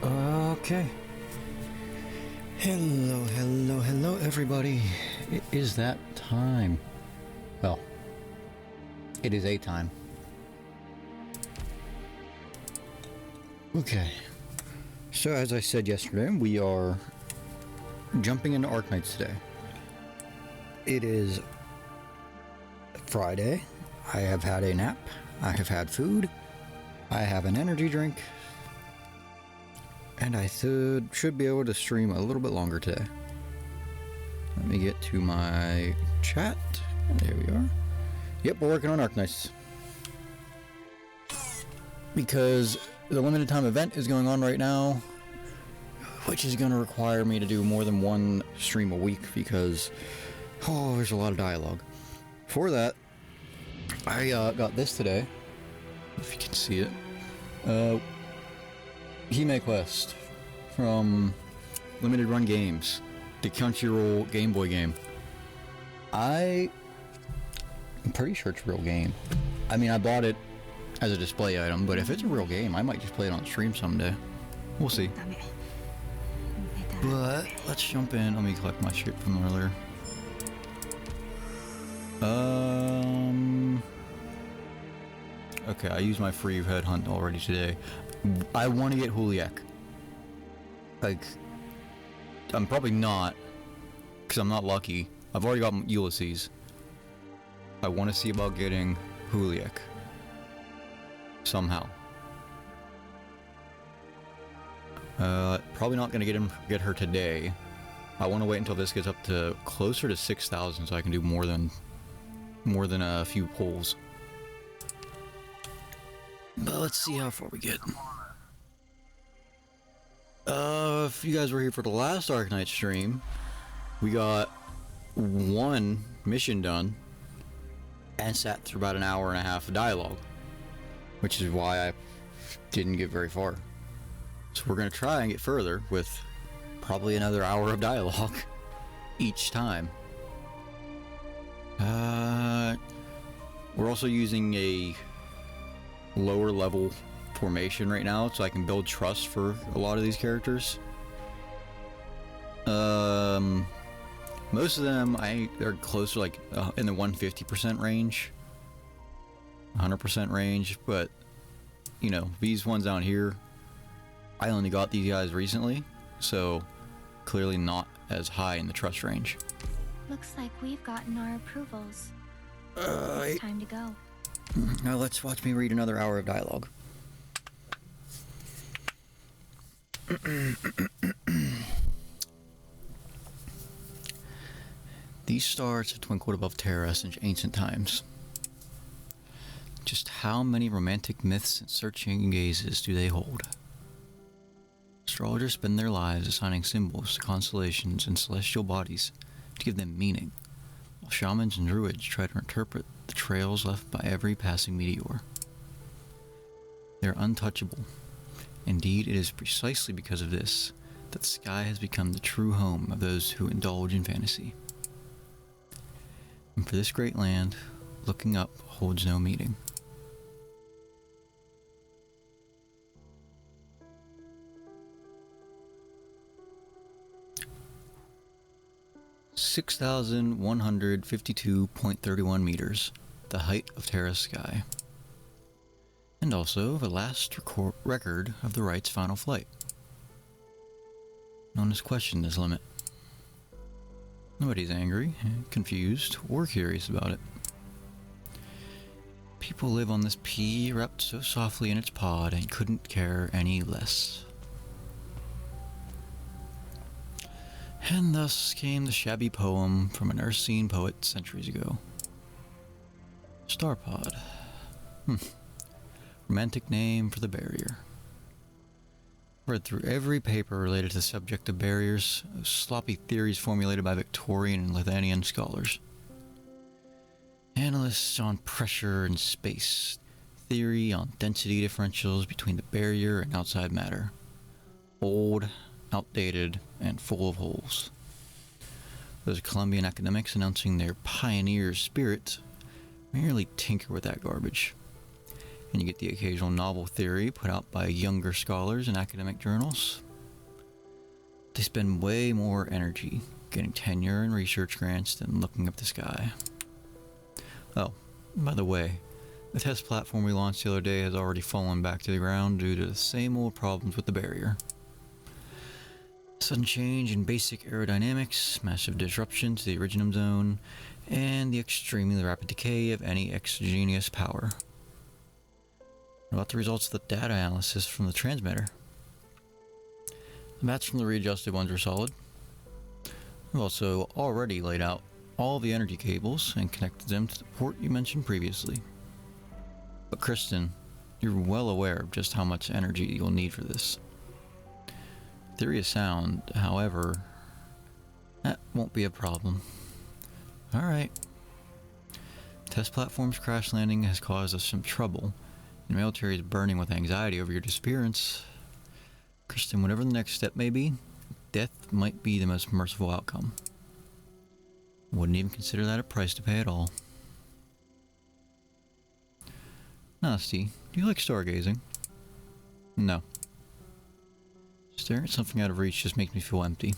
Okay. Hello, everybody. It is that time. Well, it is a time. Okay. So, as I said yesterday, we are jumping into Arknights today. It is Friday. I have had a nap. I have had food. I have an energy drink. And I should be able to stream a little bit longer today. Let me get to my chat. There we are. Yep, we're working on Arknights. Because the limited time event is going on right now, which is going to require me to do more than one stream a week because, there's a lot of dialogue. For that, I got this today, if you can see it. Hime Quest from Limited Run Games, the Crunchyroll Game Boy game. I'm pretty sure it's a real game. I mean, I bought it as a display item, but if it's a real game, I might just play it on stream someday. We'll see. But let's jump in. Let me collect my shit from earlier. Okay, I used my free headhunt already today. I want to get Huliak. Like, I'm probably not, because I'm not lucky. I've already got Ulysses. I want to see about getting Huliak. Somehow. Probably not going to get her today. I want to wait until this gets up to closer to 6,000 so I can do more than a few pulls. But let's see how far we get. If you guys were here for the last Arknight stream, we got one mission done and sat through about an hour and a half of dialogue, which is why I didn't get very far. So we're going to try and get further with probably another hour of dialogue each time. We're also using a lower level formation right now so I can build trust for a lot of these characters. Most of them they're closer, like in the 150% range, 100% range, but you know, these ones down here, I only got these guys recently, so clearly not as high in the trust range. Looks like we've gotten our approvals. It's time to go. Now let's watch me read another hour of dialogue. These stars have twinkled above Terra since ancient times. Just how many romantic myths and searching gazes do they hold? Astrologers spend their lives assigning symbols to constellations and celestial bodies to give them meaning, while shamans and druids try to interpret the trails left by every passing meteor. They're untouchable. Indeed, it is precisely because of this that the sky has become the true home of those who indulge in fantasy. And for this great land, looking up holds no meaning. (6,152.31 meters, the height of Terra's sky. And also the last record of the Wright's final flight. No one has questioned this limit. Nobody's angry, confused, or curious about it. People live on this pea wrapped so softly in its pod and couldn't care any less. And thus came the shabby poem from an Ursine poet centuries ago. Starpod. Romantic name for the barrier. Read through every paper related to the subject of barriers, those sloppy theories formulated by Victorian and Lithuanian scholars. Analysts on pressure and space, theory on density differentials between the barrier and outside matter. Old, outdated, and full of holes. Those Colombian academics announcing their pioneer spirit merely tinker with that garbage. and you get the occasional novel theory put out by younger scholars in academic journals. They spend way more energy getting tenure and research grants than looking up the sky. Oh, by the way, the test platform we launched the other day has already fallen back to the ground due to the same old problems with the barrier. Sudden change in basic aerodynamics, massive disruption to the Originum Zone, and the extremely rapid decay of any exogenous power. What about the results of the data analysis from the transmitter? The maps from the readjusted ones are solid. We've also already laid out all the energy cables and connected them to the port you mentioned previously. But Kristen, you're well aware of just how much energy you'll need for this. Theory is sound, however, that won't be a problem. Alright. Test platform's crash landing has caused us some trouble, and the military is burning with anxiety over your disappearance. Kristen, whatever the next step may be, death might be the most merciful outcome. Wouldn't even consider that a price to pay at all. Nasty, do you like stargazing? No. Staring at something out of reach just makes me feel empty.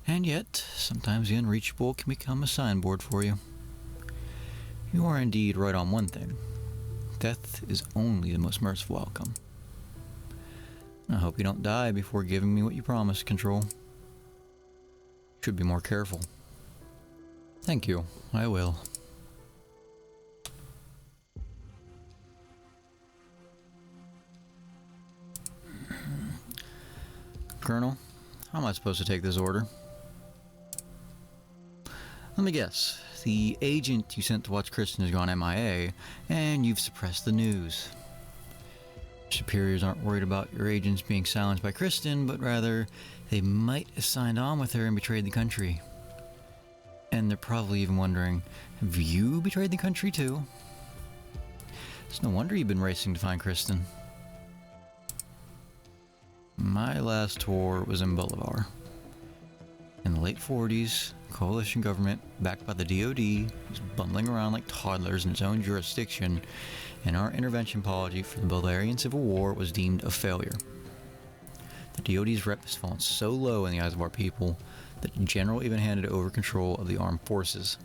And yet, sometimes the unreachable can become a signboard for you. You are indeed right on one thing. Death is only the most merciful outcome. I hope you don't die before giving me what you promised, Control. Should be more careful. Thank you, I will. Colonel, how am I supposed to take this order? Let me guess. The agent you sent to watch Kristen has gone MIA, and you've suppressed the news. Your superiors aren't worried about your agents being silenced by Kristen, but rather they might have signed on with her and betrayed the country. And they're probably even wondering, have you betrayed the country too? It's no wonder you've been racing to find Kristen. My last tour was in Bolivar. In the late 40s, coalition government, backed by the DoD, was bundling around like toddlers in its own jurisdiction, and our intervention policy for the Bolivarian Civil War was deemed a failure. The DoD's rep has fallen so low in the eyes of our people that the general even handed over control of the armed forces.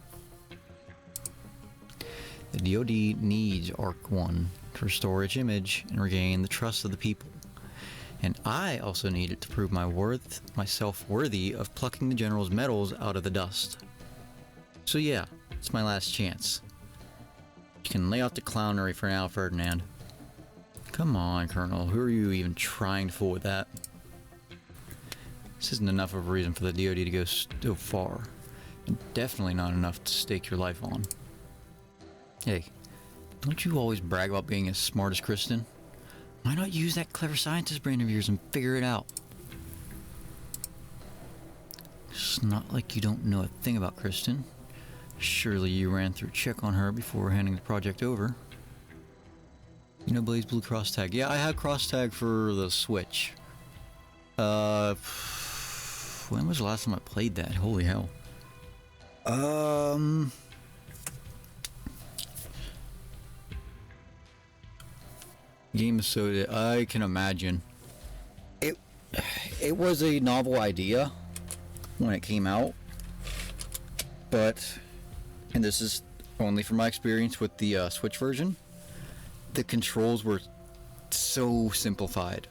The DoD needs ARC-1 to restore its image and regain the trust of the people. And I also need it to prove myself worthy of plucking the general's medals out of the dust. So yeah, it's my last chance. You can lay off the clownery for now, Ferdinand. Come on, Colonel, who are you even trying to fool with that? This isn't enough of a reason for the DoD to go so far, and definitely not enough to stake your life on. Hey, don't you always brag about being as smart as Kristen? Why not use that clever scientist brain of yours and figure it out? It's not like you don't know a thing about Kristen. Surely you ran through a check on her before handing the project over. You know Blaze Blue cross tag? Yeah, I had cross tag for the Switch. When was the last time I played that? Holy hell. Game of Soda, I can imagine. It was a novel idea when it came out, but, and this is only from my experience with the Switch version, the controls were so simplified.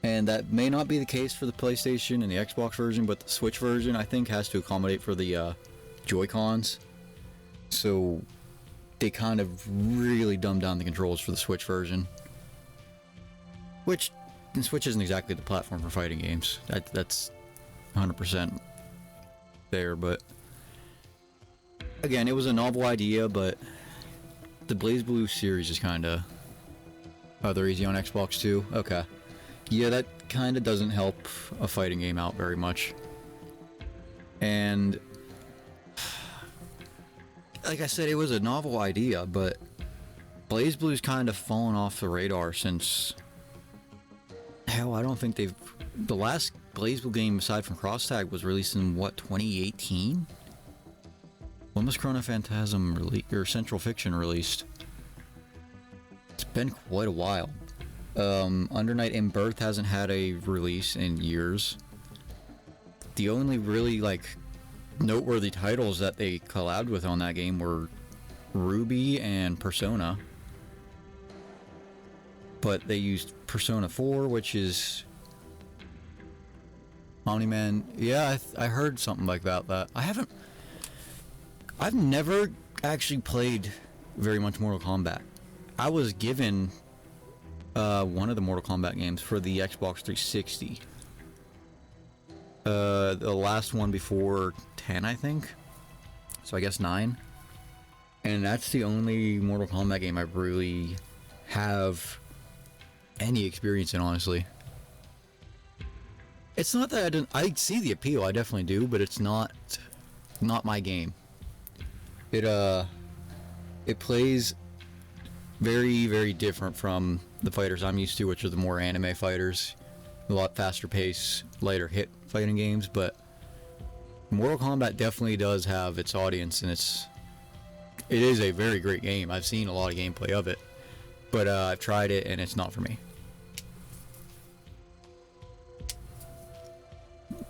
And that may not be the case for the PlayStation and the Xbox version, but the Switch version I think has to accommodate for the Joy-Cons. So they kind of really dumbed down the controls for the Switch version. Which, the Switch isn't exactly the platform for fighting games. That's 100% there, but again, it was a novel idea, but the Blaze Blue series is kind of... Oh, they're easy on Xbox too? Okay. Yeah, that kind of doesn't help a fighting game out very much. And like I said, it was a novel idea, but Blaze Blue's kind of fallen off the radar since... Hell, I don't think they've... The last Blaze Blue game aside from Cross Tag was released in, what, 2018? When was Chrono Phantasm or Central Fiction released? It's been quite a while. Undernight in Birth hasn't had a release in years. The only really like noteworthy titles that they collabed with on that game were Ruby and Persona. But they used Persona 4, which is Omni-Man. Yeah, I heard something like that. I've never actually played very much Mortal Kombat. I was given one of the Mortal Kombat games for the Xbox 360. The last one before 10, I think. So I guess 9. And that's the only Mortal Kombat game I really have any experience in, honestly. It's not that I see the appeal, I definitely do, but it's not my game. It plays very, very different from the fighters I'm used to, which are the more anime fighters. A lot faster pace, lighter hit fighting games, but Mortal Kombat definitely does have its audience, and it is a very great game. I've seen a lot of gameplay of it, but I've tried it and it's not for me.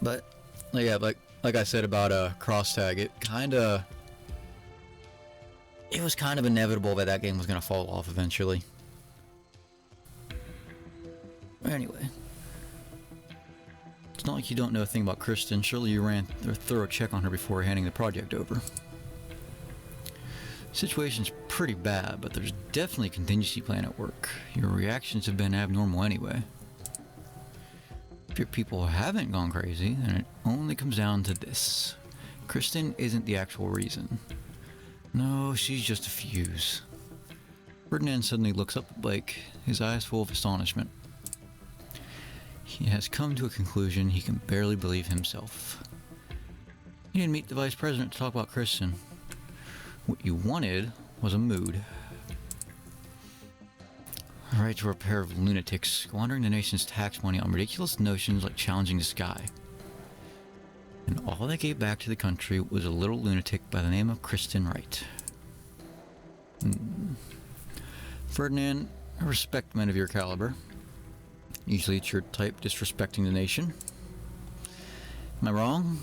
But yeah, like I said about cross tag, it was kind of inevitable that game was gonna fall off eventually. Anyway, it's not like you don't know a thing about Kristen. Surely you ran a thorough check on her before handing the project over. Situation's pretty bad, but there's definitely a contingency plan at work. Your reactions have been abnormal anyway. If your people haven't gone crazy, then it only comes down to this. Kristen isn't the actual reason. No, she's just a fuse. Ferdinand suddenly looks up at Blake, his eyes full of astonishment. He has come to a conclusion he can barely believe himself. He didn't meet the vice president to talk about Kristen. What you wanted was a mood. Right to a pair of lunatics squandering the nation's tax money on ridiculous notions like challenging the sky. And all they gave back to the country was a little lunatic by the name of Kristen Wright. Ferdinand, I respect men of your caliber. Usually it's your type disrespecting the nation. Am I wrong?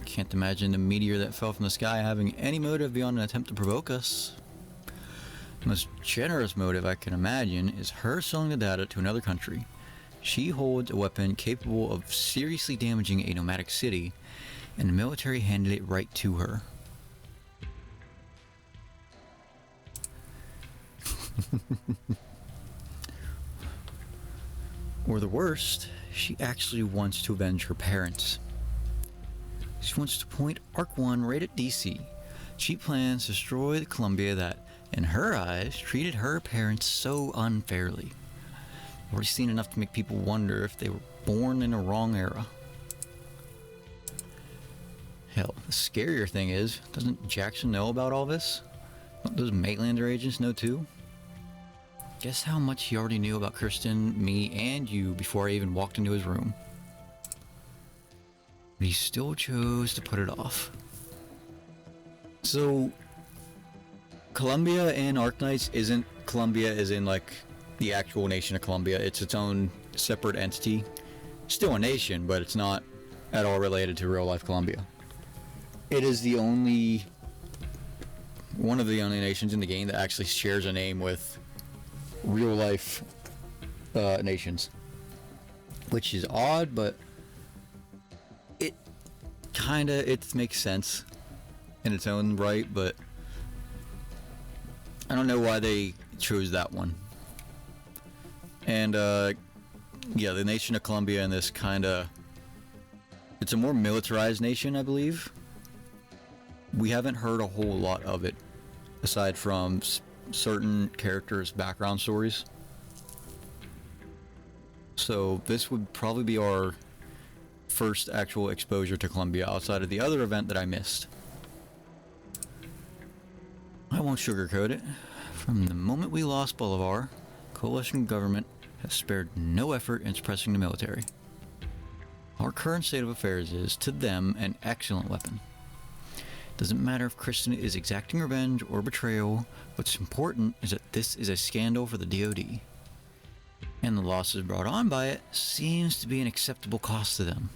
Can't imagine the meteor that fell from the sky having any motive beyond an attempt to provoke us. The most generous motive I can imagine is her selling the data to another country. She holds a weapon capable of seriously damaging a nomadic city, and the military handed it right to her. Or the worst, she actually wants to avenge her parents. She wants to point Arc 1 right at DC. She plans to destroy the Columbia that, in her eyes, treated her parents so unfairly. I've already seen enough to make people wonder if they were born in a wrong era. Hell, the scarier thing is, doesn't Jackson know about all this? Don't those Maitlander agents know too? Guess how much he already knew about Kirsten, me, and you before I even walked into his room. But he still chose to put it off. So, Columbia and Arknights isn't Columbia as in like the actual nation of Columbia. It's its own separate entity. Still a nation, but it's not at all related to real life Columbia. It is one of the only nations in the game that actually shares a name with real life nations, which is odd, but it makes sense in its own right. But I don't know why they chose that one. And yeah, the nation of Columbia in this it's a more militarized nation, I believe. We haven't heard a whole lot of it aside from certain characters' background stories. So this would probably be our first actual exposure to Columbia outside of the other event that I missed. I won't sugarcoat it. From the moment we lost Bolivar, coalition government has spared no effort in suppressing the military. Our current state of affairs is, to them, an excellent weapon. Doesn't matter if Kristen is exacting revenge or betrayal, what's important is that this is a scandal for the DoD. And the losses brought on by it seems to be an acceptable cost to them.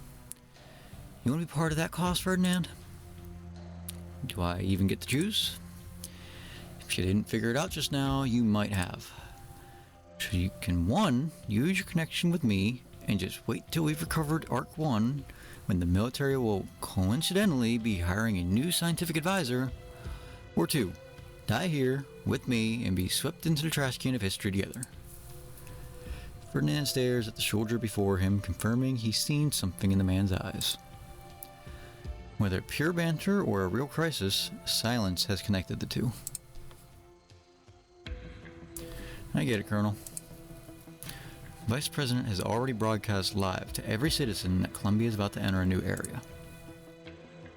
You want to be part of that cost, Ferdinand? Do I even get to choose? If you didn't figure it out just now, you might have. So you can, 1, use your connection with me and just wait till we've recovered Arc 1 when the military will coincidentally be hiring a new scientific advisor. Or 2, die here with me and be swept into the trash can of history together. Ferdinand stares at the soldier before him, confirming he's seen something in the man's eyes. Whether pure banter or a real crisis, silence has connected the two. I get it, Colonel. Vice President has already broadcast live to every citizen that Columbia is about to enter a new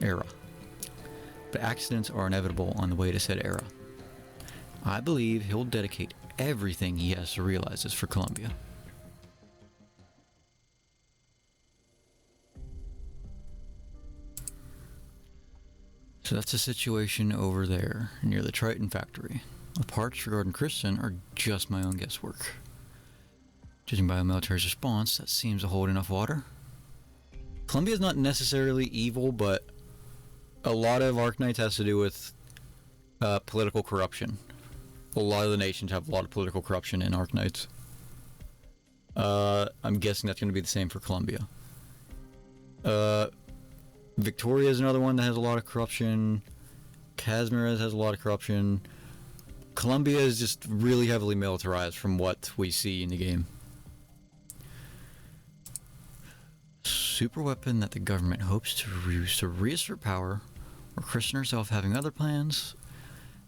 era. But accidents are inevitable on the way to said era. I believe he'll dedicate everything he has to realize this for Columbia. So that's the situation over there, near the Triton factory. The parts regarding Kristen are just my own guesswork. Judging by the military's response, that seems to hold enough water. Columbia is not necessarily evil, but a lot of Arknights has to do with political corruption. A lot of the nations have a lot of political corruption in Arknights. I'm guessing that's going to be the same for Columbia. Victoria is another one that has a lot of corruption. Kazmirez has a lot of corruption. Columbia is just really heavily militarized from what we see in the game. Superweapon that the government hopes to use to reassert power, or Kristen herself having other plans.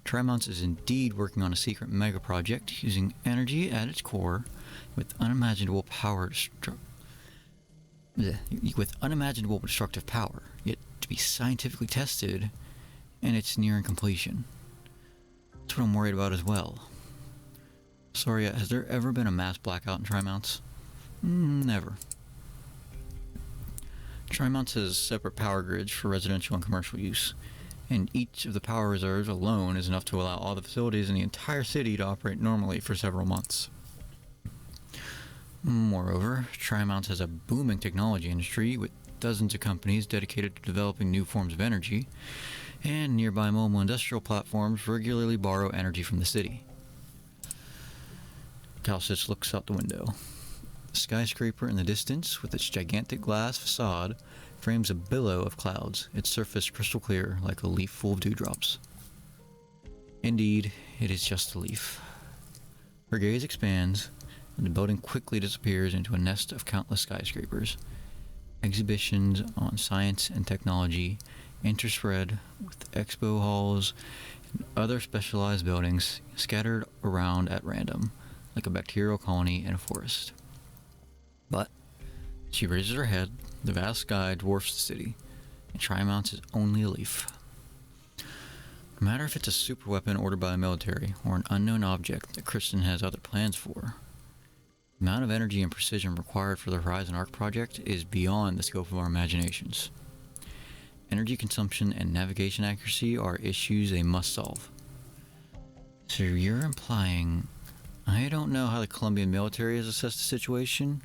Trimonts is indeed working on a secret mega project using energy at its core with unimaginable destructive power, yet to be scientifically tested, and it's nearing completion. That's what I'm worried about as well. Sorry, has there ever been a mass blackout in Trimonts? Never. Trimonts has separate power grids for residential and commercial use, and each of the power reserves alone is enough to allow all the facilities in the entire city to operate normally for several months. Moreover, Trimonts has a booming technology industry with dozens of companies dedicated to developing new forms of energy, and nearby mobile industrial platforms regularly borrow energy from the city. Calcis looks out the window. The skyscraper in the distance, with its gigantic glass facade, frames a billow of clouds, its surface crystal clear like a leaf full of dewdrops. Indeed, it is just a leaf. Her gaze expands, and the building quickly disappears into a nest of countless skyscrapers. Exhibitions on science and technology interspread with expo halls and other specialized buildings scattered around at random, like a bacterial colony in a forest. But she raises her head. The vast sky dwarfs the city, and Trimonts is only a leaf. No matter if it's a superweapon ordered by the military or an unknown object that Kristen has other plans for, the amount of energy and precision required for the Horizon Arc project is beyond the scope of our imaginations. Energy consumption and navigation accuracy are issues they must solve. So you're implying I don't know how the Colombian military has assessed the situation,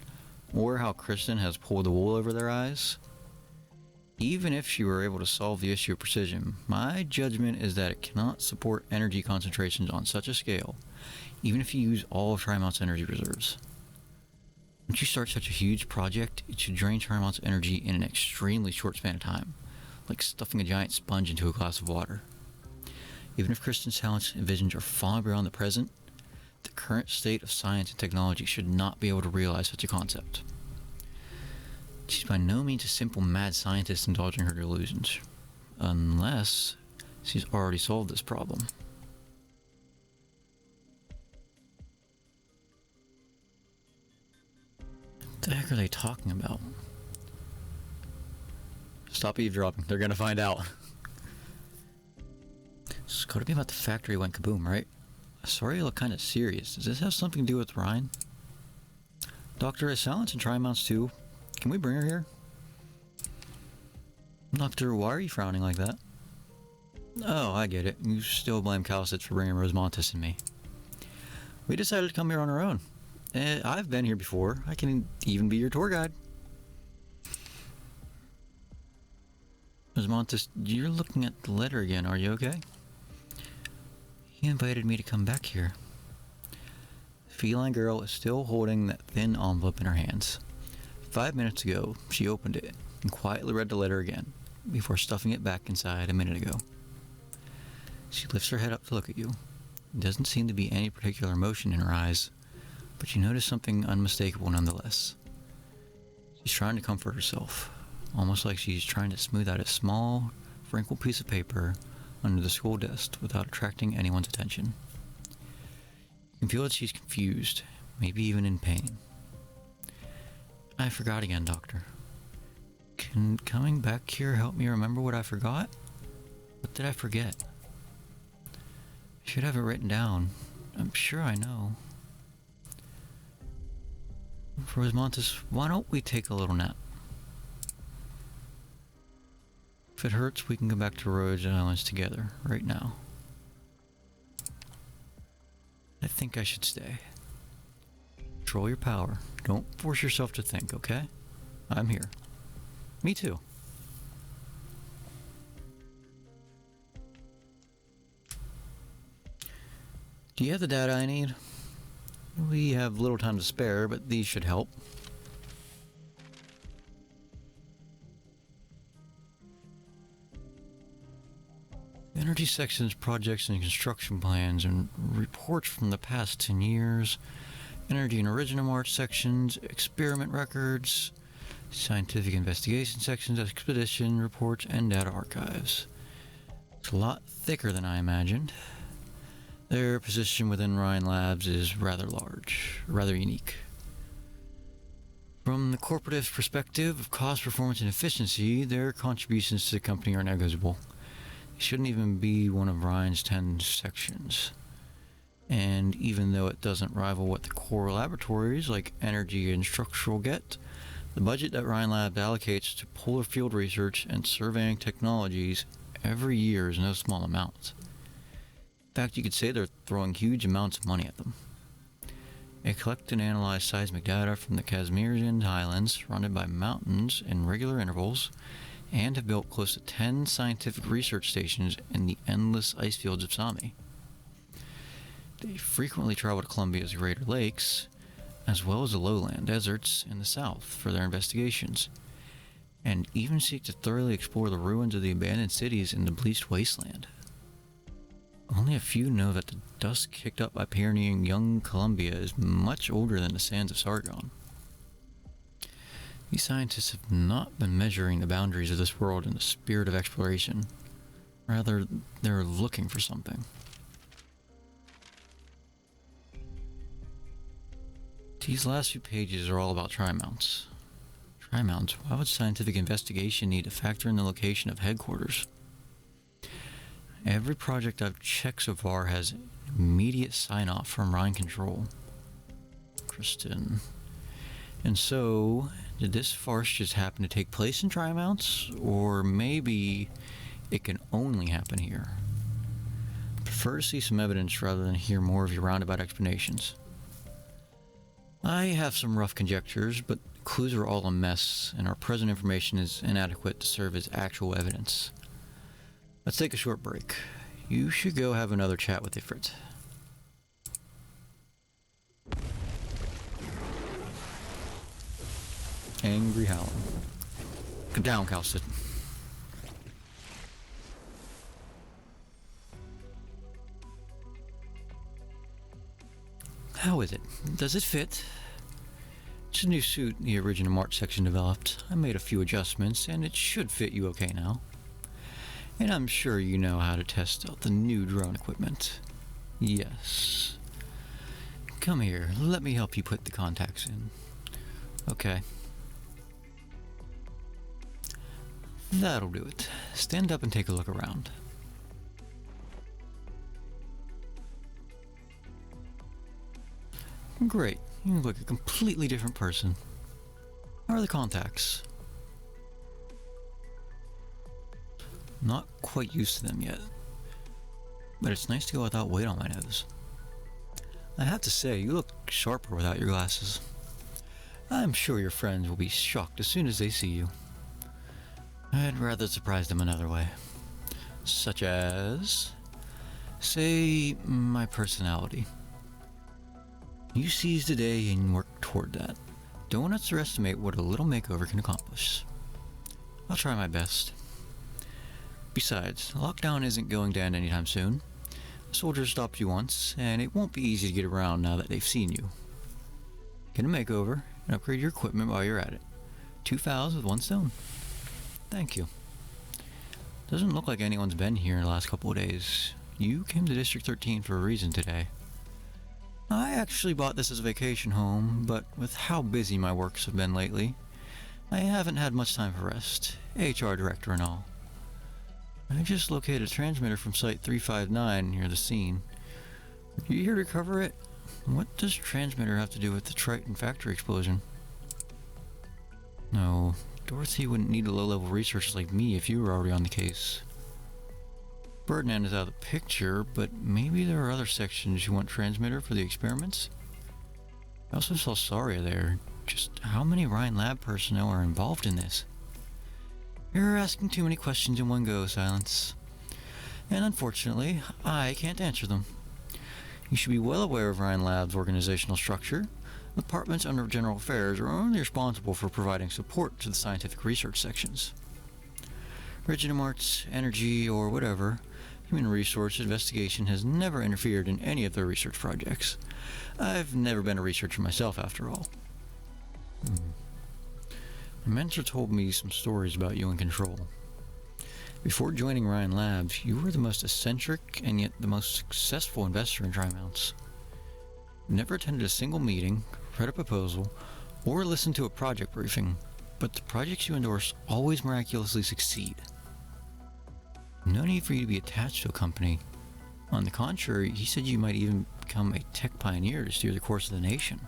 or how Kristen has pulled the wool over their eyes? Even if she were able to solve the issue of precision, my judgment is that it cannot support energy concentrations on such a scale, even if you use all of Trimonts' energy reserves. Once you start such a huge project, it should drain Trimonts' energy in an extremely short span of time, like stuffing a giant sponge into a glass of water. Even if Kristen's talents and visions are far beyond the present, the current state of science and technology should not be able to realize such a concept. She's by no means a simple mad scientist indulging her delusions, unless she's already solved this problem. What the heck are they talking about? Stop eavesdropping, they're gonna find out. It's gotta be about the factory went kaboom, right? Sorry, you look kind of serious. Does this have something to do with Ryan? Doctor, is Silence and Trimonts too? Can we bring her here? Doctor, why are you frowning like that? Oh, I get it. You still blame Calisith for bringing Rosemontis and me. We decided to come here on our own. I've been here before. I can even be your tour guide. Rosemontis, you're looking at the letter again. Are you okay? He invited me to come back here. The feline girl is still holding that thin envelope in her hands. 5 minutes ago, she opened it and quietly read the letter again, before stuffing it back inside a minute ago. She lifts her head up to look at you. There doesn't seem to be any particular emotion in her eyes, but you notice something unmistakable nonetheless. She's trying to comfort herself, almost like she's trying to smooth out a small, wrinkled piece of paper under the school desk without attracting anyone's attention. You can feel that she's confused, maybe even in pain. I forgot again, Doctor. Can coming back here help me remember what I forgot? What did I forget? I should have it written down. I'm sure I know. Rosemontis, why don't we take a little nap? If it hurts, we can go back to Rhodes Islands together, right now. I think I should stay. Control your power. Don't force yourself to think, okay? I'm here. Me too. Do you have the data I need? We have little time to spare, but these should help. Energy sections, projects, and construction plans, and reports from the past 10 years. Energy and Original March sections, experiment records, scientific investigation sections, expedition reports, and data archives. It's a lot thicker than I imagined. Their position within Rhine Labs is rather large, rather unique. From the corporative perspective of cost, performance, and efficiency, their contributions to the company are negligible. It shouldn't even be one of Rhine's 10 sections. And even though it doesn't rival what the core laboratories like energy and structural get, the budget that Rhine Labs allocates to polar field research and surveying technologies every year is no small amount. In fact, you could say they're throwing huge amounts of money at them. They collect and analyze seismic data from the Kazmirian Highlands, surrounded by mountains in regular intervals, and have built close to 10 scientific research stations in the endless ice fields of Sami. They frequently travel to Columbia's Greater Lakes, as well as the lowland deserts in the south for their investigations, and even seek to thoroughly explore the ruins of the abandoned cities in the bleached wasteland. Only a few know that the dust kicked up by pioneering young Columbia is much older than the sands of Sargon. These scientists have not been measuring the boundaries of this world in the spirit of exploration. Rather, they're looking for something. These last few pages are all about tri-mounts. Tri-mounts? Why would scientific investigation need to factor in the location of headquarters? Every project I've checked so far has immediate sign-off from Rhine Control. Interesting. And so, did this farce just happen to take place in Tri-mounts? Or maybe it can only happen here? I prefer to see some evidence rather than hear more of your roundabout explanations. I have some rough conjectures, but clues are all a mess, and our present information is inadequate to serve as actual evidence. Let's take a short break. You should go have another chat with Ifrit. Angry howling. Get down, Calisith. How is it? Does it fit? It's a new suit the Original March section developed. I made a few adjustments, and it should fit you okay now. And I'm sure you know how to test out the new drone equipment. Yes. Come here, let me help you put the contacts in. Okay. That'll do it. Stand up and take a look around. Great. You look like a completely different person. How are the contacts? Not quite used to them yet. but it's nice to go without weight on my nose. I have to say, you look sharper without your glasses. I'm sure your friends will be shocked as soon as they see you. I'd rather surprise them another way. Such as, say, my personality. You seize the day and work toward that. Don't underestimate what a little makeover can accomplish. I'll try my best. Besides, lockdown isn't going to end anytime soon. The soldiers stopped you once, and it won't be easy to get around now that they've seen you. Get a makeover and upgrade your equipment while you're at it. 2 fowls with 1 stone. Thank you. Doesn't look like anyone's been here in the last couple of days. You came to District 13 for a reason today. I actually bought this as a vacation home, but with how busy my works have been lately, I haven't had much time for rest, HR director and all. I just located a transmitter from Site 359 near the scene. Are you here to cover it? What does transmitter have to do with the Triton factory explosion? No, Dorothy wouldn't need a low-level researcher like me if you were already on the case. Ferdinand is out of the picture, but maybe there are other sections you want transmitter for the experiments? I also saw Saria there. Just how many Ryan Lab personnel are involved in this? You're asking too many questions in one go, Silence. And unfortunately, I can't answer them. You should be well aware of Ryan Lab's organizational structure. Departments under General Affairs are only responsible for providing support to the scientific research sections. Reginum Arts, Energy, or whatever, Human Resource Investigation has never interfered in any of their research projects. I've never been a researcher myself, after all. My mentor told me some stories about you in Control. Before joining Ryan Labs, you were the most eccentric and yet the most successful investor in Tri-Mounts. Never attended a single meeting, read a proposal, or listened to a project briefing, but the projects you endorse always miraculously succeed. No need for you to be attached to a company. On the contrary, he said you might even become a tech pioneer to steer the course of the nation.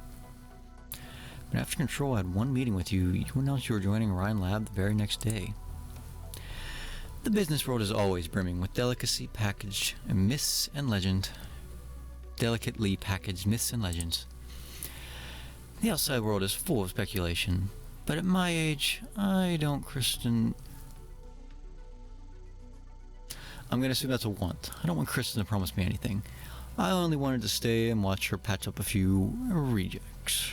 But after Control had one meeting with you, you announced you were joining Ryan Lab the very next day. The business world is always brimming with delicately packaged myths and legends. The outside world is full of speculation, but at my age, I'm gonna assume that's a want. I don't want Kristen to promise me anything. I only wanted to stay and watch her patch up a few rejects.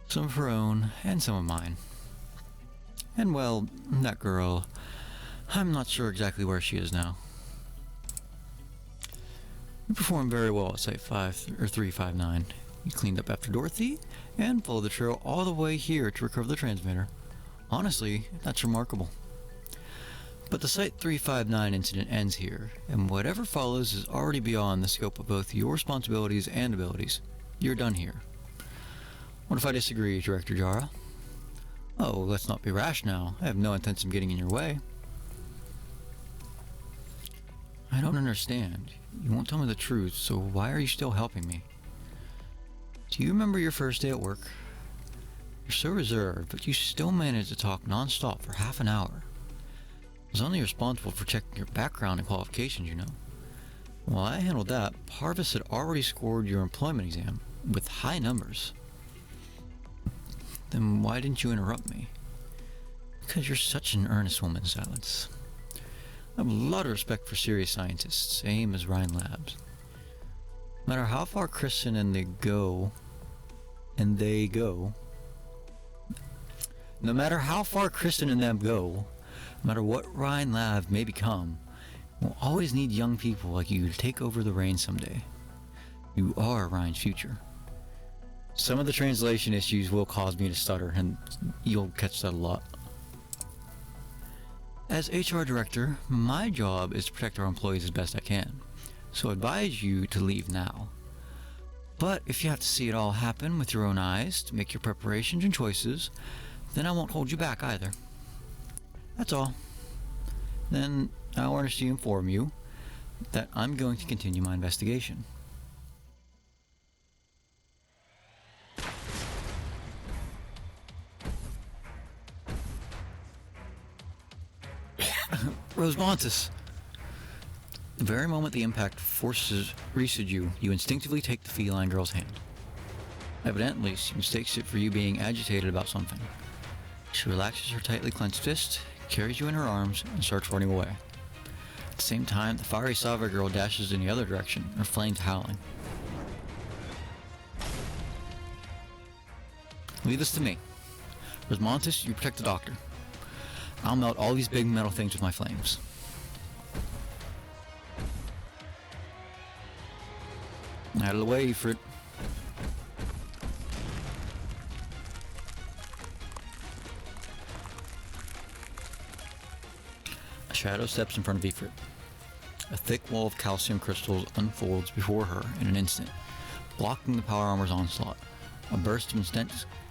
Some of her own, and some of mine. And well, that girl, I'm not sure exactly where she is now. You performed very well at Site 359. You cleaned up after Dorothy, and followed the trail all the way here to recover the transmitter. Honestly, that's remarkable. But the Site 359 incident ends here, and whatever follows is already beyond the scope of both your responsibilities and abilities. You're done here. What if I disagree, Director Jara? Oh, let's not be rash now. I have no intention of getting in your way. I don't understand. You won't tell me the truth, so why are you still helping me? Do you remember your first day at work? You're so reserved, but you still managed to talk non-stop for half an hour. I was only responsible for checking your background and qualifications, you know. While I handled that, Parvis had already scored your employment exam with high numbers. Then why didn't you interrupt me? Because you're such an earnest woman, Silence. I have a lot of respect for serious scientists, same as Ryan Labs. No matter how far Kristen and they go, no matter how far Kristen and them go, no matter what Ryan Labs may become, we'll always need young people like you to take over the reins someday. You are Ryan's future. Some of the translation issues will cause me to stutter, and you'll catch that a lot. As HR director, my job is to protect our employees as best I can, so I advise you to leave now. But if you have to see it all happen with your own eyes to make your preparations and choices, then I won't hold you back either. That's all. Then I want to inform you that I'm going to continue my investigation. Rose Montes. The very moment the impact reaches you, you instinctively take the feline girl's hand. Evidently, she mistakes it for you being agitated about something. She relaxes her tightly clenched fist, carries you in her arms, and starts running away. At the same time, the fiery Sava girl dashes in the other direction, her flames howling. Leave this to me. Rosmontis, you protect the doctor. I'll melt all these big metal things with my flames. Out of the way, Ifrit. A shadow steps in front of Ifrit. A thick wall of calcium crystals unfolds before her in an instant, blocking the power armor's onslaught. A burst of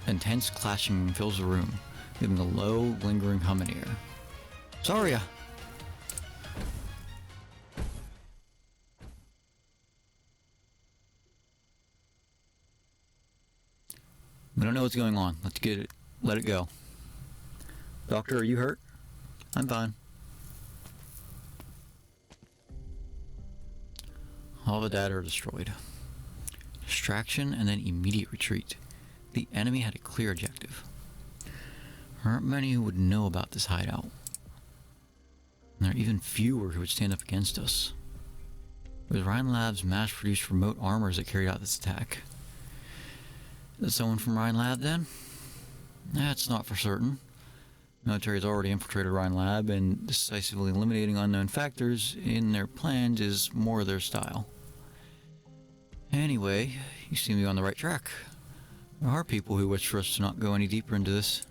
intense clashing fills the room, leaving a low, lingering hum in the air. Zarya! We don't know what's going on. Let's get it. Let it go. Doctor, are you hurt? I'm fine. All the data are destroyed. Distraction and then immediate retreat. The enemy had a clear objective. There aren't many who would know about this hideout. And there are even fewer who would stand up against us. It was Rhine Lab's mass-produced remote armors that carried out this attack. Is it someone from Rhine Lab then? That's not for certain. The military has already infiltrated Rhine Lab, and decisively eliminating unknown factors in their plans is more their style. Anyway, you seem to be on the right track. There are people who wish for us to not go any deeper into this.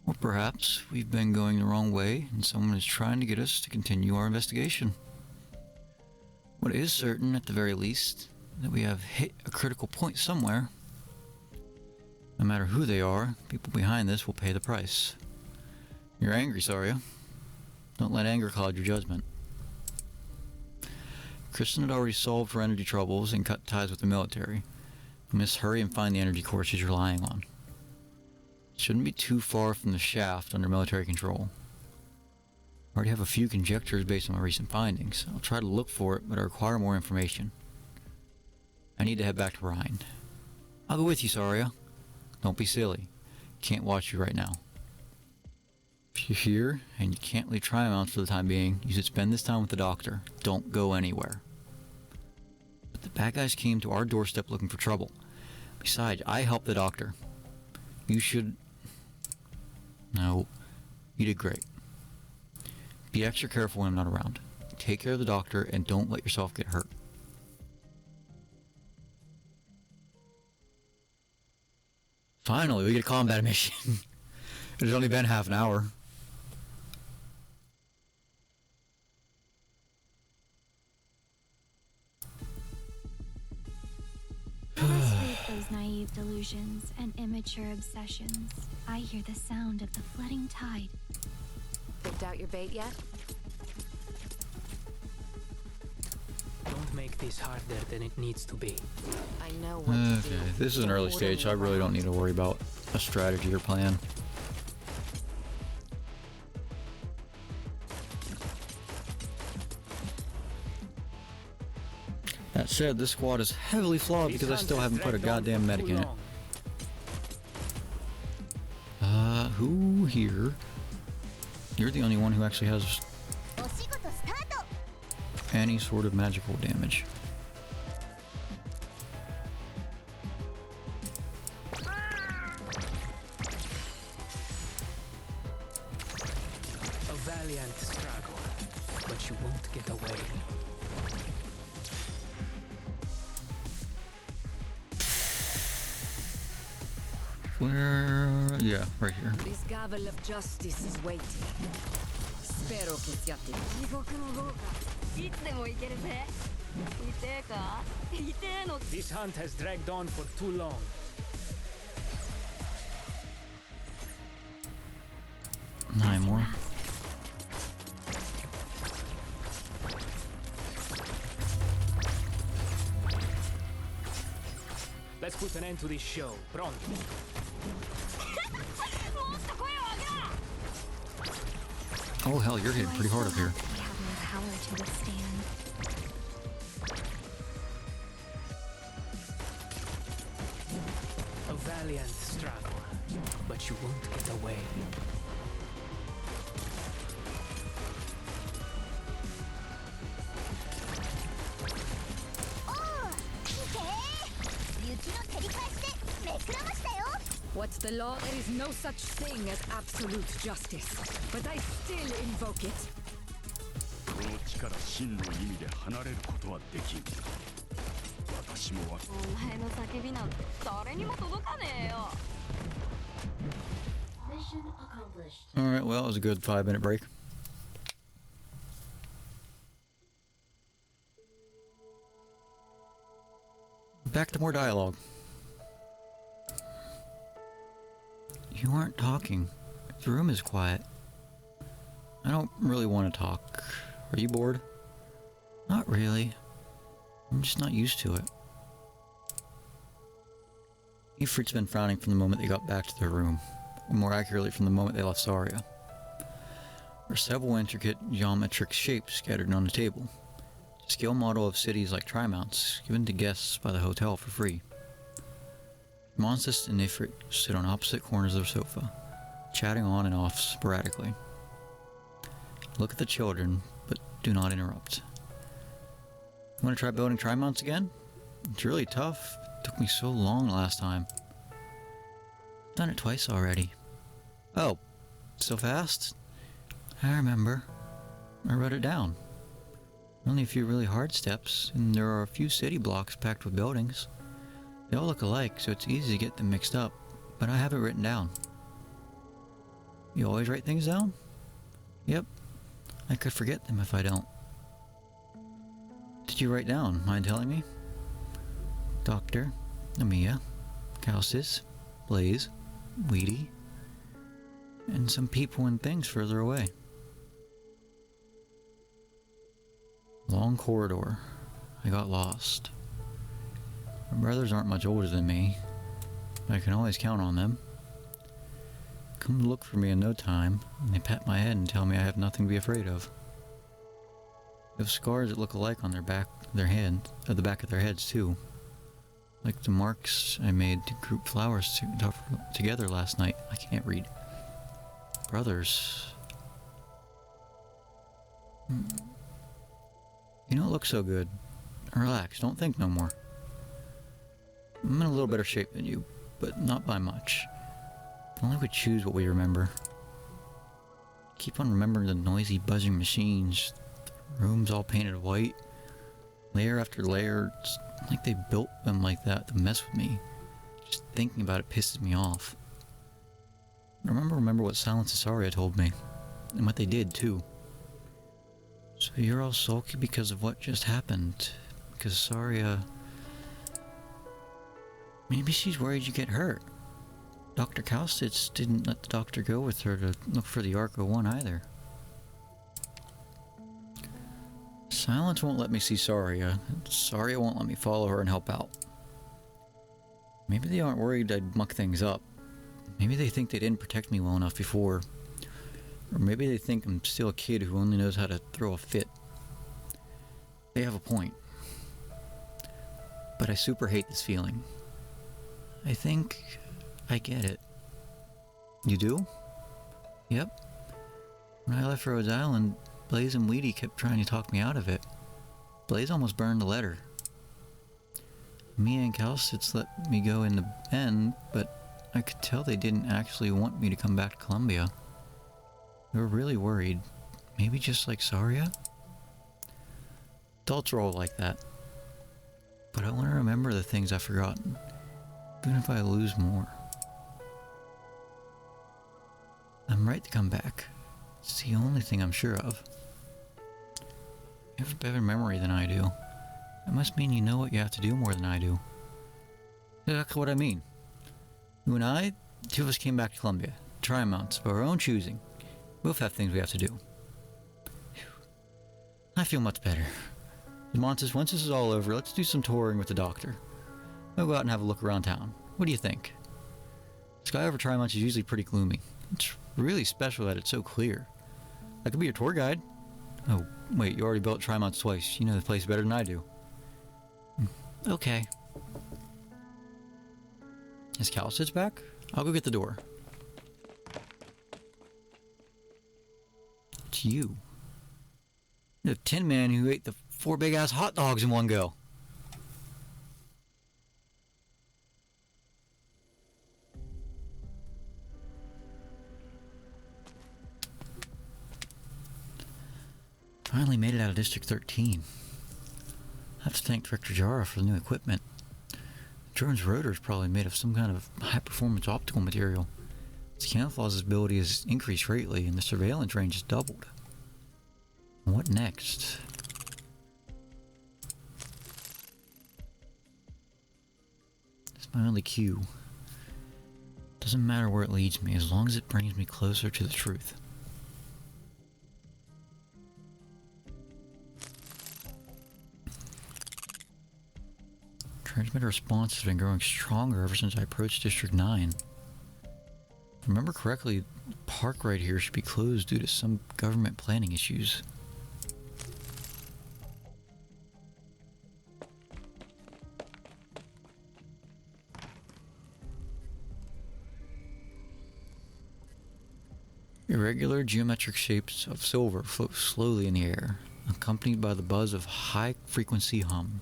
Or perhaps we've been going the wrong way, and someone is trying to get us to continue our investigation. What is certain, at the very least, that we have hit a critical point somewhere. No matter who they are, people behind this will pay the price. You're angry, Zarya. Don't let anger cloud your judgment. Kristen had already solved her energy troubles and cut ties with the military. You must hurry and find the energy core she's relying on. It shouldn't be too far from the shaft under military control. I already have a few conjectures based on my recent findings. I'll try to look for it, but I require more information. I need to head back to Rhine. I'll go with you, Zarya. Don't be silly. Can't watch you right now. If you're here and you can't leave Triamounts for the time being, you should spend this time with the doctor. Don't go anywhere. But the bad guys came to our doorstep looking for trouble. Besides, I helped the doctor. You should... No. You did great. Be extra careful when I'm not around. Take care of the doctor and don't let yourself get hurt. Finally, we get a combat mission. It has only been half an hour. Illustrate those naive delusions and immature obsessions. I hear the sound of the flooding tide. Picked out your bait yet? Don't make this harder than it needs to be. I know what to do. Okay, this is an early stage, so I really don't need to worry about a strategy or plan. That said, this squad is heavily flawed because I still haven't put a goddamn medic in it. Who here? You're the only one who actually has any sort of magical damage. A valiant struggle, but you won't get away. Where? Yeah, right here. This gavel of justice is waiting. Spero che siate. This hunt has dragged on for too long. Nine more. Let's put an end to this show. Pronto. Oh hell, you're hitting pretty hard up here. We have no power to to withstand. A valiant struggle, but you won't get away. What's the law? There is no such thing as absolute justice, but I still invoke it. この地から真の意味で離れることはできん。私もわお前の叫びなんて誰にも届かねえよ。Alright, well, it was a good 5-minute break. Back to more dialogue. You aren't talking. The room is quiet. I don't really want to talk. Are you bored? Not really. I'm just not used to it. Ifrit's been frowning from the moment they got back to their room. Or more accurately, from the moment they left Saria. There are several intricate geometric shapes scattered on the table. A scale model of cities like Trimounts, given to guests by the hotel for free. Monsis and Ifrit sit on opposite corners of the sofa, chatting on and off sporadically. Look at the children, but do not interrupt. Want to try building Tri-Mounts again? It's really tough. It took me so long last time. I've done it twice already. Oh, so fast? I remember. I wrote it down. Only a few really hard steps, and there are a few city blocks packed with buildings. They all look alike, so it's easy to get them mixed up, but I have it written down. You always write things down? Yep. I could forget them if I don't. What did you write down? Mind telling me? Doctor, Amiya, Calcis, Blaze, Weedy, and some people and things further away. Long corridor. I got lost. My brothers aren't much older than me, but I can always count on them. Come to look for me in no time, and they pat my head and tell me I have nothing to be afraid of. They have scars that look alike on the back of their heads too. Like the marks I made to group flowers together last night. I can't read. Brothers. You don't look so good. Relax, don't think no more. I'm in a little better shape than you, but not by much. If only we could choose what we remember. Keep on remembering the noisy, buzzing machines. The rooms all painted white. Layer after layer. It's like they built them like that to mess with me. Just thinking about it pisses me off. I remember what Silence Asaria told me. And what they did, too. So you're all sulky because of what just happened. Because Saria... Maybe she's worried you get hurt. Dr. Kaustitz didn't let the doctor go with her to look for the Arco 1 either. Silence won't let me see Saria. Saria won't let me follow her and help out. Maybe they aren't worried I'd muck things up. Maybe they think they didn't protect me well enough before. Or maybe they think I'm still a kid who only knows how to throw a fit. They have a point. But I super hate this feeling. I think I get it. You do? Yep. When I left Rhodes Island, Blaze and Weedy kept trying to talk me out of it. Blaze almost burned the letter. Mia and Calcitz let me go in the end, but I could tell they didn't actually want me to come back to Columbia. They were really worried. Maybe just like Saria? Adults are all like that. But I want to remember the things I've forgotten. Even if I lose more. I'm right to come back. It's the only thing I'm sure of. You have a better memory than I do. That must mean you know what you have to do more than I do. That's what I mean. You and I, two of us came back to Columbia. Tri-Mounts of our own choosing. We both have things we have to do. Whew. I feel much better. Montes, once this is all over, let's do some touring with the doctor. I'll go out and have a look around town. What do you think? The sky over Tri-Mounts is usually pretty gloomy. It's really special that it's so clear. I could be your tour guide. Oh, wait, you already built Trimonts twice. You know the place better than I do. Okay. Is Calcit's back? I'll go get the door. It's you. The Tin Man who ate the 4 big-ass hot dogs in one go. Finally made it out of District 13. I have to thank Director Jara for the new equipment. The drone's rotor is probably made of some kind of high-performance optical material. Its camouflage ability has increased greatly, and the surveillance range has doubled. What next? It's my only cue. Doesn't matter where it leads me, as long as it brings me closer to the truth. Transmitter response has been growing stronger ever since I approached District 9. If I remember correctly, the park right here should be closed due to some government planning issues. Irregular geometric shapes of silver float slowly in the air, accompanied by the buzz of high-frequency hum.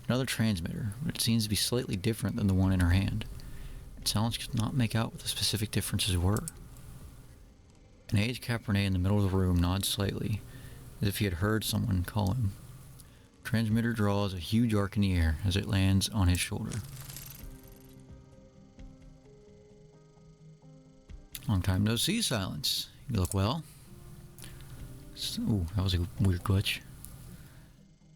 Another transmitter, but it seems to be slightly different than the one in her hand. Silence could not make out what the specific differences were. An aged Cabernet in the middle of the room nods slightly, as if he had heard someone call him. Transmitter draws a huge arc in the air as it lands on his shoulder. Long time no see, Silence. You look well. Ooh, that was a weird glitch.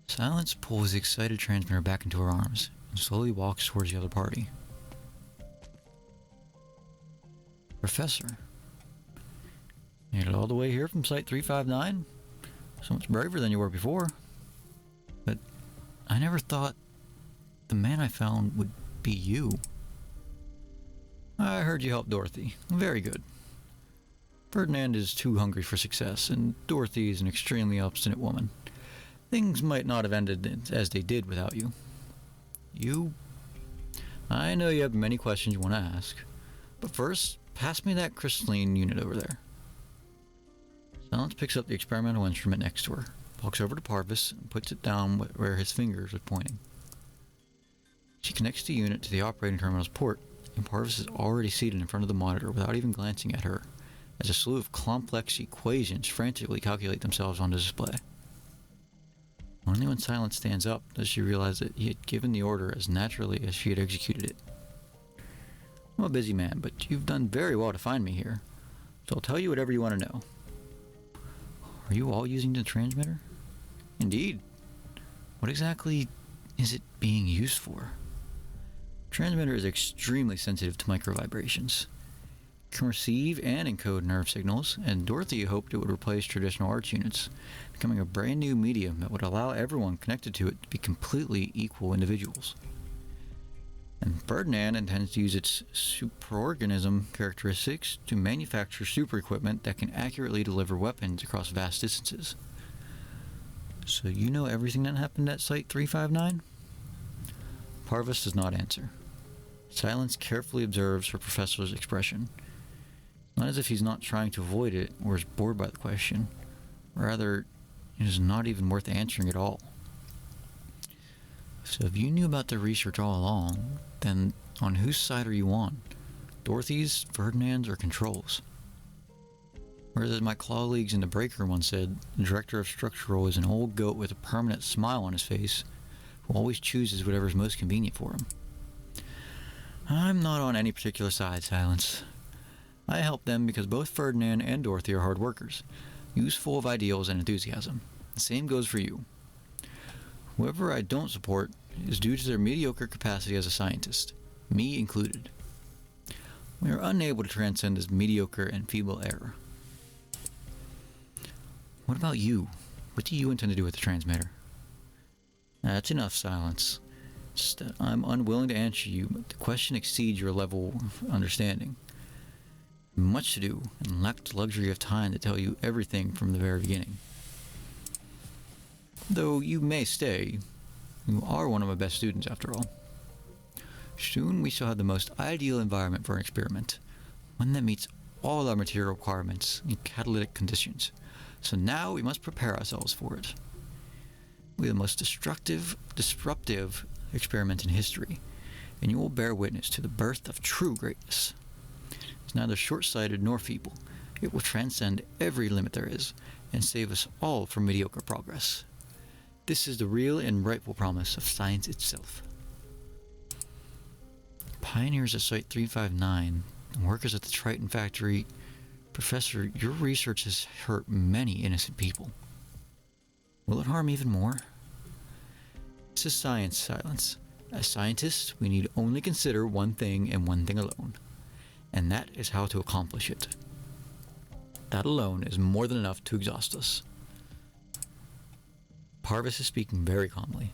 Silence pulls the excited transmitter back into her arms and slowly walks towards the other party. Professor, made it all the way here from Site 359? So much braver than you were before. But I never thought the man I found would be you. I heard you helped Dorothy. Very good. Ferdinand is too hungry for success, and Dorothy is an extremely obstinate woman. Things might not have ended as they did without you. I know you have many questions you want to ask, but first, pass me that crystalline unit over there. Silence picks up the experimental instrument next to her, walks over to Parvis, and puts it down where his fingers are pointing. She connects the unit to the operating terminal's port, and Parvis is already seated in front of the monitor without even glancing at her, as a slew of complex equations frantically calculate themselves on the display. Only when Silence stands up does she realize that he had given the order as naturally as she had executed it. I'm a busy man, but you've done very well to find me here, so I'll tell you whatever you want to know. Are you all using the transmitter? Indeed. What exactly is it being used for? Transmitter is extremely sensitive to microvibrations. It can receive and encode nerve signals, and Dorothy hoped it would replace traditional arts units, becoming a brand new medium that would allow everyone connected to it to be completely equal individuals. And Ferdinand intends to use its superorganism characteristics to manufacture super equipment that can accurately deliver weapons across vast distances. So you know everything that happened at Site 359? Parvis does not answer. Silence carefully observes her professor's expression. Not as if he's not trying to avoid it or is bored by the question. Rather, it is not even worth answering at all. So if you knew about the research all along, then on whose side are you on? Dorothy's, Ferdinand's, or Control's? Or as my colleagues in the break room once said, the director of structural is an old goat with a permanent smile on his face who always chooses whatever is most convenient for him. I'm not on any particular side, Silence. I help them because both Ferdinand and Dorothy are hard workers, useful of ideals and enthusiasm. The same goes for you. Whoever I don't support is due to their mediocre capacity as a scientist, me included. We are unable to transcend this mediocre and feeble error. What about you? What do you intend to do with the transmitter? That's enough, Silence. Just I'm unwilling to answer you, but the question exceeds your level of understanding. much to do and lacked the luxury of time to tell you everything from the very beginning. Though you may stay, you are one of my best students after all. Soon we shall have the most ideal environment for an experiment, one that meets all our material requirements and catalytic conditions. So now we must prepare ourselves for it. We are the most disruptive experiment in history, and you will bear witness to the birth of true greatness. It's neither short-sighted nor feeble. It will transcend every limit there is, and save us all from mediocre progress. This is the real and rightful promise of science itself. Pioneers at Site 359, and workers at the Triton factory. Professor, your research has hurt many innocent people. Will it harm even more? This is science, Silence. As scientists, we need only consider one thing and one thing alone, and that is how to accomplish it. That alone is more than enough to exhaust us. Parvis is speaking very calmly.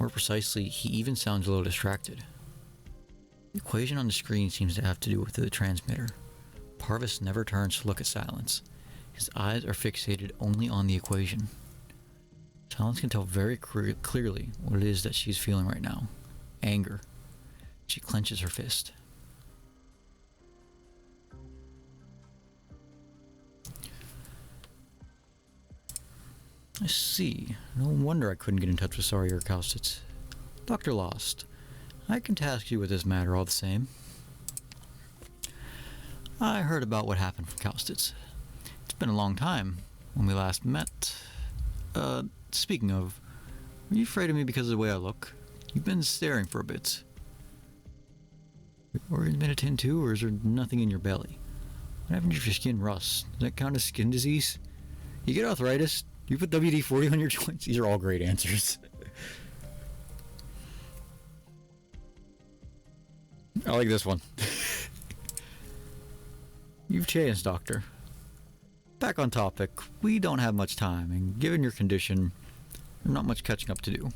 More precisely, he even sounds a little distracted. The equation on the screen seems to have to do with the transmitter. Parvis never turns to look at Silence. His eyes are fixated only on the equation. Silence can tell very clearly what it is that she's feeling right now. Anger. She clenches her fist. I see. No wonder I couldn't get in touch with Sari or Kaustitz. Dr. Lost, I can task you with this matter all the same. I heard about what happened from Kaustitz. It's been a long time when we last met. Speaking of, are you afraid of me because of the way I look? You've been staring for a bit. Or in minute 10 too, or is there nothing in your belly? What happened if your skin rusts? Does that count as skin disease? You get arthritis? You put WD-40 on your joints? These are all great answers. I like this one. You've changed, Doctor. Back on topic, we don't have much time, and given your condition, there's not much catching up to do.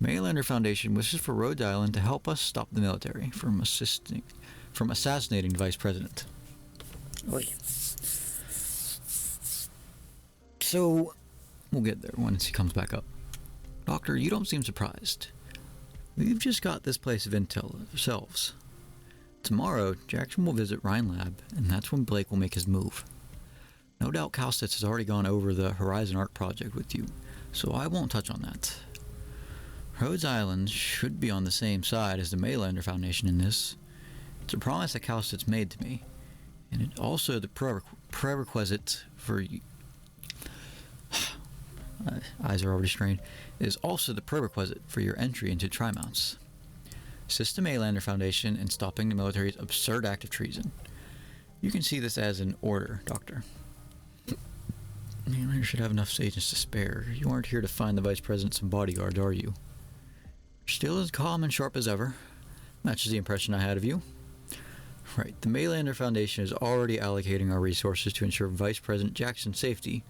Maylander Foundation wishes for Rhode Island to help us stop the military from assassinating the Vice President. Oy. So, we'll get there once he comes back up. Doctor, you don't seem surprised. We've just got this place of intel ourselves. Tomorrow, Jackson will visit Rhine Lab, and that's when Blake will make his move. No doubt Kaustitz has already gone over the Horizon Arc project with you, so I won't touch on that. Rhodes Island should be on the same side as the Maylander Foundation in this. It's a promise that Kaustitz made to me, and it's also the prerequisite for you. Eyes are already strained. It is also the prerequisite for your entry into Trimounts. Assist the Maylander Foundation in stopping the military's absurd act of treason. You can see this as an order, Doctor. Maylander should have enough agents to spare. You aren't here to find the Vice President some bodyguards, are you? Still as calm and sharp as ever. Matches the impression I had of you. Right, the Maylander Foundation is already allocating our resources to ensure Vice President Jackson's safety,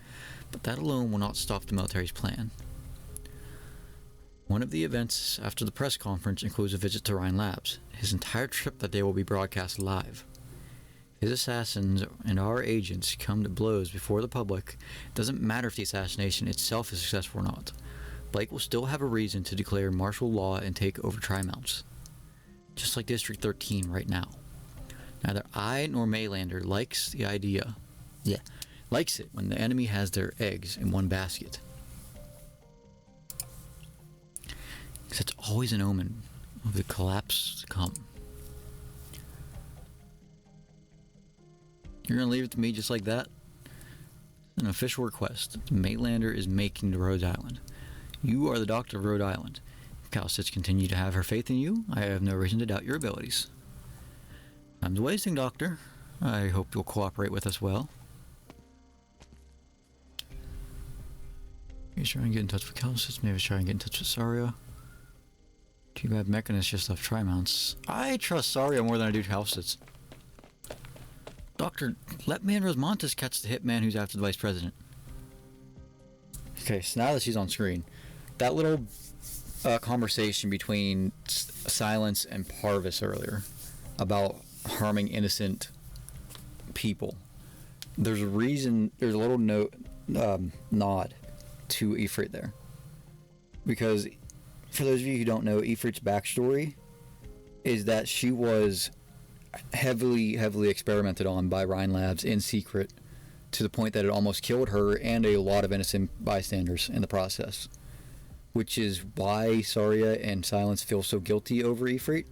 but that alone will not stop the military's plan. One of the events after the press conference includes a visit to Rhine Labs. His entire trip that day will be broadcast live. His assassins and our agents come to blows before the public. It doesn't matter if the assassination itself is successful or not. Blake will still have a reason to declare martial law and take over Trimounts. Just like District 13 right now. Neither I nor Maylander likes the idea. Likes it when the enemy has their eggs in one basket. Because it's always an omen of the collapse to come. You're gonna leave it to me just like that? An official request. Maylander is making to Rhode Island. You are the doctor of Rhode Island. If Kaustitz continue to have her faith in you, I have no reason to doubt your abilities. Time's wasting, Doctor. I hope you'll cooperate with us well. Maybe try and get in touch with Kaustitz. Maybe try and get in touch with Saria. Too bad Mechanist just left Trimounts. I trust Saria more than I do Kaustitz. Doctor, let me and Rosmontes catch the hitman who's after the Vice President. Okay, so now that she's on screen, that little conversation between Silence and Parvis earlier about harming innocent people. There's a reason, there's a little note, nod to Ifrit there. Because, for those of you who don't know, Ifrit's backstory is that she was heavily experimented on by Rhine Labs in secret, to the point that it almost killed her and a lot of innocent bystanders in the process. Which is why Saria and Silence feel so guilty over Ifrit.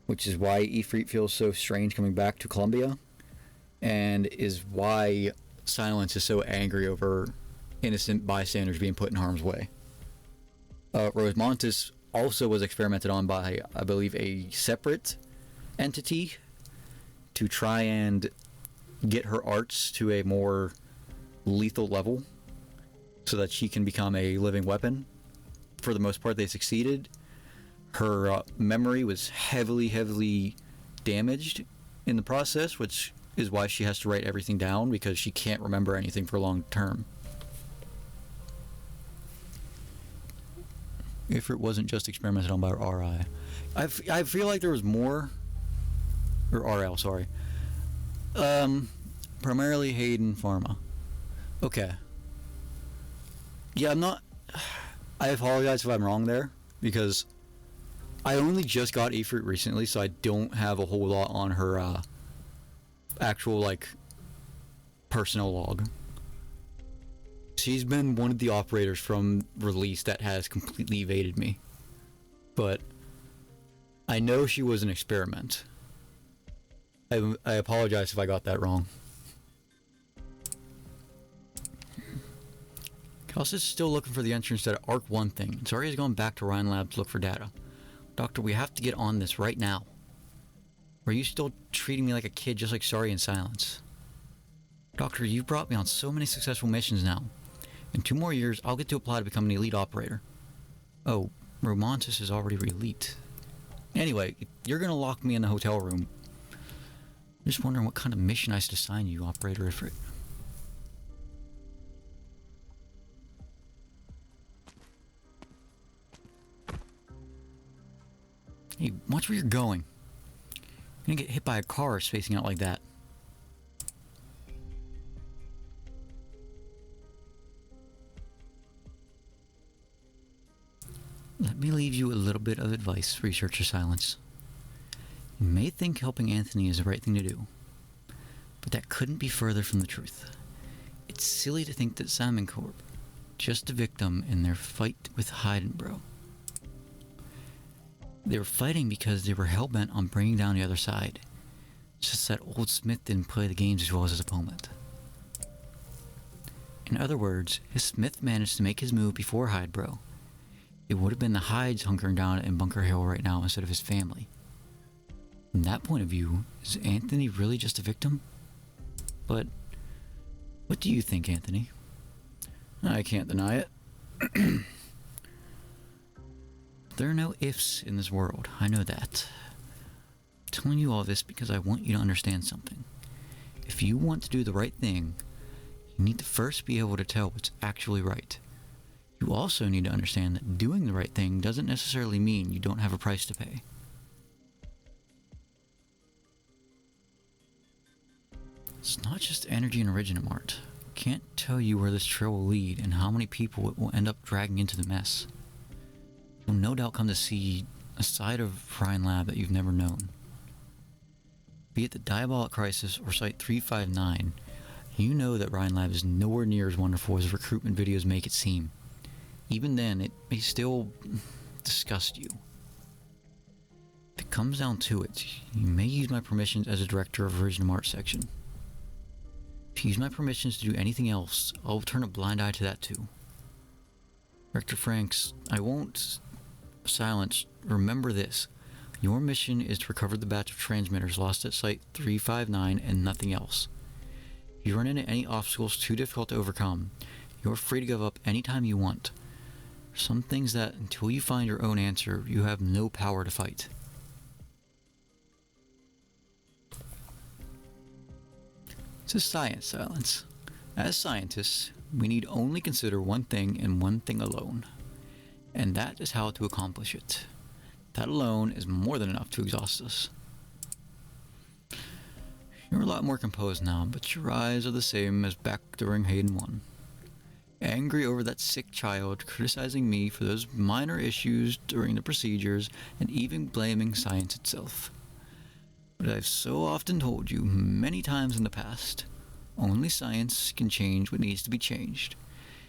Which is why Ifrit feels so strange coming back to Columbia. And is why Silence is so angry over innocent bystanders being put in harm's way. Rosemontis also was experimented on by, I believe, a separate entity to try and get her arts to a more lethal level so that she can become a living weapon. For the most part, they succeeded. Her memory was heavily damaged in the process, which is why she has to write everything down, because she can't remember anything for long term. If it wasn't just experimented on by RI. I feel like there was more, or RL, sorry. Primarily Hayden Pharma. Okay. Yeah, I apologize if I'm wrong there, because I only just got Ifrit recently, so I don't have a whole lot on her, actual, like, personnel log. She's been one of the operators from release that has completely evaded me. But I know she was an experiment. I apologize if I got that wrong. Kelsey is still looking for the entrance to the Arc 1 thing. Zaria's going back to Rhine Labs to look for data. Doctor, we have to get on this right now. Or are you still treating me like a kid just like Saria and Silence? Doctor, you've brought me on so many successful missions now. In 2 more years, I'll get to apply to become an elite operator. Oh, Romantis is already elite. Anyway, you're gonna lock me in the hotel room. I'm just wondering what kind of mission I should assign you, Operator Ifrit. Hey, watch where you're going. You're gonna get hit by a car spacing out like that. Let me leave you a little bit of advice, Researcher Silence. You may think helping Anthony is the right thing to do, but that couldn't be further from the truth. It's silly to think that Salmon Corp, just a victim in their fight with Heidenbro. They were fighting because they were hell-bent on bringing down the other side. It's just that old Smith didn't play the games as well as his opponent. In other words, if Smith managed to make his move before Hydebro, it would have been the Hydes hunkering down in Bunker Hill right now instead of his family. From that point of view, is Anthony really just a victim? But what do you think, Anthony? I can't deny it. There are no ifs in this world, I know that. I'm telling you all this because I want you to understand something. If you want to do the right thing, you need to first be able to tell what's actually right. You also need to understand that doing the right thing doesn't necessarily mean you don't have a price to pay. It's not just energy and Originamart. Can't tell you where this trail will lead and how many people it will end up dragging into the mess. You'll no doubt come to see a side of Rhine Lab that you've never known. Be it the Diabolic Crisis or Site 359, you know that Rhine Lab is nowhere near as wonderful as recruitment videos make it seem. Even then, it may still disgust you. If it comes down to it, you may use my permissions as a director of Originamart section. If you use my permissions to do anything else, I'll turn a blind eye to that too. Director Franks, I won't silence. Remember this. Your mission is to recover the batch of transmitters lost at Site 359 and nothing else. If you run into any obstacles too difficult to overcome, you're free to give up anytime you want. Some things that, until you find your own answer, you have no power to fight. This is science, Silence. As scientists, we need only consider one thing and one thing alone. And that is how to accomplish it. That alone is more than enough to exhaust us. You're a lot more composed now, but your eyes are the same as back during Hayden 1. Angry over that sick child, criticizing me for those minor issues during the procedures, and even blaming science itself. But I've so often told you, many times in the past, only science can change what needs to be changed.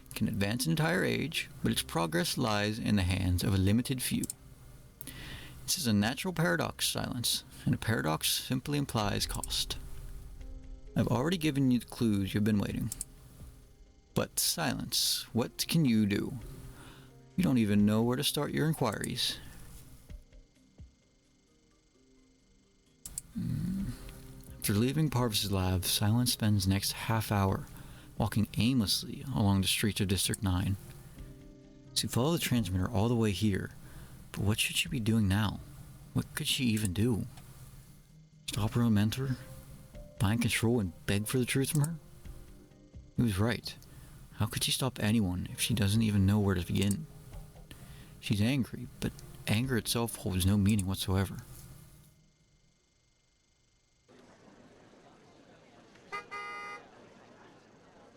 It can advance an entire age, but its progress lies in the hands of a limited few. This is a natural paradox, Silence, and a paradox simply implies cost. I've already given you the clues you've been waiting. But Silence, what can you do? You don't even know where to start your inquiries. After leaving Parvis's lab, Silence spends the next half hour walking aimlessly along the streets of District 9. She followed the transmitter all the way here, but what should she be doing now? What could she even do? Stop her own mentor? Bind control and beg for the truth from her? He was right. How could she stop anyone if she doesn't even know where to begin? She's angry, but anger itself holds no meaning whatsoever.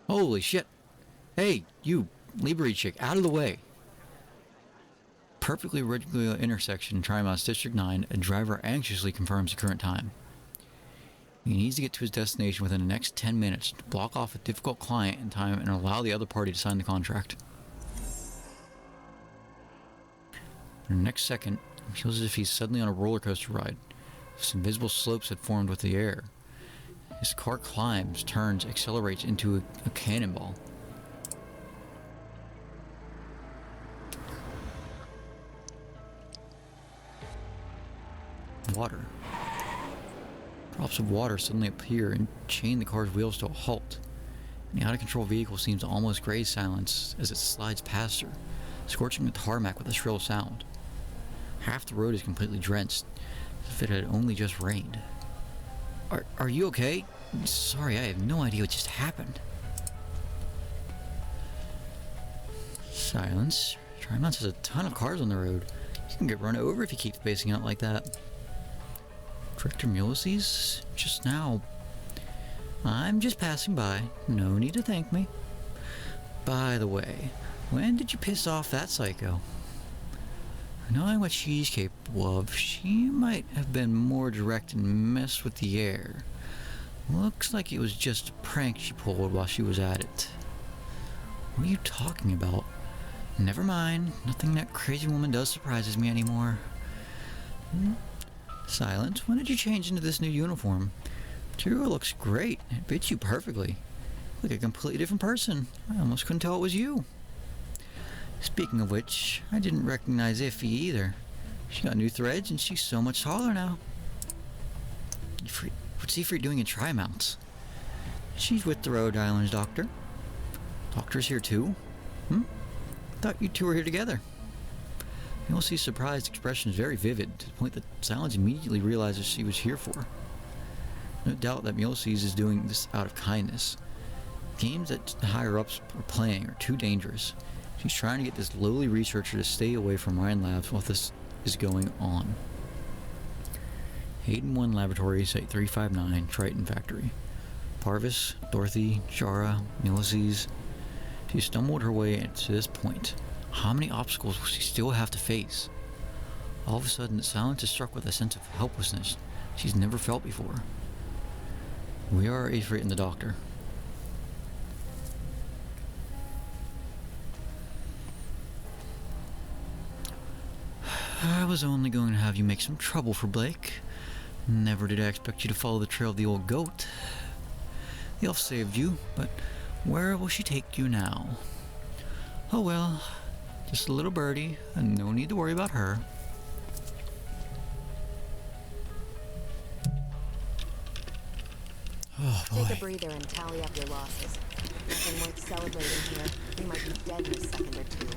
Holy shit! Hey, you, Libri chick, out of the way! Perfectly regular intersection in Trimount's District 9, a driver anxiously confirms the current time. He needs to get to his destination within the next 10 minutes to block off a difficult client in time and allow the other party to sign the contract. In the next second, he feels as if he's suddenly on a roller coaster ride. Some invisible slopes had formed with the air. His car climbs, turns, accelerates into a cannonball. Water. Drops of water suddenly appear and chain the car's wheels to a halt. And the out-of-control vehicle seems to almost graze Silence as it slides past her, scorching the tarmac with a shrill sound. Half the road is completely drenched, as if it had only just rained. Are you okay? Sorry, I have no idea what just happened. Silence. Trimount has a ton of cars on the road. You can get run over if you keep spacing out like that. Director Ulysses? Just now. I'm just passing by. No need to thank me. By the way, when did you piss off that psycho? Knowing what she's capable of, she might have been more direct and messed with the air. Looks like it was just a prank she pulled while she was at it. What are you talking about? Never mind. Nothing that crazy woman does surprises me anymore. Silence, when did you change into this new uniform? Material looks great. It fits you perfectly. Like a completely different person. I almost couldn't tell it was you. Speaking of which, I didn't recognize Iffy either. She got new threads and she's so much taller now. What's Ifrit doing in Tri-Mounts? She's with the Rhode Island's doctor. Doctor's here too? Thought you two were here together. You'll see surprised expression is very vivid, to the point that Silence immediately realizes she was here for. No doubt that Ulysses is doing this out of kindness. Games that the higher-ups are playing are too dangerous. She's trying to get this lowly researcher to stay away from Ryan Labs while this is going on. Hayden 1 Laboratory, Site 359, Triton Factory. Parvis, Dorothy, Shara, Ulysses. She stumbled her way to this point. How many obstacles will she still have to face? All of a sudden, Silence is struck with a sense of helplessness she's never felt before. We are Ifrit and the doctor. I was only going to have you make some trouble for Blake. Never did I expect you to follow the trail of the old goat. The elf saved you, but where will she take you now? Oh well, just a little birdie, and no need to worry about her. Oh boy. Take a breather and tally up your losses. Nothing worth celebrating here. We might be dead in a second or two.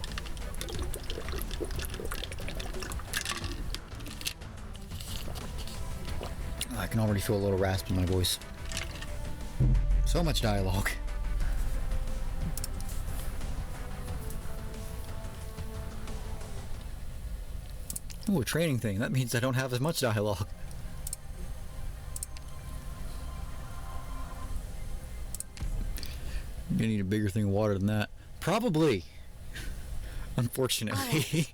I can already feel a little rasp in my voice. So much dialogue. Oh, a training thing. That means I don't have as much dialogue. You're gonna need a bigger thing of water than that. Probably. Unfortunately.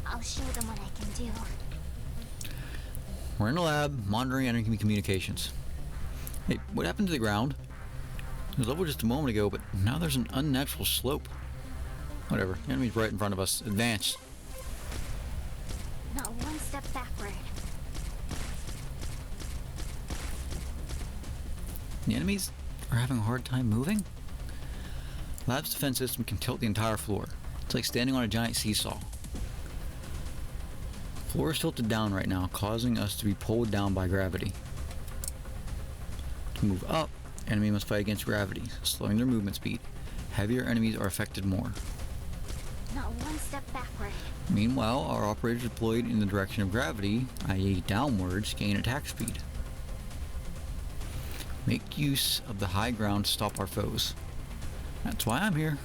I'll show them what I can do. We're in the lab, monitoring enemy communications. Hey, what happened to the ground? It was level just a moment ago, but now there's an unnatural slope. Whatever, the enemy's right in front of us. Advance. Not one step backward. The enemies are having a hard time moving? Lab's defense system can tilt the entire floor. It's like standing on a giant seesaw. The floor is tilted down right now, causing us to be pulled down by gravity. To move up, enemy must fight against gravity, slowing their movement speed. Heavier enemies are affected more. Not one step backward. Meanwhile, our operators deployed in the direction of gravity, i.e. downwards, gain attack speed. Make use of the high ground to stop our foes. That's why I'm here.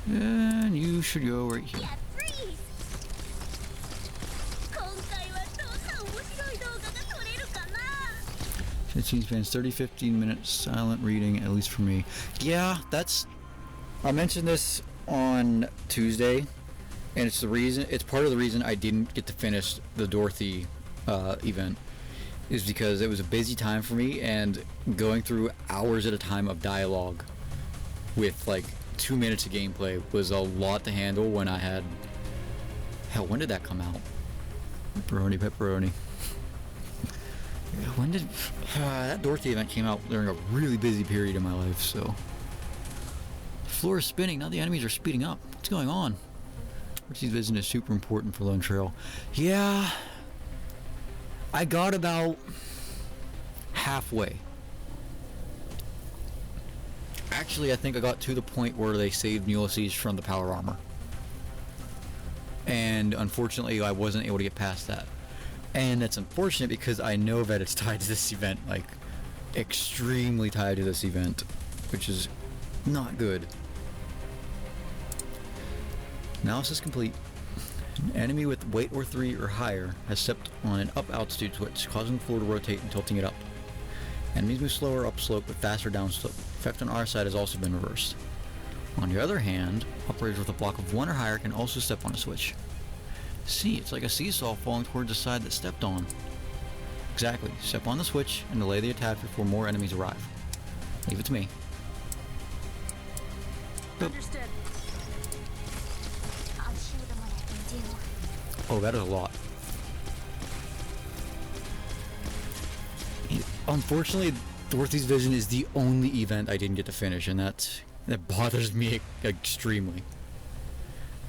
And you should go right here. Scene spans 30-15 minutes silent reading, at least for me. Yeah, that's... I mentioned this on Tuesday, and it's part of the reason I didn't get to finish the Dorothy event, is because it was a busy time for me, and going through hours at a time of dialogue with like 2 minutes of gameplay was a lot to handle when I had... Hell, when did that come out? Pepperoni. When did... that Dorothy event came out during a really busy period in my life, so... The floor is spinning, now the enemies are speeding up. What's going on? Dorothy's vision is super important for Lone Trail. Yeah... I got about... halfway. Actually, I think I got to the point where they saved Ulysses from the power armor. And unfortunately, I wasn't able to get past that. And that's unfortunate because I know that it's tied to this event, like, extremely tied to this event, which is not good. Analysis complete. An enemy with weight or 3 or higher has stepped on an up altitude switch, causing the floor to rotate and tilting it up. Enemies move slower upslope but faster downslope. Effect on our side has also been reversed. On the other hand, operators with a block of 1 or higher can also step on a switch. See, it's like a seesaw falling towards the side that stepped on. Exactly. Step on the switch and delay the attack before more enemies arrive. Leave it to me. Understood. I'll show them what I can do. Oh, that is a lot. Unfortunately, Dorothy's Vision is the only event I didn't get to finish, and that bothers me extremely.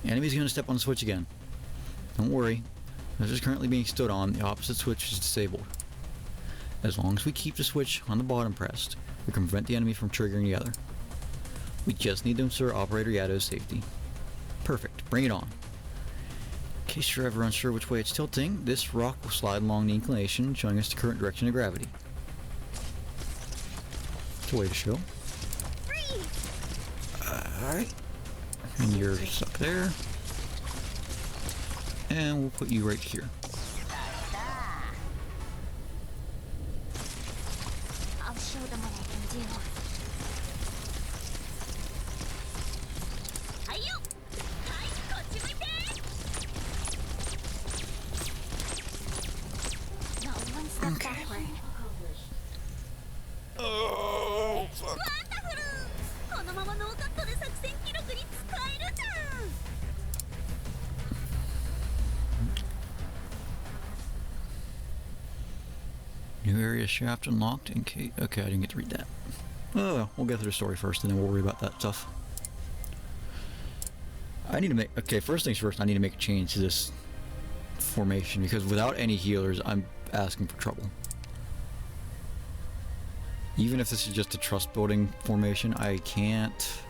Enemy's gonna step on the switch again. Don't worry, this is currently being stood on. The opposite switch is disabled. As long as we keep the switch on the bottom pressed, we can prevent the enemy from triggering the other. We just need to ensure Operator Yato's safety. Perfect, bring it on. In case you're ever unsure which way it's tilting, this rock will slide along the inclination, showing us the current direction of gravity. It's a way to show. Alright. And you're stuck there. And we'll put you right here. I'll show them what I can do. Not one step backward. Oh, fuck. New area shaft unlocked in case... Okay, I didn't get to read that. Oh well, we'll get through the story first and then we'll worry about that stuff. I need to make... Okay, first things first, I need to make a change to this formation because without any healers, I'm asking for trouble. Even if this is just a trust building formation, I can't...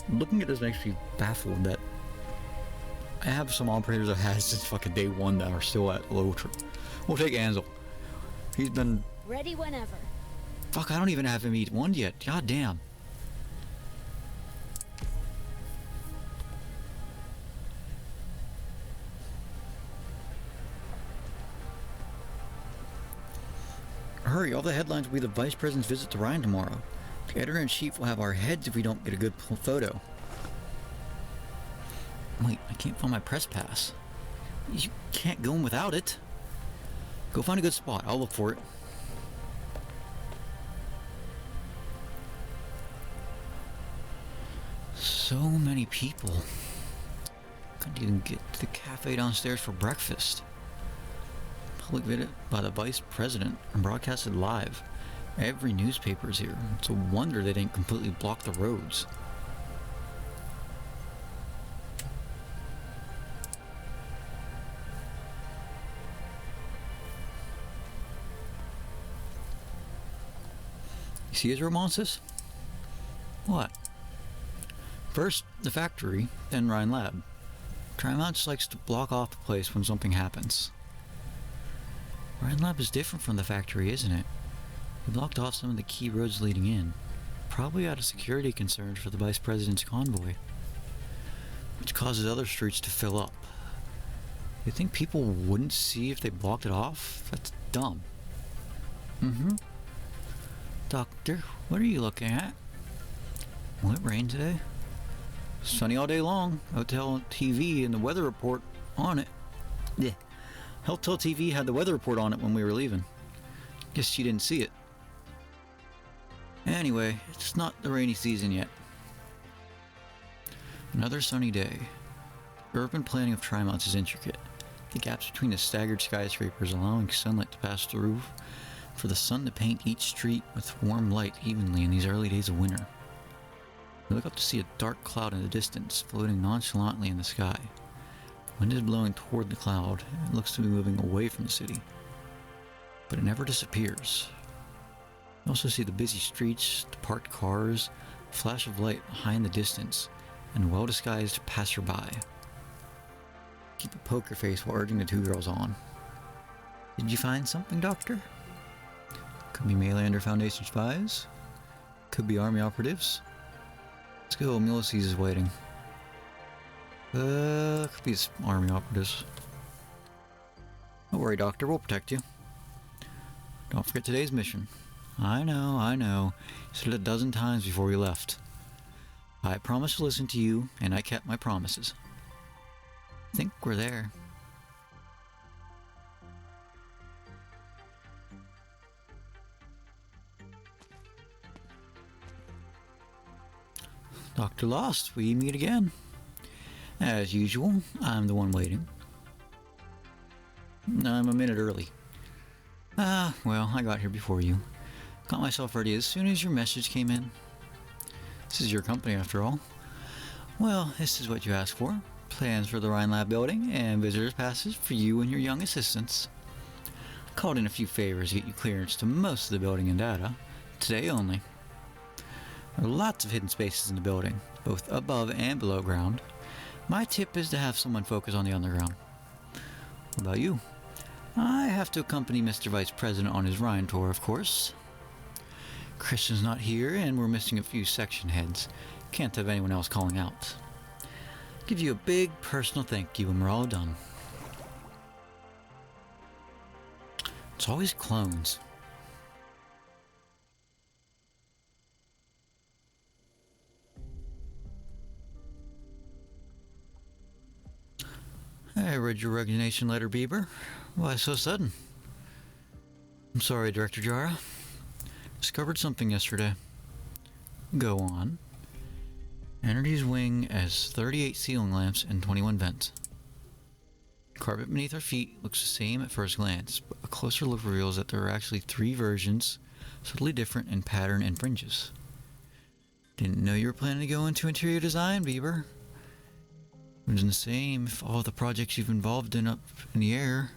Looking at this makes me baffled that I have some operators I've had since fucking day 1 that are still at low We'll take Ansel. He's been... Ready whenever. Fuck, I don't even have him eat 1 yet. God damn. Hurry, all the headlines will be the Vice President's visit to Ryan tomorrow. The editor-in-chief will have our heads if we don't get a good photo. Wait, I can't find my press pass. You can't go in without it. Go find a good spot. I'll look for it. So many people. Couldn't even get to the cafe downstairs for breakfast. Public visit by the Vice President and broadcasted live. Every newspaper is here. It's a wonder they didn't completely block the roads. You see his romances? What? First, the factory, then Ryan Lab. Arknights likes to block off the place when something happens. Ryan Lab is different from the factory, isn't it? He blocked off some of the key roads leading in, probably out of security concerns for the Vice President's convoy, which causes other streets to fill up. You think people wouldn't see if they blocked it off? That's dumb. Doctor, what are you looking at? Will it rain today? Sunny all day long. Hotel TV and the weather report on it. Yeah. Hotel TV had the weather report on it when we were leaving. Guess she didn't see it. Anyway, it's not the rainy season yet. Another sunny day. Urban planning of Arknights is intricate. The gaps between the staggered skyscrapers allowing sunlight to pass through, for the sun to paint each street with warm light evenly in these early days of winter. We look up to see a dark cloud in the distance, floating nonchalantly in the sky. Wind is blowing toward the cloud, and it looks to be moving away from the city. But it never disappears. You also see the busy streets, the parked cars, a flash of light high in the distance, and a well-disguised passerby. Keep a poker face while urging the two girls on. Did you find something, Doctor? Could be Maylander Foundation spies. Could be army operatives. Let's go, Ulysses is waiting. Could be army operatives. Don't worry, Doctor, we'll protect you. Don't forget today's mission. I know. You said it a dozen times before we left. I promised to listen to you, and I kept my promises. I think we're there. Dr. Lost, we meet again. As usual, I'm the one waiting. I'm a minute early. Well, I got here before you. Got myself ready as soon as your message came in. This is your company, after all. Well, this is what you asked for. Plans for the Ryan Lab building and visitors passes for you and your young assistants. Called in a few favors to get you clearance to most of the building and data. Today only. There are lots of hidden spaces in the building, both above and below ground. My tip is to have someone focus on the underground. What about you? I have to accompany Mr. Vice President on his Rhine tour, of course. Christian's not here, and we're missing a few section heads. Can't have anyone else calling out. Give you a big personal thank you when we're all done. It's always clones. I read your resignation letter, Bieber. Why so sudden? I'm sorry, Director Jara. Discovered something yesterday. Go on. Energy's wing has 38 ceiling lamps and 21 vents. Carpet beneath our feet looks the same at first glance, but a closer look reveals that there are actually 3 versions, subtly different in pattern and fringes. Didn't know you were planning to go into interior design, Bieber. It was the same if all the projects you've involved in up in the air.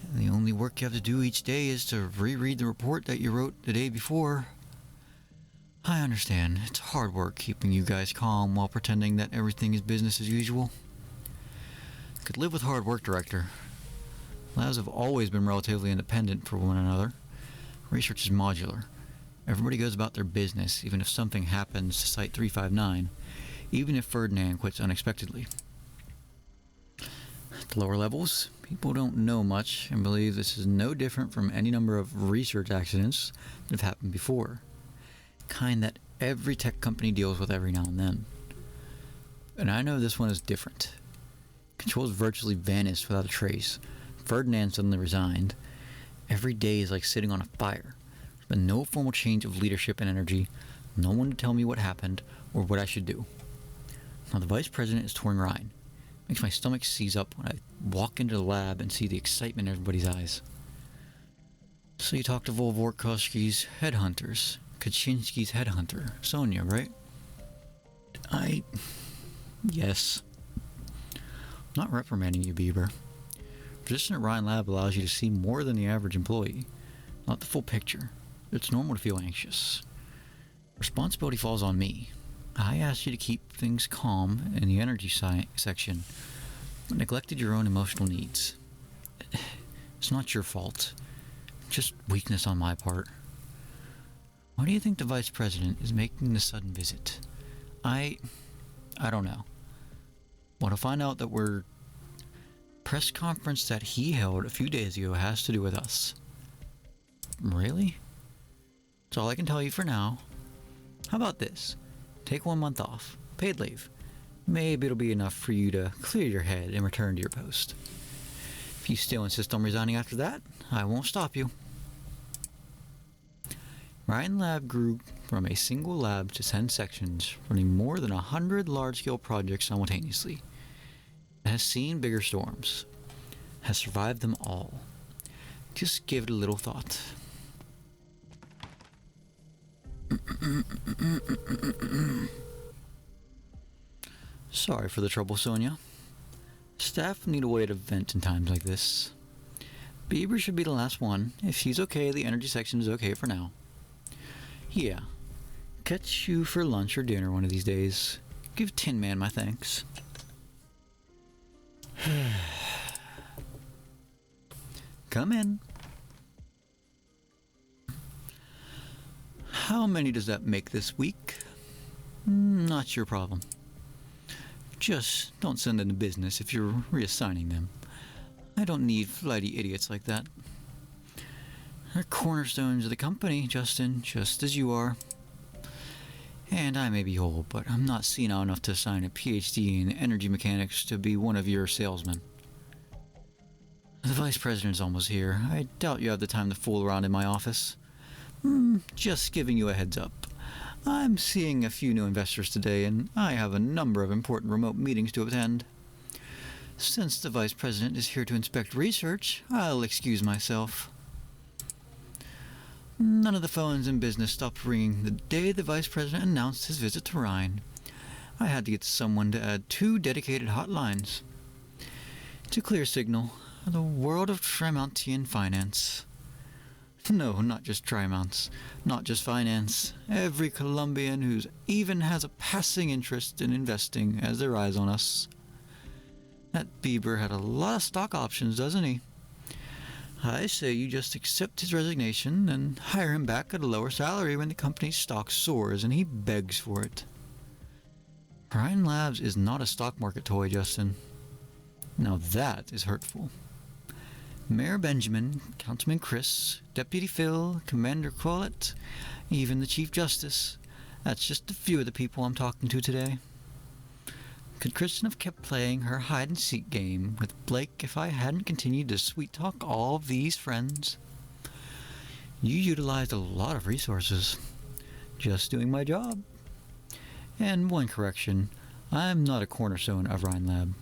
And the only work you have to do each day is to reread the report that you wrote the day before. I understand. It's hard work keeping you guys calm while pretending that everything is business as usual. Could live with hard work, Director. Labs have always been relatively independent for one another. Research is modular. Everybody goes about their business, even if something happens to Site 359. Even if Ferdinand quits unexpectedly. The lower levels, people don't know much and believe this is no different from any number of research accidents that have happened before. Kind that every tech company deals with every now and then. And I know this one is different. Controls virtually vanished without a trace. Ferdinand suddenly resigned. Every day is like sitting on a fire. There's been no formal change of leadership and energy. No one to tell me what happened or what I should do. Now the vice president is touring Rhine. Makes my stomach seize up when I walk into the lab and see the excitement in everybody's eyes. So you talked to Volvorkovsky's headhunters. Kaczynski's headhunter. Sonia, right? Yes. I'm not reprimanding you, Bieber. Position at Rhine Lab allows you to see more than the average employee. Not the full picture. It's normal to feel anxious. Responsibility falls on me. I asked you to keep things calm in the energy section, but neglected your own emotional needs. It's not your fault. Just weakness on my part. Why do you think the vice president is making the sudden visit? I don't know. Want to find out that we're... Press conference that he held a few days ago has to do with us. Really? That's all I can tell you for now. How about this? Take 1 month off. Paid leave. Maybe it'll be enough for you to clear your head and return to your post. If you still insist on resigning after that, I won't stop you. Rhine Lab grew from a single lab to 10 sections, running more than 100 large-scale projects simultaneously. It has seen bigger storms, has survived them all. Just give it a little thought. Sorry for the trouble, Sonia. Staff need a way to vent in times like this. Bieber should be the last one. If she's okay, the energy section is okay for now. Yeah. Catch you for lunch or dinner one of these days. Give Tin Man my thanks. Come in. How many does that make this week? Not your problem. Just don't send them to business if you're reassigning them. I don't need flighty idiots like that. They're cornerstones of the company, Justin, just as you are. And I may be old, but I'm not senile enough to assign a PhD in energy mechanics to be one of your salesmen. The vice president is almost here. I doubt you have the time to fool around in my office. Just giving you a heads up. I'm seeing a few new investors today, and I have a number of important remote meetings to attend. Since the vice president is here to inspect research, I'll excuse myself. None of the phones in business stopped ringing the day the vice president announced his visit to Rhine. I had to get someone to add 2 dedicated hotlines. It's a clear signal. The world of Trimontian finance. No, not just Trimonts. Not just finance. Every Colombian who even has a passing interest in investing has their eyes on us. That Bieber had a lot of stock options, doesn't he? I say you just accept his resignation and hire him back at a lower salary when the company's stock soars and he begs for it. Rhine Labs is not a stock market toy, Justin. Now that is hurtful. Mayor Benjamin, Councilman Chris, Deputy Phil, Commander Collett, even the Chief Justice. That's just a few of the people I'm talking to today. Could Kristen have kept playing her hide-and-seek game with Blake if I hadn't continued to sweet-talk all of these friends? You utilized a lot of resources. Just doing my job. And one correction, I'm not a cornerstone of Rhine Lab.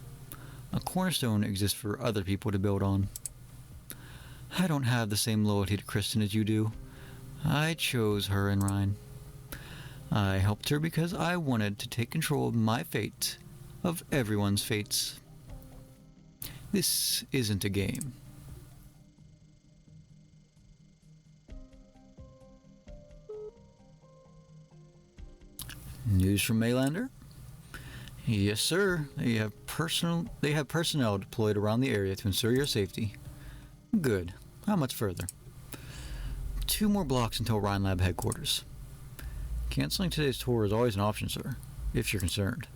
A cornerstone exists for other people to build on. I don't have the same loyalty to Kristen as you do. I chose her and Rhine. I helped her because I wanted to take control of my fate, of everyone's fates. This isn't a game. News from Maylander? Yes, sir. They have personnel deployed around the area to ensure your safety. Good. How much further? 2 more blocks until Rhine Lab headquarters. Canceling today's tour is always an option, sir, if you're concerned.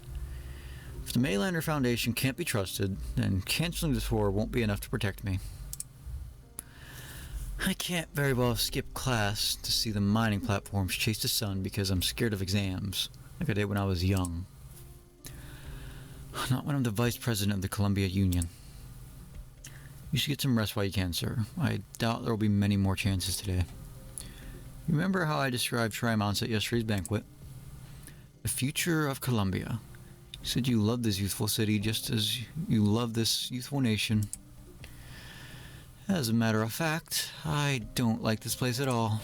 If If the Maylander Foundation can't be trusted, then canceling the tour won't be enough to protect me. I can't very well skip class to see the mining platforms chase the sun because I'm scared of exams, like I did when I was young. Not when I'm the vice president of the Columbia Union. You should get some rest while you can, sir. I doubt there will be many more chances today. You remember how I described Trimonts at yesterday's banquet? The future of Columbia. You said you love this youthful city just as you love this youthful nation. As a matter of fact, I don't like this place at all.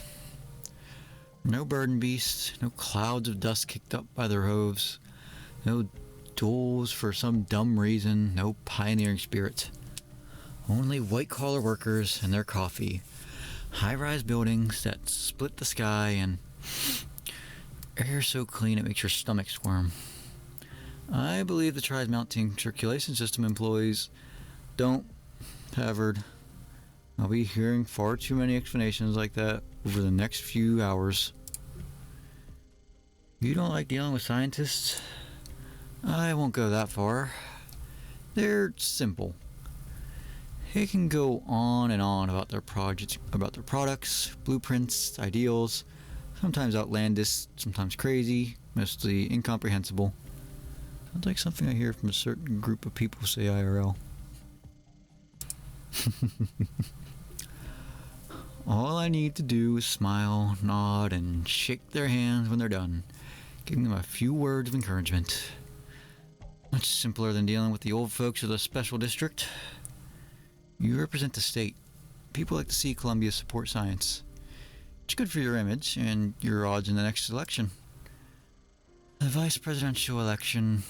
No burden beasts, no clouds of dust kicked up by their hooves, no duels for some dumb reason, no pioneering spirit. Only white-collar workers and their coffee, high-rise buildings that split the sky, and air so clean it makes your stomach squirm. I believe the Tri's mounting circulation system employees don't. Havard. I'll be hearing far too many explanations like that over the next few hours. You don't like dealing with scientists? I won't go that far. They're simple. They can go on and on about their projects, about their products, blueprints, ideals, sometimes outlandish, sometimes crazy, mostly incomprehensible. Sounds like something I hear from a certain group of people say IRL. All I need to do is smile, nod, and shake their hands when they're done, giving them a few words of encouragement. Much simpler than dealing with the old folks of the special district. You represent the state. People like to see Columbia support science. It's good for your image and your odds in the next election. The vice presidential election,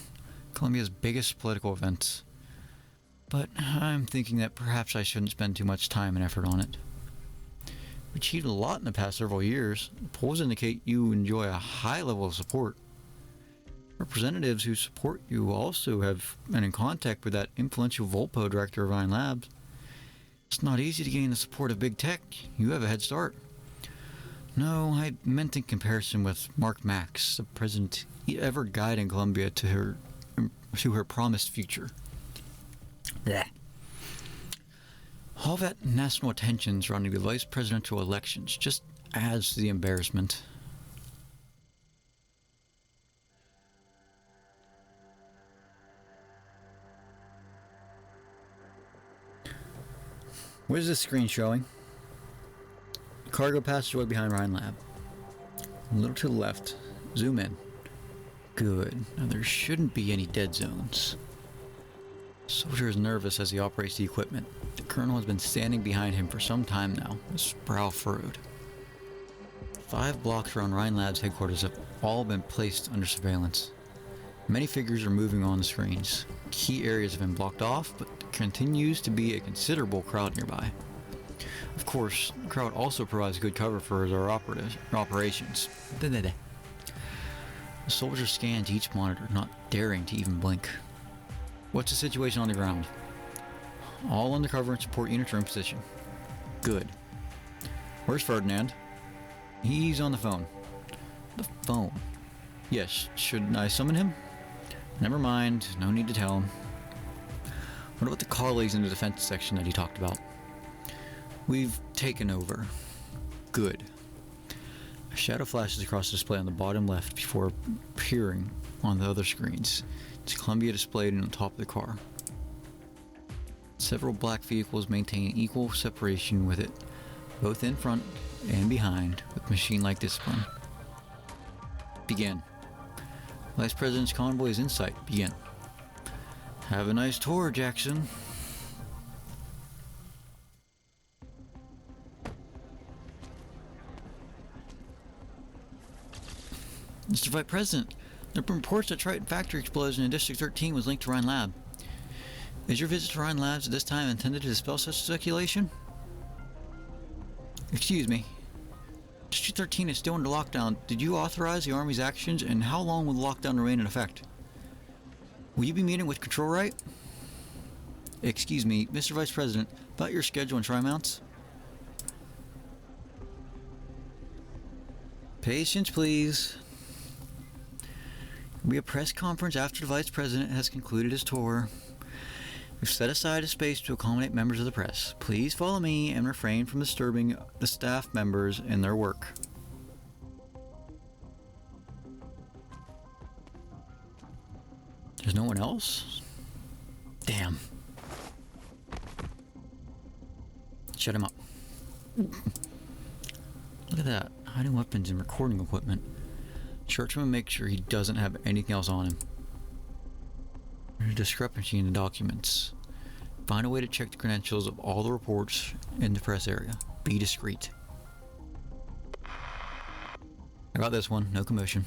Columbia's biggest political event. But I'm thinking that perhaps I shouldn't spend too much time and effort on it. We achieved a lot in the past several years. Polls indicate you enjoy a high level of support. Representatives who support you also have been in contact with that influential Volpo director of Rhine Labs. It's not easy to gain the support of big tech. You have a head start. No, I meant in comparison with Mark Max, the president ever guiding Columbia to her promised future. Blech. All that national attention surrounding the vice presidential elections just adds to the embarrassment. What is this screen showing? Cargo passageway behind Rhine Lab. A little to the left. Zoom in. Good. Now there shouldn't be any dead zones. Soldier is nervous as he operates the equipment. The colonel has been standing behind him for some time now, his brow furrowed. 5 blocks around Rhine Lab's headquarters have all been placed under surveillance. Many figures are moving on the screens. Key areas have been blocked off, but there continues to be a considerable crowd nearby. Of course, the crowd also provides good cover for their operations. The soldier scans each monitor, not daring to even blink. What's the situation on the ground? All undercover and support units are in position. Good. Where's Ferdinand? He's on the phone. The phone? Yes, should I summon him? Never mind, no need to tell him. What about the colleagues in the defense section that he talked about? We've taken over. Good. A shadow flashes across the display on the bottom left before appearing on the other screens. It's Columbia displayed on the top of the car. Several black vehicles maintain equal separation with it, both in front and behind, with machine-like discipline. Begin. Vice President's convoy is in sight. Begin. Have a nice tour, Jackson. Mr. Vice President, there have been reports that Triton factory explosion in District 13 was linked to Rhine Lab. Is your visit to Rhine Labs at this time intended to dispel such speculation? Excuse me. District 13 is still under lockdown. Did you authorize the Army's actions, and how long will the lockdown remain in effect? Will you be meeting with Control Right? Excuse me, Mr. Vice President, about your schedule and Tri-Mounts? Patience, please. There'll be a press conference after the Vice President has concluded his tour. We've set aside a space to accommodate members of the press. Please follow me and refrain from disturbing the staff members in their work. There's no one else? Damn. Shut him up. Look at that. Hiding weapons and recording equipment. Search him and make sure he doesn't have anything else on him. There's a discrepancy in the documents. Find a way to check the credentials of all the reports in the press area. Be discreet. I got this one. No commotion.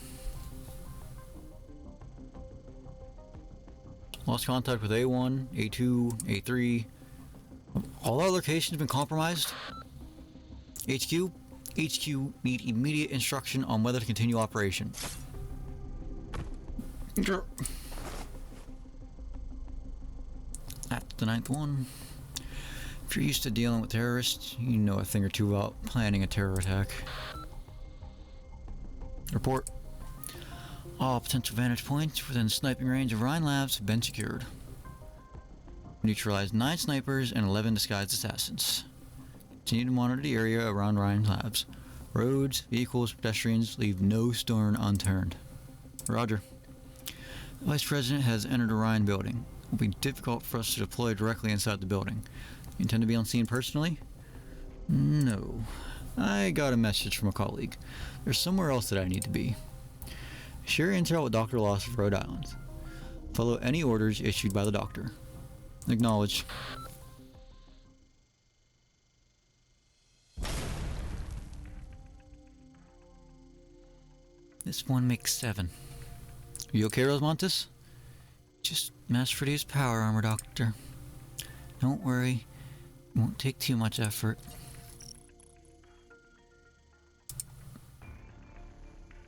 Lost contact with A1, A2, A3. All our locations have been compromised. HQ need immediate instruction on whether to continue operation. That's the 9th one. If you're used to dealing with terrorists, you know a thing or two about planning a terror attack. Report. All potential vantage points within sniping range of Rhine Labs have been secured. Neutralized 9 snipers and 11 disguised assassins. Continue to monitor the area around Rhine Labs. Roads, vehicles, pedestrians, leave no stone unturned. Roger. The Vice President has entered the Rhine building. It will be difficult for us to deploy directly inside the building. You intend to be on scene personally? No. I got a message from a colleague. There's somewhere else that I need to be. Share intel with Dr. Lost of Rhode Island. Follow any orders issued by the doctor. Acknowledged. This one makes 7. Are you okay, Rosmontis? Just mass-produced power armor, Doctor. Don't worry. It won't take too much effort.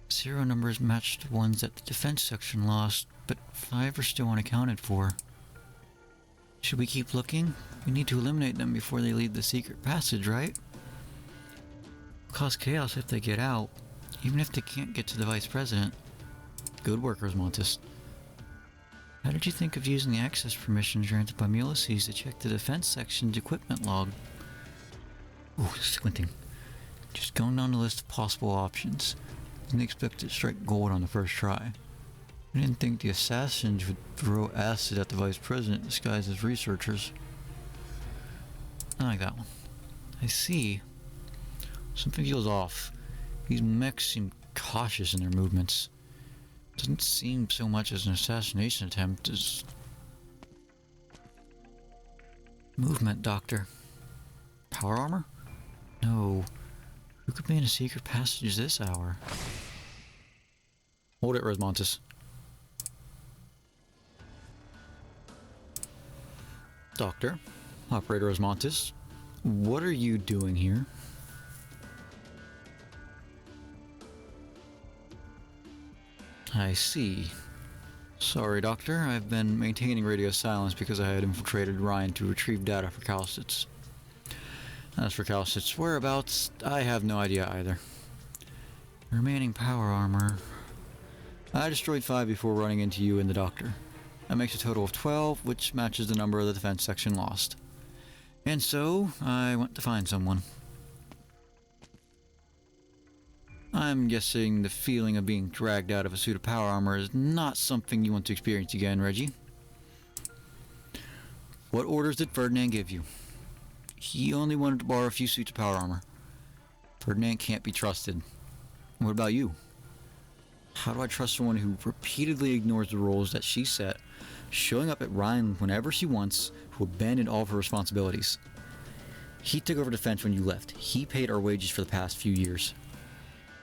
Serial numbers match the ones that the defense section lost, but 5 are still unaccounted for. Should we keep looking? We need to eliminate them before they leave the secret passage, right? It'll cause chaos if they get out, even if they can't get to the Vice President. Good work, Rosmontis. How did you think of using the access permissions granted by Ulysses to check the defense section's equipment log? Ooh, squinting. Just going down the list of possible options. Didn't expect to strike gold on the first try. I didn't think the assassins would throw acid at the Vice President disguised as researchers. I like that one. I see. Something feels off. These mechs seem cautious in their movements. Doesn't seem so much as an assassination attempt as... Movement, Doctor. Power armor? No. Who could be in a secret passage this hour? Hold it, Rosmontis. Doctor, Operator Rosmontis, what are you doing here? I see. Sorry, Doctor, I've been maintaining radio silence because I had infiltrated Ryan to retrieve data for Calcit's. As for Calcit's whereabouts, I have no idea either. Remaining power armor. I destroyed 5 before running into you and the Doctor. That makes a total of 12, which matches the number of the defense section lost. And so, I went to find someone. I'm guessing the feeling of being dragged out of a suit of power armor is not something you want to experience again, Reggie. What orders did Ferdinand give you? He only wanted to borrow a few suits of power armor. Ferdinand can't be trusted. What about you? How do I trust someone who repeatedly ignores the rules that she set, showing up at Ryan whenever she wants, who abandoned all of her responsibilities? He took over defense when you left. He paid our wages for the past few years.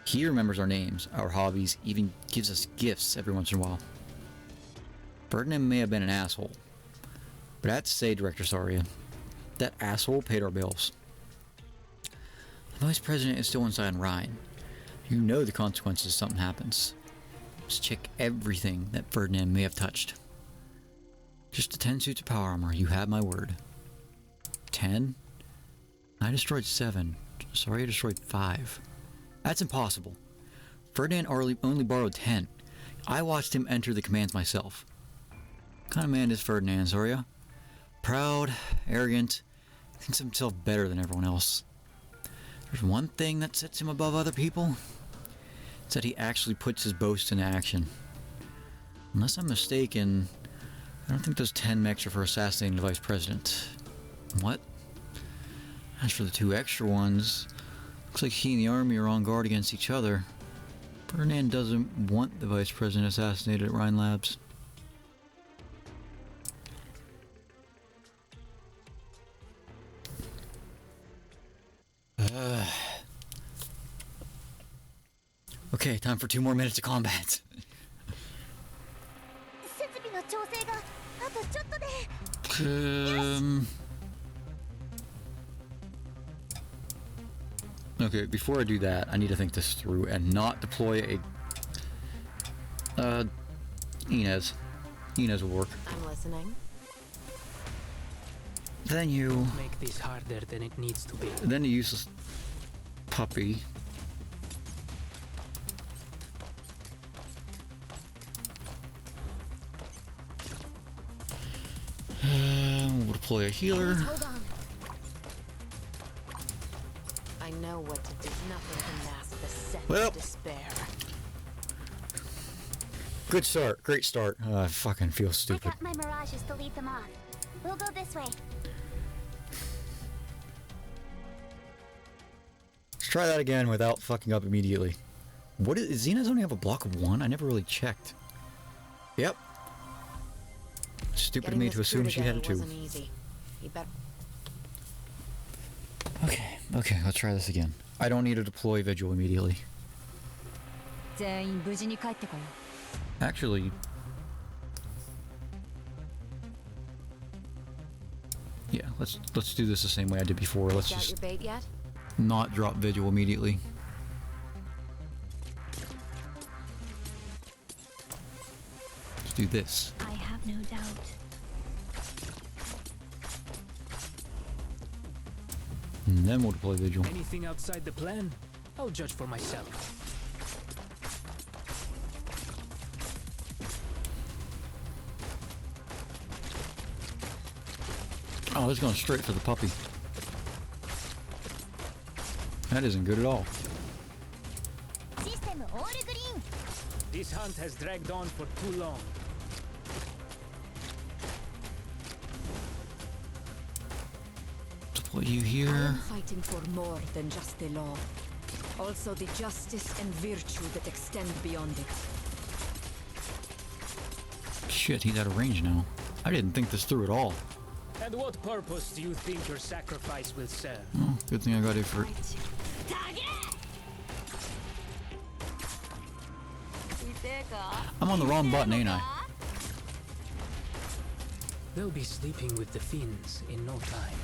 He remembers our names, our hobbies, even gives us gifts every once in a while. Ferdinand may have been an asshole, but I have to say, Director Saria, that asshole paid our bills. The Vice President is still inside Ryan. You know the consequences if something happens. Just check everything that Ferdinand may have touched. Just the 10 suits of power armor, you have my word. 10? I destroyed 7. Sorry, I destroyed 5. That's impossible. Ferdinand only borrowed 10. I watched him enter the commands myself. What kind of man is Ferdinand Soria? Proud, arrogant, thinks of himself better than everyone else. There's one thing that sets him above other people. It's that he actually puts his boast into action. Unless I'm mistaken, I don't think those 10 mechs are for assassinating the vice president. What? As for the 2 extra ones, looks like he and the army are on guard against each other. Ferdinand doesn't want the vice president assassinated at Rhine Labs. Okay, time for 2 more minutes of combat. Okay, before I do that, I need to think this through and not deploy a Inez. Inez will work. I'm listening. Then you Make this harder than it needs to be. Then the useless puppy. We'll deploy a healer. Hold on. I know what to do. Nothing can mask the scent Well. of despair. Good start. Great start. I fucking feel I stupid. got my mirages to lead them off. We'll go this way. Let's try that again without fucking up immediately. What is Xena's only have a block of 1? I never really checked. Yep. Stupid of Getting me this to assume crew she had it together too. wasn't easy. You better. Okay, let's try this again. I don't need to deploy Vigil immediately. 全員無事に帰ってこよう。 Actually, yeah, let's do this the same way I did before. Let's Got your just bait yet? not drop Vigil immediately. Let's do this. I have no doubt. And then we'll deploy Vigil. Anything outside the plan? I'll judge for myself. Oh, it's going straight for the puppy. That isn't good at all. System all green. This hunt has dragged on for too long. Deploy you I here. am fighting for more than just the law. Also the justice and virtue that extend beyond it. Shit, he's out of range now. I didn't think this through at all. And what purpose do you think your sacrifice will serve? Oh, good thing I got it for... I'm on the wrong button, ain't I? They'll be sleeping with the fiends in no time.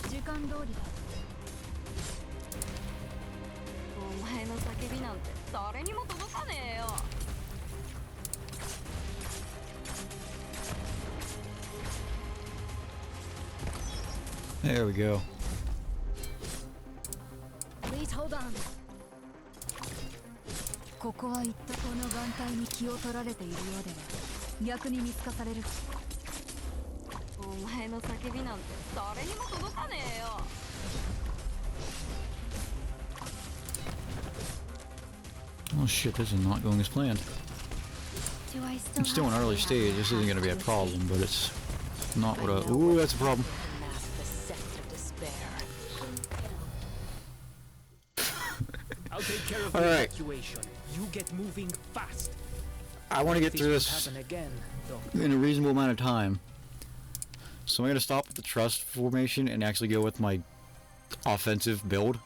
時間通りだ。お前の叫びなんて誰にも届かねえよ。 There we go. Please hold on. ここは一体この眼帯に気を取られているようでは逆に見透かされる。お前の叫びなんて誰にも届かねえよ。 Oh shit, this is not going as planned. Do I still I'm still in have early to stage. This isn't going to be a have problem, but it's not what I I... know Ooh, what that's a problem. can mask the scent of despair. I'll take care of All the right. evacuation. You get moving fast. I want to get This through won't this happen again, though. in a reasonable amount of time. So I'm going to stop at the trust formation and actually go with my offensive build.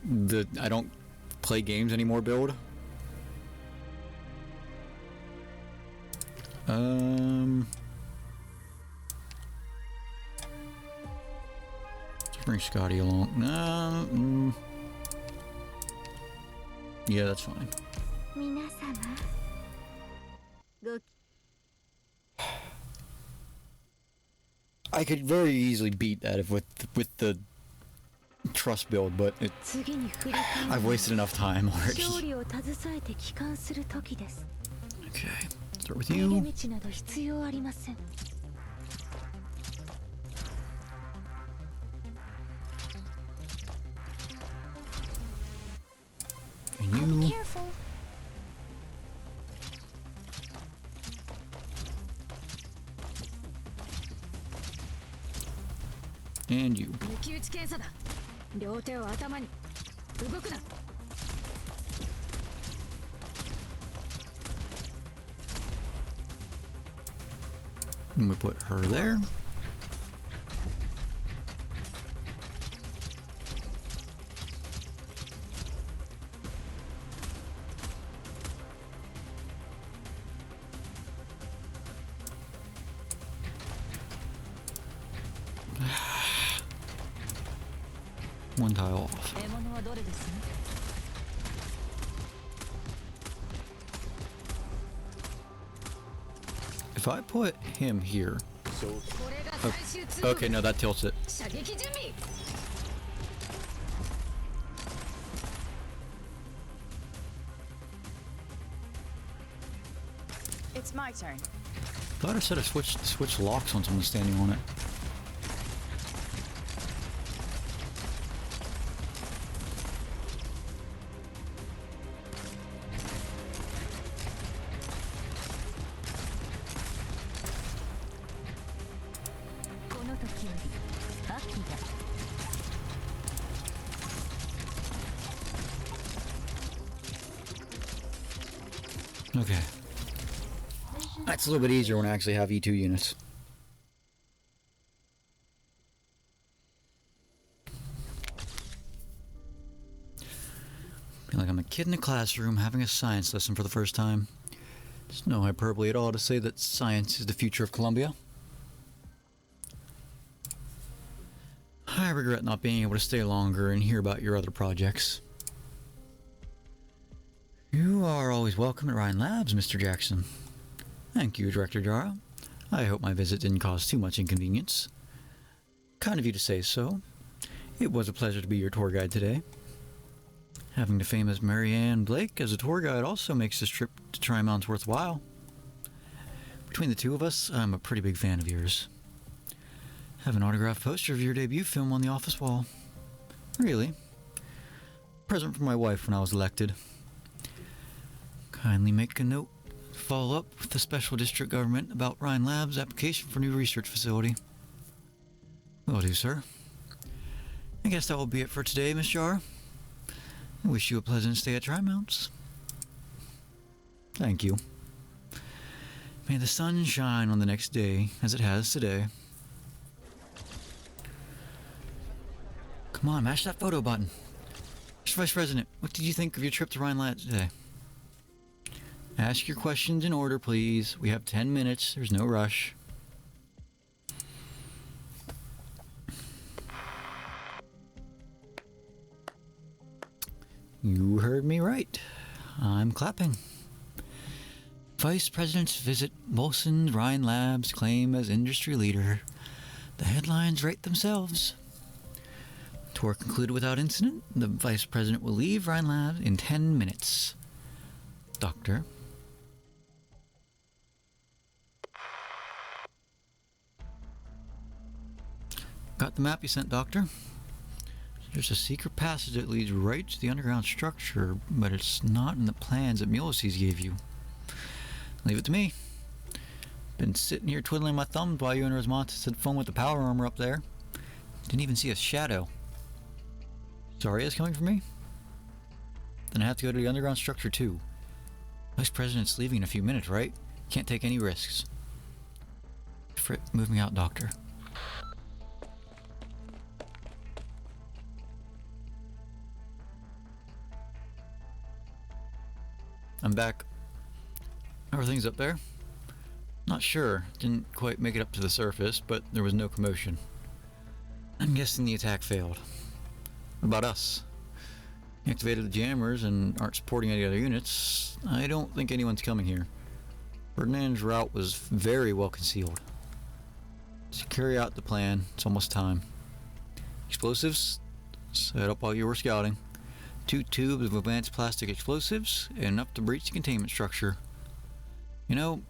The I don't play games anymore build. Let's bring Scotty along. Yeah, that's fine. 皆様。I could very easily beat that if with the trust build, but I've wasted enough time already. Okay, start with you. And you. Careful. And you. 抜き打ち検査だ。両手を頭に。動くな。And we put her there. One tile off. 獲物はどれです？ If I put him here. これが最終通路。 Okay, no, that tilts it. 射撃準備。 It's my turn. Thought I said I switched locks on someone standing on it. Okay. That's a little bit easier when I actually have E2 units. Feel like I'm a kid in a classroom having a science lesson for the first time. There's no hyperbole at all to say that science is the future of Columbia. I regret not being able to stay longer and hear about your other projects. You are always welcome at Ryan Labs, Mr. Jackson. Thank you, Director Jara. I hope my visit didn't cause too much inconvenience. Kind of you to say so. It was a pleasure to be your tour guide today. Having the famous Mary Ann Blake as a tour guide also makes this trip to Tri-Mounts worthwhile. Between the two of us, I'm a pretty big fan of yours. Have an autographed poster of your debut film on the office wall. Really? Present from my wife when I was elected. Kindly make a note. Follow up with the special district government about Ryan Labs' application for new research facility. Will do, sir. I guess that will be it for today, Miss Jar. I wish you a pleasant stay at Tri-Mounts. Thank you. May the sun shine on the next day as it has today. Come on, mash that photo button. Mr. Vice President, what did you think of your trip to Ryan Labs today? Ask your questions in order, please. We have 10 minutes. There's no rush. You heard me right. I'm clapping. Vice President's visit Molson's Ryan Labs claim as industry leader. The headlines write themselves. Tour concluded without incident. The Vice President will leave Ryan Labs in 10 minutes. Doctor. Got the map you sent, Doctor? There's a secret passage that leads right to the underground structure, but it's not in the plans that Ulysses gave you. Leave it to me. Been sitting here twiddling my thumbs while you and Rosmontis had fun with the power armor up there. Didn't even see a shadow. Sorry, it's coming from me? Then I have to go to the underground structure too. Vice President's leaving in a few minutes, right? Can't take any risks. Frit, move me out, Doctor. I'm back. How are things up there? Not sure. Didn't quite make it up to the surface, but there was no commotion. I'm guessing the attack failed. What about us? You activated the jammers and aren't supporting any other units. I don't think anyone's coming here. Ferdinand's route was very well concealed. carry out the plan. It's almost time. Explosives, set up while you were scouting. 2 tubes of advanced plastic explosives, and enough to breach the containment structure. You know,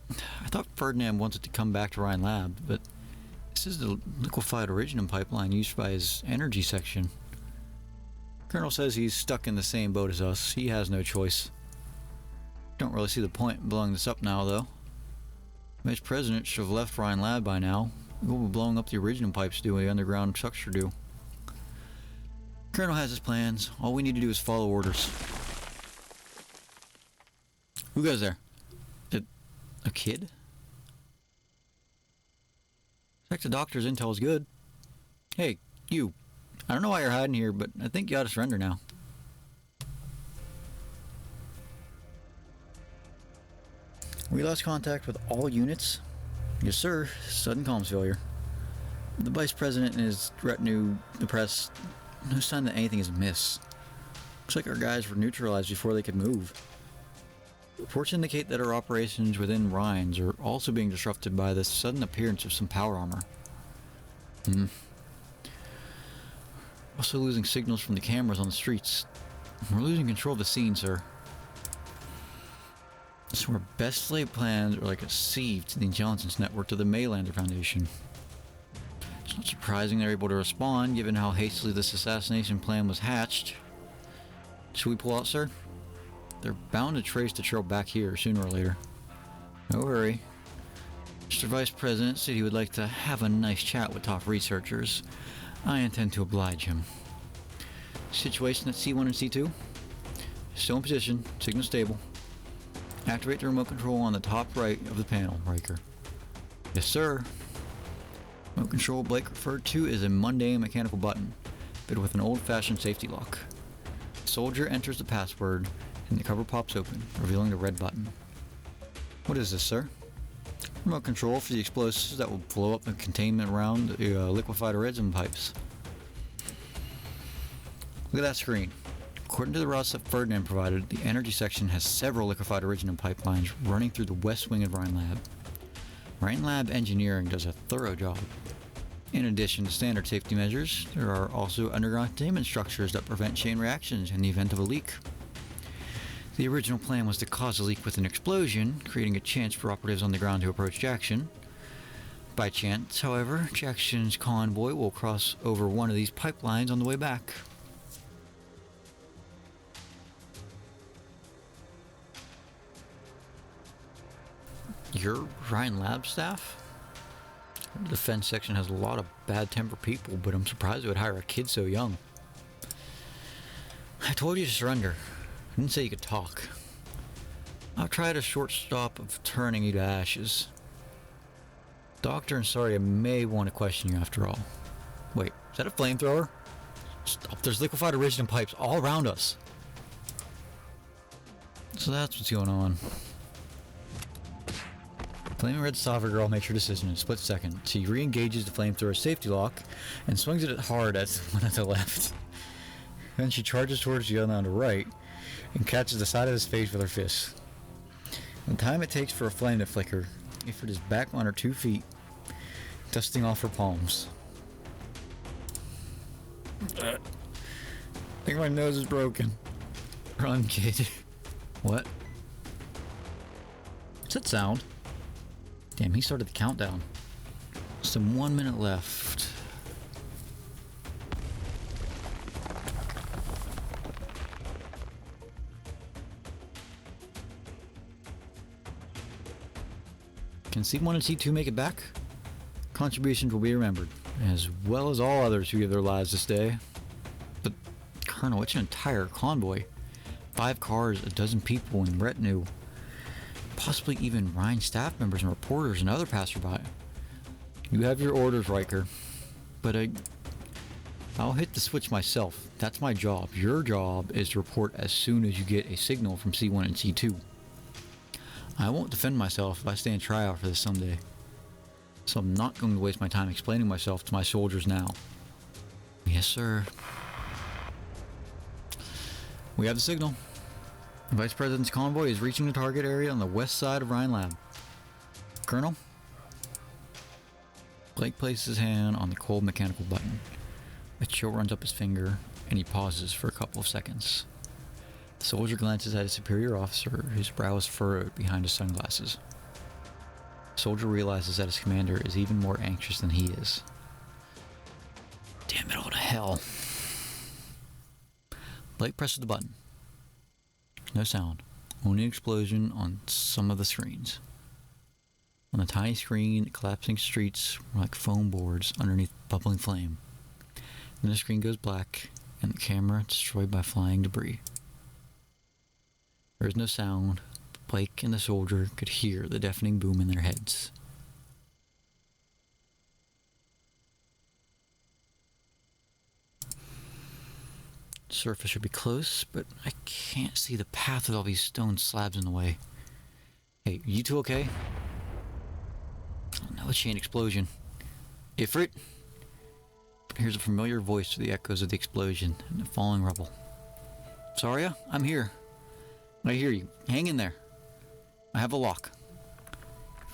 I thought Ferdinand wanted to come back to Rhine Lab, but this is the liquefied originium pipeline used by his energy section. Colonel says he's stuck in the same boat as us. He has no choice. Don't really see the point in blowing this up now, though. Vice President should have left Rhine Lab by now. We'll be blowing up the originium pipes do what the underground structure do. Colonel has his plans. All we need to do is follow orders. Who goes there? A kid? Check the doctor's intel is good. Hey, you. I don't know why you're hiding here, but I think you ought to surrender now. We lost contact with all units. Yes, sir. Sudden comms failure. The Vice President and his retinue, the press, no sign that anything is amiss. Looks like our guys were neutralized before they could move. Reports indicate that our operations within Rhines are also being disrupted by the sudden appearance of some power armor. Also losing signals from the cameras on the streets. We're losing control of the scene, sir. So our best laid plans are like a sieve to the intelligence network of the Maylander Foundation. It's not surprising they're able to respond, given how hastily this assassination plan was hatched. Should we pull out, sir? They're bound to trace the trail back here sooner or later. No hurry. Mr. Vice President said he would like to have a nice chat with top researchers. I intend to oblige him. Situation at C1 and C2? Still in position, signal stable. Activate the remote control on the top right of the panel, Riker. Yes, sir. Remote control Blake referred to is a mundane mechanical button, fitted with an old-fashioned safety lock. The soldier enters the password, and the cover pops open, revealing the red button. What is this, sir? Remote control for the explosives that will blow up the containment around the liquefied originium pipes. Look at that screen. According to the routes that Ferdinand provided, the energy section has several liquefied originium pipelines running through the west wing of Rhine Lab. Rhine Lab engineering does a thorough job. In addition to standard safety measures, there are also underground containment structures that prevent chain reactions in the event of a leak. The original plan was to cause a leak with an explosion, creating a chance for operatives on the ground to approach Jackson. By chance, however, Jackson's convoy will cross over one of these pipelines on the way back. Your Rhine Lab staff? The defense section has a lot of bad-tempered people, but I'm surprised they would hire a kid so young. I told you to surrender. I didn't say you could talk. I've tried a short stop of turning you to ashes. Doctor and Saria may want to question you after all. Wait, is that a flamethrower? Stop, there's liquefied originium pipes all around us. So that's what's going on. Flaming Red Sovereign Girl makes her decision in a split second. She re-engages the flamethrower safety lock and swings it hard at one at the left. Then she charges towards the other on the right and catches the side of his face with her fist. The time it takes for a flame to flicker, Ifrit is back on her 2 feet, dusting off her palms. I think my nose is broken. Run, kid. What? What's that sound? Damn, he started the countdown. Less than 1 minute left. Can C1 and C2 make it back? Contributions will be remembered, as well as all others who give their lives this day. But, Colonel, it's an entire convoy. 5 cars, a dozen people in retinue. Possibly even Rhine staff members and reporters and other passerby. You have your orders, Riker. But I'll hit the switch myself. That's my job. Your job is to report as soon as you get a signal from C1 and C2. I won't defend myself if I stand trial for this someday. So I'm not going to waste my time explaining myself to my soldiers now. Yes, sir. We have the signal. The Vice President's convoy is reaching the target area on the west side of Rhine Lab. Colonel? Blake places his hand on the cold mechanical button. A chill runs up his finger, and he pauses for a couple of seconds. The soldier glances at his superior officer, whose brow is furrowed behind his sunglasses. The soldier realizes that his commander is even more anxious than he is. Damn it all to hell. Blake presses the button. No sound. Only an explosion on some of the screens. On the tiny screen, collapsing streets were like foam boards underneath bubbling flame. Then the screen goes black, and the camera destroyed by flying debris. There is no sound, but Blake and the soldier could hear the deafening boom in their heads. The surface should be close, but I can't see the path with all these stone slabs in the way. Hey, you two okay? Oh, no, a chain explosion. Ifrit? Here's a familiar voice through the echoes of the explosion and the falling rubble. Saria, I'm here. I hear you. Hang in there. I have a lock.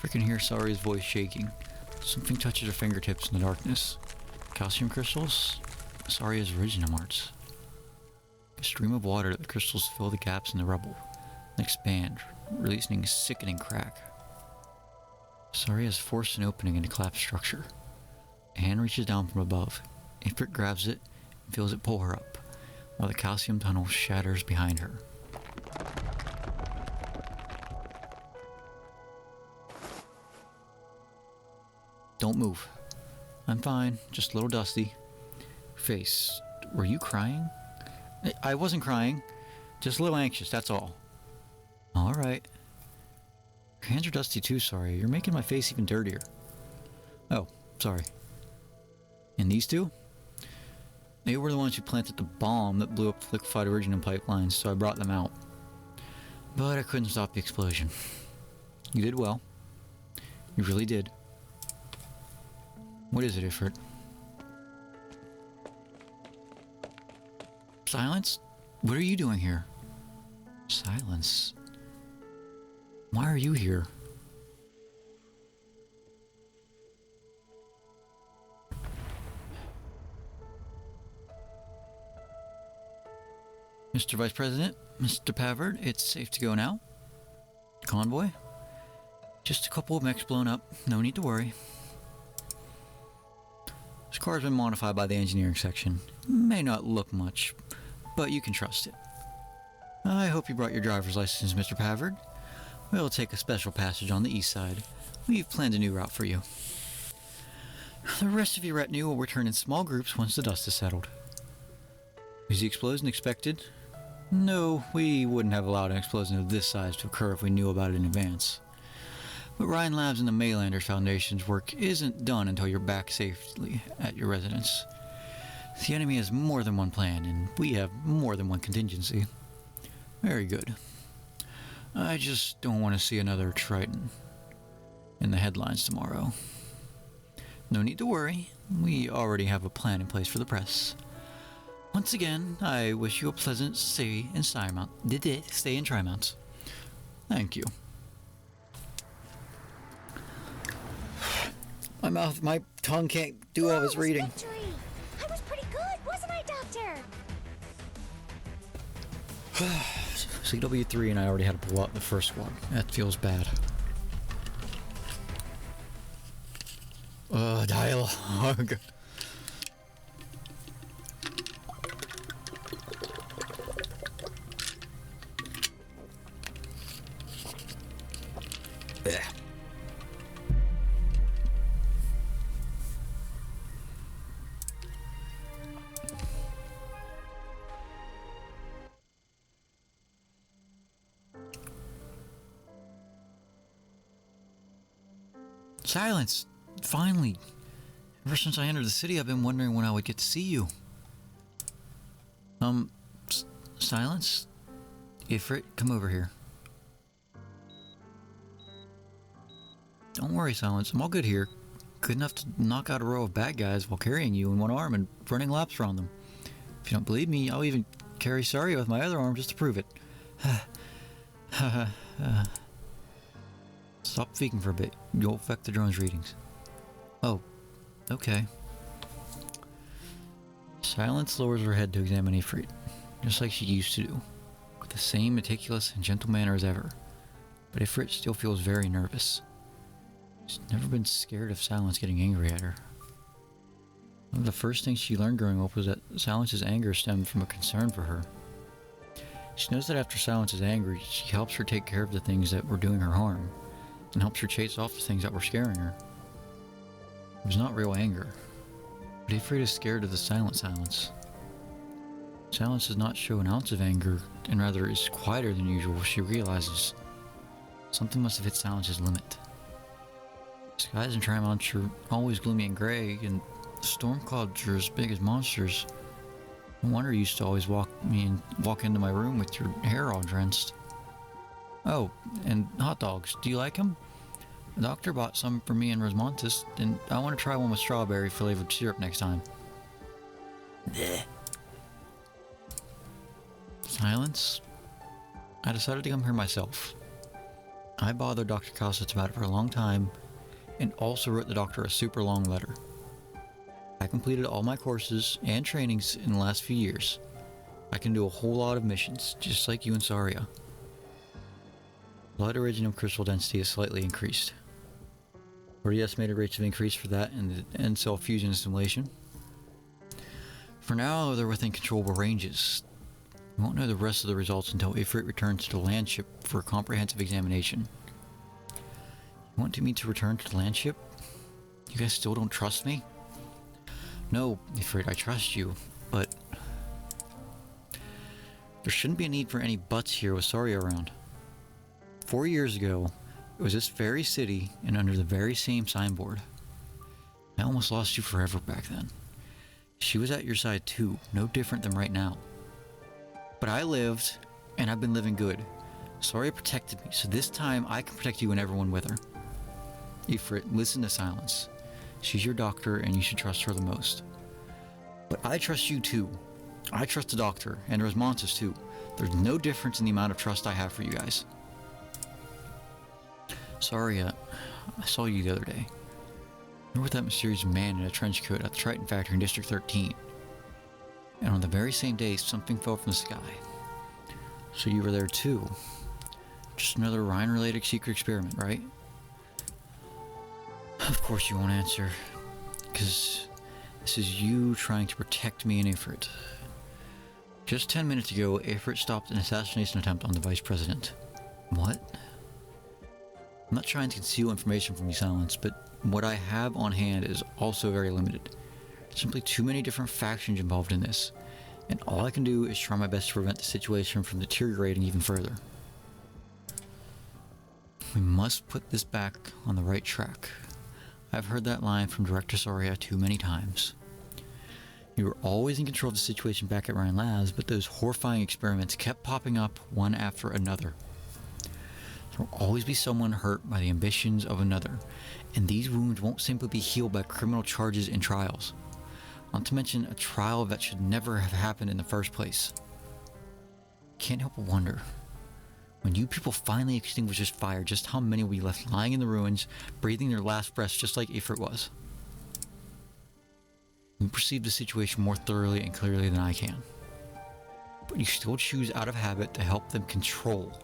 I can hear Saria's voice shaking. Something touches her fingertips in the darkness. Calcium crystals? Saria's original arts. A stream of water, the crystals fill the gaps in the rubble and expand, releasing a sickening crack. Saria has forced an opening in the collapsed structure. A hand reaches down from above. Ifrit grabs it and feels it pull her up, while the calcium tunnel shatters behind her. Don't move. I'm fine, just a little dusty. Face, were you crying? I wasn't crying, just a little anxious, that's all. Alright. Your hands are dusty too, sorry. You're making my face even dirtier. Oh, sorry. And these two? They were the ones who planted the bomb that blew up the liquefied origin pipelines, so I brought them out. But I couldn't stop the explosion. You did well. You really did. What is it, Ifrit? Silence? What are you doing here? Silence? Why are you here? Mr. Vice President, Mr. Pavard, it's safe to go now. Convoy? Just a couple of mechs blown up. No need to worry. This car has been modified by the engineering section. May not look much, but you can trust it. I hope you brought your driver's license, Mr. Pavard. We'll take a special passage on the east side. We've planned a new route for you. The rest of your retinue will return in small groups once the dust is settled. Is the explosion expected? No, we wouldn't have allowed an explosion of this size to occur if we knew about it in advance. But Ryan Labs and the Maylanders Foundation's work isn't done until you're back safely at your residence. The enemy has more than one plan, and we have more than one contingency. Very good. I just don't want to see another Triton in the headlines tomorrow. No need to worry. We already have a plan in place for the press. Once again, I wish you a pleasant stay in Trimount. Thank you. My tongue can't do all this reading. Victory! I was pretty good, wasn't I, Doctor? CW3 and I already had to pull out the first one. That feels bad. Dialogue. Yeah. Silence! Finally! Ever since I entered the city, I've been wondering when I would get to see you. Silence? Ifrit, come over here. Don't worry, Silence. I'm all good here. Good enough to knock out a row of bad guys while carrying you in one arm and running laps around them. If you don't believe me, I'll even carry Saria with my other arm just to prove it. Stop speaking for a bit. You'll affect the drone's readings. Oh, Okay. Silence lowers her head to examine Ifrit, just like she used to do, with the same meticulous and gentle manner as ever. But Ifrit still feels very nervous. She's never been scared of Silence getting angry at her. One of the first things she learned growing up was that Silence's anger stemmed from a concern for her. She knows that after Silence is angry, she helps her take care of the things that were doing her harm, and helps her chase off the things that were scaring her. It was not real anger, but Ifrit is scared of the silent Silence. Silence does not show an ounce of anger, and rather is quieter than usual. She realizes something must have hit Silence's limit. Skies in Tremont are always gloomy and gray, and storm clouds are as big as monsters. No wonder you used to always walk into my room with your hair all drenched. Oh, and hot dogs. Do you like them? The doctor bought some for me and Rosmontis, and I want to try one with strawberry flavored syrup next time. Blech. Silence. I decided to come here myself. I bothered Dr. Costas about it for a long time, and also wrote the doctor a super long letter. I completed all my courses and trainings in the last few years. I can do a whole lot of missions, just like you and Saria. Blood iridium crystal density is slightly increased. What are the estimated rates of increase for that and the end cell fusion assimilation? For now, they're within controllable ranges. We won't know the rest of the results until Ifrit returns to the land ship for a comprehensive examination. You want me to return to the land ship? You guys still don't trust me? No, Ifrit, I trust you, but there shouldn't be a need for any buts here with Saria around. 4 years ago, it was this very city and under the very same signboard. I almost lost you forever back then. She was at your side too, no different than right now. But I lived, and I've been living good. Saria protected me, so this time I can protect you and everyone with her. Ifrit, listen to Silence. She's your doctor, and you should trust her the most. But I trust you too. I trust the doctor, and Rosmontis too. There's no difference in the amount of trust I have for you guys. Saria, I saw you the other day. You were with that mysterious man in a trench coat at the Triton factory in District 13. And on the very same day, something fell from the sky. So you were there too. Just another Rhine-related secret experiment, right? Of course you won't answer, because this is you trying to protect me and Ifrit. Just 10 minutes ago, Ifrit stopped an assassination attempt on the Vice President. What? I'm not trying to conceal information from you, Silence, but what I have on hand is also very limited. Simply too many different factions involved in this, and all I can do is try my best to prevent the situation from deteriorating even further. We must put this back on the right track. I've heard that line from Director Saria too many times. You were always in control of the situation back at Ryan Labs, but those horrifying experiments kept popping up one after another. There will always be someone hurt by the ambitions of another, and these wounds won't simply be healed by criminal charges and trials. Not to mention a trial that should never have happened in the first place. Can't help but wonder, when you people finally extinguish this fire, just how many will be left lying in the ruins, breathing their last breaths just like Ifrit was? You perceive the situation more thoroughly and clearly than I can. But you still choose out of habit to help them control.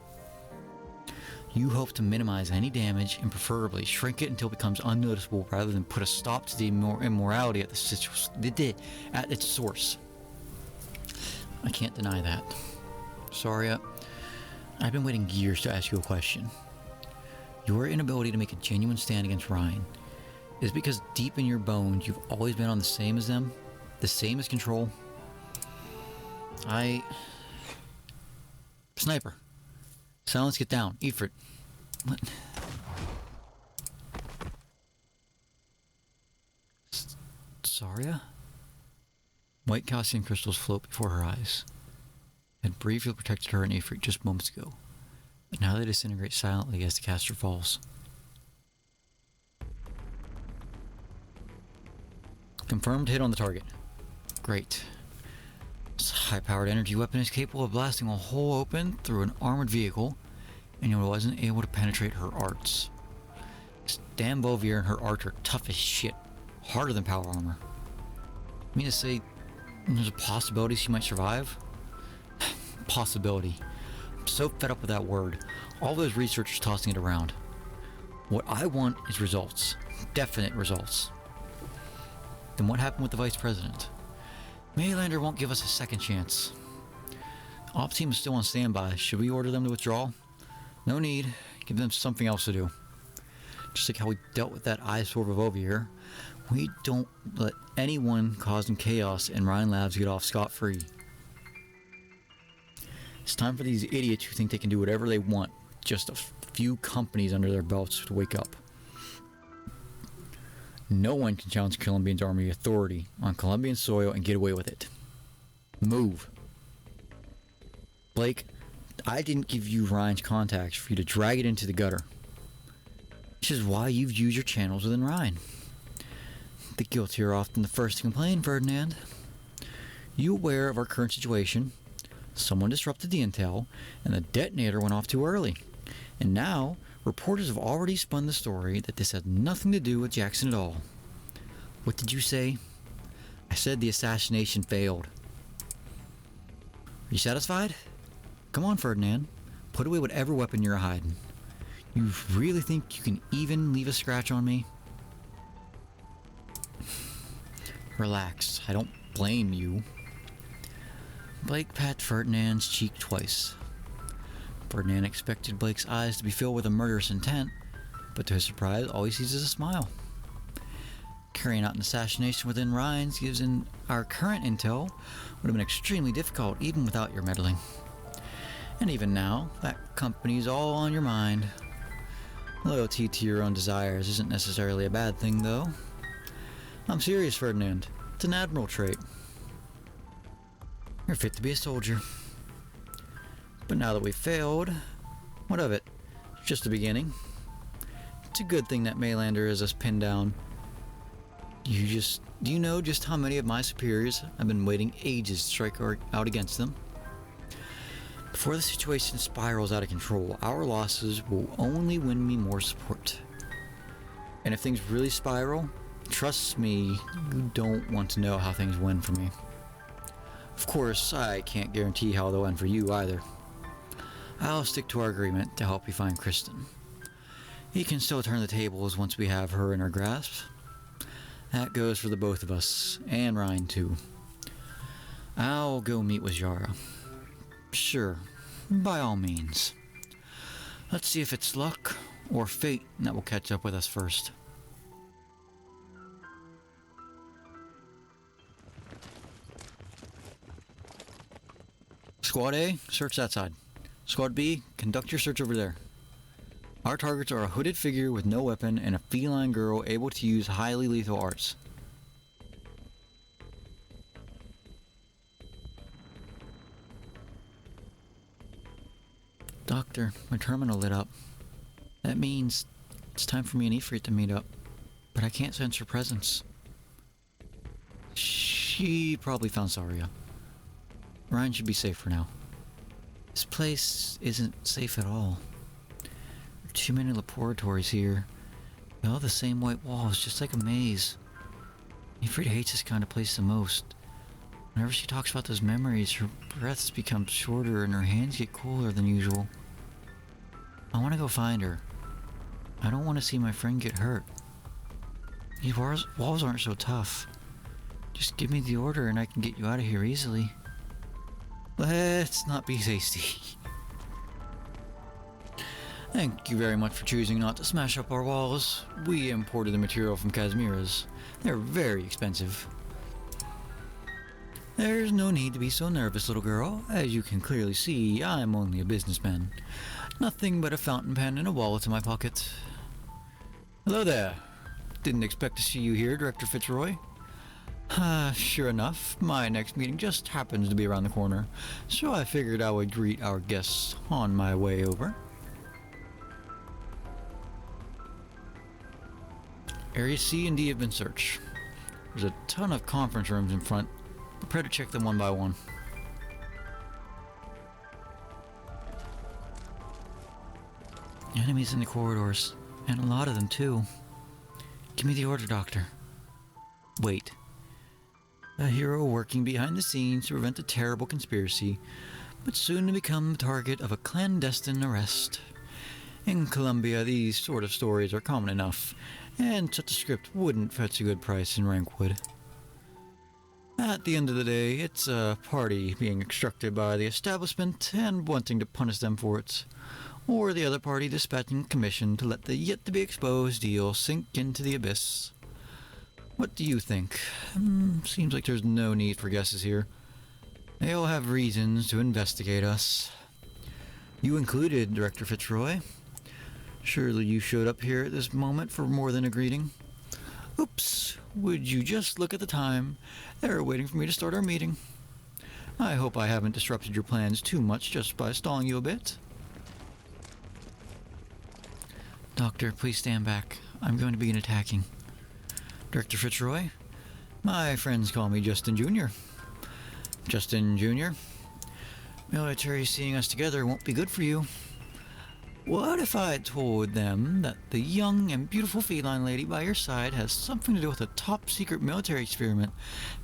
You hope to minimize any damage and preferably shrink it until it becomes unnoticeable rather than put a stop to the immorality at its source. I can't deny that. Saria, I've been waiting years to ask you a question. Your inability to make a genuine stand against Ryan is because deep in your bones you've always been on the same as them? The same as Control? Sniper. Silence, get down. Ifrit. What? Saria? White calcium crystals float before her eyes. Had briefly protected her and Ifrit just moments ago, but now they disintegrate silently as the caster falls. Confirmed hit on the target. Great. This high-powered energy weapon is capable of blasting a hole open through an armored vehicle, and it wasn't able to penetrate her arts. This damn Bovier and her arts are tough as shit. harder than power armor. I mean to say, there's a possibility she might survive? Possibility. I'm so fed up with that word. All those researchers tossing it around. What I want is results. Definite results. Then what happened with the vice president? Maylander won't give us a second chance. Ops team is still on standby. Should we order them to withdraw? No need. Give them something else to do. Just like how we dealt with that eyesore of over here, we don't let anyone causing chaos in Rhine Labs get off scot-free. It's time for these idiots who think they can do whatever they want, just a few companies under their belts, to wake up. No one can challenge Columbian's army authority on Columbian soil and get away with it. Move. Blake, I didn't give you Ryan's contacts for you to drag it into the gutter. This is why you've used your channels within Rhine. The guilty are often the first to complain, Ferdinand. You aware of our current situation? Someone disrupted the intel, and the detonator went off too early. And now, reporters have already spun the story that this had nothing to do with Jackson at all. What did you say? I said the assassination failed. Are you satisfied? Come on, Ferdinand. Put away whatever weapon you're hiding. You really think you can even leave a scratch on me? Relax. I don't blame you. Blake pat Ferdinand's cheek twice. Ferdinand expected Blake's eyes to be filled with a murderous intent, but to his surprise, all he sees is a smile. Carrying out an assassination within Rhines, given our current intel, would have been extremely difficult even without your meddling. And even now, that company's all on your mind. Loyalty to your own desires isn't necessarily a bad thing, though. I'm serious, Ferdinand. It's an admirable trait. You're fit to be a soldier. But now that we've failed, what of it? It's just the beginning. It's a good thing that Maylander has us pinned down. Do you know just how many of my superiors have been waiting ages to strike out against them? Before the situation spirals out of control, our losses will only win me more support. And if things really spiral, trust me, you don't want to know how things went for me. Of course, I can't guarantee how they'll end for you either. I'll stick to our agreement to help you find Kristen. He can still turn the tables once we have her in our grasp. That goes for the both of us, and Ryan too. I'll go meet with Yara. Sure, by all means. Let's see if it's luck or fate that will catch up with us first. Squad A, search that side. Squad B, conduct your search over there. Our targets are a hooded figure with no weapon and a feline girl able to use highly lethal arts. Doctor, my terminal lit up. That means it's time for me and Ifrit to meet up, but I can't sense her presence. She probably found Saria. Ryan should be safe for now. This place isn't safe at all. There are too many laboratories here. They all have the same white walls, just like a maze. Ifrit hates this kind of place the most. Whenever she talks about those memories, her breaths become shorter and her hands get cooler than usual. I want to go find her. I don't want to see my friend get hurt. These walls aren't so tough. Just give me the order and I can get you out of here easily. Let's not be hasty. Thank you very much for choosing not to smash up our walls. We imported the material from Kazmira's. They're very expensive. There's no need to be so nervous, little girl. As you can clearly see, I'm only a businessman. Nothing but a fountain pen and a wallet in my pocket. Hello there. Didn't expect to see you here, Director Fitzroy. Sure enough, my next meeting just happens to be around the corner, so I figured I would greet our guests on my way over. Areas C and D have been searched. There's a ton of conference rooms in front. Prepare to check them one by one. Enemies in the corridors, and a lot of them too. Give me the order, Doctor. Wait. A hero working behind the scenes to prevent a terrible conspiracy, but soon to become the target of a clandestine arrest. In Colombia, these sort of stories are common enough, and such a script wouldn't fetch a good price in Rankwood. At the end of the day, it's a party being extracted by the establishment and wanting to punish them for it, or the other party dispatching a commission to let the yet-to-be-exposed deal sink into the abyss. What do you think? Seems like there's no need for guesses here. They all have reasons to investigate us. You included, Director Fitzroy. Surely you showed up here at this moment for more than a greeting. Oops, would you just look at the time? They're waiting for me to start our meeting. I hope I haven't disrupted your plans too much just by stalling you a bit. Doctor, please stand back. I'm going to begin attacking. Director Fitzroy, my friends call me Justin Jr. Justin Jr., military seeing us together won't be good for you. What if I told them that the young and beautiful feline lady by your side has something to do with a top-secret military experiment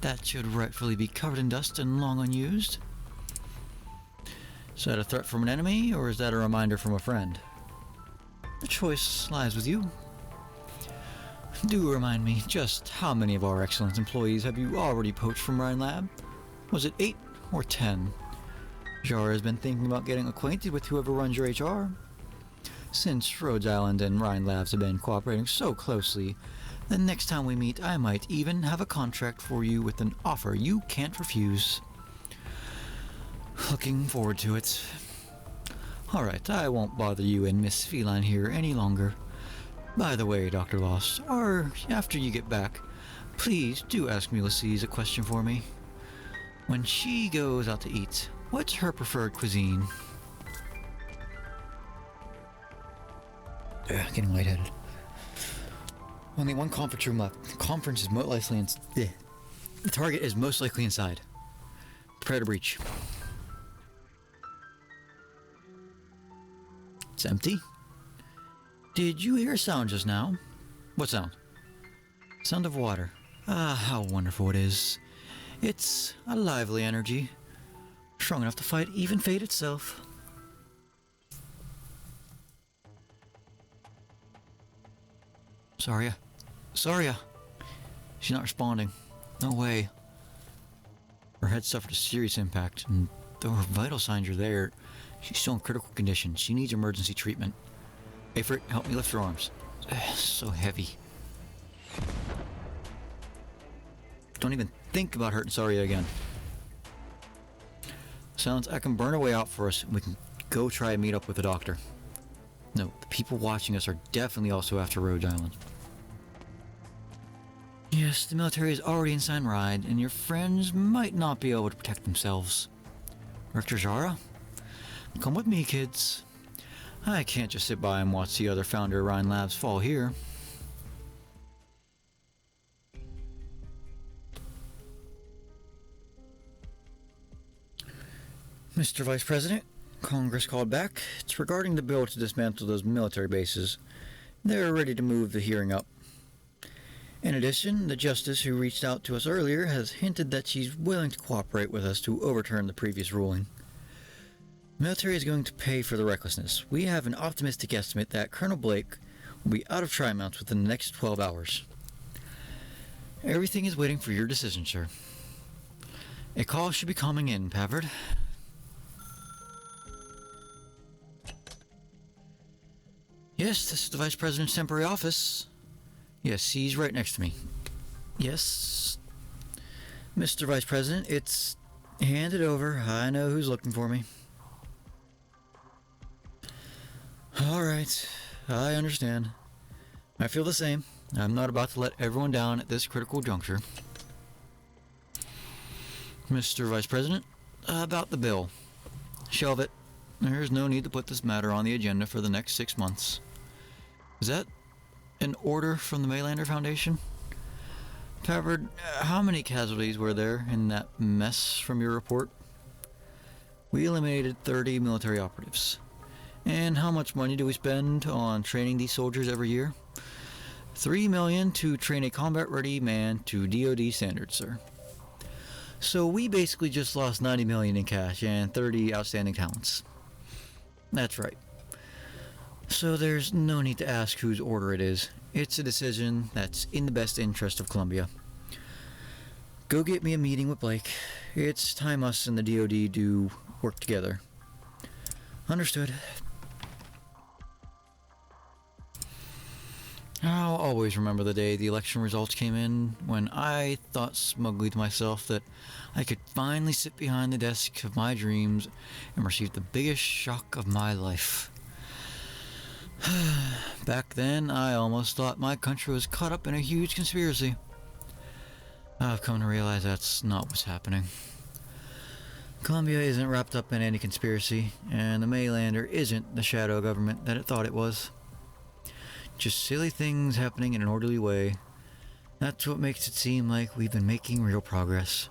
that should rightfully be covered in dust and long unused? Is that a threat from an enemy, or is that a reminder from a friend? The choice lies with you. Do remind me, just how many of our excellent employees have you already poached from Rhine Lab? Was it 8 or 10? Jara has been thinking about getting acquainted with whoever runs your HR. Since Rhodes Island and Rhine Labs have been cooperating so closely, the next time we meet I might even have a contract for you with an offer you can't refuse. Looking forward to it. Alright, I won't bother you and Miss Feline here any longer. By the way, Dr. Lost, after you get back, please do ask Ulysses a question for me. When she goes out to eat, what's her preferred cuisine? Getting lightheaded. Only one conference room left. The conference is most likely the target is most likely inside. Prepare to breach. It's empty. Did you hear a sound just now? What sound? Sound of water. Ah, how wonderful it is. It's a lively energy. Strong enough to fight even fate itself. Saria. She's not responding. No way. Her head suffered a serious impact, and though her vital signs are there, she's still in critical condition. She needs emergency treatment. Afrit, help me lift her arms. So heavy. Don't even think about hurting Saria again. Sounds I can burn her way out for us, and we can go try and meet up with the doctor. No, the people watching us are definitely also after Rhodes Island. Yes, the military is already inside Ride, and your friends might not be able to protect themselves. Rector Jara? Come with me, kids. I can't just sit by and watch the other founder of Rhine Labs fall here. Mr. Vice President, Congress called back. It's regarding the bill to dismantle those military bases. They're ready to move the hearing up. In addition, the justice who reached out to us earlier has hinted that she's willing to cooperate with us to overturn the previous ruling. The military is going to pay for the recklessness. We have an optimistic estimate that Colonel Blake will be out of tri-mounts within the next 12 hours. Everything is waiting for your decision, sir. A call should be coming in, Pavard. Yes, this is the Vice President's temporary office. Yes, he's right next to me. Yes. Mr. Vice President, it's handed over. I know who's looking for me. Alright, I understand. I feel the same. I'm not about to let everyone down at this critical juncture. Mr. Vice President, about the bill. Shelve it. There's no need to put this matter on the agenda for the next 6 months. Is that an order from the Maylander Foundation? Pavard, how many casualties were there in that mess from your report? We eliminated 30 military operatives. And how much money do we spend on training these soldiers every year? $3 million to train a combat-ready man to DoD standards, sir. So we basically just lost $90 million in cash and 30 outstanding talents. That's right. So there's no need to ask whose order it is. It's a decision that's in the best interest of Columbia. Go get me a meeting with Blake. It's time us and the DoD do work together. Understood. I'll always remember the day the election results came in, when I thought smugly to myself that I could finally sit behind the desk of my dreams and receive the biggest shock of my life. Back then, I almost thought my country was caught up in a huge conspiracy. I've come to realize that's not what's happening. Columbia isn't wrapped up in any conspiracy, and the Mainlander isn't the shadow government that it thought it was. Just silly things happening in an orderly way. That's what makes it seem like we've been making real progress.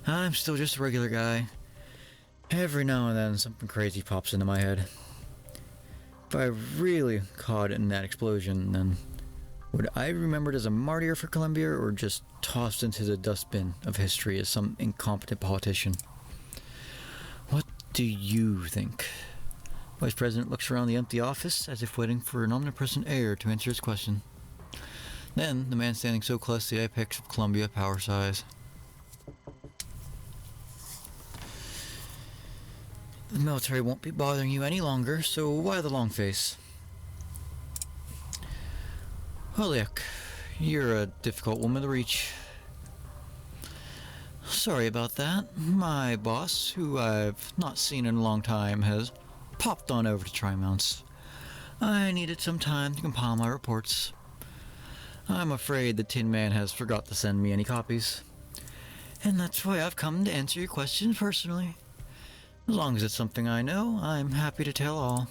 I'm still just a regular guy. Every now and then something crazy pops into my head. If I really caught in that explosion, then would I be remembered as a martyr for Columbia, or just tossed into the dustbin of history as some incompetent politician? What do you think? Vice President looks around the empty office as if waiting for an omnipresent heir to answer his question. Then, the man standing so close to the apex of Columbia power sighs. The military won't be bothering you any longer, so why the long face? Holiak, you're a difficult woman to reach. Sorry about that. My boss, who I've not seen in a long time, has popped on over to Trimounts. I needed some time to compile my reports. I'm afraid the Tin Man has forgot to send me any copies. And that's why I've come to answer your questions personally. As long as it's something I know, I'm happy to tell all.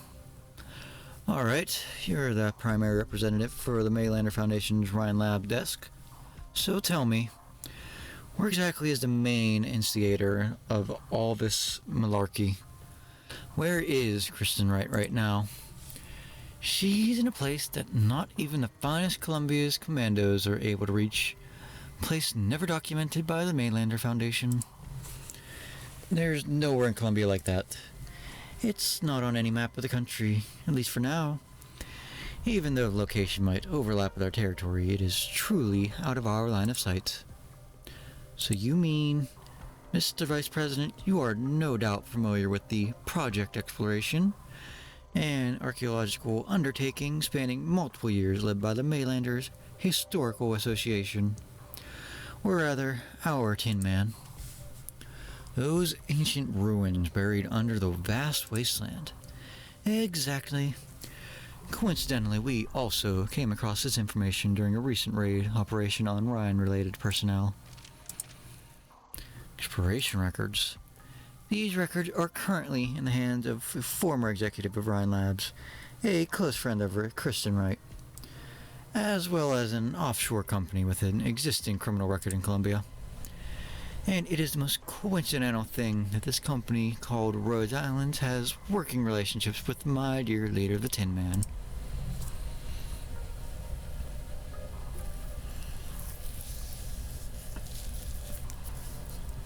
Alright, you're the primary representative for the Mainlander Foundation's Rhine Lab desk. So tell me, where exactly is the main instigator of all this malarkey? Where is Kristen Wright right now? She's in a place that not even the finest Columbia's commandos are able to reach. A place never documented by the Mainlander Foundation. There's nowhere in Columbia like that. It's not on any map of the country, at least for now. Even though the location might overlap with our territory, it is truly out of our line of sight. So you mean, Mr. Vice President, you are no doubt familiar with the Project Exploration, an archaeological undertaking spanning multiple years led by the Mainlanders Historical Association, or rather, our Tin Man. Those ancient ruins buried under the vast wasteland. Exactly. Coincidentally, we also came across this information during a recent raid operation on Rhine-related personnel. Exploration records. These records are currently in the hands of a former executive of Rhine Labs, a close friend of Kristen Wright, as well as an offshore company with an existing criminal record in Colombia. And it is the most coincidental thing that this company called Rhodes Islands has working relationships with my dear leader, the Tin Man.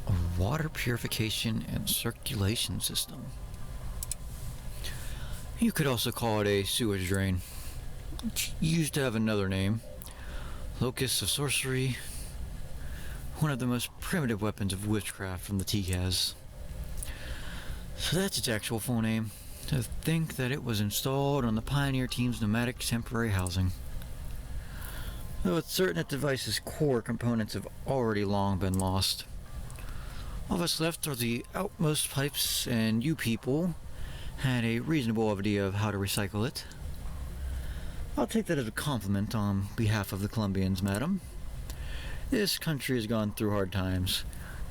A water purification and circulation system. You could also call it a sewage drain. It used to have another name. Locus of sorcery. One of the most primitive weapons of witchcraft from the TCAS. So that's its actual full name. To think that it was installed on the Pioneer Team's nomadic temporary housing. Though it's certain that the device's core components have already long been lost. All that's left are the outmost pipes, and you people had a reasonable idea of how to recycle it. I'll take that as a compliment on behalf of the Colombians, madam. This country has gone through hard times.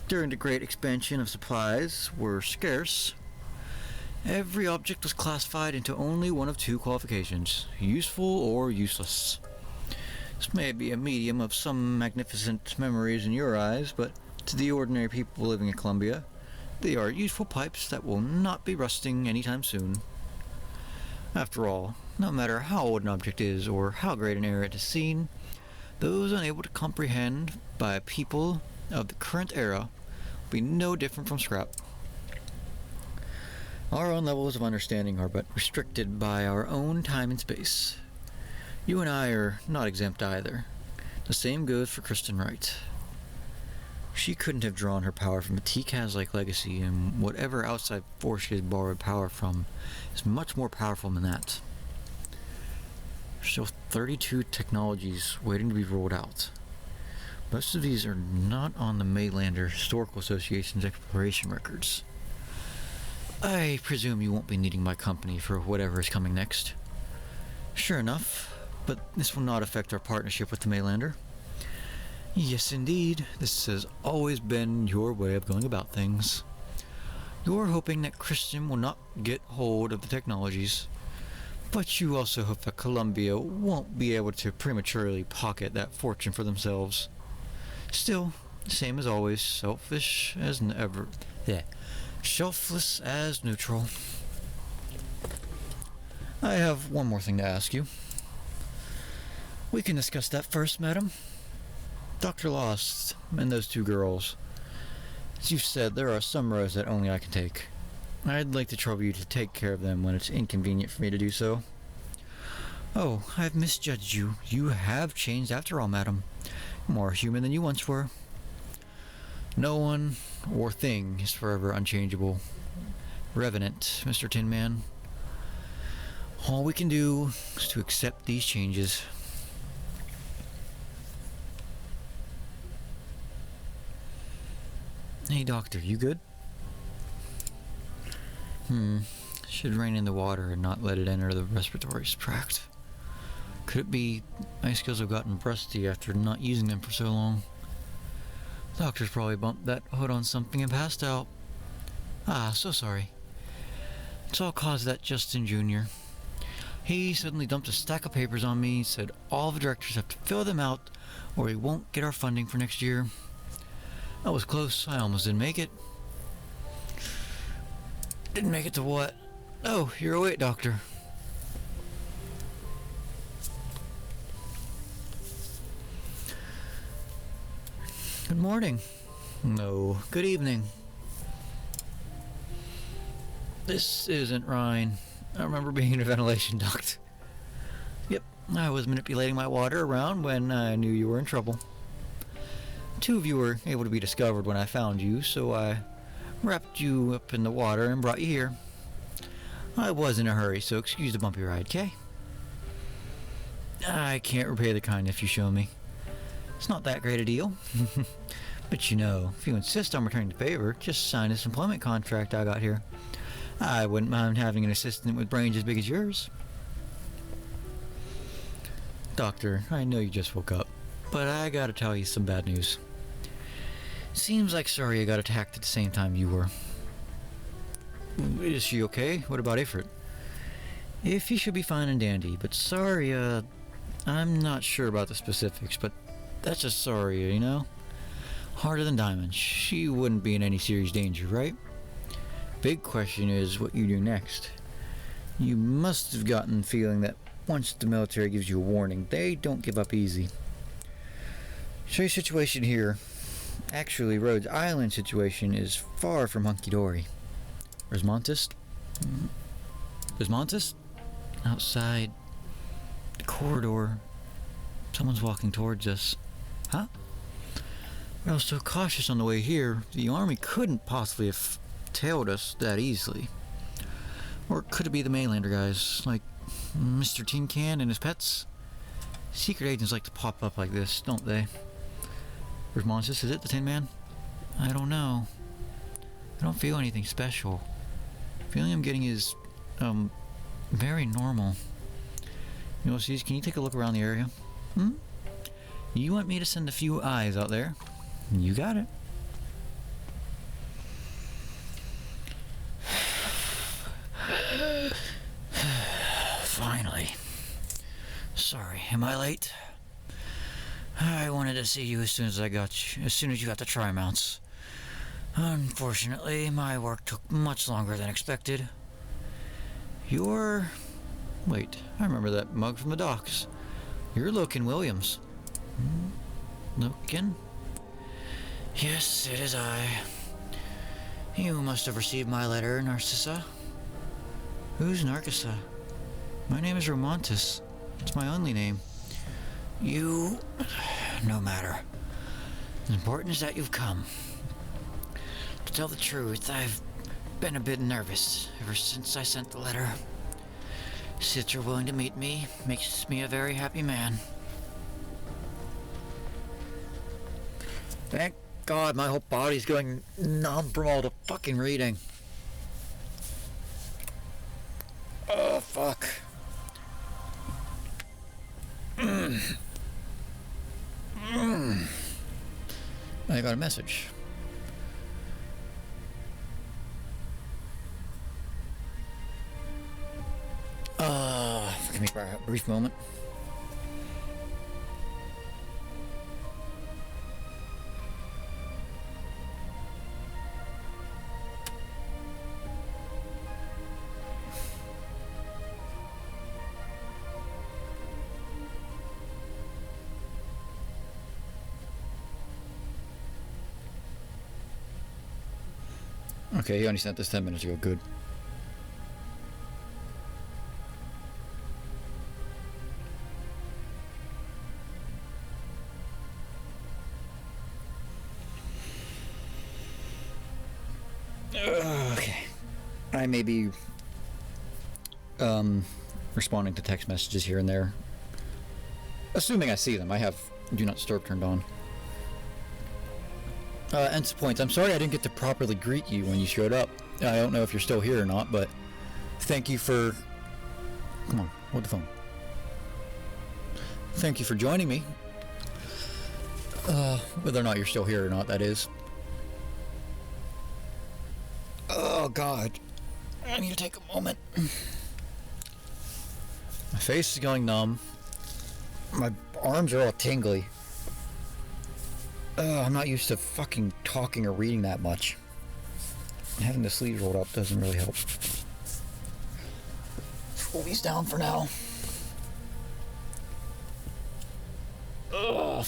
During the great expansion of supplies were scarce. Every object was classified into only one of two qualifications, useful or useless. This may be a medium of some magnificent memories in your eyes, but to the ordinary people living in Colombia, they are useful pipes that will not be rusting anytime soon. After all, no matter how old an object is or how great an era it has seen, those unable to comprehend by people of the current era will be no different from scrap. Our own levels of understanding are but restricted by our own time and space. You and I are not exempt either. The same goes for Kristen Wright. She couldn't have drawn her power from a TCAS-like legacy, and whatever outside force she has borrowed power from is much more powerful than that. There's still 32 technologies waiting to be rolled out. Most of these are not on the Maylander Historical Association's exploration records. I presume you won't be needing my company for whatever is coming next. Sure enough, but this will not affect our partnership with the Maylander. Yes, indeed, this has always been your way of going about things. You're hoping that Christian will not get hold of the technologies, but you also hope that Columbia won't be able to prematurely pocket that fortune for themselves. Still, same as always, selfish as ever. Yeah, selfless as neutral. I have one more thing to ask you. We can discuss that first, madam. Dr. Lost and those two girls. As you've said, there are some roads that only I can take. I'd like to trouble you to take care of them when it's inconvenient for me to do so. Oh, I've misjudged you. You have changed after all, madam. More human than you once were. No one or thing is forever unchangeable. Revenant, Mr. Tin Man. All we can do is to accept these changes. Hey, doctor, you good? Should rein in the water and not let it enter the respiratory tract. Could it be my skills have gotten rusty after not using them for so long? Doctor's probably bumped that hood on something and passed out. Ah, so sorry. It's all caused that Justin Jr. He suddenly dumped a stack of papers on me, said all the directors have to fill them out or we won't get our funding for next year. I was close. I almost didn't make it. Didn't make it to what? Oh, you're awake, doctor. Good morning. No, good evening. This isn't Ryan. I remember being in a ventilation duct. Yep, I was manipulating my water around when I knew you were in trouble. Two of you were able to be discovered when I found you, so I wrapped you up in the water and brought you here. I was in a hurry, so excuse the bumpy ride, okay? I can't repay the kindness you show me. It's not that great a deal. But you know, if you insist on returning the favor, just sign this employment contract I got here. I wouldn't mind having an assistant with brains as big as yours. Doctor, I know you just woke up, but I gotta tell you some bad news. Seems like Saria got attacked at the same time you were. Is she okay? What about Ifrit? Ify should be fine and dandy, but Saria... I'm not sure about the specifics, but that's just Saria, you know? Harder than diamonds. She wouldn't be in any serious danger, right? Big question is what you do next. You must have gotten the feeling that once the military gives you a warning, they don't give up easy. Show you situation here. Actually, Rhodes Island situation is far from hunky-dory. Where's Montes? There's Montes? Outside the corridor. Someone's walking towards us. Huh? I was so cautious on the way here, the army couldn't possibly have tailed us that easily. Or could it be the Maylander guys, like Mr. Tin Can and his pets? Secret agents like to pop up like this, don't they? Where's Montes? Is it the Tin Man? I don't know. I don't feel anything special. The feeling I'm getting is, very normal. Ulysses, can you take a look around the area? You want me to send a few eyes out there? You got it. Finally. Sorry, am I late? I wanted to see you as soon as you got the tri-mounts. Unfortunately, my work took much longer than expected. You're Wait, I remember that mug from the docks. You're Loken Williams. Loken? Yes, it is I. You must have received my letter, Narcissa. Who's Narcissa? My name is Romantis. It's my only name. You... no matter. As important is that you've come. To tell the truth, I've been a bit nervous ever since I sent the letter. Since you're willing to meet me, makes me a very happy man. Thank God my whole body's going numb from all the fucking reading. Oh, fuck. I got a message. Give me a brief moment. Okay, he only sent this 10 minutes ago. Good. Okay. I may be responding to text messages here and there. Assuming I see them. I have Do Not Disturb turned on. Ends points. I'm sorry I didn't get to properly greet you when you showed up. I don't know if you're still here or not, but thank you for... Come on, hold the phone. Thank you for joining me. Whether or not you're still here or not, that is. Oh, God. I need to take a moment. My face is going numb. My arms are all tingly. I'm not used to fucking talking or reading that much. Having the sleeves rolled up doesn't really help. Pull these down for now. Ugh.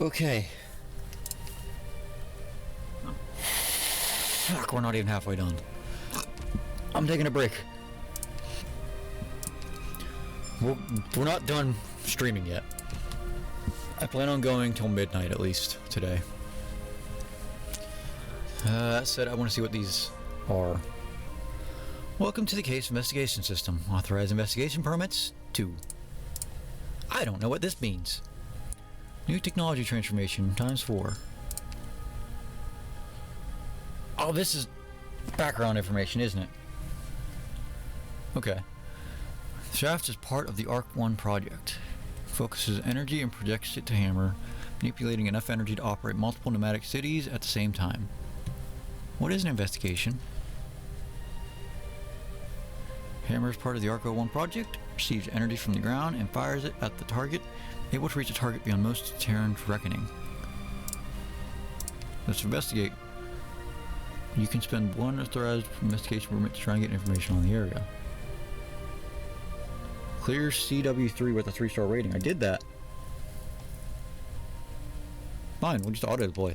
Okay. Fuck, we're not even halfway done. I'm taking a break. We're not done streaming yet. I plan on going till midnight at least today. That said, I want to see what these are. Welcome to the case investigation system. Authorized investigation permits 2. I don't know what this means. New technology transformation ×4. Oh, this is background information, isn't it? Okay. The shaft is part of the Arc 1 project. Focuses energy and projects it to Hammer, manipulating enough energy to operate multiple pneumatic cities at the same time. What is an investigation? Hammer is part of the Arc 1 project, receives energy from the ground and fires it at the target, able to reach a target beyond most Terran's reckoning. Let's investigate. You can spend 1 authorized investigation permit to try and get information on the area. Clear CW3 with a 3-star rating. I did that. Fine, we'll just auto deploy.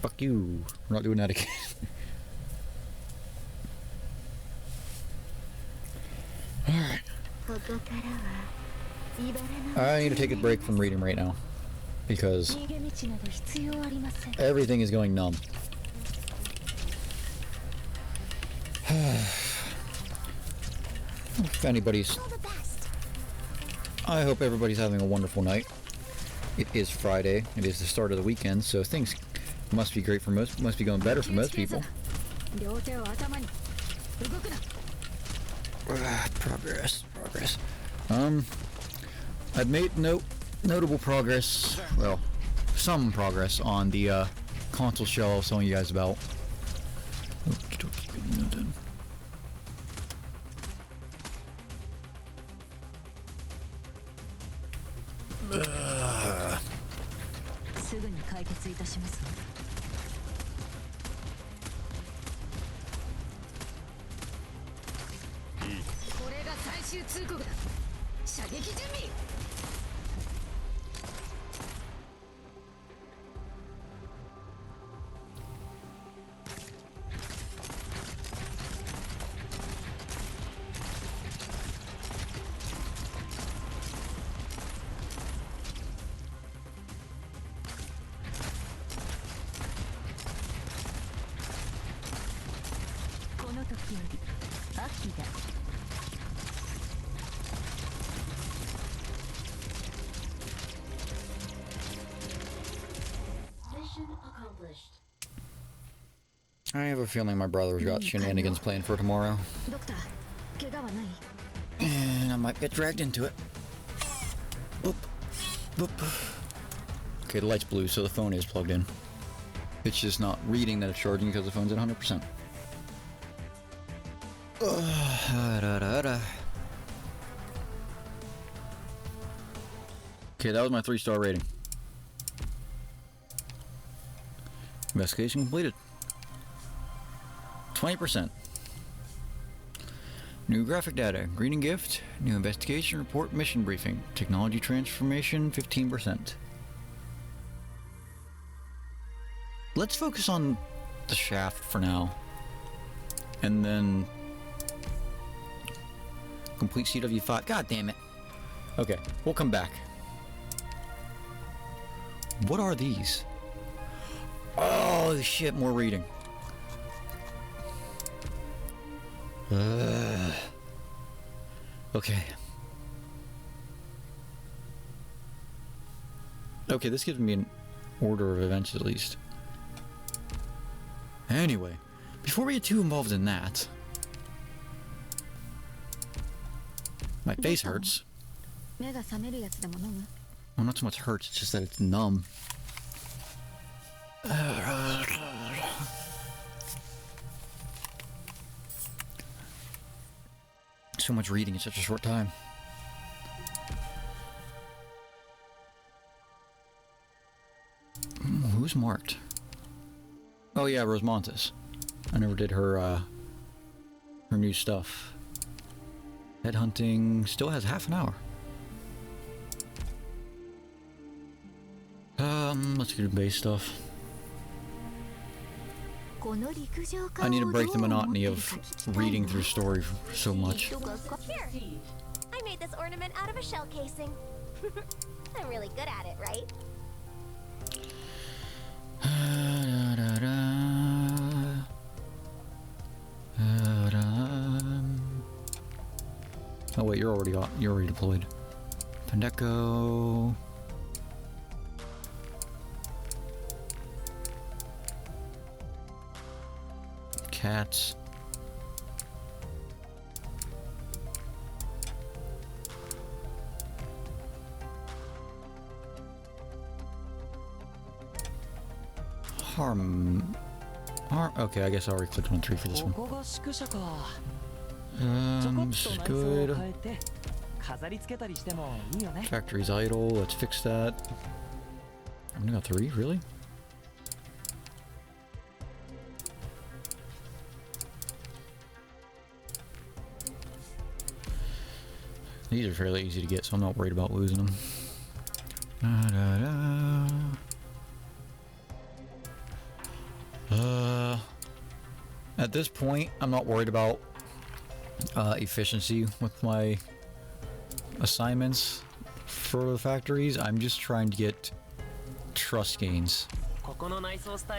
Fuck you. We're not doing that again. Alright. I need to take a break from reading right now. Because everything is going numb. If anybody's... I hope everybody's having a wonderful night. It is Friday. It is the start of the weekend, so things must be great for most... must be going better for most people. Progress. I've made notable progress, well, some progress on the console shell I was telling you guys about. 習通告だ。射撃準備。この時より秋だ。I have a feeling my brother's got shenanigans planned for tomorrow. ドクター、怪我はない？ And I might get dragged into it. Boop. Boop. Okay, the light's blue, so the phone is plugged in. It's just not reading that it's charging because the phone's at 100%. Okay, that was my 3-star rating. Investigation completed. 20%. New graphic data. Greeting gift. New investigation report mission briefing. Technology transformation 15%. Let's focus on the shaft for now. And then complete CW5. God damn it. Okay, we'll come back. What are these? Oh shit, more reading. Okay. Okay, this gives me an order of events at least. Anyway, before we get too involved in that, my face hurts. 目が覚めるやつでも飲む？ Well, not so much hurts, it's just that it's numb. So much reading in such a short time. Who's marked? Oh yeah, Rosemontis. I never did her her new stuff. Headhunting still has half an hour. Let's do base stuff. I need to break the monotony of reading through story so much. Here, I made this ornament out of a shell casing. I'm really good at it, right? Oh wait, you're already deployed. Pendeco. Cats. Okay, I guess I already clicked on 3 for this one. This is good. Factory's idle. Let's fix that. I only got 3, really? These are fairly easy to get, so I'm not worried about losing them. At this point, I'm not worried about efficiency with my assignments for the factories. I'm just trying to get trust gains.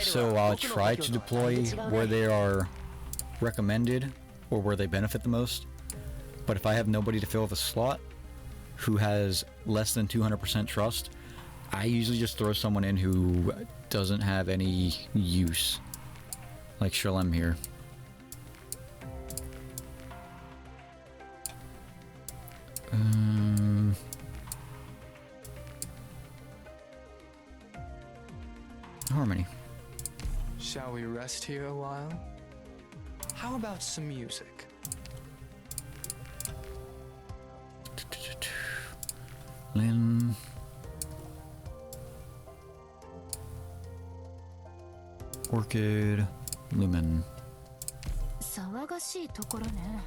So I'll try to deploy where they are recommended or where they benefit the most. But if I have nobody to fill the slot who has less than 200% trust, I usually just throw someone in who doesn't have any use. Like Shalem here. Harmony. Shall we rest here a while? How about some music? Lynn. Orchid. Lumen. 騒がしいところね。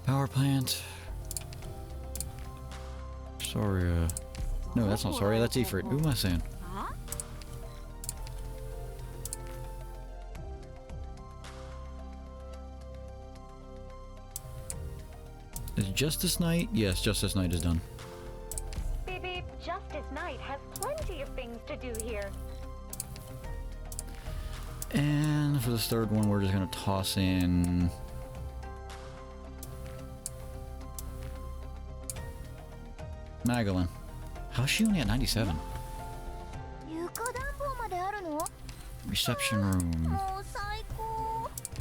Power plant. Sorry, no, that's not sorry, that's Ifrit. Who am I saying? Is Justice Night? Yes, Justice Night is done. Beep beep, Justice Knight has plenty of things to do here. And for this third one, we're just gonna toss in... Magdalene. How's she only at 97? Reception room.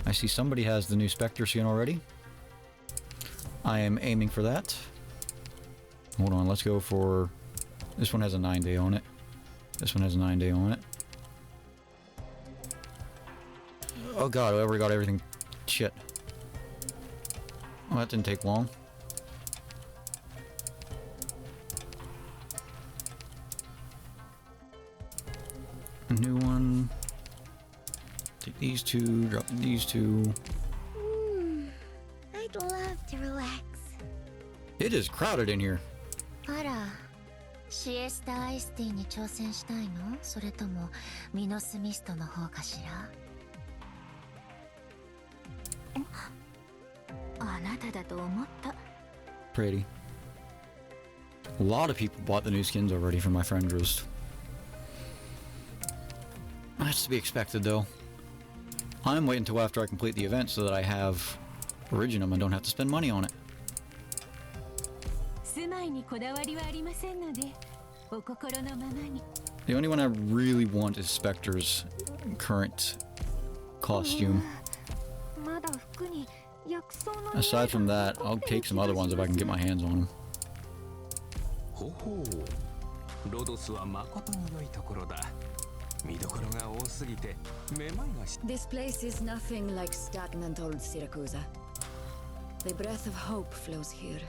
I see somebody has the new Spectre skin already. I am aiming for that. Hold on, let's go for... This one has a 9-day on it. This one has a 9-day on it. Oh god, I already got everything. Shit. Oh, that didn't take long. A new one. Take these two, drop these two. I'd love to relax. It is crowded in here. あら、シエスタアイスティーに挑戦したいの？それともミノスミストの方かしら？あなただと思った。 Pretty. A lot of people bought the new skins already from my friend Roost. That's to be expected though. I'm waiting until after I complete the event so that I have Originum and don't have to spend money on it. The only one I really want is Spectre's current costume. Aside from that, I'll take some other ones if I can get my hands on them. This place is nothing like stagnant old Syracuse. The breath of hope flows here.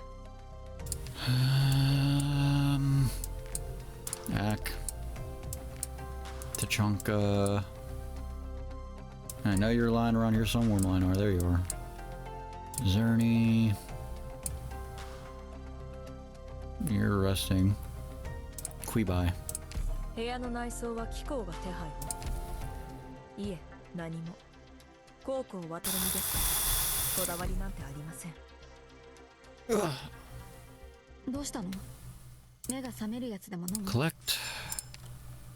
Ak. Tachanka. I know you're lying around here somewhere, Minar. There you are. Zerny. You're resting. Quibai. 部屋の内装は機構が手配を。いえ、何も。高校渡る身ですから、こだわりなんてありません。どうしたの？目が覚めるやつでも飲む？ Collect.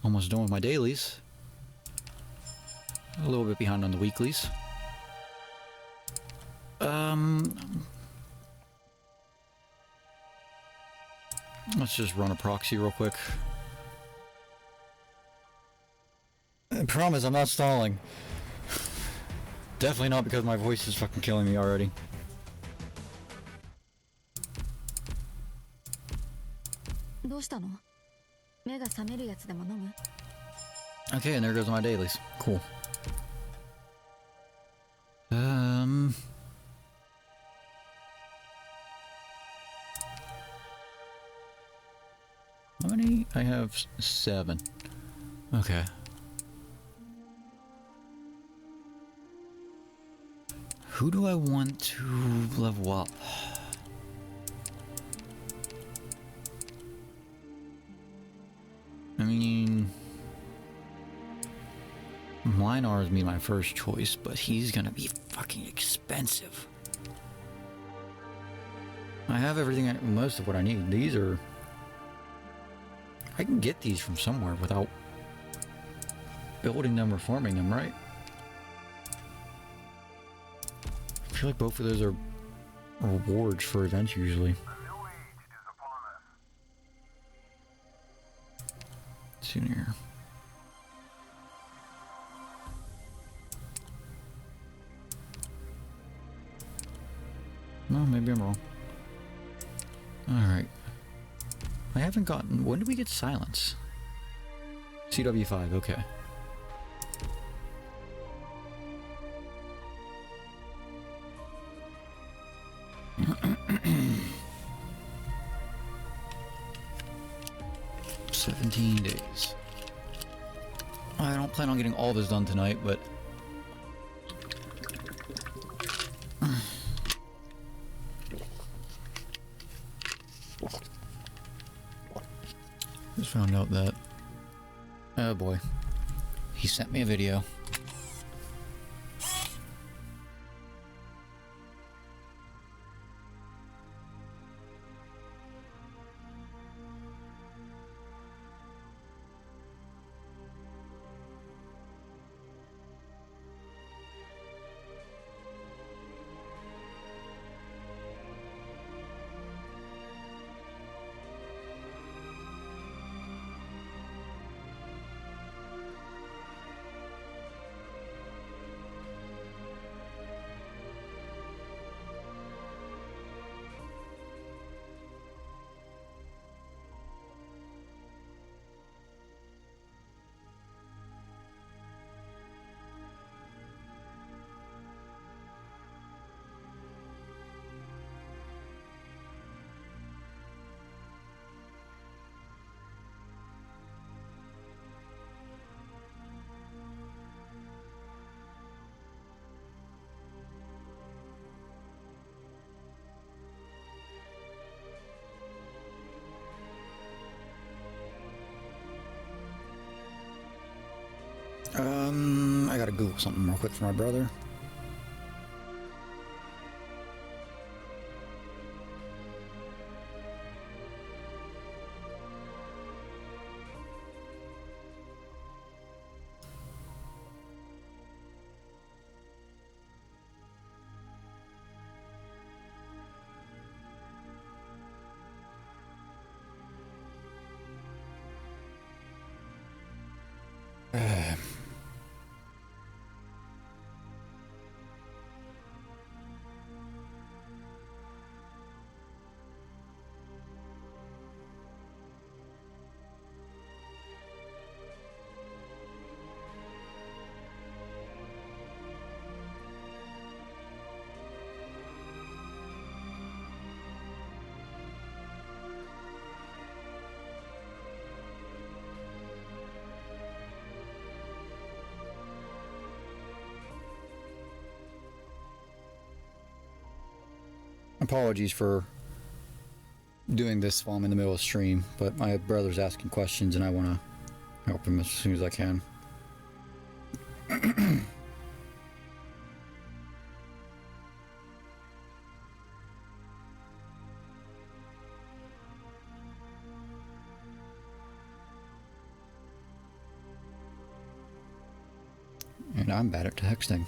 Almost done with my dailies. A little bit behind on the weeklies. Let's just run a proxy real quick. I promise I'm not stalling. Definitely not because my voice is fucking killing me already. Okay, and there goes my dailies. Cool. How many? I have 7. Okay. Who do I want to level up? I mean, Minar is my first choice, but he's gonna be fucking expensive. I have everything, most of what I need. These are... I can get these from somewhere without building them or farming them, right? I feel like both of those are rewards for events usually. See here. No, maybe I'm wrong. Alright. I haven't gotten... When did we get silence? CW5, okay. days. I don't plan on getting all this done tonight, but Just found out that, oh boy, he sent me a video. I gotta Google something real quick for my brother. Apologies for doing this while I'm in the middle of stream, but my brother's asking questions and I want to help him as soon as I can. And I'm bad at texting.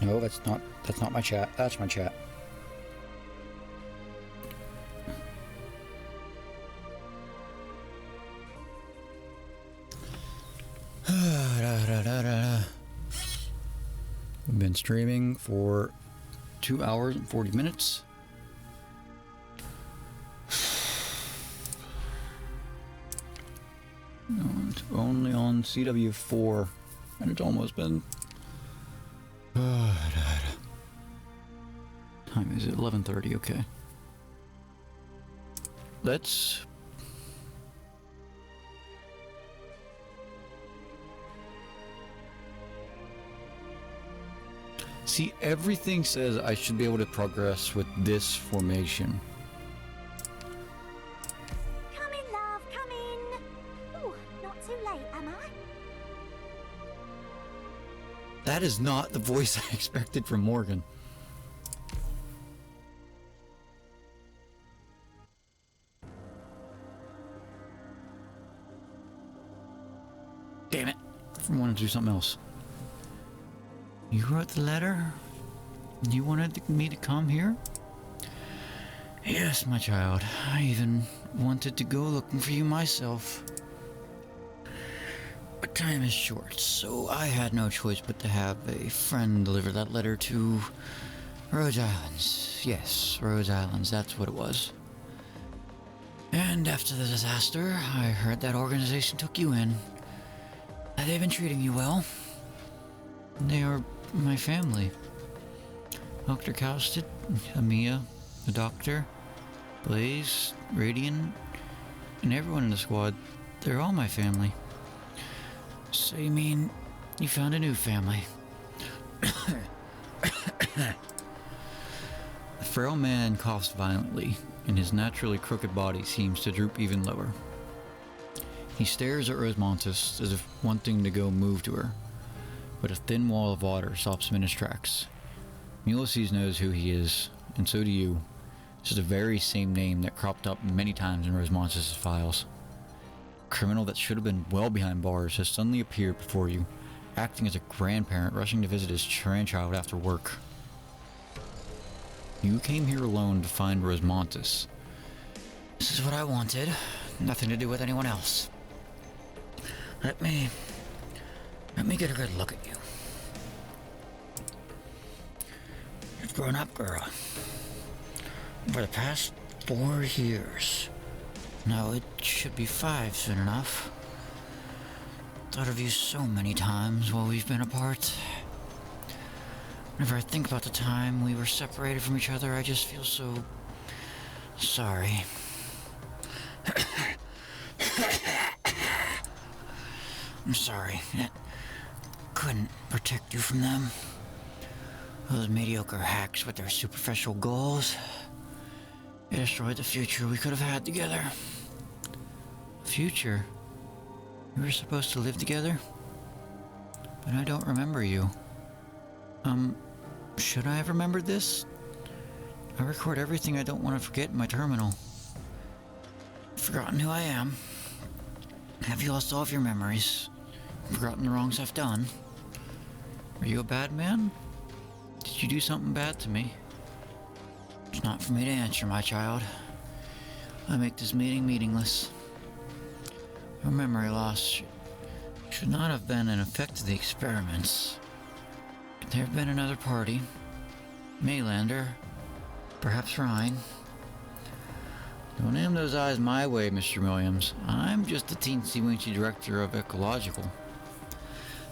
No, that's not my chat. That's my chat. We've been streaming for 2 hours and 40 minutes. No, it's only on CW4, and it's almost been. Time is it? 11:30. Okay. Let's. See, everything says I should be able to progress with this formation. Come in, love, come in. Oh, not too late, am I? That is not the voice I expected from Morgan. Damn it. I wanted to do something else. You wrote the letter? You wanted me to come here? Yes, my child. I even wanted to go looking for you myself. But time is short, so I had no choice but to have a friend deliver that letter to Rhodes Islands. Yes, Rhodes Islands, that's what it was. And after the disaster, I heard that organization took you in. They've been treating you well. They are my family. Dr. Cowsted, Amia, the doctor, Blaze, Radiant, and everyone in the squad. They're all my family. So you mean you found a new family? The frail man coughs violently, and his naturally crooked body seems to droop even lower. He stares at Rosemontis as if wanting to go move to her, but a thin wall of water stops him in his tracks. Ulysses knows who he is, and so do you. This is the very same name that cropped up many times in Rosemontis' files. A criminal that should have been well behind bars has suddenly appeared before you, acting as a grandparent rushing to visit his grandchild after work. You came here alone to find Rosemontis. This is what I wanted. Nothing to do with anyone else. Let me get a good look at you. You've grown up, girl. For the past 4 years. No, it should be 5 soon enough. Thought of you so many times while we've been apart. Whenever I think about the time we were separated from each other, I just feel so sorry. I'm sorry. I couldn't protect you from them. Those mediocre hacks with their superficial goals. They destroyed the future we could have had together. Future? We were supposed to live together? But I don't remember you. Should I have remembered this? I record everything I don't want to forget in my terminal. Forgotten who I am. Have you lost all of your memories? Forgotten the wrongs I've done? Are you a bad man? Did you do something bad to me? It's not for me to answer, my child. I make this meeting meaningless. Your memory loss should not have been an effect of the experiments. Could there have been another party? Maylander? Perhaps Rhine? Don't aim those eyes my way, Mr. Williams. I'm just the teensy-weensy director of Ecological.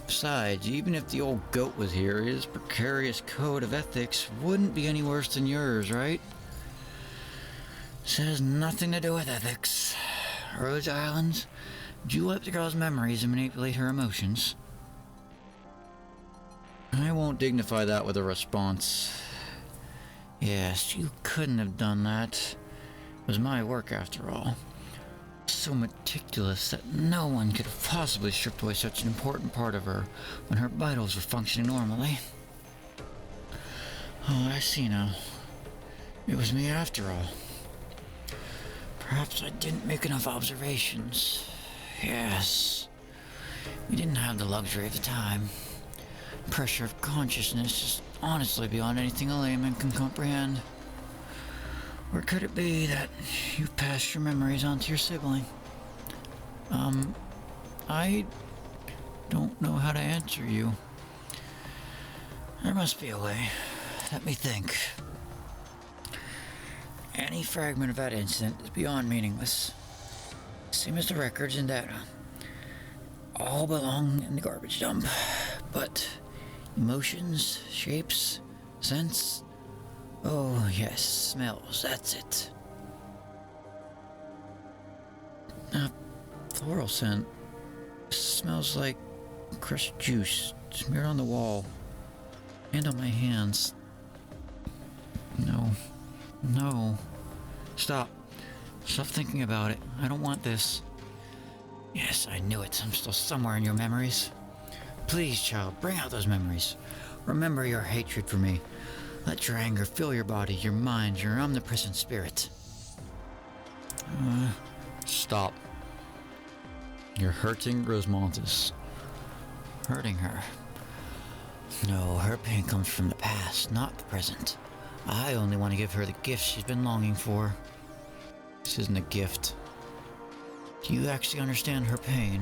Besides, even if the old goat was here, his precarious code of ethics wouldn't be any worse than yours, right? This has nothing to do with ethics. Rhodes Islands, did you wipe the girl's memories and manipulate her emotions? I won't dignify that with a response. Yes, you couldn't have done that. It was my work after all. So meticulous that no one could have possibly stripped away such an important part of her when her vitals were functioning normally. Oh, I see now. It was me after all. Perhaps I didn't make enough observations. Yes. We didn't have the luxury of the time. Pressure of consciousness is honestly beyond anything a layman can comprehend. Or could it be that you passed your memories on to your sibling? I don't know how to answer you. There must be a way. Let me think. Any fragment of that incident is beyond meaningless. Same as the records and data. All belong in the garbage dump. But emotions, shapes, scents. Oh, yes, smells, that's it. Floral scent. Smells like crushed juice smeared on the wall and on my hands. No. Stop thinking about it. I don't want this. Yes, I knew it. I'm still somewhere in your memories. Please, child, bring out those memories. Remember your hatred for me. Let your anger fill your body, your mind, your omnipresent spirit. Stop. You're hurting Rosmontis. Hurting her. No, her pain comes from the past, not the present. I only want to give her the gift she's been longing for. This isn't a gift. Do you actually understand her pain?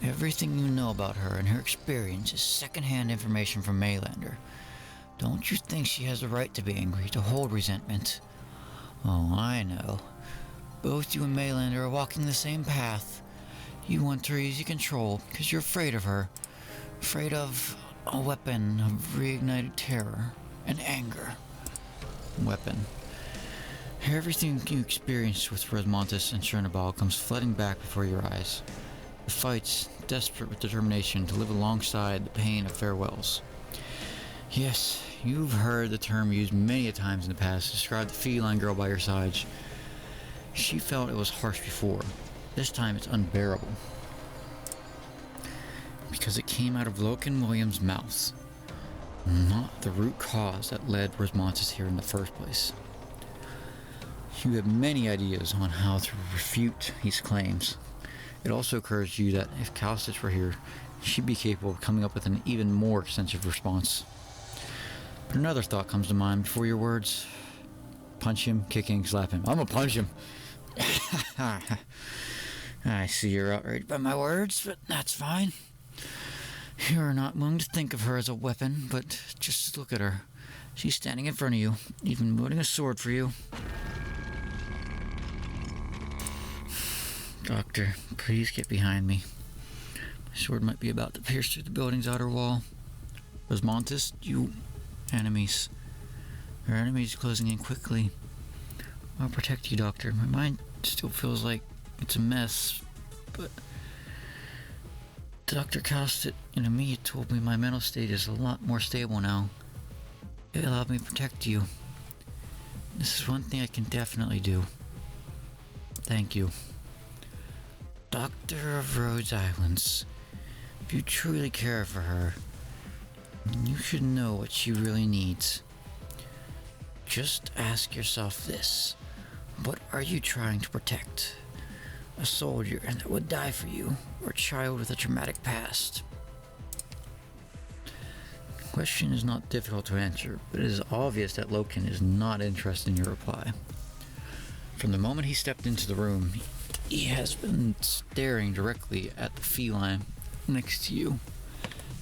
Everything you know about her and her experience is secondhand information from Maylander. Don't you think she has the right to be angry, to hold resentment? Oh, I know. Both you and Maylander are walking the same path. You want her easy control because you're afraid of her. Afraid of a weapon of reignited terror and anger. Weapon. Everything you experienced with Rosmontis and Chernobyl comes flooding back before your eyes. The fights, desperate with determination to live alongside the pain of farewells. Yes, you've heard the term used many a times in the past to describe the feline girl by your side. She felt it was harsh before. This time it's unbearable. Because it came out of Loken Williams' mouth. Not the root cause that led Rosmontis here in the first place. You have many ideas on how to refute these claims. It also occurs to you that if Kalstich were here, she'd be capable of coming up with an even more extensive response. But another thought comes to mind before your words. Punch him, kick him, slap him. I'm gonna punch him. I see you're outraged by my words, but that's fine. You're not willing to think of her as a weapon, but just look at her. She's standing in front of you, even wielding a sword for you. Doctor, please get behind me. My sword might be about to pierce through the building's outer wall. Rosmontis, you enemies. Our enemies closing in quickly. I'll protect you, Doctor. My mind still feels like it's a mess, but Dr. Kalstich and Ami told me my mental state is a lot more stable now. It allowed me to protect you. This is one thing I can definitely do. Thank you. Doctor of Rhodes Islands, if you truly care for her, you should know what she really needs. Just ask yourself this. What are you trying to protect? A soldier that would die for you, or a child with a traumatic past? The question is not difficult to answer, but it is obvious that Loken is not interested in your reply. From the moment he stepped into the room, he has been staring directly at the feline next to you.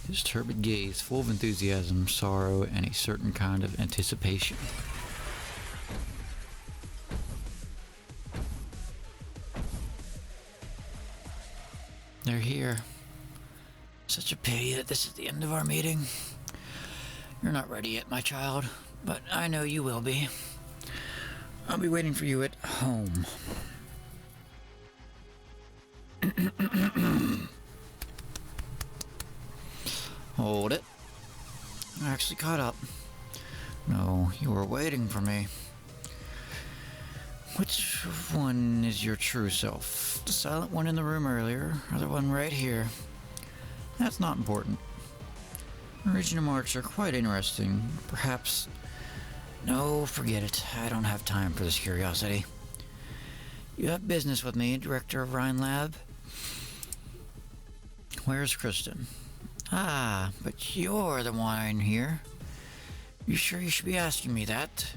His turbid gaze full of enthusiasm, sorrow, and a certain kind of anticipation. They're here. Such a pity that this is the end of our meeting. You're not ready yet, my child, but I know you will be. I'll be waiting for you at home. Hold it. I actually caught up. No, you were waiting for me. Which one is your true self? The silent one in the room earlier, or the one right here? That's not important. Original marks are quite interesting. Perhaps... No, forget it. I don't have time for this curiosity. You have business with me, Director of Rhine Lab? Where's Kristen? Ah, but you're the one here. You sure you should be asking me that?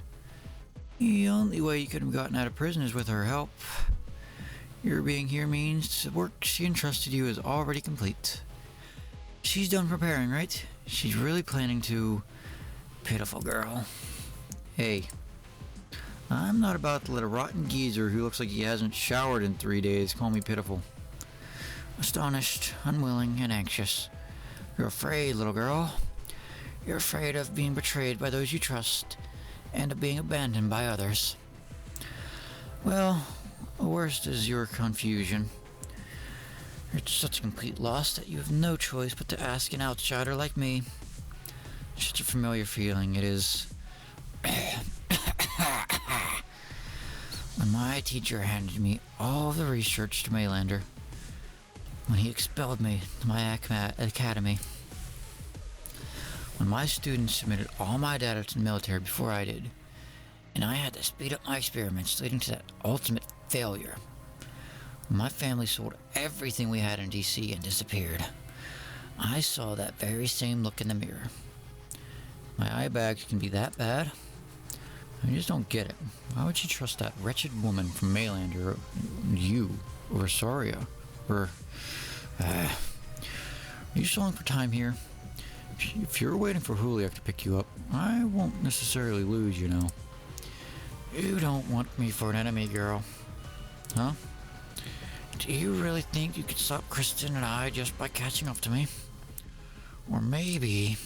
The only way you could have gotten out of prison is with her help. Your being here means the work she entrusted you is already complete. She's done preparing, right? She's really planning to... Pitiful girl. Hey. I'm not about to let a rotten geezer who looks like he hasn't showered in 3 days call me pitiful. Astonished, unwilling, and anxious. You're afraid, little girl. You're afraid of being betrayed by those you trust, and of being abandoned by others. Well, the worst is your confusion. You're such a complete loss that you have no choice but to ask an outsider like me. Such a familiar feeling it is. When my teacher handed me all the research to Maylander, when he expelled me to my academy, when my students submitted all my data to the military before I did, and I had to speed up my experiments, leading to that ultimate failure. When my family sold everything we had in DC and disappeared, I saw that very same look in the mirror. My eye bags can be that bad? I just don't get it. Why would you trust that wretched woman from Maylander, you, or Saria, or... Are you stalling for time here? If you're waiting for Juliak to pick you up, I won't necessarily lose, you know. You don't want me for an enemy, girl. Huh? Do you really think you could stop Kristen and I just by catching up to me? Or maybe...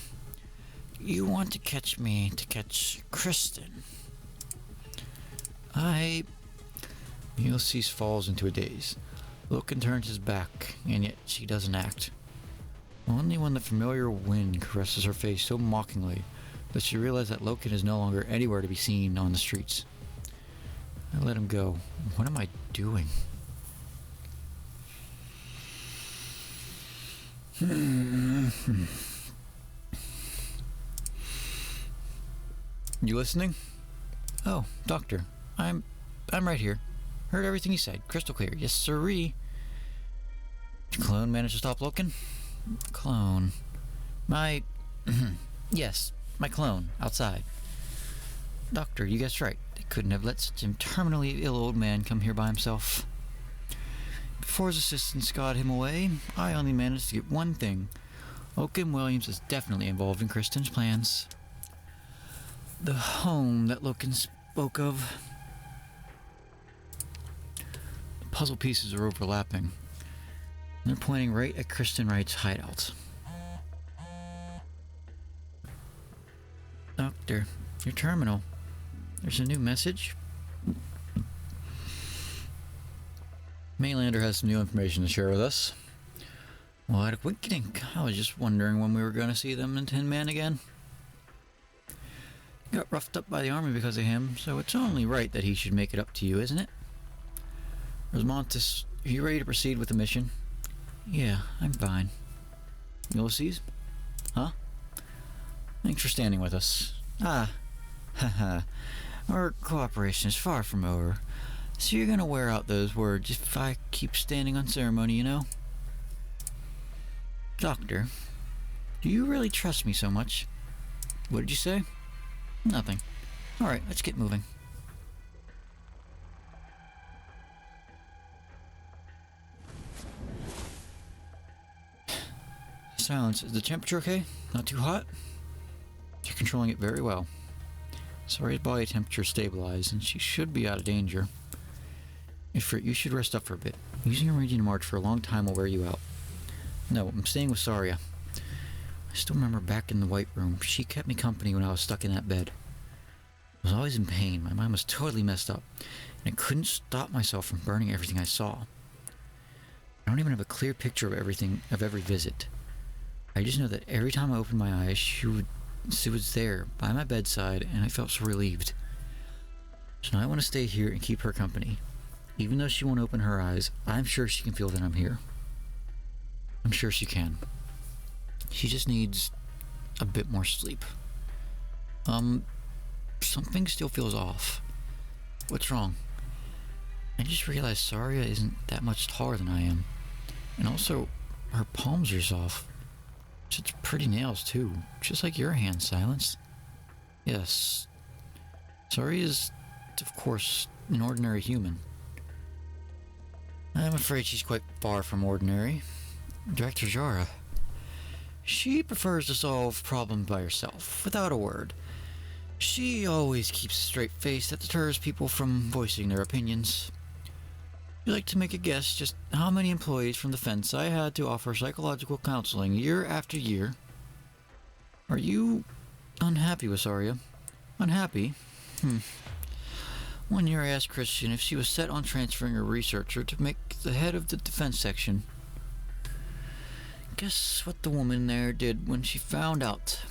you want to catch me to catch Kristen? Ulysses falls into a daze. Loken turns his back, and yet she doesn't act. Only when the familiar wind caresses her face so mockingly does she realize that Loken is no longer anywhere to be seen on the streets. I let him go. What am I doing? You listening? Oh, Doctor. I'm right here. Heard everything you said. Crystal clear. Yes, sirree. Did Clone manage to stop Loken? Clone. My... yes, my clone. Outside. Doctor, you guessed right. They couldn't have let such a terminally ill old man come here by himself. Before his assistants got him away, I only managed to get one thing. Loken Williams is definitely involved in Kristen's plans. The home that Loken spoke of. The puzzle pieces are overlapping. They're pointing right at Kristen Wright's hideout. Doctor, your terminal. There's a new message. Maylander has some new information to share with us. What a quick-dink. I was just wondering when we were going to see them in Tin Man again. Got roughed up by the army because of him, so it's only right that he should make it up to you, isn't it? Rosmontis, are you ready to proceed with the mission? Yeah, I'm fine. Ulysses? Huh? Thanks for standing with us. Haha. Our cooperation is far from over. So you're gonna wear out those words if I keep standing on ceremony, you know? Doctor, do you really trust me so much? What did you say? Nothing. Alright, let's get moving. Silence. Is the temperature okay? Not too hot? You're controlling it very well. Saria's body temperature stabilized, and she should be out of danger. Ifrit, you should rest up for a bit. Using a raging march for a long time will wear you out. No, I'm staying with Saria. I still remember back in the White Room, she kept me company when I was stuck in that bed. I was always in pain, my mind was totally messed up, and I couldn't stop myself from burning everything I saw. I don't even have a clear picture of every visit. I just know that every time I opened my eyes, she was there, by my bedside, and I felt so relieved. So now I want to stay here and keep her company. Even though she won't open her eyes, I'm sure she can feel that I'm here. I'm sure she can. She just needs a bit more sleep. Something still feels off. What's wrong? I just realized Saria isn't that much taller than I am. And also, her palms are soft. Such pretty nails, too. Just like your hands, Silence. Yes. Saria is, of course, an ordinary human. I'm afraid she's quite far from ordinary. Director Jara. She prefers to solve problems by herself, without a word. She always keeps a straight face that deters people from voicing their opinions. Would you like to make a guess just how many employees from the fence I had to offer psychological counseling year after year? Are you unhappy with Saria? Unhappy? One year I asked Christian if she was set on transferring a researcher to make the head of the defense section. Guess what the woman there did when she found out?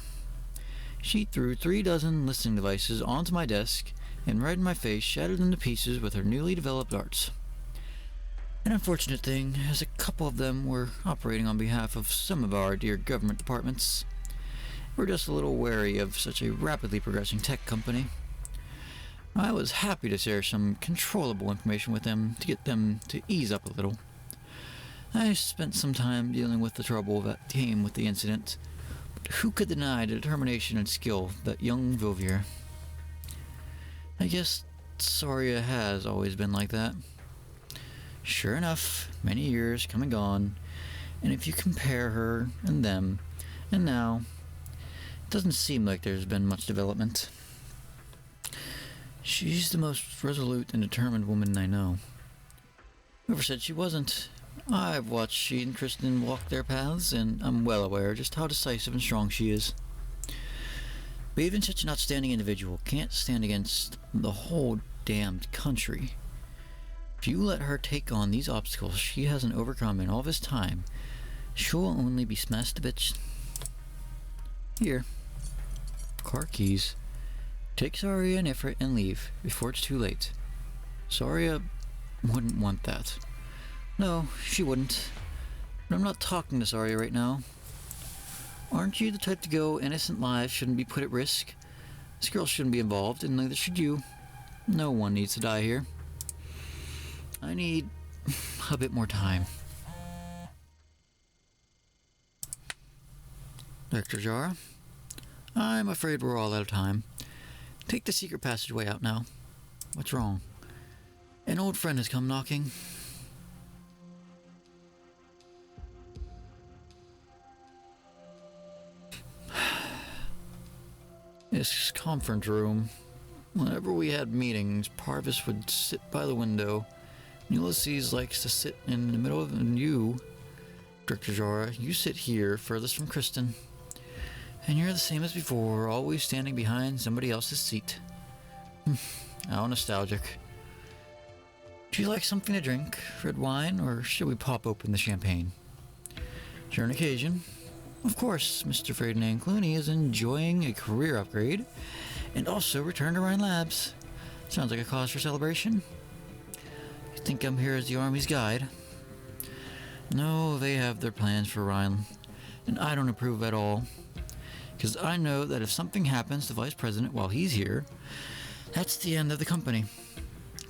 She threw 36 listening devices onto my desk and right in my face shattered them to pieces with her newly developed arts. An unfortunate thing, as a couple of them were operating on behalf of some of our dear government departments. We're just a little wary of such a rapidly progressing tech company. I was happy to share some controllable information with them to get them to ease up a little. I spent some time dealing with the trouble that came with the incident, but who could deny the determination and skill of that young Vilvier? I guess Saria has always been like that. Sure enough, many years come and gone, and if you compare her and them, and now, it doesn't seem like there's been much development. She's the most resolute and determined woman I know. Whoever said she wasn't? I've watched she and Kristen walk their paths, and I'm well aware just how decisive and strong she is. But even such an outstanding individual can't stand against the whole damned country. If you let her take on these obstacles she hasn't overcome in all this time, she'll only be smashed to bits. Here. Car keys. Take Saria and Ifrit and leave before it's too late. Saria wouldn't want that. No, she wouldn't. But I'm not talking to Saria right now. Aren't you the type to go innocent lives shouldn't be put at risk? This girl shouldn't be involved, and neither should you. No one needs to die here. I need a bit more time. Director Jara, I'm afraid we're all out of time. Take the secret passageway out now. What's wrong? An old friend has come knocking. This conference room. Whenever we had meetings, Parvis would sit by the window. Ulysses likes to sit in the middle of it, and you, Director Jara, you sit here, furthest from Kristen. And you're the same as before, always standing behind somebody else's seat. How nostalgic. Do you like something to drink? Red wine, or should we pop open the champagne? Sure, an occasion. Of course, Mr. Ferdinand Clooney is enjoying a career upgrade, and also return to Rhine Labs. Sounds like a cause for celebration. You think I'm here as the Army's guide? No, they have their plans for Rhine, and I don't approve at all. Because I know that if something happens to Vice President while he's here, that's the end of the company.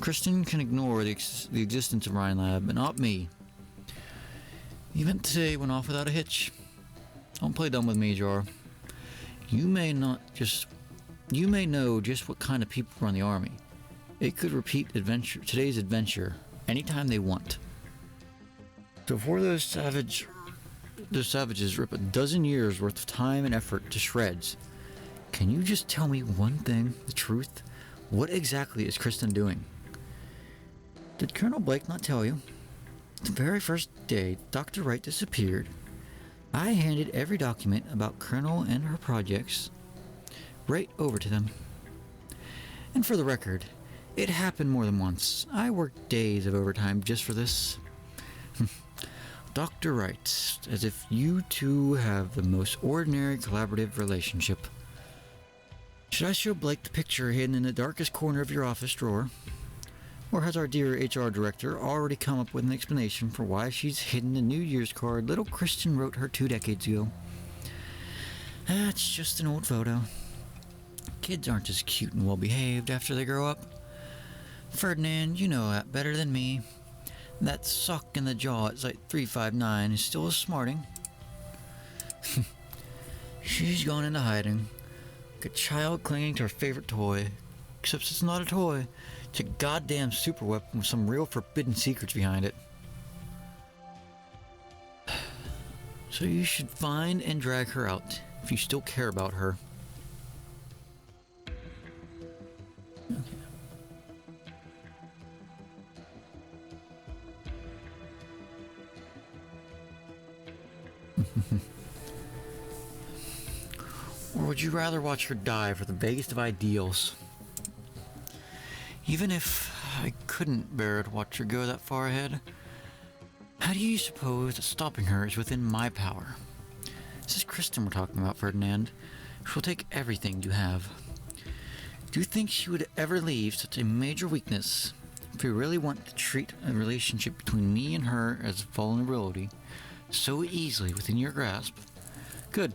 Kristen can ignore the existence of Rhine Lab, but not me. The event today went off without a hitch. Don't play dumb with me, Jar. You may know just what kind of people run the Army. They could repeat today's adventure anytime they want. So before those savages rip a dozen years worth of time and effort to shreds, can you just tell me one thing, the truth? What exactly is Kristen doing? Did Colonel Blake not tell you? The very first day Dr. Wright disappeared, I handed every document about Colonel and her projects right over to them. And for the record, it happened more than once. I worked days of overtime just for this. Dr. Wright, as if you two have the most ordinary collaborative relationship. Should I show Blake the picture hidden in the darkest corner of your office drawer? Or has our dear HR director already come up with an explanation for why she's hidden the New Year's card little Christian wrote her 2 decades ago? That's just an old photo. Kids aren't as cute and well behaved after they grow up. Ferdinand, you know that better than me. That sock in the jaw at Site 359 is still a smarting. She's gone into hiding, like a child clinging to her favorite toy. Except it's not a toy. It's a goddamn super weapon with some real forbidden secrets behind it. So you should find and drag her out if you still care about her. Or would you rather watch her die for the vaguest of ideals? Even if I couldn't bear to watch her go that far ahead, how do you suppose that stopping her is within my power? This is Kristen we're talking about, Ferdinand. She'll take everything you have. Do you think she would ever leave such a major weakness? If you really want to treat a relationship between me and her as a vulnerability so easily within your grasp, good.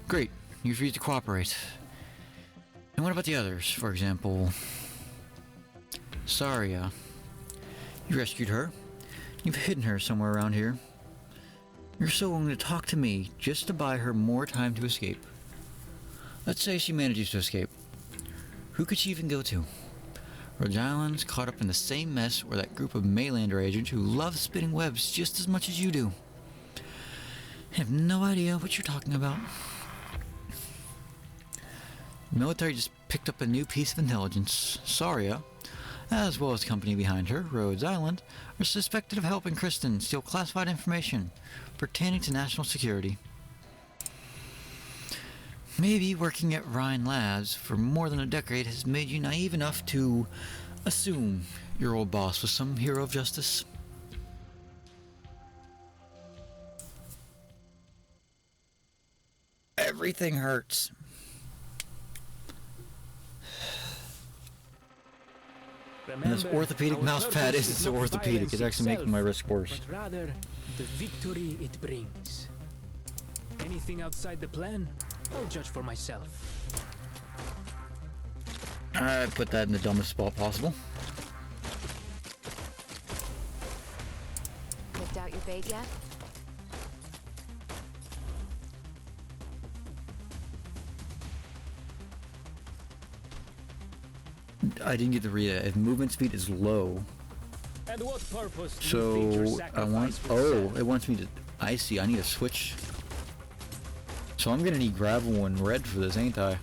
Great. You refuse to cooperate. And what about the others? For example, Saria. You rescued her. You've hidden her somewhere around here. You're so willing to talk to me just to buy her more time to escape. Let's say she manages to escape. Who could she even go to? Rhode Island's caught up in the same mess where that group of Maylander agents who love spinning webs just as much as you do. I have no idea what you're talking about. The military just picked up a new piece of intelligence. Saria, as well as the company behind her, Rhodes Island, are suspected of helping Kristen steal classified information pertaining to national security. Maybe working at Rhine Labs for more than a decade has made you naive enough to assume your old boss was some hero of justice. Everything hurts. And this orthopedic mouse pad isn't so orthopedic, it's actually making my wrist worse. But rather, the victory it brings. Anything outside the plan, I'll judge for myself. I put that in the dumbest spot possible. Picked out your bait yet? I didn't get to read it. If movement speed is low, And what purpose do you think your so I want. sacrifice will Oh, serve? it wants me to. I see. I need to switch. So I'm gonna need gravel and red for this, ain't I?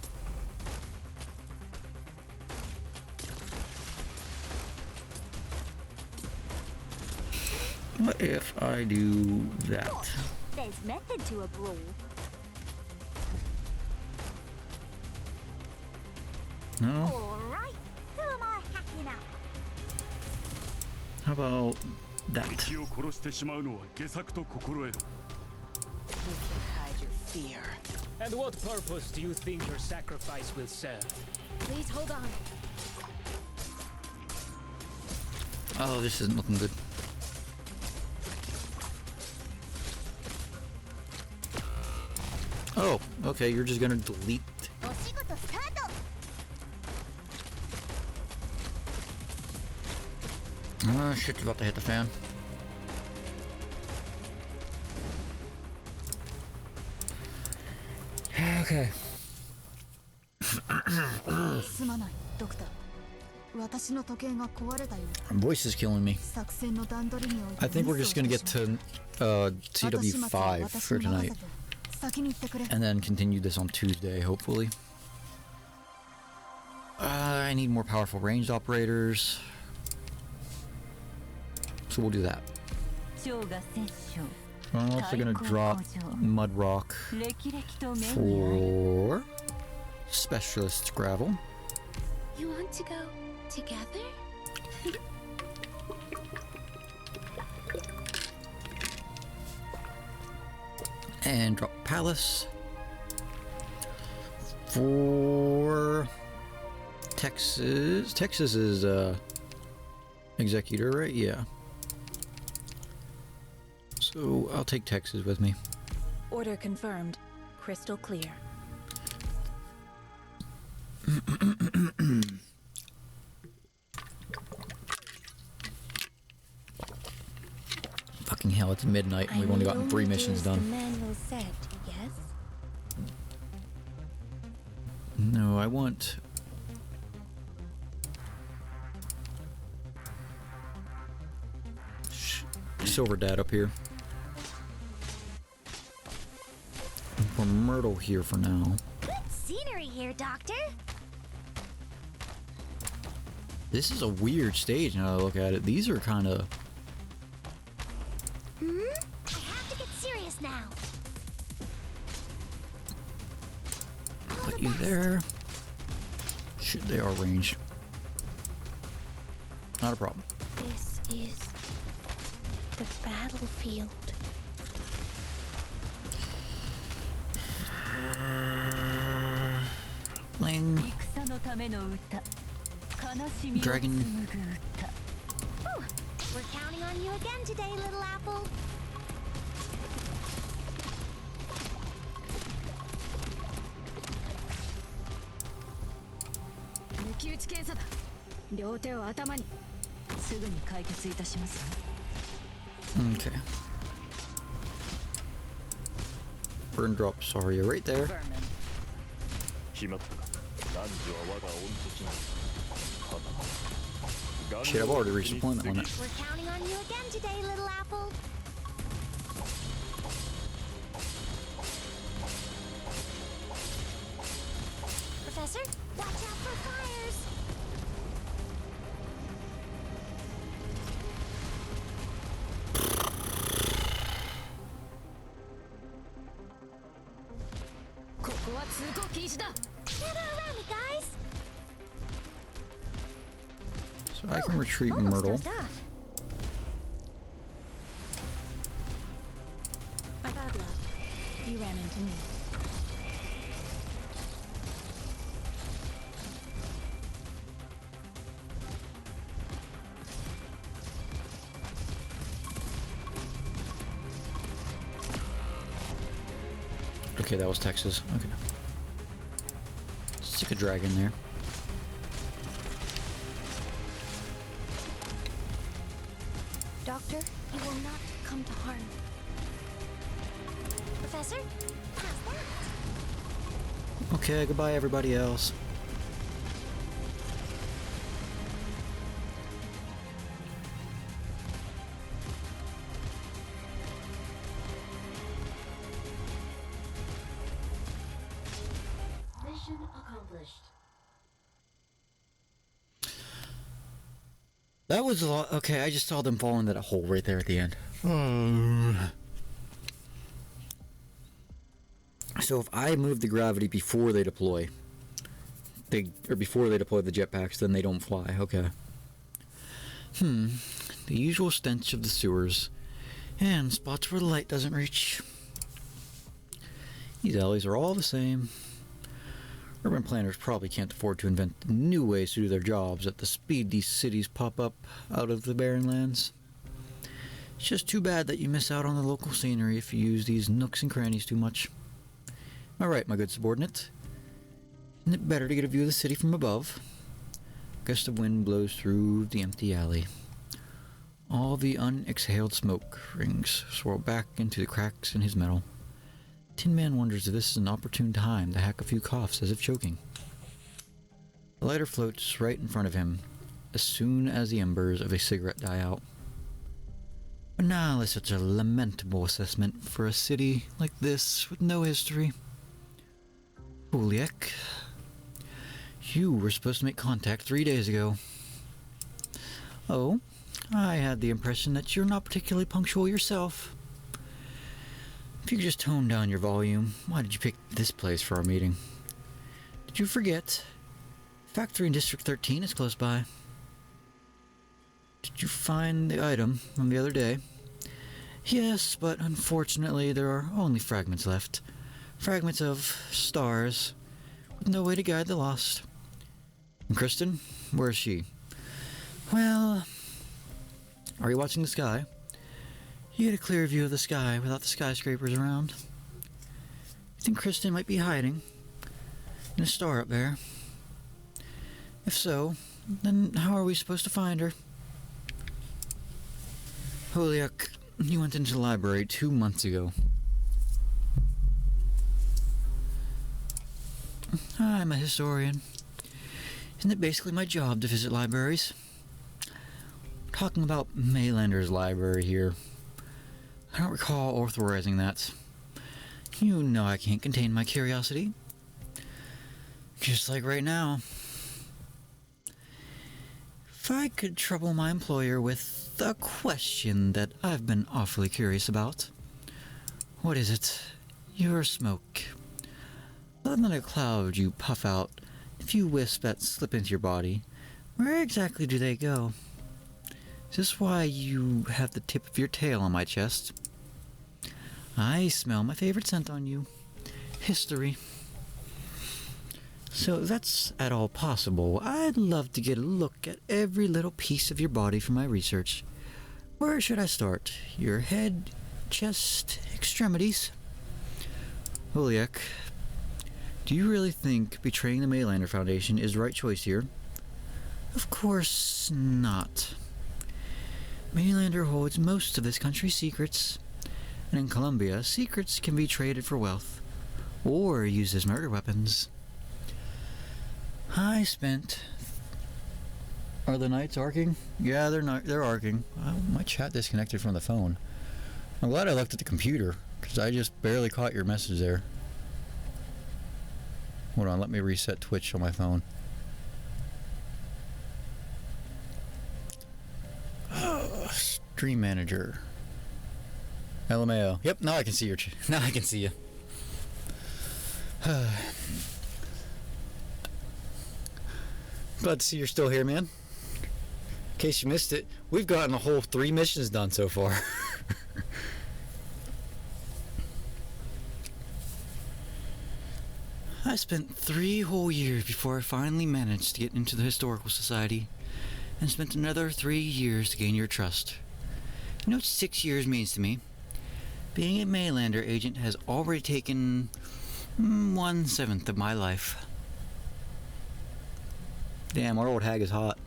What if I do that? There's method to a brawl. No? Alright, who am I hacking up? How about that? 敵を殺してしまうのは下策と心得ろ。 You can hide your fear. And what purpose do you think your sacrifice will serve? Please hold on. Oh, this isn't looking good. Oh, okay, you're just gonna delete. Oh, shit's about to hit the fan. Okay. Voice is killing me. I think we're just gonna get to CW5 for tonight. And then continue this on Tuesday, hopefully. I need more powerful ranged operators. So we'll do that. I'm also gonna drop Mud Rock for Specialist Gravel. You want to go together? And drop Palace for Texas. Texas is Executor, right? Yeah. So I'll take Texas with me. Order confirmed. Crystal clear. Fucking hell, it's midnight and we've only gotten 3 missions done. The manual said, yes? No, I want... Silver Dad up here. for Myrtle here for now. Good scenery here, Doctor. This is a weird stage now that I look at it. These are kind of... I have to get serious now. Put you there. Shit, they are ranged. Not a problem. This is the battlefield. Ling. Dragon. Whew. We're counting on you again today, little apple. Okay. Burn drop, sorry, right there. Shit, I've already reached deployment limit. We're counting on you again today, little apple. Professor, watch out for fires. Gather around me, guys. So I can retreat Almost Myrtle. dozed off. My bad love. You ran into me. Okay, that was Texas. Okay. Stick a dragon there. Doctor, you will not come to harm. Professor, how's that? Okay, goodbye everybody else. Mission accomplished. That was a lot. Okay, I just saw them fall into that hole right there at the end. So if I move the gravity before they deploy, before they deploy the jetpacks, then they don't fly. Okay. The usual stench of the sewers, and spots where the light doesn't reach. These alleys are all the same. Urban planners probably can't afford to invent new ways to do their jobs at the speed these cities pop up out of the barren lands. It's just too bad that you miss out on the local scenery if you use these nooks and crannies too much. Am I right, my good subordinate? Isn't it better to get a view of the city from above? A gust of wind blows through the empty alley. All the unexhaled smoke rings swirl back into the cracks in his metal. Tin Man wonders if this is an opportune time to hack a few coughs as if choking. The lighter floats right in front of him as soon as the embers of a cigarette die out. Banal is such a lamentable assessment for a city like this with no history. Juliek, you were supposed to make contact 3 days ago. Oh, I had the impression that you're not particularly punctual yourself. If you could just tone down your volume, why did you pick this place for our meeting? Did you forget? Factory in District 13 is close by. Did you find the item from the other day? Yes, but unfortunately there are only fragments left. Fragments of stars, with no way to guide the lost. And Kristen, where is she? Well, are you watching the sky? You get a clear view of the sky without the skyscrapers around. You think Kristen might be hiding in a star up there? If so, then how are we supposed to find her? Juliek, you went into the library 2 months ago. I'm a historian. Isn't it basically my job to visit libraries? Talking about Maylander's library here. I don't recall authorizing that. You know I can't contain my curiosity. Just like right now. If I could trouble my employer with a question that I've been awfully curious about. What is it? Your smoke. Other than a cloud you puff out, a few wisps that slip into your body, where exactly do they go? Is this why you have the tip of your tail on my chest? I smell my favorite scent on you. History. So if that's at all possible, I'd love to get a look at every little piece of your body for my research. Where should I start? Your head, chest, extremities? Oliek, do you really think betraying the Maylander Foundation is the right choice here? Of course not. Maylander holds most of this country's secrets, and in Colombia, secrets can be traded for wealth, or used as murder weapons. I spent... Are the Knights arcing? Yeah, they're arcing. My chat disconnected from the phone. I'm glad I looked at the computer, because I just barely caught your message there. Hold on, let me reset Twitch on my phone. Stream Manager. LMAO. Yep, now I can see your now I can see you. Glad to see you're still here, man. In case you missed it, we've gotten a whole 3 missions done so far. I spent 3 whole years before I finally managed to get into the Historical Society, and spent another 3 years to gain your trust. You know what 6 years means to me? Being a Maylander agent has already taken 1/7 of my life. Damn, our old hag is hot.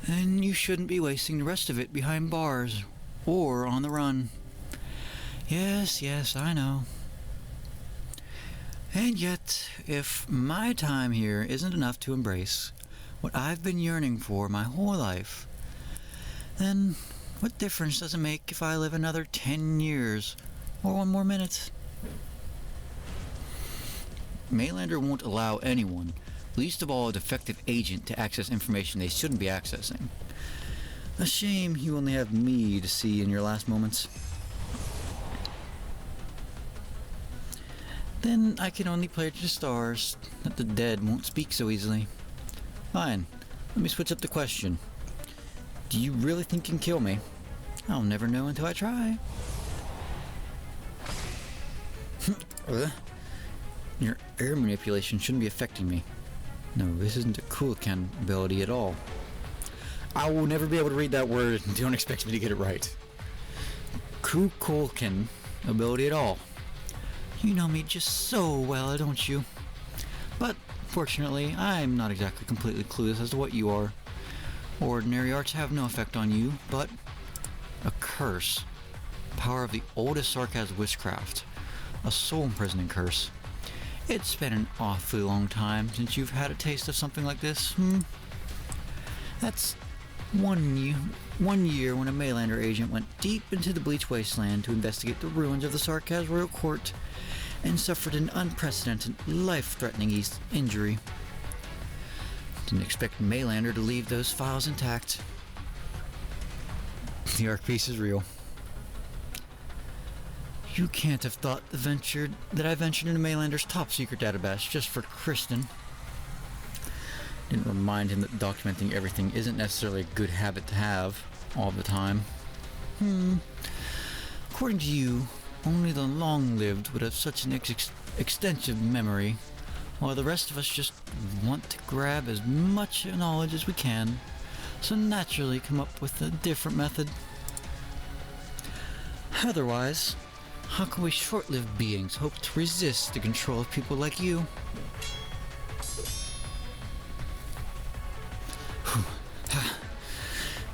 And you shouldn't be wasting the rest of it behind bars or on the run. Yes, I know. And yet, if my time here isn't enough to embrace what I've been yearning for my whole life, then what difference does it make if I live another 10 years or 1 more minute? Maylander won't allow anyone, least of all a defective agent, to access information they shouldn't be accessing. A shame you only have me to see in your last moments. Then I can only pray to the stars that the dead won't speak so easily. Fine, let me switch up the question. Do you really think you can kill me? I'll never know until I try. Your air manipulation shouldn't be affecting me. No, this isn't a Kulkan ability at all. I will never be able to read that word, and don't expect me to get it right. Kulkan ability at all. You know me just so well, don't you? But, fortunately, I'm not exactly completely clueless as to what you are. Ordinary arts have no effect on you, but a curse. Power of the oldest Sarkaz witchcraft. A soul-imprisoning curse. It's been an awfully long time since you've had a taste of something like this, That's one year when a Maylander agent went deep into the Bleach Wasteland to investigate the ruins of the Sarkaz Royal Court and suffered an unprecedented, life-threatening injury. Didn't expect Maylander to leave those files intact. The arc piece is real. You can't have thought that I ventured into Maylander's top-secret database just for Kristen. Didn't remind him that documenting everything isn't necessarily a good habit to have all the time. According to you, only the long-lived would have such an extensive memory, while the rest of us just want to grab as much knowledge as we can, so naturally come up with a different method. Otherwise, how can we short-lived beings hope to resist the control of people like you?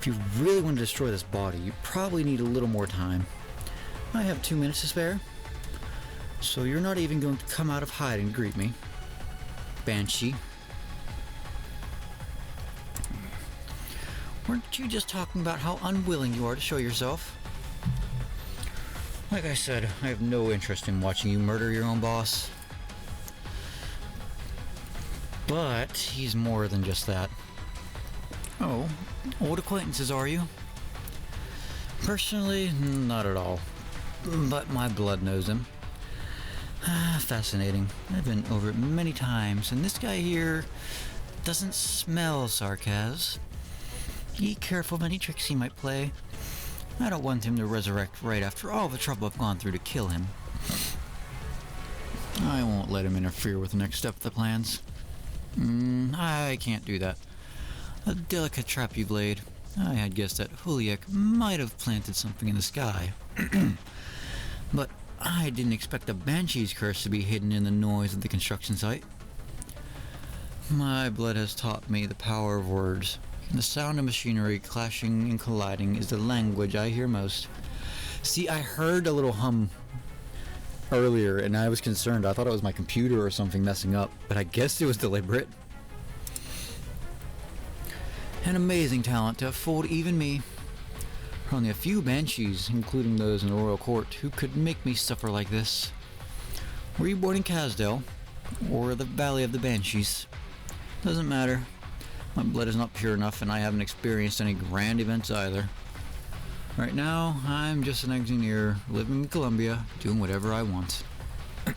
If you really want to destroy this body, you probably need a little more time. I have 2 minutes to spare, so you're not even going to come out of hiding to greet me, Banshee. Weren't you just talking about how unwilling you are to show yourself? Like I said, I have no interest in watching you murder your own boss. But he's more than just that. Oh, old acquaintances are you? Personally, not at all. But my blood knows him. Fascinating. I've been over it many times, and this guy here doesn't smell sarcasm. Be careful of any tricks he might play. I don't want him to resurrect right after all the trouble I've gone through to kill him. I won't let him interfere with the next step of the plans. I can't do that. A delicate trap you've laid. I had guessed that Huliek might have planted something in the sky. But I didn't expect the Banshee's curse to be hidden in the noise of the construction site. My blood has taught me the power of words. The sound of machinery clashing and colliding is the language I hear most. See, I heard a little hum earlier and I was concerned. I thought it was my computer or something messing up, but I guess it was deliberate. An amazing talent to have fooled even me. Only a few banshees, including those in the royal court, who could make me suffer like this. Were you born in Kasdale, or the Valley of the Banshees? Doesn't matter. My blood is not pure enough, and I haven't experienced any grand events either. Right now, I'm just an engineer living in Columbia, doing whatever I want.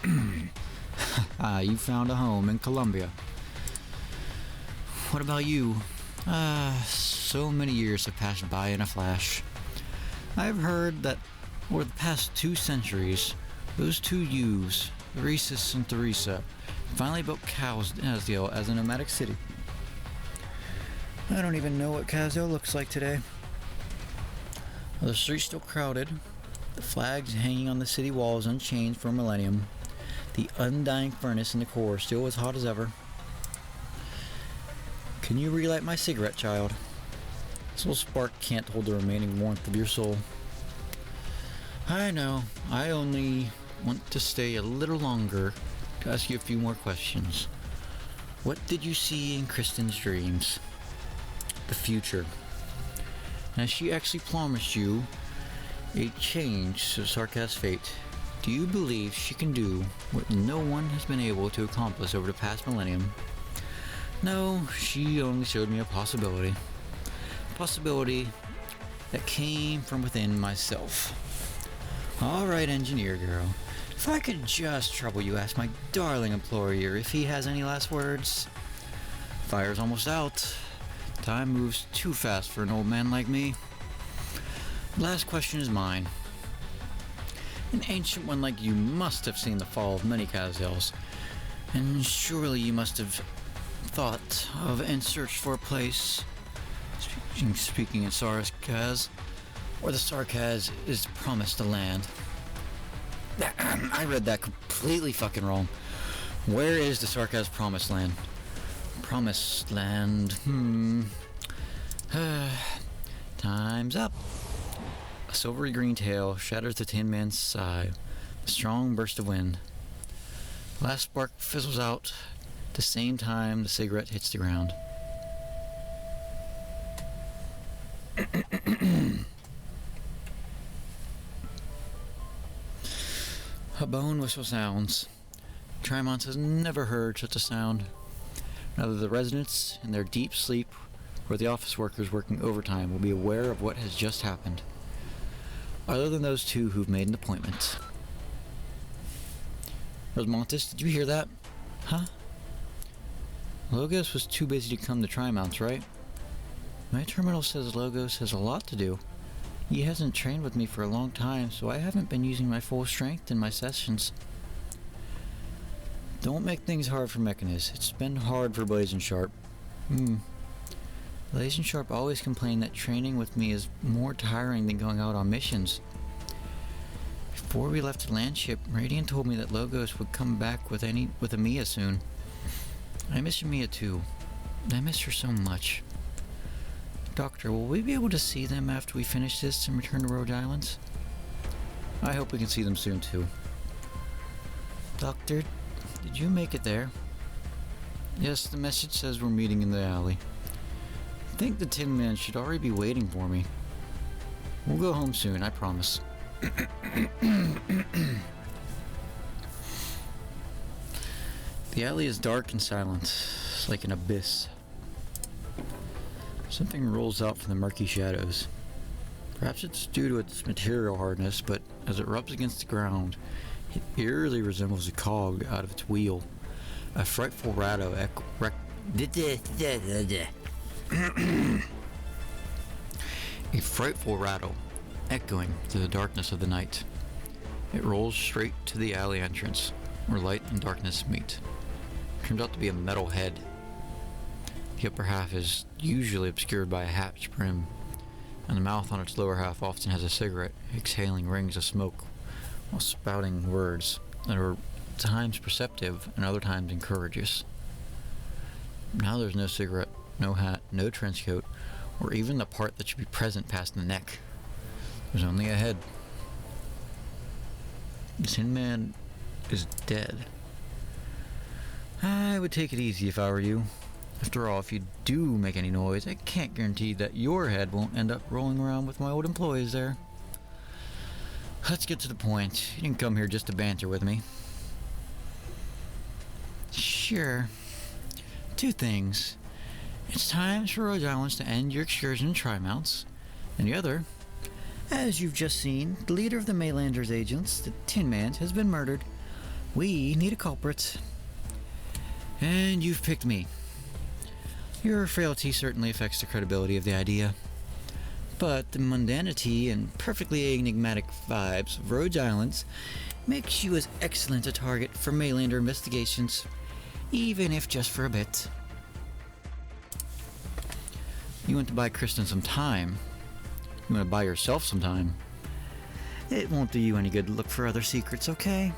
You found a home in Columbia. What about you? So many years have passed by in a flash. I've heard that over the past 2 centuries, those two youths, Theresis and Theresa, finally built Kasdale as a nomadic city. I don't even know what Kasdale looks like today. The streets still crowded, the flags hanging on the city walls unchanged for a millennium, the undying furnace in the core still as hot as ever. Can you relight my cigarette, child? This little spark can't hold the remaining warmth of your soul. I know, I only want to stay a little longer to ask you a few more questions. What did you see in Kristen's dreams? The future. Has she actually promised you a change to Sarkaz's fate? Do you believe she can do what no one has been able to accomplish over the past millennium? No, she only showed me a possibility. A possibility that came from within myself. Alright, engineer girl. If I could just trouble you ask my darling employer if he has any last words. Fire's almost out. Time moves too fast for an old man like me. Last question is mine. An ancient one like you must have seen the fall of many Kasdales, and surely you must have thought of and searched for a place, speaking in Sarkaz, where the Sarkaz is promised a land. I read that completely fucking wrong. Where is the Sarkaz promised land? Promised land, Time's up. A silvery green tail shatters the Tin Man's sigh. A strong burst of wind. The last spark fizzles out at the same time the cigarette hits the ground. A bone whistle sounds. Tremont has never heard such a sound. Neither the residents in their deep sleep or the office workers working overtime will be aware of what has just happened, other than those two who've made an appointment. Rosmontis, did you hear that? Huh? Logos was too busy to come to Trimonts, right? My terminal says Logos has a lot to do. He hasn't trained with me for a long time, so I haven't been using my full strength in my sessions. Don't make things hard for Mechanist. It's been hard for Blazing Sharp. Blazing Sharp always complained that training with me is more tiring than going out on missions. Before we left the landship, Radiant told me that Logos would come back with Amiya soon. I miss Amiya too. I miss her so much. Doctor, will we be able to see them after we finish this and return to Rogue Islands? I hope we can see them soon too. Doctor, did you make it there? Yes, the message says we're meeting in the alley. I think the Tin Man should already be waiting for me. We'll go home soon, I promise. The alley is dark and silent, it's like an abyss. Something rolls out from the murky shadows. Perhaps it's due to its material hardness, but as it rubs against the ground, it eerily resembles a cog out of its wheel. A frightful rattle a frightful rattle echoing through the darkness of the night. It rolls straight to the alley entrance, where light and darkness meet. It turns out to be a metal head. The upper half is usually obscured by a hatch brim, and the mouth on its lower half often has a cigarette, exhaling rings of smoke while spouting words that are at times perceptive and other times encourageous. Now there's no cigarette, no hat, no trench coat, or even the part that should be present past the neck. There's only a head. The Tin Man is dead. I would take it easy if I were you. After all, if you do make any noise, I can't guarantee that your head won't end up rolling around with my old employees there. Let's get to the point. You didn't come here just to banter with me. Sure. Two things. It's time for Rhode Island to end your excursion in Tri-Mounts. And the other, as you've just seen, the leader of the Maylanders agents, the Tin Man, has been murdered. We need a culprit. And you've picked me. Your frailty certainly affects the credibility of the idea. But the mundanity and perfectly enigmatic vibes of Rhode Island makes you as excellent a target for Maylander investigations, even if just for a bit. You want to buy Kristen some time. You want to buy yourself some time. It won't do you any good to look for other secrets, okay?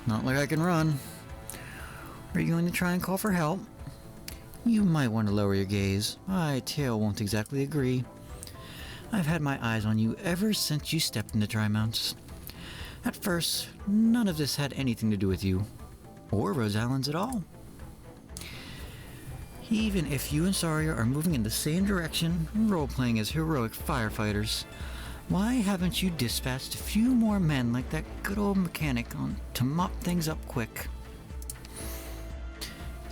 Not like I can run. Are you going to try and call for help? You might want to lower your gaze. My tail won't exactly agree. I've had my eyes on you ever since you stepped into Tri-Mounts. At first, none of this had anything to do with you, or Rose Islands at all. Even if you and Saria are moving in the same direction, role-playing as heroic firefighters, why haven't you dispatched a few more men like that good old mechanic on to mop things up quick?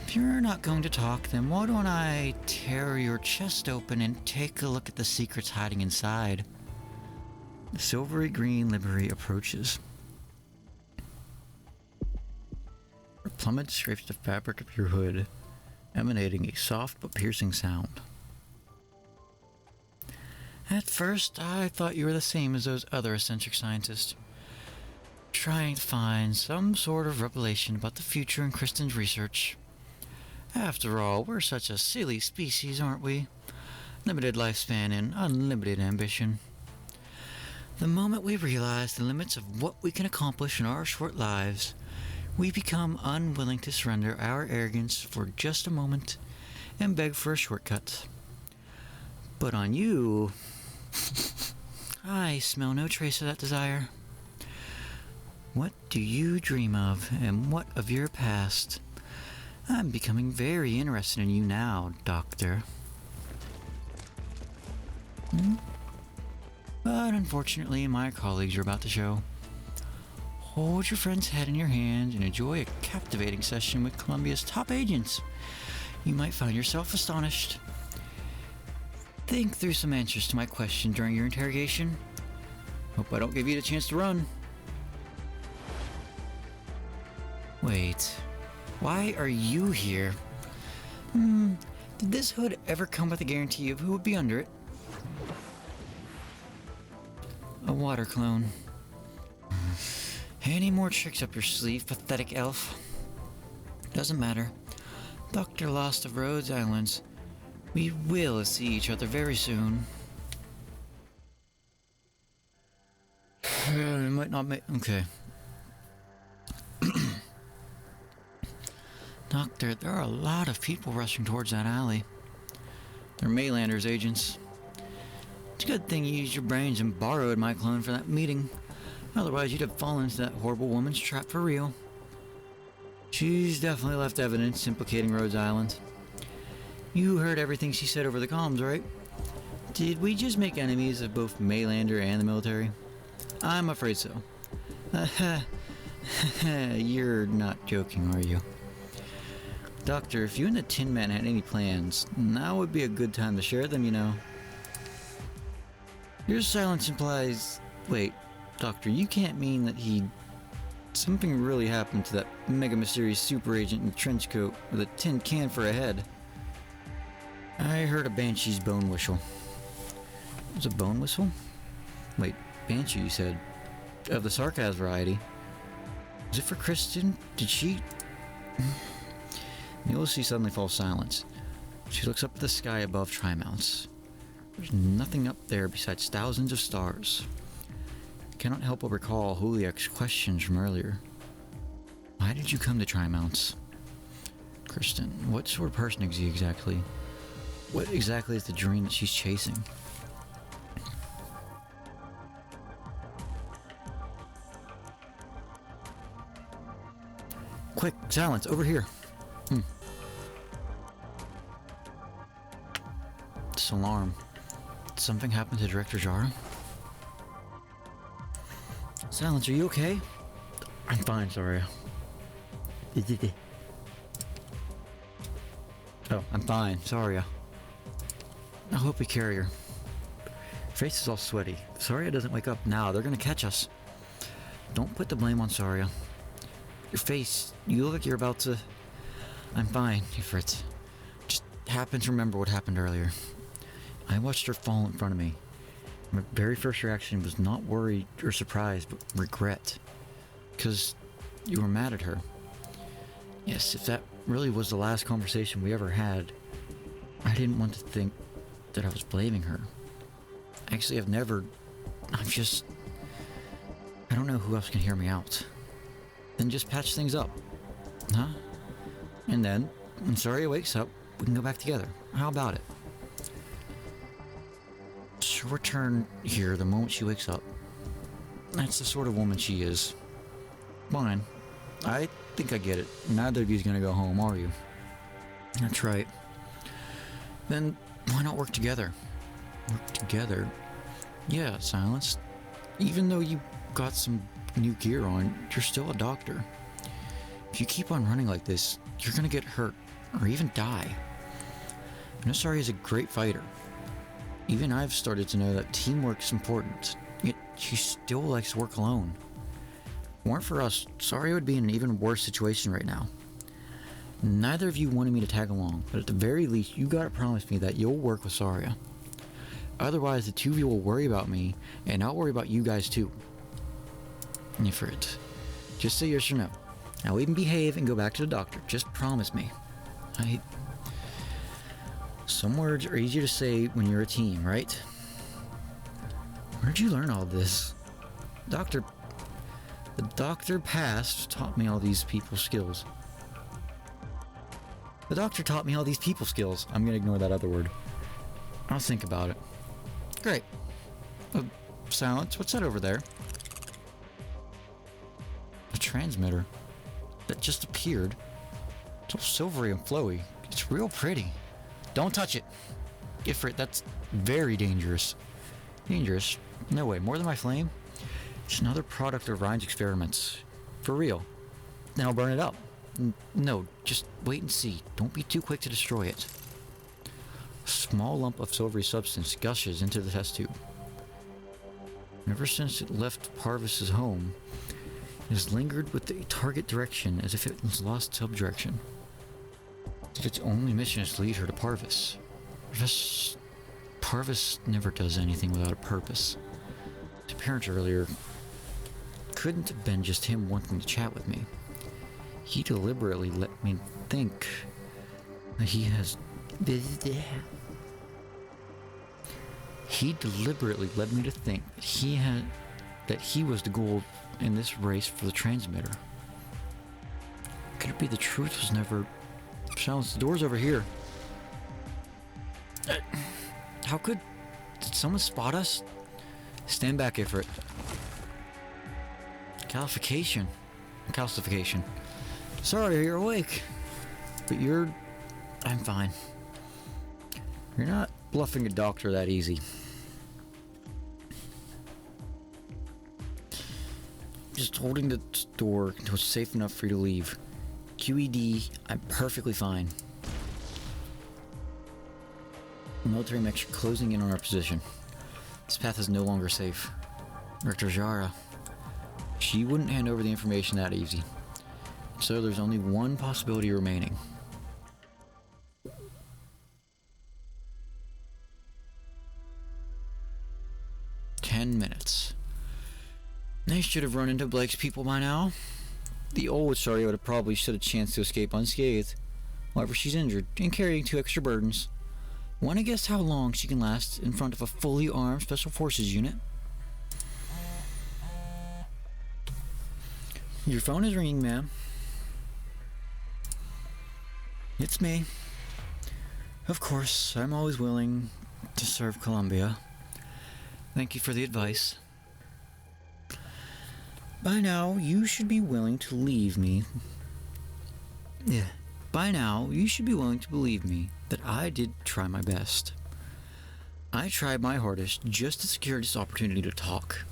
If you're not going to talk, then why don't I tear your chest open and take a look at the secrets hiding inside? The silvery green livery approaches. Her plumage scrapes the fabric of your hood, emanating a soft but piercing sound. At first, I thought you were the same as those other eccentric scientists, trying to find some sort of revelation about the future in Kristen's research. After all, we're such a silly species, aren't we? Limited lifespan and unlimited ambition. The moment we realize the limits of what we can accomplish in our short lives, we become unwilling to surrender our arrogance for just a moment and beg for a shortcut. But on you, I smell no trace of that desire. What do you dream of, and what of your past? I'm becoming very interested in you now, Doctor. But unfortunately, my colleagues are about to show. Hold your friend's head in your hand and enjoy a captivating session with Columbia's top agents. You might find yourself astonished. Think through some answers to my question during your interrogation. Hope I don't give you the chance to run. Wait. Why are you here? Did this hood ever come with a guarantee of who would be under it? A water clone. Any more tricks up your sleeve, pathetic elf? Doesn't matter. Dr. Lost of Rhodes Islands. We will see each other very soon. It might not make... Okay. Doctor, there are a lot of people rushing towards that alley. They're Maylanders agents. It's a good thing you used your brains and borrowed my clone for that meeting. Otherwise, you'd have fallen into that horrible woman's trap for real. She's definitely left evidence implicating Rhodes Island. You heard everything she said over the comms, right? Did we just make enemies of both Maylander and the military? I'm afraid so. You're not joking, are you? Doctor, if you and the Tin Man had any plans, now would be a good time to share them, you know. Your silence implies... Wait, Doctor, you can't mean that he... Something really happened to that mega mysterious super agent in a trench coat with a tin can for a head. I heard a banshee's bone whistle. It was a bone whistle? Wait, banshee, you said. Of the sarcasm variety. Was it for Kristen? Did she... Ulysses suddenly falls silent. She looks up at the sky above Trimounts. There's nothing up there besides thousands of stars. Cannot help but recall Huliak's questions from earlier. Why did you come to Trimounts? Kristen, what sort of person is he exactly? What exactly is the dream that she's chasing? Quick, silence, over here. This alarm. Did something happen to Director Jara? Silence, are you okay? I'm fine, sorry. Oh, I'm fine, sorry. I hope we carry her. Her face is all sweaty. If Saria doesn't wake up now, they're gonna catch us. Don't put the blame on Saria. Your face, you look like you're about to... I'm fine, Ifrit. Just happen to remember what happened earlier. I watched her fall in front of me. My very first reaction was not worry or surprise, but regret. Because you were mad at her. Yes, if that really was the last conversation we ever had, I didn't want to think that I was blaming her. Actually, I don't know who else can hear me out. Then just patch things up. Huh? And then, when Saria wakes up, we can go back together. How about it? She'll return here the moment she wakes up. That's the sort of woman she is. Fine. I think I get it. Neither of you's gonna go home, are you? That's right. Then, why not work together? Work together? Yeah, Silence. Even though you got some new gear on, you're still a doctor. If you keep on running like this, you're gonna get hurt, or even die. Nosari is a great fighter. Even I've started to know that teamwork's important, yet she still likes to work alone. If it weren't for us, Saria would be in an even worse situation right now. Neither of you wanted me to tag along, but at the very least, you gotta promise me that you'll work with Saria. Otherwise, the two of you will worry about me, and I'll worry about you guys too. Nifrit, just say yes or no. I'll even behave and go back to the doctor. Just promise me. Some words are easier to say when you're a team, right? Where'd you learn all this? The doctor past taught me all these people skills. The doctor taught me all these people skills. I'm gonna ignore that other word. I'll think about it. Great. Silence, what's that over there? A transmitter that just appeared. It's all silvery and flowy. It's real pretty. Don't touch it. Ifrit, that's very dangerous. Dangerous? No way. More than my flame? It's another product of Ryan's experiments. For real. Then I'll burn it up. No, just wait and see. Don't be too quick to destroy it. A small lump of silvery substance gushes into the test tube. Ever since it left Parvis's home, it has lingered with the target direction as if it was lost sub-direction. Its only mission is to lead her to Parvis. Parvis never does anything without a purpose. His appearance earlier couldn't have been just him wanting to chat with me. He deliberately let me think that he deliberately led me to think that he was the goal in this race for the transmitter. Could it be the truth was never... Silence, the door's over here. How could... Did someone spot us? Stand back, Ifrit. Calcification. Sorry, you're awake. But you're... I'm fine. You're not bluffing a doctor that easy. just holding the door until it's safe enough for you to leave. QED, I'm perfectly fine. Military mechs are closing in on our position. This path is no longer safe. Director Jara, she wouldn't hand over the information that easy. So there's only one possibility remaining. Minutes. They should have run into Blake's people by now. The old Saria would have probably stood a chance to escape unscathed. However, she's injured and carrying 2 extra burdens. Want to guess how long she can last in front of a fully armed Special Forces unit? Your phone is ringing, ma'am. It's me. Of course, I'm always willing to serve Columbia. Thank you for the advice. By now, you should be willing to leave me. Yeah. By now, you should be willing to believe me that I did try my best. I tried my hardest just to secure this opportunity to talk.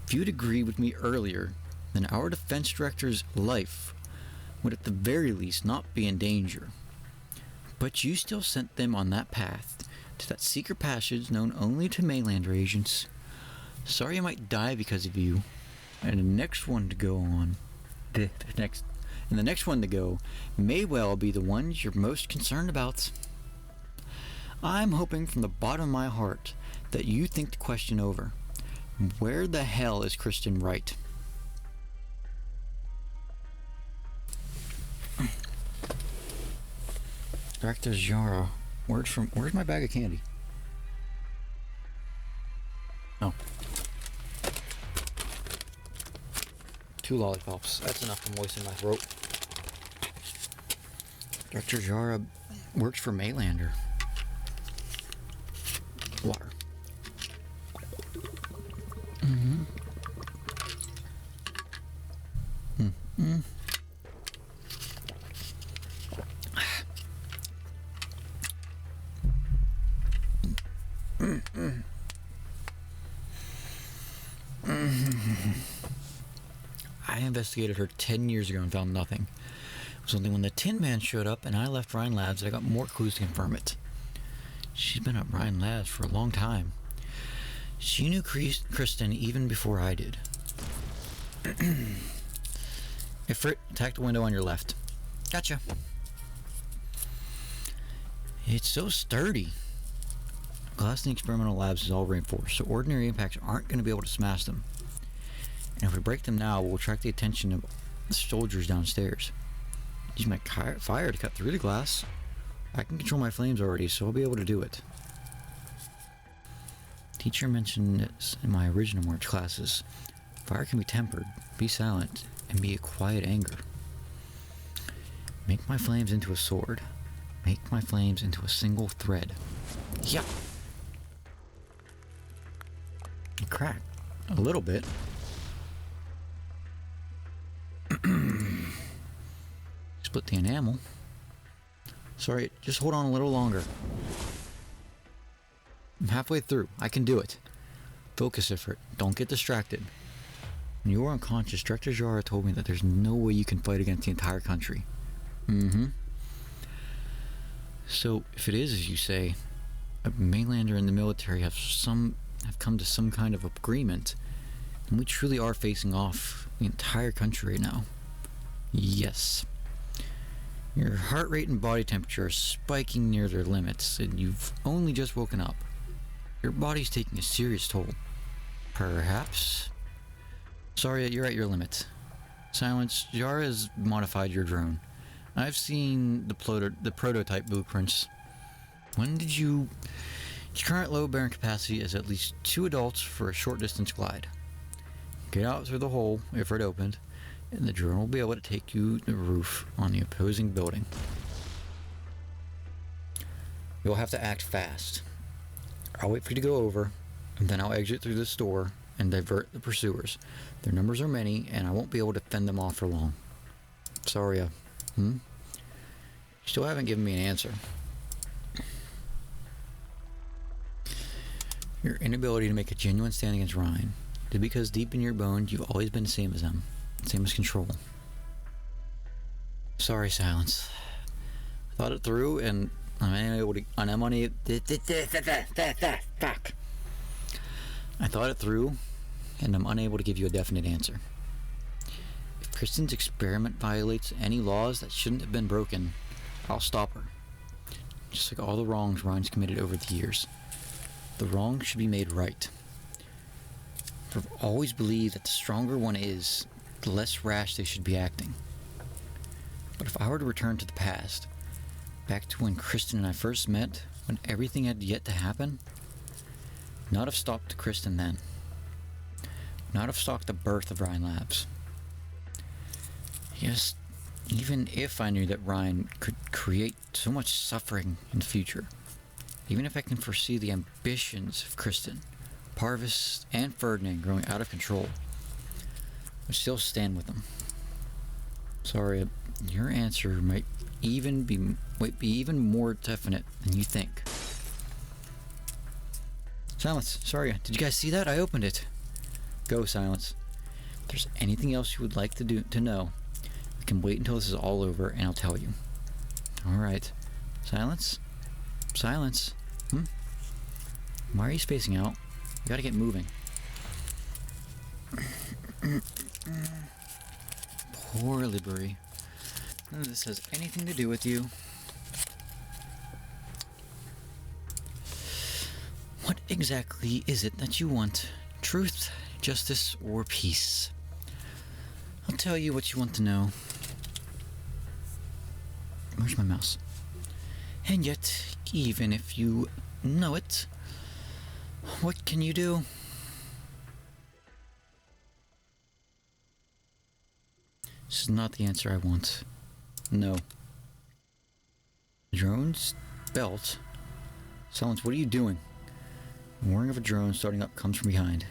If you'd agreed with me earlier, then our defense director's life would at the very least not be in danger. But you still sent them on that path to that secret passage known only to Mainlander agents. Sorry I might die because of you. And the next one to go may well be the ones you're most concerned about. I'm hoping from the bottom of my heart that you think the question over. Where the hell is Kristen Wright? Director Jara. Where's my bag of candy? Oh. 2 lollipops. That's enough to moisten my throat. Director Jara works for Mainlander. Water. I investigated her 10 years ago and found nothing. It was only when the Tin Man showed up and I left Ryan Labs that I got more clues to confirm it. She's been at Ryan Labs for a long time. She knew Kristen even before I did. Ifrit, attack the window on your left. Gotcha. It's so sturdy. Glass in the experimental labs is all reinforced, so ordinary impacts aren't going to be able to smash them. And if we break them now, we'll attract the attention of the soldiers downstairs. Use my fire to cut through the glass. I can control my flames already, so I'll be able to do it. Teacher mentioned this in my original March classes. Fire can be tempered, be silent, and be a quiet anger. Make my flames into a sword. Make my flames into a single thread. Yeah. Crack. A little bit. Split the enamel. Sorry, just hold on a little longer. I'm halfway through. I can do it. Focus, Ifrit. Don't get distracted. When you were unconscious, Director Jara told me that there's no way you can fight against the entire country. So, if it is as you say, a Mainlander and the military have come to some kind of agreement, and we truly are facing off the entire country right now. Yes. Your heart rate and body temperature are spiking near their limits, and you've only just woken up. Your body's taking a serious toll. Perhaps? Sorry, you're at your limit. Silence, Jara has modified your drone. I've seen the prototype blueprints. When did you... Its current load bearing capacity is at least 2 adults for a short distance glide. Get out through the hole, if it opened, and the drone will be able to take you to the roof on the opposing building. You'll have to act fast. I'll wait for you to go over, and then I'll exit through this door and divert the pursuers. Their numbers are many, and I won't be able to fend them off for long. Sorry, You still haven't given me an answer. Your inability to make a genuine stand against Ryan, Is it because deep in your bones you've always been the same as them? Same as Control? Sorry, Silence. I thought it through and I'm unable to... Fuck. I thought it through and I'm unable to give you a definite answer. If Kristen's experiment violates any laws that shouldn't have been broken, I'll stop her. Just like all the wrongs Ryan's committed over the years. The wrongs should be made right. I've always believed that the stronger one is, the less rash they should be acting. But if I were to return to the past, back to when Kristen and I first met, when everything had yet to happen, not have stopped Kristen then. Not have stopped the birth of Ryan Labs. Yes, even if I knew that Ryan could create so much suffering in the future, even if I can foresee the ambitions of Kristen, Parvis, and Ferdinand growing out of control, I still stand with them. Sorry, your answer might be even more definite than you think. Silence, sorry, did you guys see that? I opened it. Go, Silence. If there's anything else you would like to know, we can wait until this is all over and I'll tell you. Alright. Silence? Silence? Why are you spacing out? You gotta get moving. Poor Libery. None of this has anything to do with you. What exactly is it that you want? Truth, justice, or peace? I'll tell you what you want to know. Where's my mouse? And yet, even if you know it, what can you do? This is not the answer I want. No. Drone's belt? Silence, what are you doing? The whirring of a drone starting up comes from behind.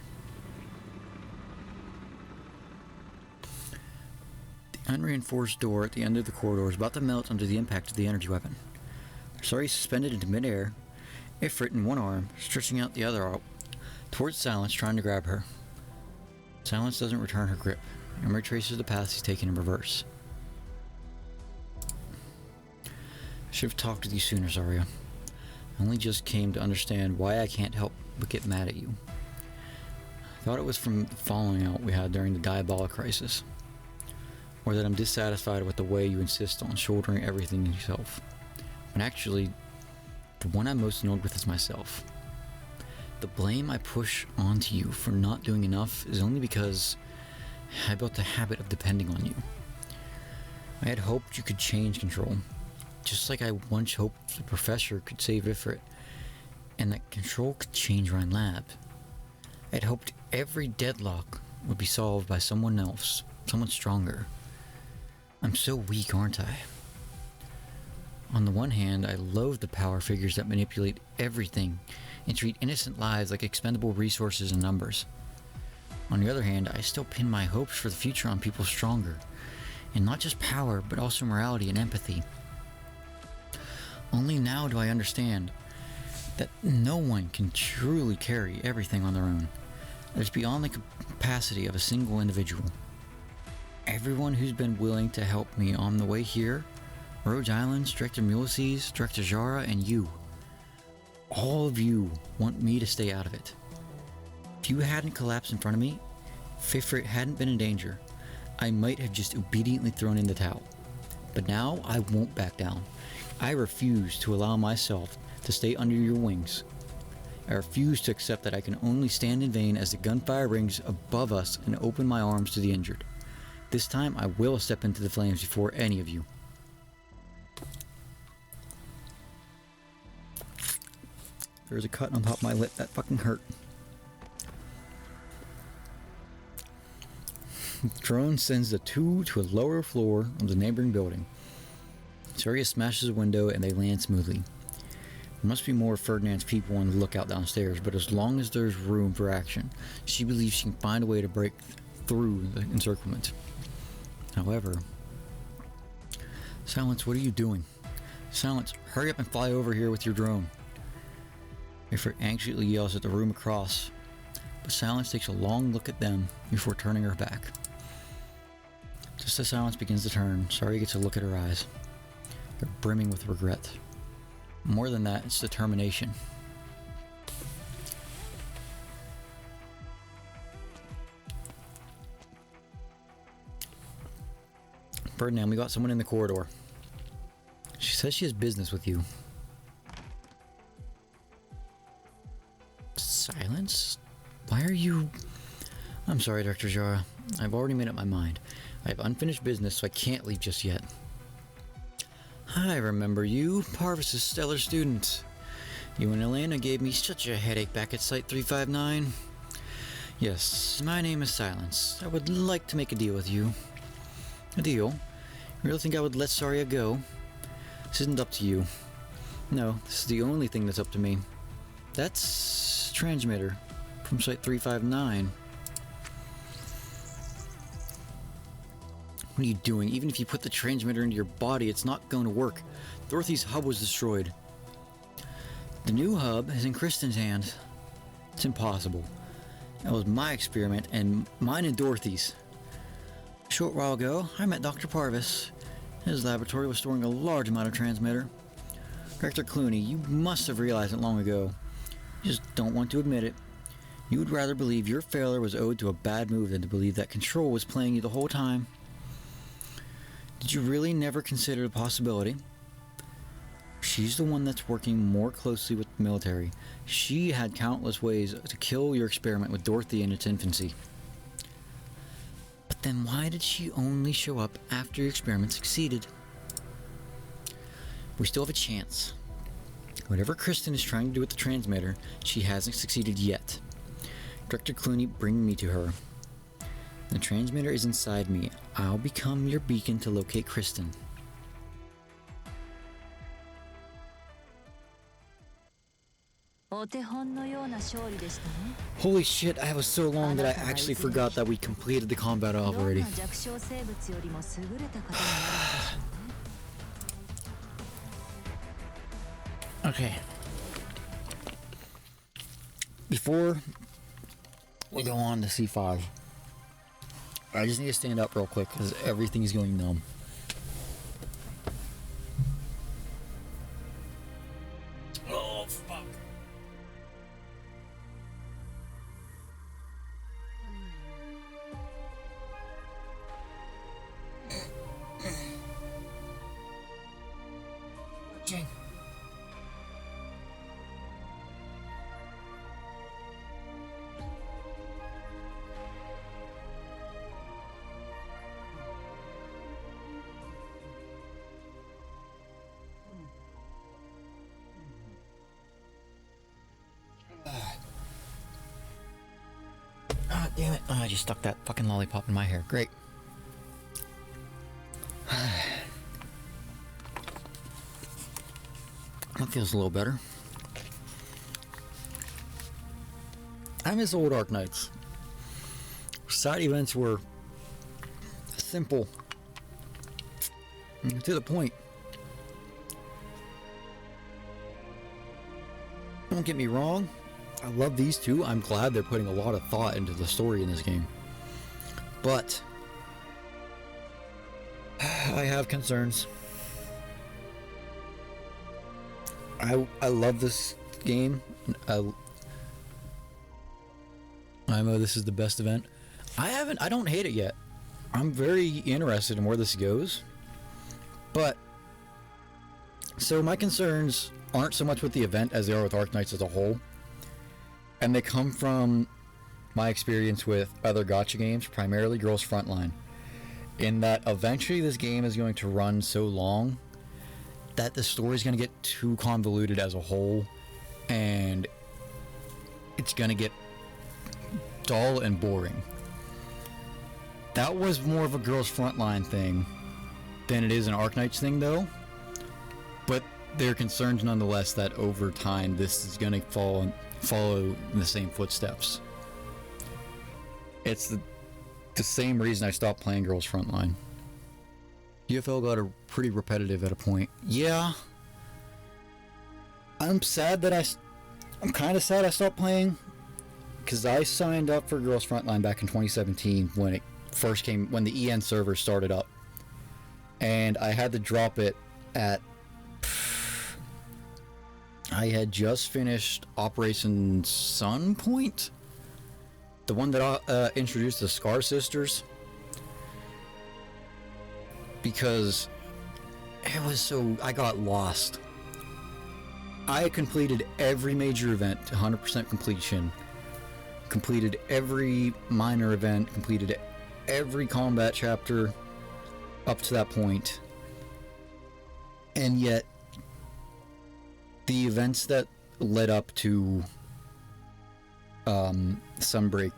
The unreinforced door at the end of the corridor is about to melt under the impact of the energy weapon. Sari suspended into midair, Ifrit in one arm, stretching out the other arm towards Silence, trying to grab her. Silence doesn't return her grip, and retraces the path he's taken in reverse. I should have talked with you sooner, Zarya. I only just came to understand why I can't help but get mad at you. I thought it was from the falling out we had during the Diabolic crisis, or that I'm dissatisfied with the way you insist on shouldering everything yourself. When actually, the one I'm most annoyed with is myself. The blame I push onto you for not doing enough is only because I built a habit of depending on you. I had hoped you could change Control, just like I once hoped the Professor could save Ifrit, and that Control could change Ryan Lab. I had hoped every deadlock would be solved by someone else, someone stronger. I'm so weak, aren't I? On the one hand, I loathe the power figures that manipulate everything and treat innocent lives like expendable resources and numbers. On the other hand, I still pin my hopes for the future on people stronger, and not just power, but also morality and empathy. Only now do I understand that no one can truly carry everything on their own. It's beyond the capacity of a single individual. Everyone who's been willing to help me on the way here, Rogue Islands, Director Ulysses, Director Jara, and you. All of you want me to stay out of it. If you hadn't collapsed in front of me, if Ifrit hadn't been in danger, I might have just obediently thrown in the towel. But now I won't back down. I refuse to allow myself to stay under your wings. I refuse to accept that I can only stand in vain as the gunfire rings above us and open my arms to the injured. This time I will step into the flames before any of you. There's a cut on top of my lip. That fucking hurt. Drone sends the two to a lower floor of the neighboring building. Zarya smashes a window and they land smoothly. There must be more of Ferdinand's people on the lookout downstairs, but as long as there's room for action, she believes she can find a way to break through the encirclement. However... Silence, what are you doing? Silence, hurry up and fly over here with your drone. Ifrit anxiously yells at the room across. but Silence takes a long look at them before turning her back. Just as Silence begins to turn, Saria gets a look at her eyes. They're brimming with regret. More than that, it's determination. Ferdinand, we got someone in the corridor. She says she has business with you. Silence? Why are you... I'm sorry, Dr. Jara. I've already made up my mind. I have unfinished business, so I can't leave just yet. I remember you, Parvis's stellar student. You and Elena gave me such a headache back at Site 359. Yes, my name is Silence. I would like to make a deal with you. A deal? You really think I would let Saria go? This isn't up to you. No, this is the only thing that's up to me. That's transmitter from Site 359. What are you doing? Even if you put the transmitter into your body, it's not going to work. Dorothy's hub was destroyed. The new hub is in Kristen's hands. It's impossible. That was my experiment, and mine and Dorothy's. A short while ago, I met Dr. Parvis. His laboratory was storing a large amount of transmitter. Director Clooney, you must have realized it long ago. You just don't want to admit it. You would rather believe your failure was owed to a bad move than to believe that Control was playing you the whole time. Did you really never consider the possibility? She's the one that's working more closely with the military. She had countless ways to kill your experiment with Dorothy in its infancy. But then why did she only show up after your experiment succeeded? We still have a chance. Whatever Kristen is trying to do with the transmitter, she hasn't succeeded yet. Director Clooney, bring me to her. The transmitter is inside me. I'll become your beacon to locate Kristen. Holy shit, I was so long that I actually forgot that we completed the combat already. Okay. Before we go on to C5, I just need to stand up real quick because everything is going numb. Oh, fuck. Jane. Ah, damn it. Oh, I just stuck that fucking lollipop in my hair. Great. That feels a little better. I miss old Arknights. Side events were simple and to the point. Don't get me wrong, I love these two. I'm glad they're putting a lot of thought into the story in this game. But I have concerns. I love this game. I know this is the best event. I don't hate it yet. I'm very interested in where this goes. But so my concerns aren't so much with the event as they are with Arknights as a whole. And they come from my experience with other gacha games, primarily Girls Frontline. In that eventually this game is going to run so long that the story is going to get too convoluted as a whole, and it's going to get dull and boring. That was more of a Girls Frontline thing than it is an Arknights thing, though. But there are concerns nonetheless that over time this is going to follow in the same footsteps. It's the same reason I stopped playing Girls Frontline. UFL got pretty repetitive at a point. Yeah. I'm sad that I'm kind of sad I stopped playing because I signed up for Girls Frontline back in 2017 when it first came, when the EN server started up, and I had to drop it at. I had just finished Operation Sunpoint, the one that introduced the Scar Sisters, because it was so, I got lost. I had completed every major event to 100% completion, completed every minor event, completed every combat chapter up to that point, and yet the events that led up to Sunbreak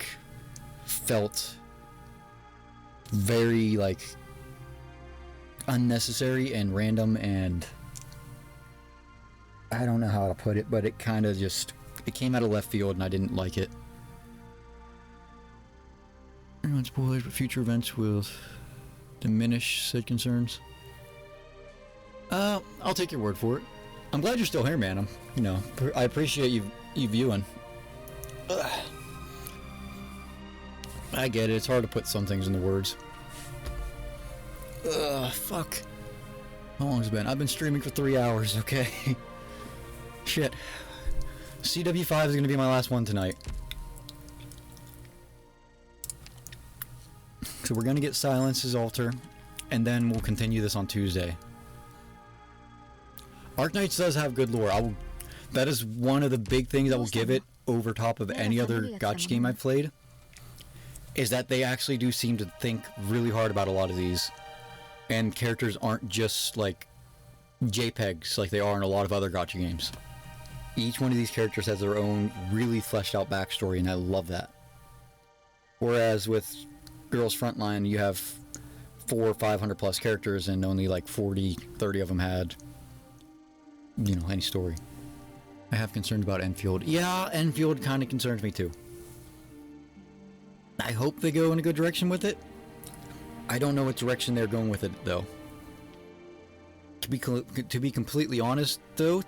felt very like unnecessary and random, and I don't know how to put it, but it kind of just, it came out of left field and I didn't like it. Everyone's spoilers, but future events will diminish said concerns. I'll take your word for it. I'm glad you're still here, man. I appreciate you viewing. Ugh. I get it. It's hard to put some things into words. Ugh, fuck. How long has it been? I've been streaming for 3 hours, okay? Shit. CW5 is gonna be my last one tonight. So we're gonna get Silence's Altar, and then we'll continue this on Tuesday. Arknights does have good lore. That is one of the big things that will give it over top of any other gacha game I've played, is that they actually do seem to think really hard about a lot of these, and characters aren't just like JPEGs like they are in a lot of other gacha games. Each one of these characters has their own really fleshed out backstory, and I love that. Whereas with Girls Frontline, you have 400 or 500 plus characters, and only like 30 of them had, any story. I have concerns about Enfield. Yeah, Enfield kind of concerns me too. I hope they go in a good direction with it. I don't know what direction they're going with it though. To be completely honest though,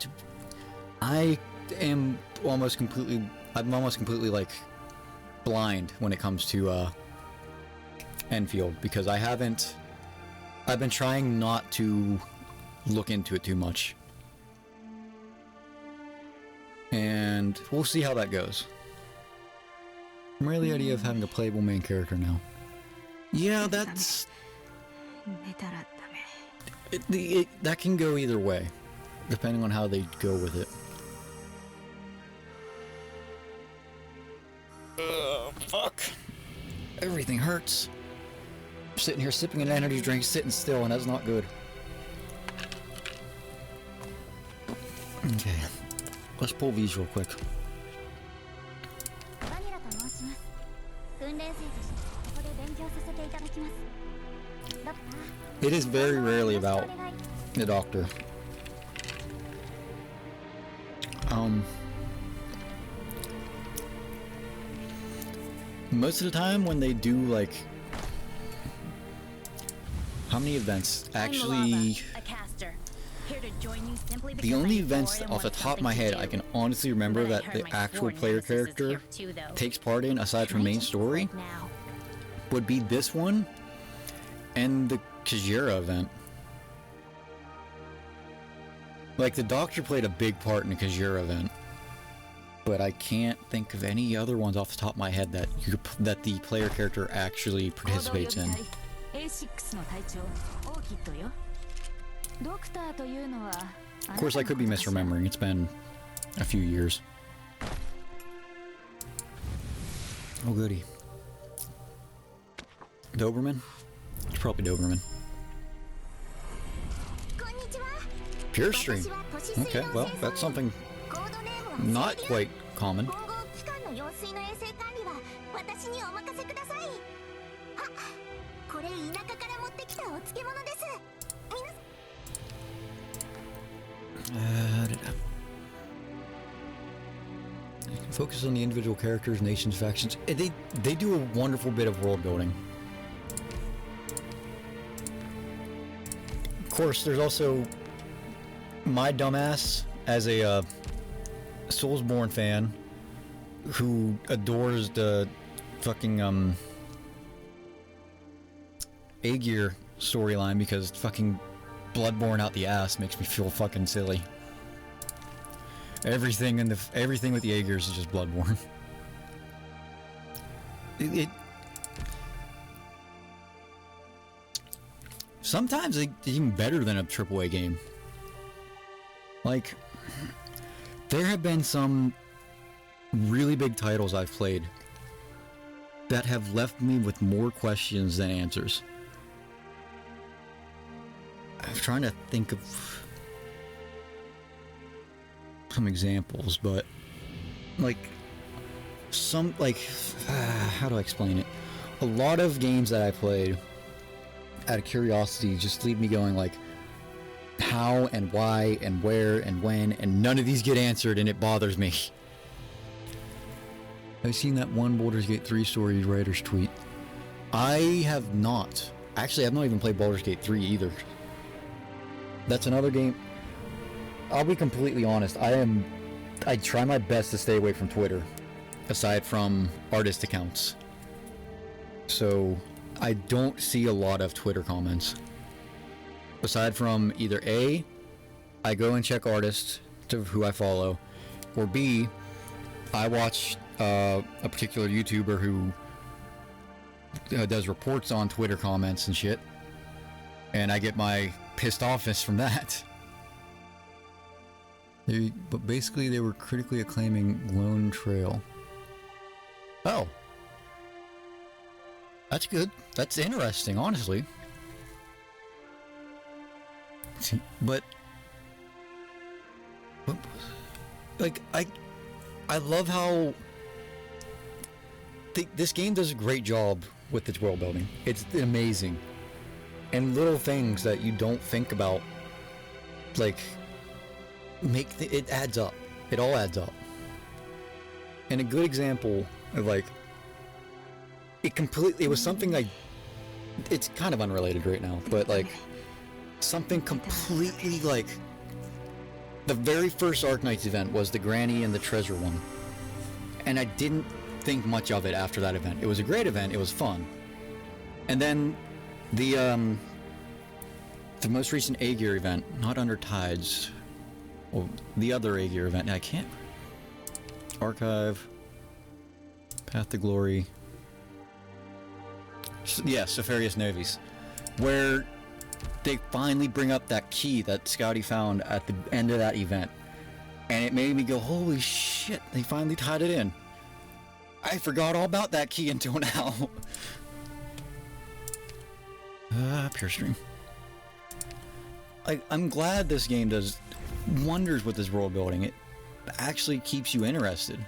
I'm almost completely like blind when it comes to Enfield, because I've been trying not to look into it too much. And we'll see how that goes. I'm really the idea of having a playable main character now. Yeah, that can go either way, depending on how they go with it. Fuck. Everything hurts. I'm sitting here sipping an energy drink, sitting still, and that's not good. Okay. Let's pull these real quick. It is very rarely about the doctor. Most of the time when they do like, how many events actually? The only events off the top of my head I can honestly remember that the actual player character takes part in, aside from main story, would be this one and the Kajira event. Like, the Doctor played a big part in the Kajira event, but I can't think of any other ones off the top of my head that the player character actually participates in. Of course, I could be misremembering. It's been a few years. Oh, goody. Doberman? It's probably Doberman. Pure stream. Okay, well, that's something not quite common. Focus on the individual characters, nations, factions. They do a wonderful bit of world building. Of course, there's also my dumbass as a Soulsborne fan who adores the fucking Aegir storyline because fucking Bloodborne out the ass makes me feel fucking silly. Everything with the Aegirs is just Bloodborne. It sometimes it's even better than a AAA game. Like, there have been some really big titles I've played that have left me with more questions than answers. I'm trying to think of some examples, but like how do I explain it? A lot of games that I played out of curiosity just leave me going like, how and why and where and when, and none of these get answered, and it bothers me. I've seen that one Baldur's Gate 3 story writer's tweet. I have not. Actually, I've not even played Baldur's Gate 3 either. That's another game. I'll be completely honest. I try my best to stay away from Twitter, aside from artist accounts. So I don't see a lot of Twitter comments. Aside from either A, I go and check artists to who I follow, or B, I watch a particular YouTuber who does reports on Twitter comments and shit, and I get my pissed offness from that. But basically they were critically acclaiming Lone Trail. Oh. That's good. That's interesting, honestly. But like I love how this game does a great job with its world building. It's amazing, and little things that you don't think about, like, it adds up. It all adds up. And a good example of like it was something like, it's kind of unrelated right now, but like something completely like the very first Arknights event was the Granny and the Treasure one, and I didn't think much of it after that event. It was a great event, it was fun. And then the most recent Aegir event, not Under Tides, well, the other Aegir event, I can't archive, Path to Glory, yeah, Sefarius Novis, where they finally bring up that key that Scouty found at the end of that event, and it made me go, holy shit, they finally tied it in. I forgot all about that key until now. Pure stream. I'm glad this game does wonders with this world building. It actually keeps you interested.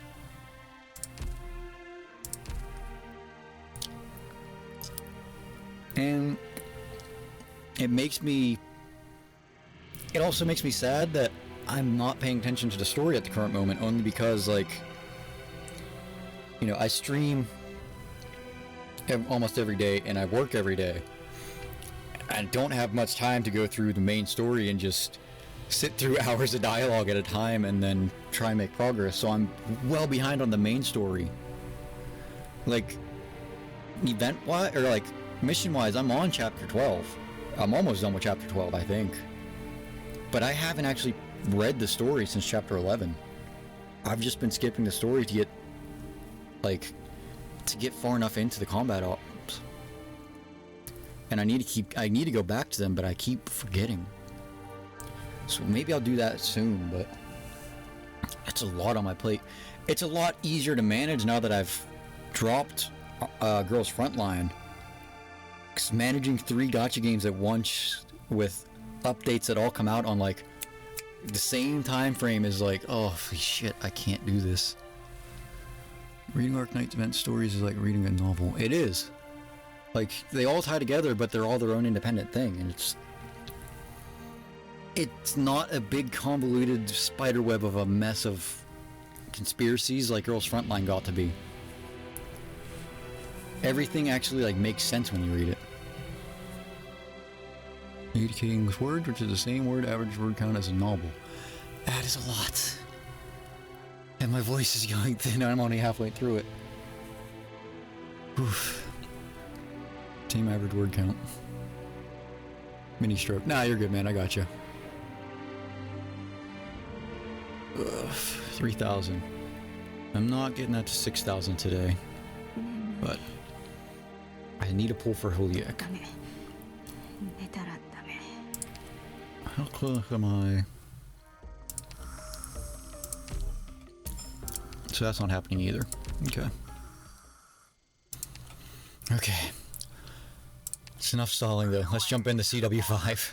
And it also makes me sad that I'm not paying attention to the story at the current moment, only because, like, you know, I stream almost every day and I work every day. I don't have much time to go through the main story and just sit through hours of dialogue at a time and then try and make progress, so I'm well behind on the main story. Like, event-wise, or like, mission-wise, I'm on chapter 12. I'm almost done with chapter 12, I think. But I haven't actually read the story since chapter 11. I've just been skipping the story to get far enough into the combat ops. And I need to go back to them, but I keep forgetting. So maybe I'll do that soon, but it's a lot on my plate. It's a lot easier to manage now that I've dropped Girls Frontline. Because managing 3 gacha games at once with updates that all come out on like the same time frame is like, oh shit, I can't do this. Reading Arknights event stories is like reading a novel. It is. Like, they all tie together, but they're all their own independent thing, and it's not a big convoluted spiderweb of a mess of conspiracies like Girls Frontline got to be. Everything actually like makes sense when you read it. 80k English words, which is the same word average word count as a novel. That is a lot. And my voice is going thin. I'm only halfway through it. Oof. Team average word count. Mini stroke. Nah, you're good, man. I got you. 3,000. I'm not getting that to 6,000 today. But I need a pull for Holiak. How close am I? So that's not happening either. Okay. Okay. It's enough stalling though. Let's jump into CW5.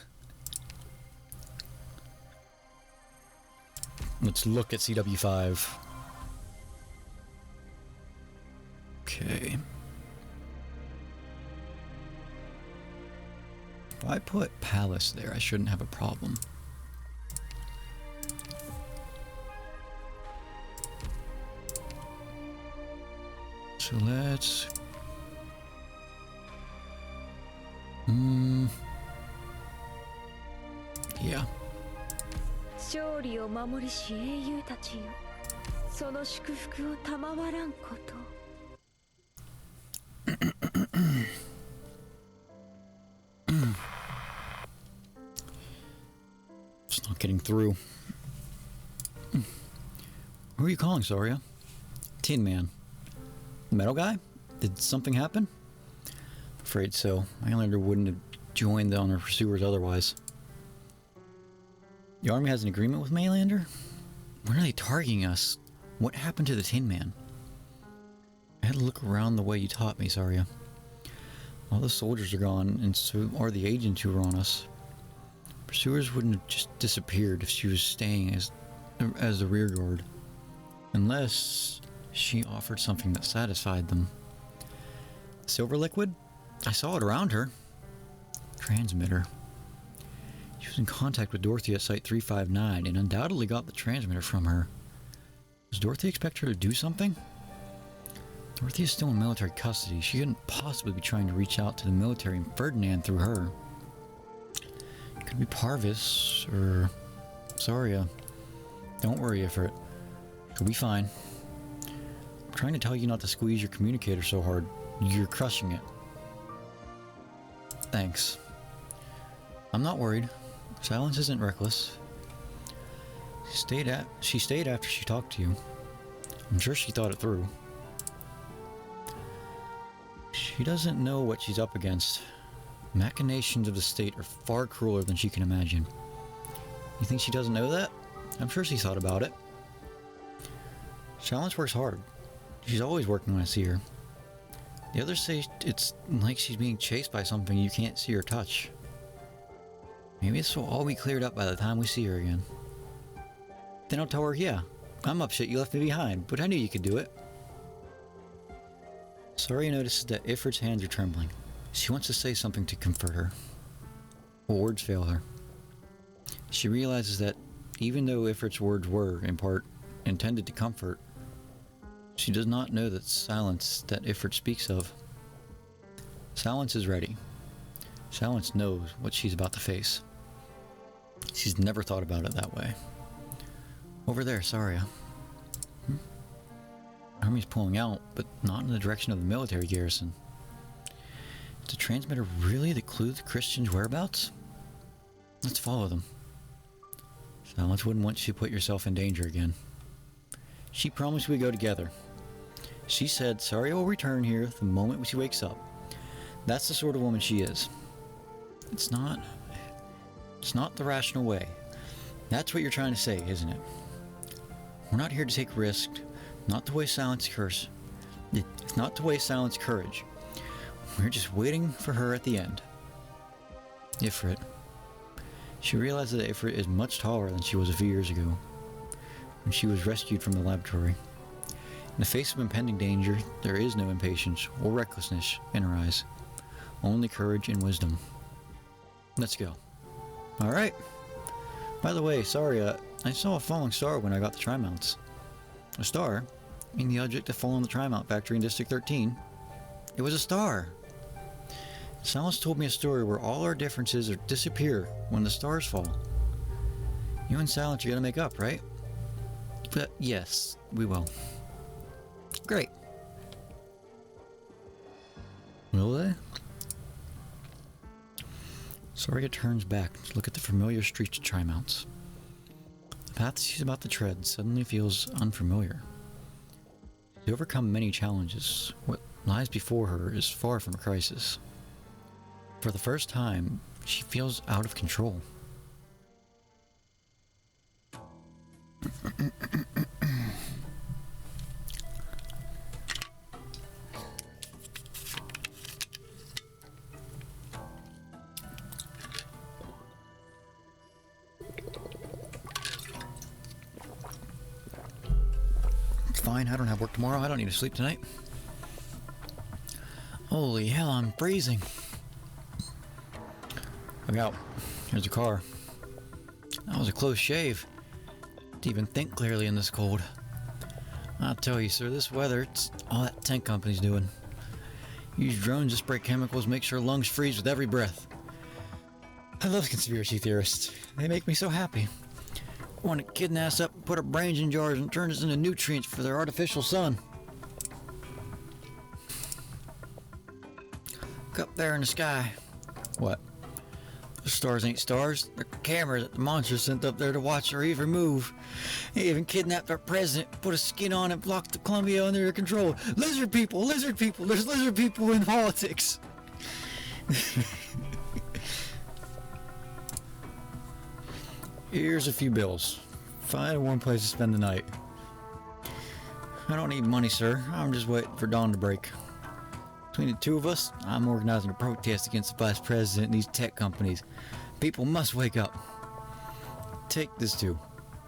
Let's look at CW5. Okay. If I put Palace there, I shouldn't have a problem. So let's... yeah. 勝利を守りし英雄たちよ、その祝福を賜らんこと。 It's not getting through. Who are you calling, Soria? Tin Man. Metal guy? Did something happen? Afraid so. Highlander wouldn't have joined on our pursuers otherwise. The army has an agreement with Maylander? When are they targeting us? What happened to the Tin Man? I had to look around the way you taught me, Saria. All the soldiers are gone, and so are the agents who were on us. Pursuers wouldn't have just disappeared if she was staying as the rear guard. Unless she offered something that satisfied them. Silver liquid? I saw it around her. Transmitter. She was in contact with Dorothy at Site 359 and undoubtedly got the transmitter from her. Does Dorothy expect her to do something? Dorothy is still in military custody. She couldn't possibly be trying to reach out to the military and Ferdinand through her. It could be Parvis or Saria. Don't worry, Ifrit. You'll be fine. I'm trying to tell you not to squeeze your communicator so hard. You're crushing it. Thanks. I'm not worried. Silence isn't reckless. She stayed after she talked to you. I'm sure she thought it through. She doesn't know what she's up against. Machinations of the state are far crueler than she can imagine. You think she doesn't know that? I'm sure she thought about it. Silence works hard. She's always working when I see her. The others say it's like she's being chased by something you can't see or touch. Maybe this will all be cleared up by the time we see her again. Then I'll tell her, yeah, I'm upset you left me behind, but I knew you could do it. Saria notices that Ifrit's hands are trembling. She wants to say something to comfort her. But words fail her. She realizes that even though Ifrit's words were, in part, intended to comfort, she does not know that silence that Ifrit speaks of. Silence is ready. Silence knows what she's about to face. She's never thought about it that way. Over there, Saria. Army's pulling out, but not in the direction of the military garrison. Is the transmitter really the clue to Christian's whereabouts? Let's follow them. Silence wouldn't want you to put yourself in danger again. She promised we'd go together. She said Saria will return here the moment she wakes up. That's the sort of woman she is. It's not the rational way. That's what you're trying to say, isn't it? We're not here to take risks, not to waste Silence courage. Not to waste Silence courage. We're just waiting for her at the end. Ifrit. She realizes that Ifrit is much taller than she was a few years ago, when she was rescued from the laboratory. In the face of impending danger, there is no impatience or recklessness in her eyes. Only courage and wisdom. Let's go. Alright. By the way, Saria, I saw a falling star when I got the tri-mounts. A star? I mean the object that fell on the tri-mount factory in District 13. It was a star! Silence told me a story where all our differences disappear when the stars fall. You and Silence are gonna make up, right? But yes, we will. Great. Will they? Saria turns back to look at the familiar streets of Trimounts. The path she's about to tread suddenly feels unfamiliar. To overcome many challenges, what lies before her is far from a crisis. For the first time, she feels out of control. Fine, I don't have work tomorrow. I don't need to sleep tonight. Holy hell, I'm freezing. Look out. There's a car. That was a close shave. To even think clearly in this cold. I'll tell you, sir, this weather, it's all that tent company's doing. Use drones to spray chemicals, make sure lungs freeze with every breath. I love conspiracy theorists. They make me so happy. Want to kidnap us up, put our brains in jars, and turn us into nutrients for their artificial sun. Look up there in the sky. What? The stars ain't stars. They're cameras that the monsters sent up there to watch or even move. They even kidnapped our president, put a skin on and blocked the Columbia under their control. Lizard people! Lizard people! There's lizard people in politics! Here's a few bills. Find one place to spend the night. I don't need money, sir. I'm just waiting for dawn to break. Between the two of us, I'm organizing a protest against the vice president and these tech companies. People must wake up. Take this too.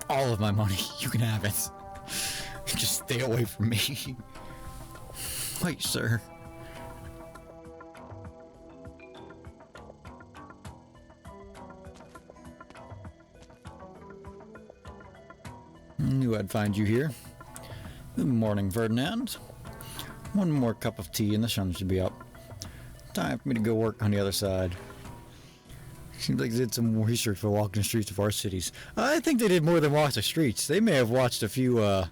All of my money. You can have it. Just stay away from me. Wait, sir. Knew I'd find you here. Good morning, Ferdinand. One more cup of tea and the sun should be up. Time for me to go work on the other side. Seems like they did some research for walking the streets of our cities. I think they did more than walk the streets. They may have watched a few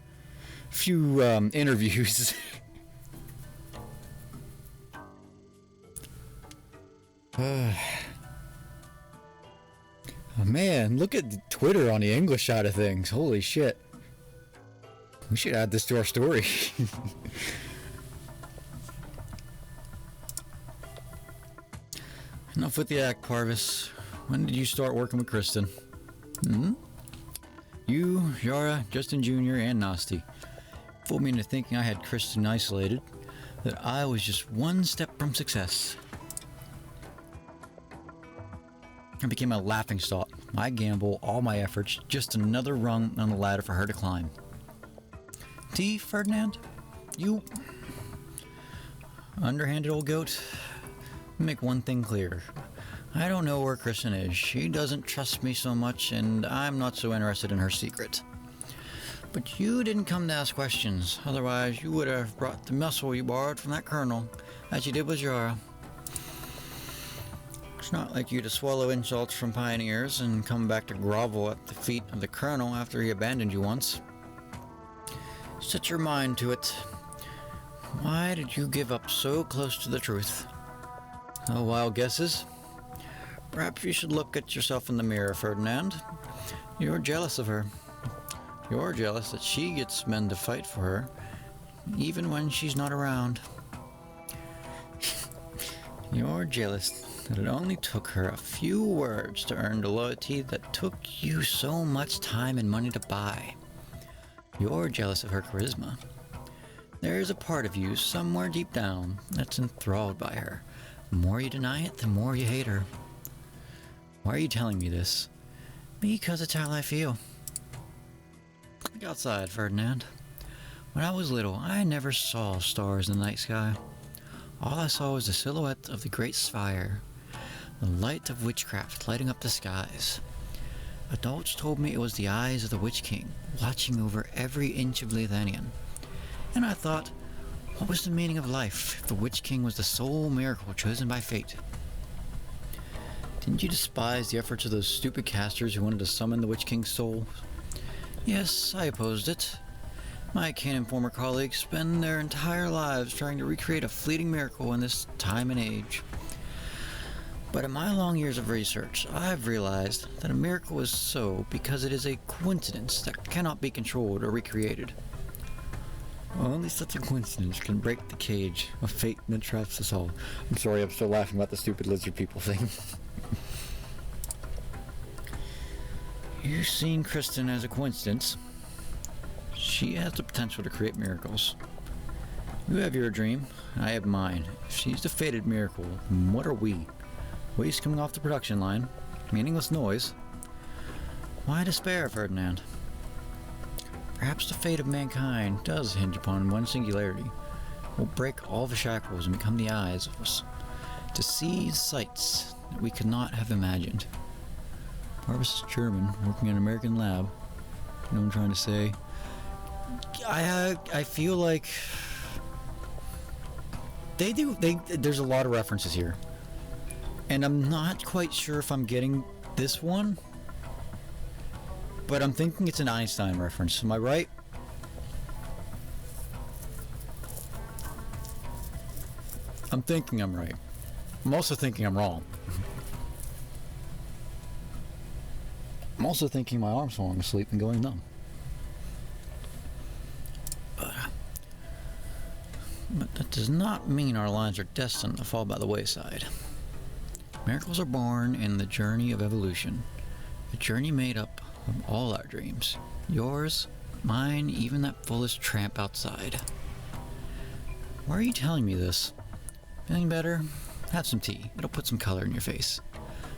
interviews. Oh man, look at Twitter on the English side of things. Holy shit. We should add this to our story. Enough with the act, Parvis. When did you start working with Kristen? Hmm? You, Yara, Justin Jr., and Nasty fooled me into thinking I had Kristen isolated, that I was just one step from success. I became a laughingstock. My gamble, all my efforts, just another rung on the ladder for her to climb. Tea, Ferdinand? You underhanded old goat? Make one thing clear. I don't know where Kristen is. She doesn't trust me so much, and I'm not so interested in her secret. But you didn't come to ask questions. Otherwise, you would have brought the muscle you borrowed from that colonel, as you did with Yara. It's not like you to swallow insults from pioneers and come back to grovel at the feet of the colonel after he abandoned you once. Set your mind to it. Why did you give up so close to the truth? No wild guesses? Perhaps you should look at yourself in the mirror, Ferdinand. You're jealous of her. You're jealous that she gets men to fight for her, even when she's not around. You're jealous that it only took her a few words to earn the loyalty that took you so much time and money to buy. You're jealous of her charisma. There's a part of you somewhere deep down that's enthralled by her. The more you deny it, the more you hate her. Why are you telling me this? Because it's how I feel. Look outside, Ferdinand. When I was little, I never saw stars in the night sky. All I saw was the silhouette of the great spire, the light of witchcraft lighting up the skies. Adults told me it was the eyes of the Witch King, watching over every inch of Lethanian. And I thought, what was the meaning of life if the Witch King was the sole miracle chosen by fate? Didn't you despise the efforts of those stupid casters who wanted to summon the Witch King's soul? Yes, I opposed it. My Canon former colleagues spend their entire lives trying to recreate a fleeting miracle in this time and age. But in my long years of research, I've realized that a miracle is so because it is a coincidence that cannot be controlled or recreated. Only such a coincidence can break the cage of fate that traps us all. I'm sorry, I'm still laughing about the stupid lizard people thing. You've seen Kristen as a coincidence. She has the potential to create miracles. You have your dream, I have mine. If she's the fated miracle, what are we? Waste coming off the production line, meaningless noise. Why despair, Ferdinand? Perhaps the fate of mankind does hinge upon one singularity. We'll break all the shackles and become the eyes of us, to see sights that we could not have imagined. Barbara's is German, working in an American lab. You know what I'm trying to say? I feel like there's a lot of references here. And I'm not quite sure if I'm getting this one, but I'm thinking it's an Einstein reference. Am I right? I'm thinking I'm right. I'm also thinking I'm wrong. I'm also thinking my arm's falling asleep and going numb. But that does not mean our lives are destined to fall by the wayside. Miracles are born in the journey of evolution, a journey made up of all our dreams. Yours, mine, even that foolish tramp outside. Why are you telling me this? Feeling better? Have some tea. It'll put some color in your face,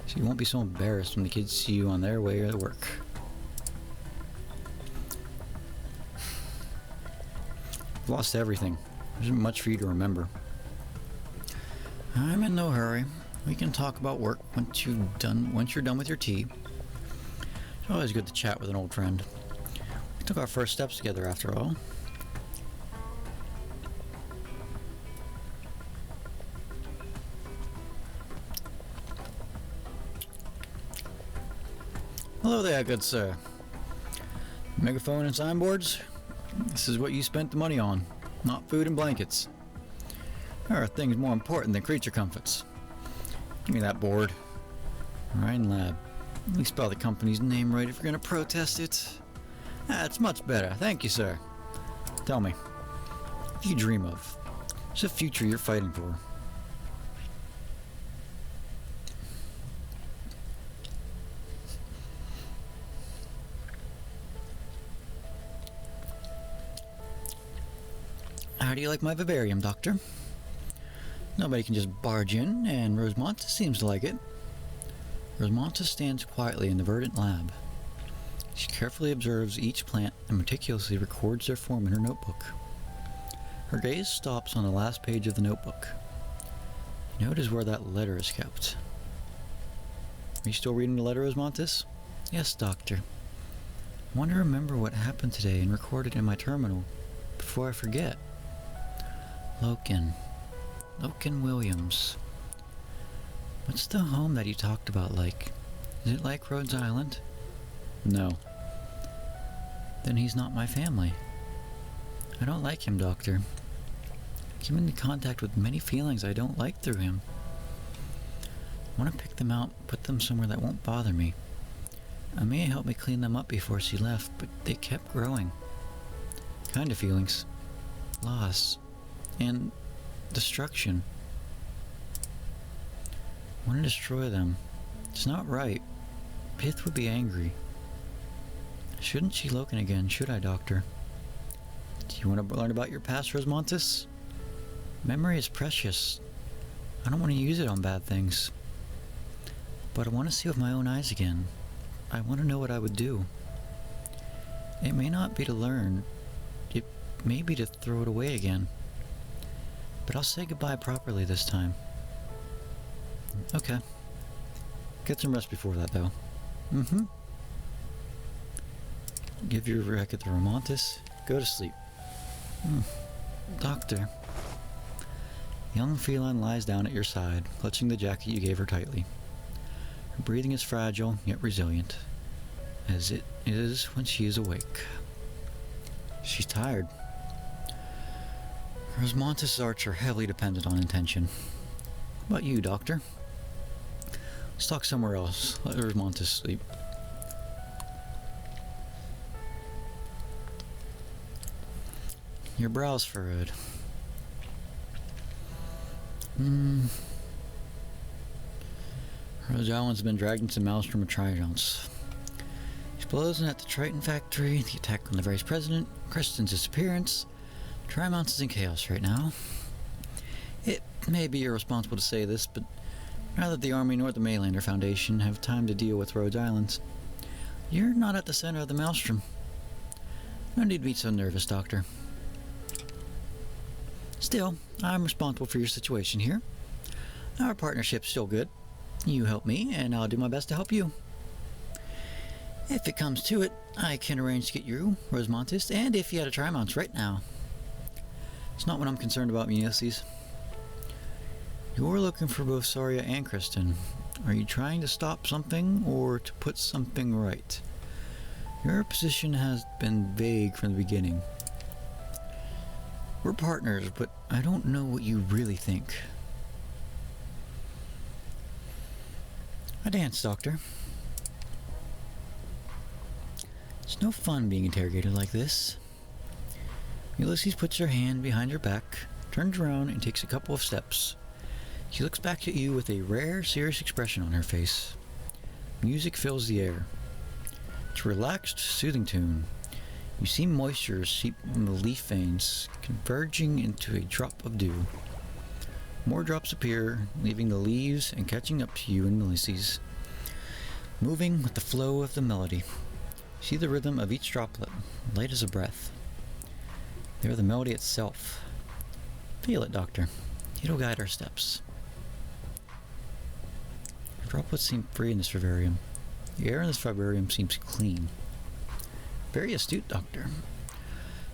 so you won't be so embarrassed when the kids see you on their way to work. I've lost everything. There isn't much for you to remember. I'm in no hurry. We can talk about work once you're done with your tea. It's always good to chat with an old friend. We took our first steps together after all. Hello there, good sir. Megaphone and signboards? This is what you spent the money on, not food and blankets. There are things more important than creature comforts. Give me that board. Ryan Lab. At least spell the company's name right if you're gonna protest it. That's much better. Thank you, sir. Tell me, what do you dream of? What's the future you're fighting for? How do you like my vivarium, Doctor? Nobody can just barge in, and Rosemonte seems to like it. Rosemonte stands quietly in the verdant lab. She carefully observes each plant and meticulously records their form in her notebook. Her gaze stops on the last page of the notebook. Note is where that letter is kept. Are you still reading the letter, Rosemonte? Yes, Doctor. I want to remember what happened today and record it in my terminal before I forget. Loken Williams. What's the home that you talked about like? Is it like Rhodes Island? No. Then he's not my family. I don't like him, Doctor. I came into contact with many feelings I don't like through him. I want to pick them out, put them somewhere that won't bother me. Amia helped me clean them up before she left, but they kept growing. Kind of feelings. Loss. And destruction. I want to destroy them. It's not right. Pith would be angry. Shouldn't she Loken again, should I, Doctor? Do you want to learn about your past, Rosemonte? Memory is precious. I don't want to use it on bad things. But I want to see with my own eyes again. I want to know what I would do. It may not be to learn. It may be to throw it away again. But I'll say goodbye properly this time. Okay. Get some rest before that, though. Mm-hmm. Give your racket to Rosemonte. Go to sleep. Doctor. Young feline lies down at your side, clutching the jacket you gave her tightly. Her breathing is fragile, yet resilient, as it is when she is awake. She's tired. Rosmontis' arts are heavily dependent on intention. How about you, Doctor? Let's talk somewhere else. Let Rosmontis sleep. Your brow's furrowed. Rose Allen's been dragged into the maelstrom of Triumphs. Explosion at the Triton factory, the attack on the vice president, Kristen's disappearance. Trimonts is in chaos right now. It may be irresponsible to say this, but neither the Army nor the Maylander Foundation have time to deal with Rhodes Island. You're not at the center of the maelstrom. No need to be so nervous, Doctor. Still, I'm responsible for your situation here. Our partnership's still good. You help me, and I'll do my best to help you. If it comes to it, I can arrange to get you, Rosmontis, and if you had a Trimonts right now. It's not what I'm concerned about, Ulysses. You're looking for both Saria and Kristen. Are you trying to stop something, or to put something right? Your position has been vague from the beginning. We're partners, but I don't know what you really think. A dance, Doctor. It's no fun being interrogated like this. Ulysses puts her hand behind her back, turns around, and takes a couple of steps. She looks back at you with a rare, serious expression on her face. Music fills the air. It's a relaxed, soothing tune. You see moisture seep from the leaf veins, converging into a drop of dew. More drops appear, leaving the leaves and catching up to you and Ulysses, moving with the flow of the melody. See the rhythm of each droplet, light as a breath. They are the melody itself. Feel it, Doctor. It'll guide our steps. The droplets seem free in this vivarium. The air in this vivarium seems clean. Very astute, Doctor.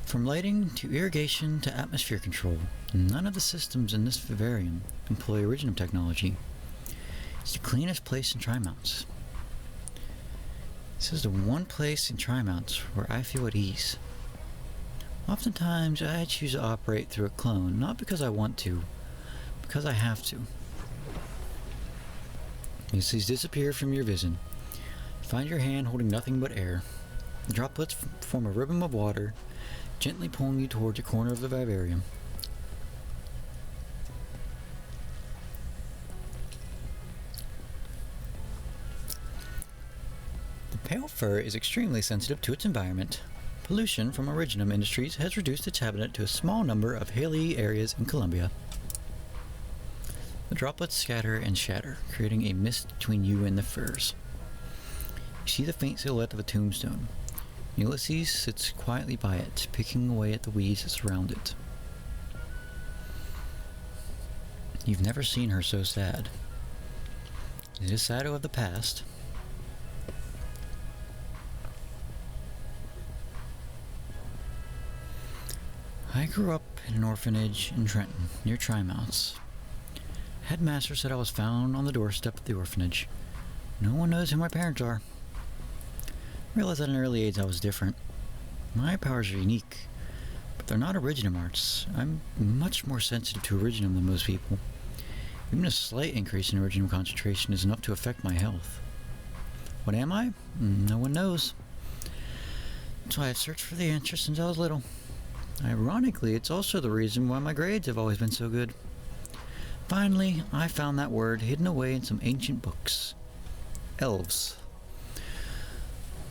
From lighting to irrigation to atmosphere control, none of the systems in this vivarium employ Originum technology. It's the cleanest place in Trimonts. This is the one place in Trimonts where I feel at ease. Oftentimes, I choose to operate through a clone, not because I want to, because I have to. Ulysses disappear from your vision. Find your hand holding nothing but air. The droplets form a ribbon of water, gently pulling you towards a corner of the vivarium. The pale fur is extremely sensitive to its environment. Pollution from Originum Industries has reduced its habitat to a small number of hilly areas in Colombia. The droplets scatter and shatter, creating a mist between you and the furs. You see the faint silhouette of a tombstone. Ulysses sits quietly by it, picking away at the weeds that surround it. You've never seen her so sad. It is a shadow of the past. I grew up in an orphanage in Trenton, near Trimonts. Headmaster said I was found on the doorstep of the orphanage. No one knows who my parents are. I realized at an early age I was different. My powers are unique, but they're not Originum arts. I'm much more sensitive to Originum than most people. Even a slight increase in Originum concentration is enough to affect my health. What am I? No one knows. That's why I've searched for the answer since I was little. Ironically, it's also the reason why my grades have always been so good. Finally, I found that word hidden away in some ancient books. Elves.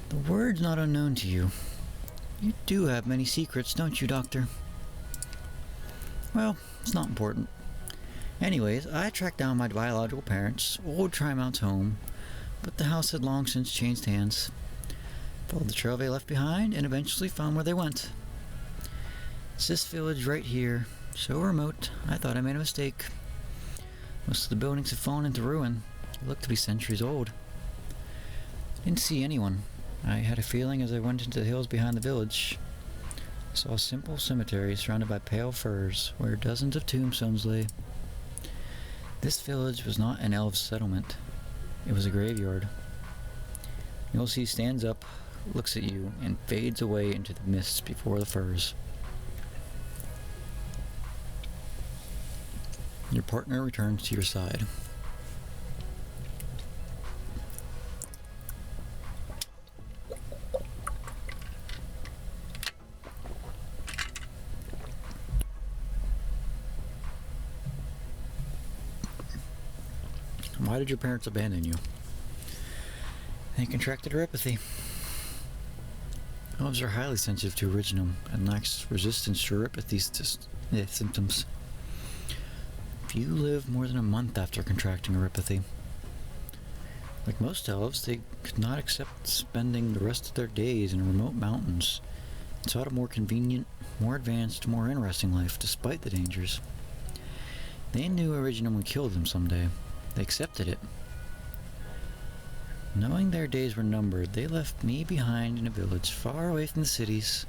The word's not unknown to you. You do have many secrets, don't you, Doctor? Well, it's not important. Anyways, I tracked down my biological parents, old Trimonts home, but the house had long since changed hands. Followed the trail they left behind and eventually found where they went. It's this village right here, so remote, I thought I made a mistake. Most of the buildings have fallen into ruin. They look to be centuries old. Didn't see anyone. I had a feeling as I went into the hills behind the village. I saw a simple cemetery surrounded by pale firs, where dozens of tombstones lay. This village was not an elf settlement. It was a graveyard. Ulysses stands up, looks at you and fades away into the mists before the firs. Your partner returns to your side. Why did your parents abandon you? They contracted neuropathy. Elves are highly sensitive to originum and lacks resistance to neuropathy symptoms. Few live more than a month after contracting neuropathy. Like most elves, they could not accept spending the rest of their days in remote mountains and sought a more convenient, more advanced, more interesting life despite the dangers. They knew originum would kill them someday. They accepted it. Knowing their days were numbered, they left me behind in a village far away from the cities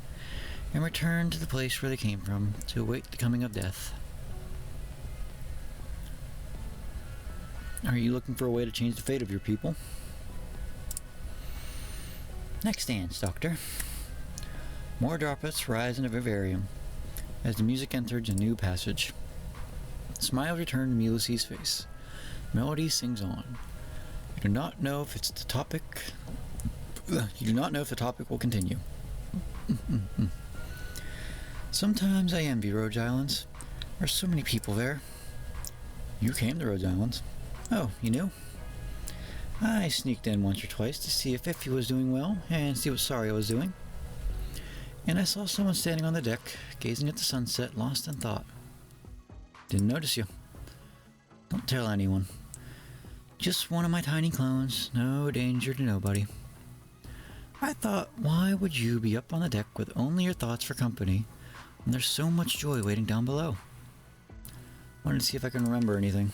and returned to the place where they came from to await the coming of death. Are you looking for a way to change the fate of your people? Next dance, Doctor. More droplets rise in a vivarium as the music enters a new passage. Smile returned to Ulysses' face. Melody sings on. You do not know if the topic will continue. Sometimes I envy Rhodes Islands. There are so many people there. You came to Rhodes Islands. Oh, you knew? I sneaked in once or twice to see if Iffy was doing well and see what Saria was doing. And I saw someone standing on the deck, gazing at the sunset, lost in thought. Didn't notice you. Don't tell anyone. Just one of my tiny clones, no danger to nobody. I thought, why would you be up on the deck with only your thoughts for company when there's so much joy waiting down below? Wanted to see if I can remember anything.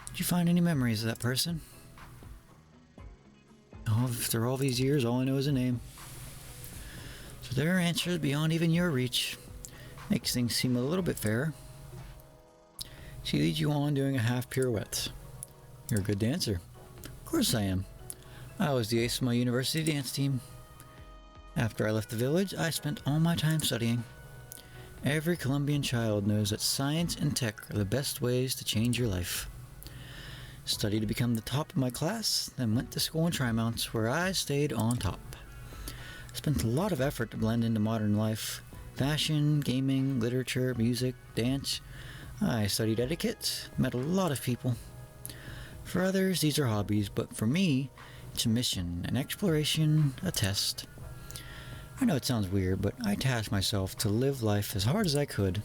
Did you find any memories of that person? Oh, after all these years, all I know is a name. So there are answers beyond even your reach. Makes things seem a little bit fairer. She leads you on doing a half pirouette. You're a good dancer. Of course I am. I was the ace of my university dance team. After I left the village, I spent all my time studying. Every Colombian child knows that science and tech are the best ways to change your life. Studied to become the top of my class, then went to school in Trimonts, where I stayed on top. Spent a lot of effort to blend into modern life. Fashion, gaming, literature, music, dance. I studied etiquette, met a lot of people. For others, these are hobbies, but for me, it's a mission, an exploration, a test. I know it sounds weird, but I tasked myself to live life as hard as I could.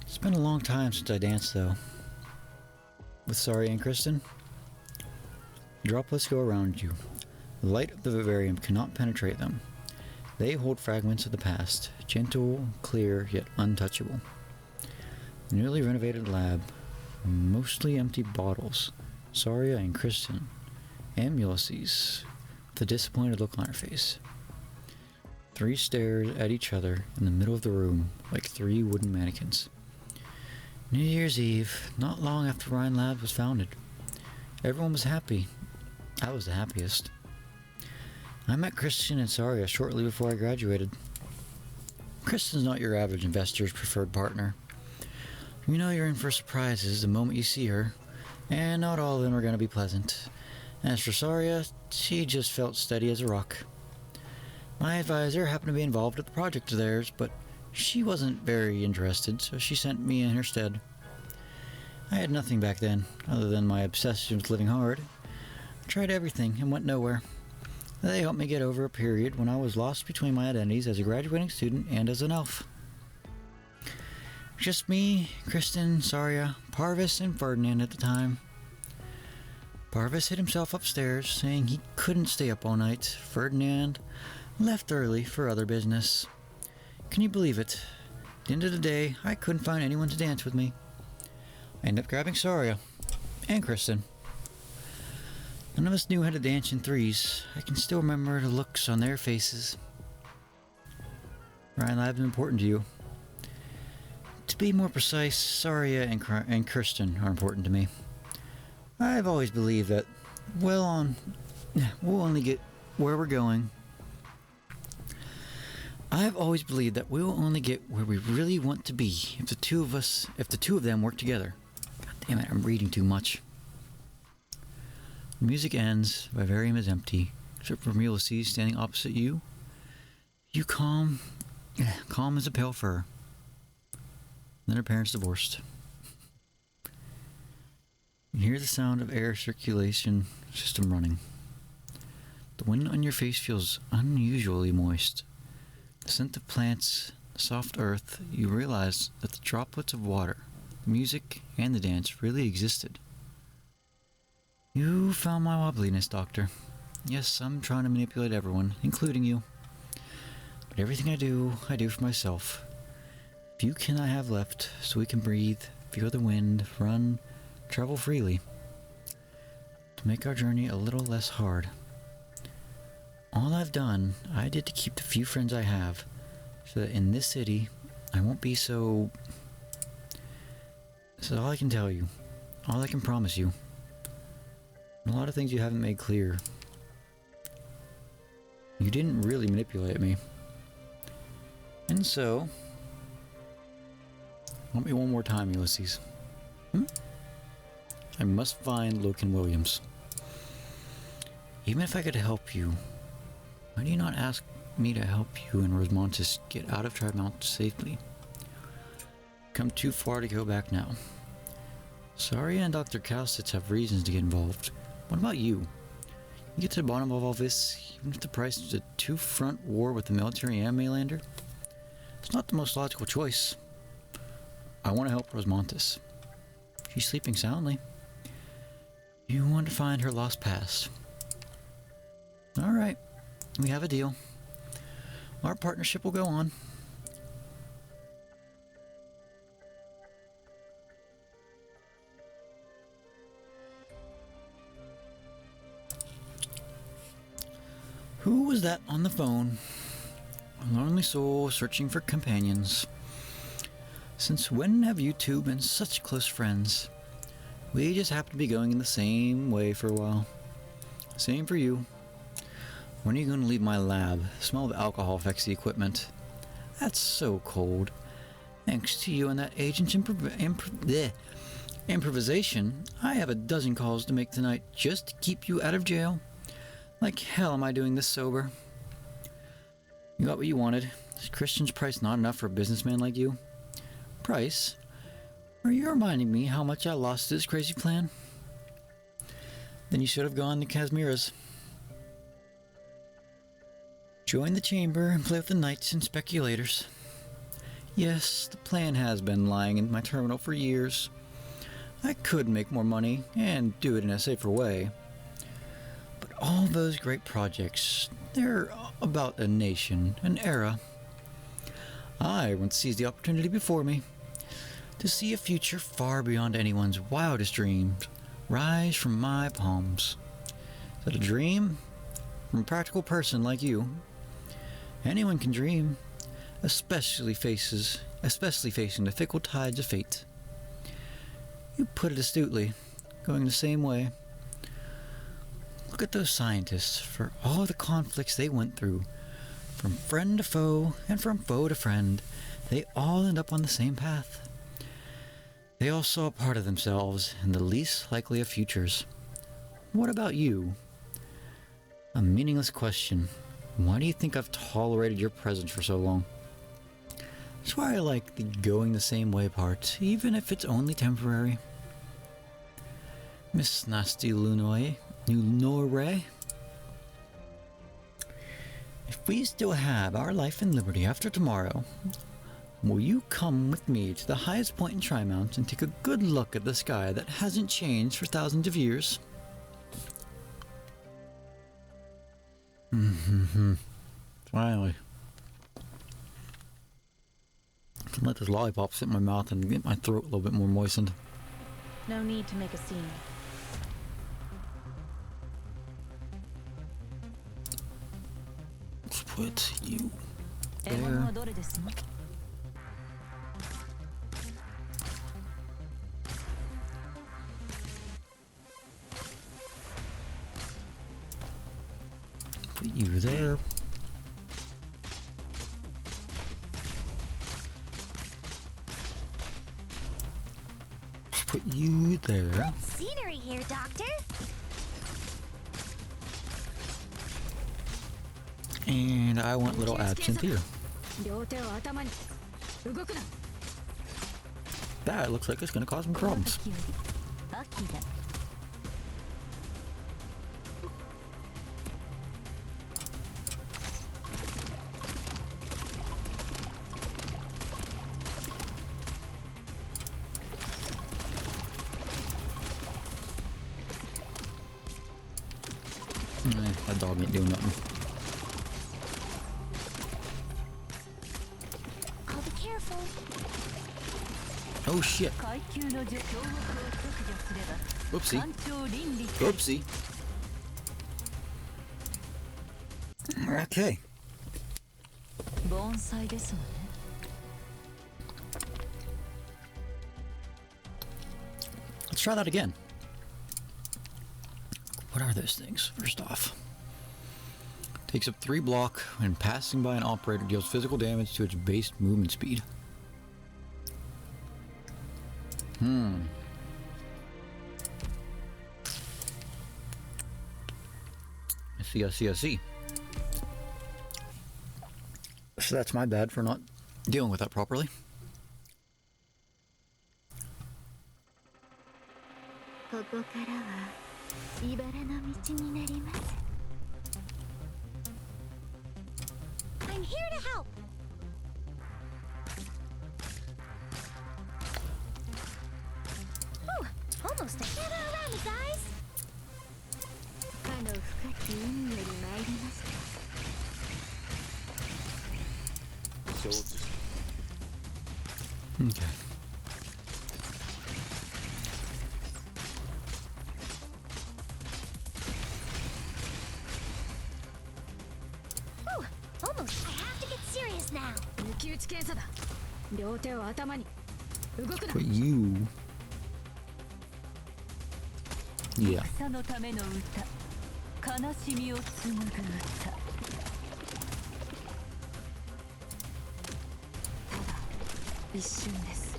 It's been a long time since I danced, though. With Saria and Kristen, droplets go around you. The light of the vivarium cannot penetrate them. They hold fragments of the past, gentle, clear, yet untouchable. The newly renovated lab, mostly empty bottles, Saria and Kristen, and Ulysses, with a disappointed look on her face. Three stares at each other in the middle of the room like three wooden mannequins. New Year's Eve, not long after Ryan Labs was founded. Everyone was happy. I was the happiest. I met Kristen and Saria shortly before I graduated. Kristen's not your average investor's preferred partner. You know you're in for surprises the moment you see her, and not all of them are going to be pleasant. As for Saria, she just felt steady as a rock. My advisor happened to be involved with the project of theirs, but she wasn't very interested, so she sent me in her stead. I had nothing back then, other than my obsession with living hard. I tried everything and went nowhere. They helped me get over a period when I was lost between my identities as a graduating student and as an elf. Just me, Kristen, Saria, Parvis, and Ferdinand at the time. Parvis hid himself upstairs, saying he couldn't stay up all night. Ferdinand left early for other business. Can you believe it? At the end of the day, I couldn't find anyone to dance with me. I ended up grabbing Saria and Kristen. None of us knew how to dance in threes. I can still remember the looks on their faces. Ryan Lab's important to you. To be more precise, Saria and Kristen are important to me. I've always believed that, well, on we'll only get where we're going. I've always believed that we'll only get where we really want to be if the two of them work together. God damn it, I'm reading too much. The music ends, Vivarium is empty, except for Ulysses standing opposite you. You calm as a pale fur. Then her parents divorced. You hear the sound of air circulation system running. The wind on your face feels unusually moist. The scent of plants, soft earth, you realize that the droplets of water, the music, and the dance really existed. You found my wobbliness, Doctor. Yes, I'm trying to manipulate everyone, including you. But everything I do for myself. If you cannot have left, so we can breathe, feel the wind, run, travel freely. To make our journey a little less hard. All I've done, I did to keep the few friends I have, so that in this city, I won't be so... This is all I can tell you. All I can promise you. A lot of things you haven't made clear. You didn't really manipulate me. And so... Want me one more time, Ulysses? I must find Logan Williams. Even if I could help you, why do you not ask me to help you and Rosmontis get out of Trimount safely? Come too far to go back now. Saria and Dr. Cowsitz have reasons to get involved. What about you? You get to the bottom of all this, even if the price is a two-front war with the military and Melander? It's not the most logical choice. I want to help Rosmontis. She's sleeping soundly. You want to find her lost past. Alright, we have a deal. Our partnership will go on. Who was that on the phone? A lonely soul searching for companions. Since when have you two been such close friends? We just happen to be going in the same way for a while. Same for you. When are you going to leave my lab? The smell of alcohol affects the equipment. That's so cold. Thanks to you and that agent's improvisation, I have a dozen calls to make tonight just to keep you out of jail. Like hell am I doing this sober? You got what you wanted. Is Christian's price not enough for a businessman like you? Price? Are you reminding me how much I lost to this crazy plan? Then you should have gone to Casmira's. Join the chamber and play with the knights and speculators. Yes, the plan has been lying in my terminal for years. I could make more money and do it in a safer way. But all those great projects, they're about a nation, an era. I want to seize the opportunity before me to see a future far beyond anyone's wildest dreams rise from my palms. Is that a dream? From a practical person like you? Anyone can dream, especially facing the fickle tides of fate. You put it astutely, going the same way. Look at those scientists, for all the conflicts they went through. From friend to foe, and from foe to friend, they all end up on the same path. They all saw a part of themselves in the least likely of futures. What about you? A meaningless question. Why do you think I've tolerated your presence for so long? That's why I like the going the same way part, even if it's only temporary. Miss Nasty Lunore, if we still have our life and liberty after tomorrow, will you come with me to the highest point in Trimount and take a good look at the sky that hasn't changed for thousands of years? Finally. I can let this lollipop sit in my mouth and get my throat a little bit more moistened. No need to make a scene. Let's put you there. you there. Put you there. Scenery here, Doctor. And I want little absinthe here. 両手を頭に動くな That looks like it's gonna cause some problems. That dog ain't doing nothing. I'll be careful. Oh shit. Whoopsie. Whoopsie. Okay. 盆栽ですわね Let's try that again. What are those things? First off, takes up 3 block when passing by an operator, deals physical damage to its base movement speed. I see. So that's my bad for not dealing with that properly. I'm here to help. Ooh, almost a gather around me, guys. Okay. Ooh, almost. I have to get serious now. 抜き打ち検査だ両手を頭に動くな But you... Yeah. 戦のための歌悲しみを紡ぐ歌ただ一瞬です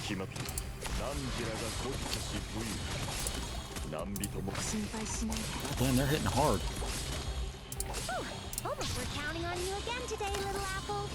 決まった何時らが骨子し武勇何人も心配しないで Damn, they're hitting hard. Ooh, almost we're counting on you again today, little apple.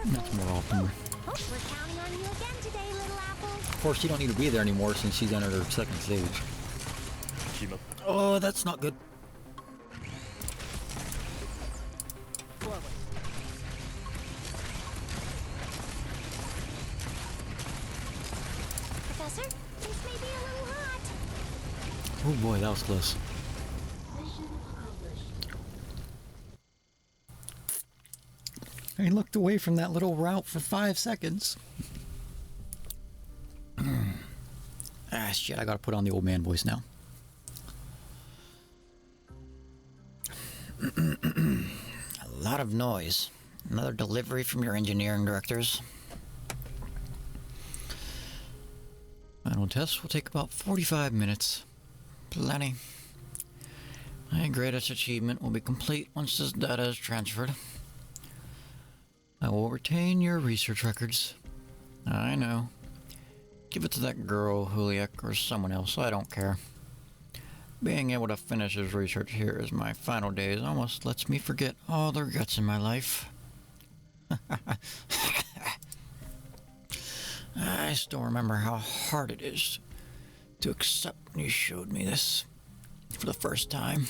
That's more often. Oh, we're counting on you again today, little apple. Of course, you don't need to be there anymore since she's entered her second stage. Oh, that's not good. Professor, this may be a little hot. Oh boy, that was close. I looked away from that little route for 5 seconds. Ah, shit, I gotta put on the old man voice now. A lot of noise. Another delivery from your engineering directors. Final test will take about 45 minutes. Plenty. My greatest achievement will be complete once this data is transferred. I will retain your research records. I know. Give it to that girl, Juliek, or someone else, I don't care. Being able to finish his research here as my final days almost lets me forget all the regrets in my life. I still remember how hard it is to accept when you showed me this for the first time.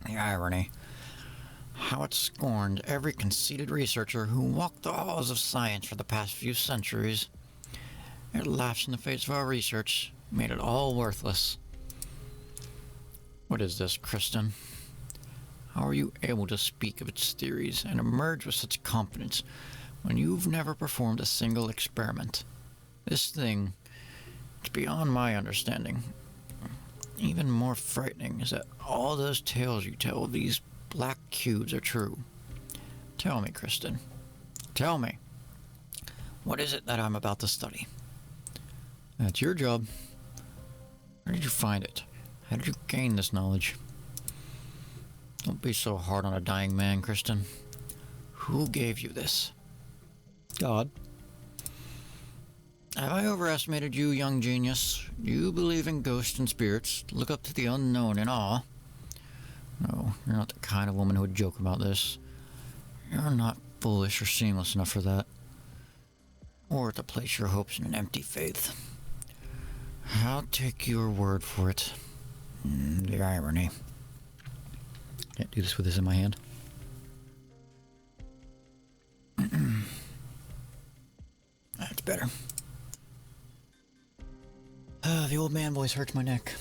The irony. How it's scorned every conceited researcher who walked the halls of science for the past few centuries. It laughs in the face of our research, made it all worthless. What is this, Kristen? How are you able to speak of its theories and emerge with such confidence when you've never performed a single experiment? This thing, it's beyond my understanding. Even more frightening is that all those tales you tell of these black cubes are true. Tell me, Kristen. Tell me. What is it that I'm about to study? That's your job. Where did you find it? How did you gain this knowledge? Don't be so hard on a dying man, Kristen. Who gave you this? God. Have I overestimated you, young genius? You believe in ghosts and spirits, look up to the unknown in awe. No, you're not the kind of woman who would joke about this. You're not foolish or shameless enough for that. Or to place your hopes in an empty faith. I'll take your word for it. The irony. Can't do this with this in my hand. That's better. The old man voice hurts my neck.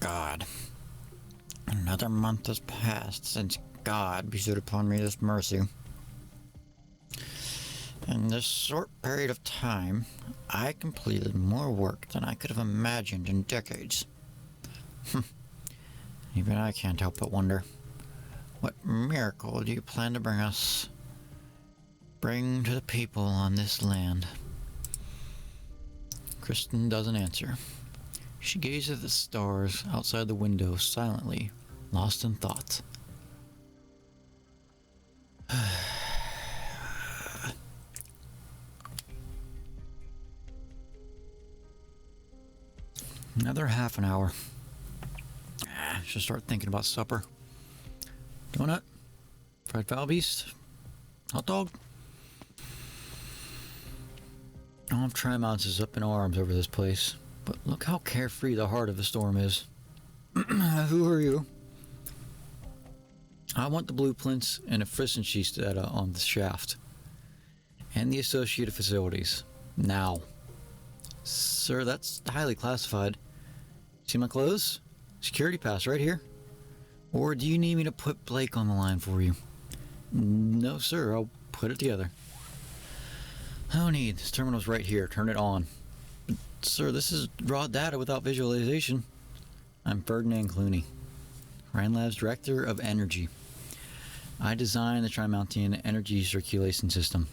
God. Another month has passed since God bestowed upon me this mercy. In this short period of time, I completed more work than I could have imagined in decades. Even I can't help but wonder, what miracle do you plan to bring us? Bring to the people on this land? Kristen doesn't answer. She gazes at the stars outside the window silently, lost in thought. Another half an hour. Should start thinking about supper. Donut? Fried foul beast? Hot dog? I don't have Trimounts up in arms over this place, but look how carefree the heart of the storm is. Who are you? I want the blueprints and efficiency data on the shaft and the associated facilities. Now. Sir, that's highly classified. See my clothes? Security pass right here. Or do you need me to put Blake on the line for you? No, sir. I'll put it together. No need. This terminal's right here. Turn it on. But, sir, this is raw data without visualization. I'm Ferdinand Clooney, Ryan Lab's Director of Energy. I designed the Trimountain Energy Circulation System.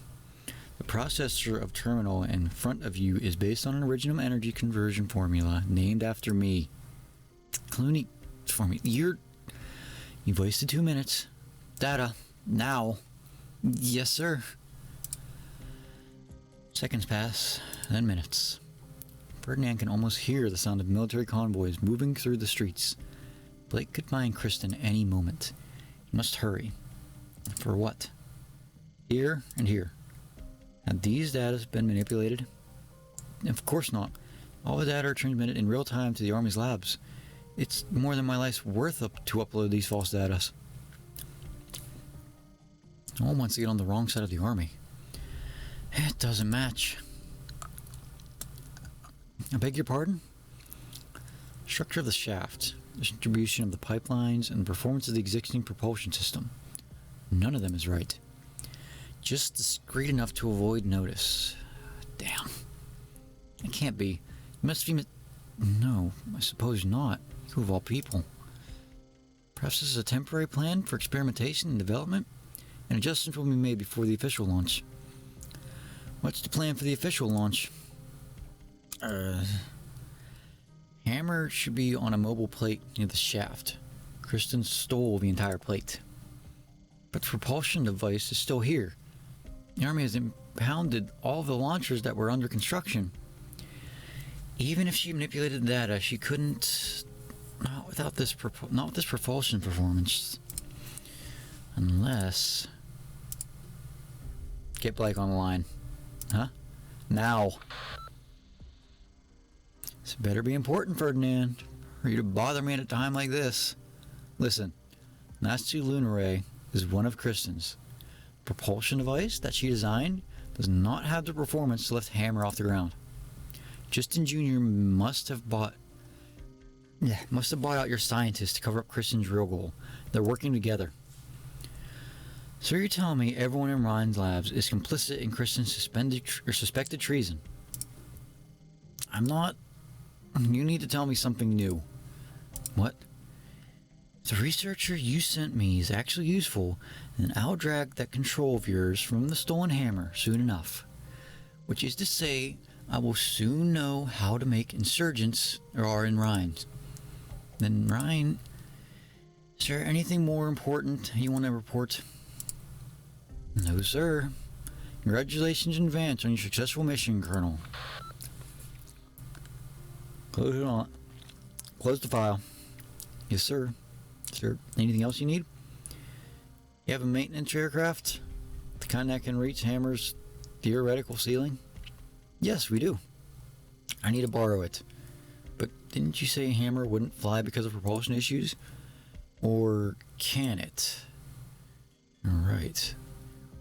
The processor of terminal in front of you is based on an original energy conversion formula named after me. Clooney, formula. You've wasted 2 minutes. Data. Now. Yes, sir. Seconds pass, then minutes. Ferdinand can almost hear the sound of military convoys moving through the streets. Blake could find Kristen any moment. He must hurry. For what? Here and here. Have these data been manipulated? Of course not. All the data are transmitted in real time to the Army's labs. It's more than my life's worth to upload these false data. No one wants to get on the wrong side of the Army. It doesn't match. I beg your pardon? Structure of the shaft, distribution of the pipelines, and the performance of the existing propulsion system. None of them is right. Just discreet enough to avoid notice. Damn. It can't be. You must be... No, I suppose not. You of all people. Perhaps this is a temporary plan for experimentation and development, and adjustments will be made before the official launch. What's the plan for the official launch? Hammer should be on a mobile plate near the shaft. Kristen stole the entire plate. But the propulsion device is still here. The Army has impounded all the launchers that were under construction. Even if she manipulated the data, she couldn't... Not with this propulsion performance. Unless... Get Blake on the line. Huh? Now. This better be important, Ferdinand, for you to bother me at a time like this. Listen, Nasty Lunaray is one of Kristen's. Propulsion device that she designed does not have the performance to lift Hammer off the ground. Justin Jr. must have bought out your scientists to cover up Kristen's real goal. They're working together. So you're telling me everyone in Ryan's labs is complicit in Kristen's suspected treason? I'm not. You need to tell me something new. What? The researcher you sent me is actually useful, and I'll drag that control of yours from the stolen hammer soon enough. Which is to say, I will soon know how to make insurgents are in Ryan's. Then Ryan, is there anything more important you want to report? No, sir. Congratulations in advance on your successful mission, Colonel. Close it on. Close the file. Yes, sir. Sir, anything else you need? You have a maintenance aircraft? The kind that can reach Hammer's theoretical ceiling? Yes, we do. I need to borrow it. But didn't you say Hammer wouldn't fly because of propulsion issues? Or can it? Alright.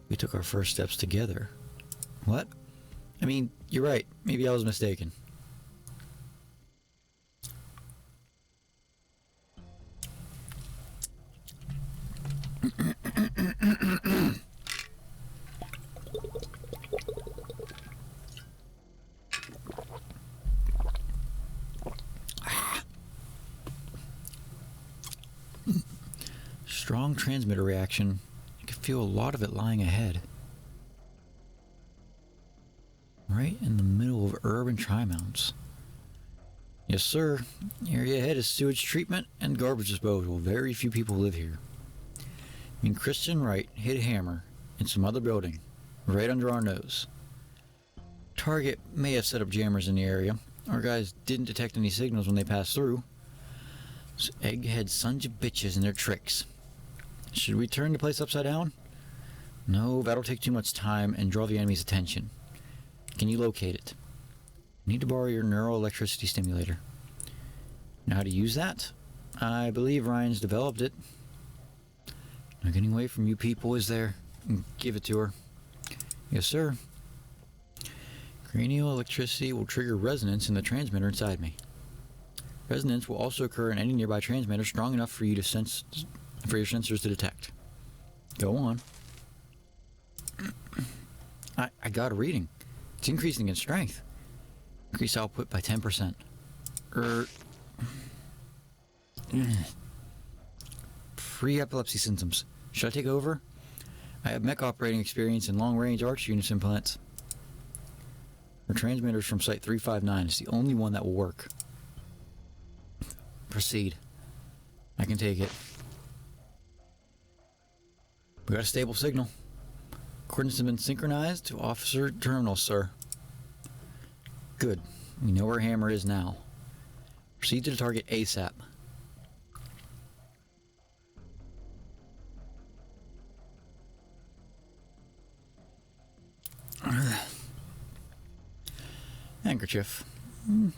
We took our first steps together. What? I mean, you're right. Maybe I was mistaken. Strong transmitter reaction. You can feel a lot of it lying ahead. Right in the middle of urban tri-mounts. Yes, sir. Area ahead is sewage treatment and garbage disposal. Very few people live here. I mean, Christian Wright hit a hammer in some other building, right under our nose. Target may have set up jammers in the area. Our guys didn't detect any signals when they passed through. Those egghead sons of bitches and their tricks. Should we turn the place upside down? No, that'll take too much time and draw the enemy's attention. Can you locate it? I need to borrow your neuroelectricity stimulator. Know how to use that? I believe Ryan's developed it. No getting away from you people, is there? Give it to her. Yes, sir. Cranial electricity will trigger resonance in the transmitter inside me. Resonance will also occur in any nearby transmitter strong enough for you to sense, for your sensors to detect. Go on. I got a reading. It's increasing in strength. Increase output by 10%. Pre-epilepsy symptoms. Should I take over? I have mech operating experience in long-range arch units implants. Our transmitter's from Site 359. It's the only one that will work. Proceed. I can take it. We got a stable signal. Coordinates have been synchronized to officer terminal, sir. Good. We know where Hammer is now. Proceed to the target ASAP. Handkerchief.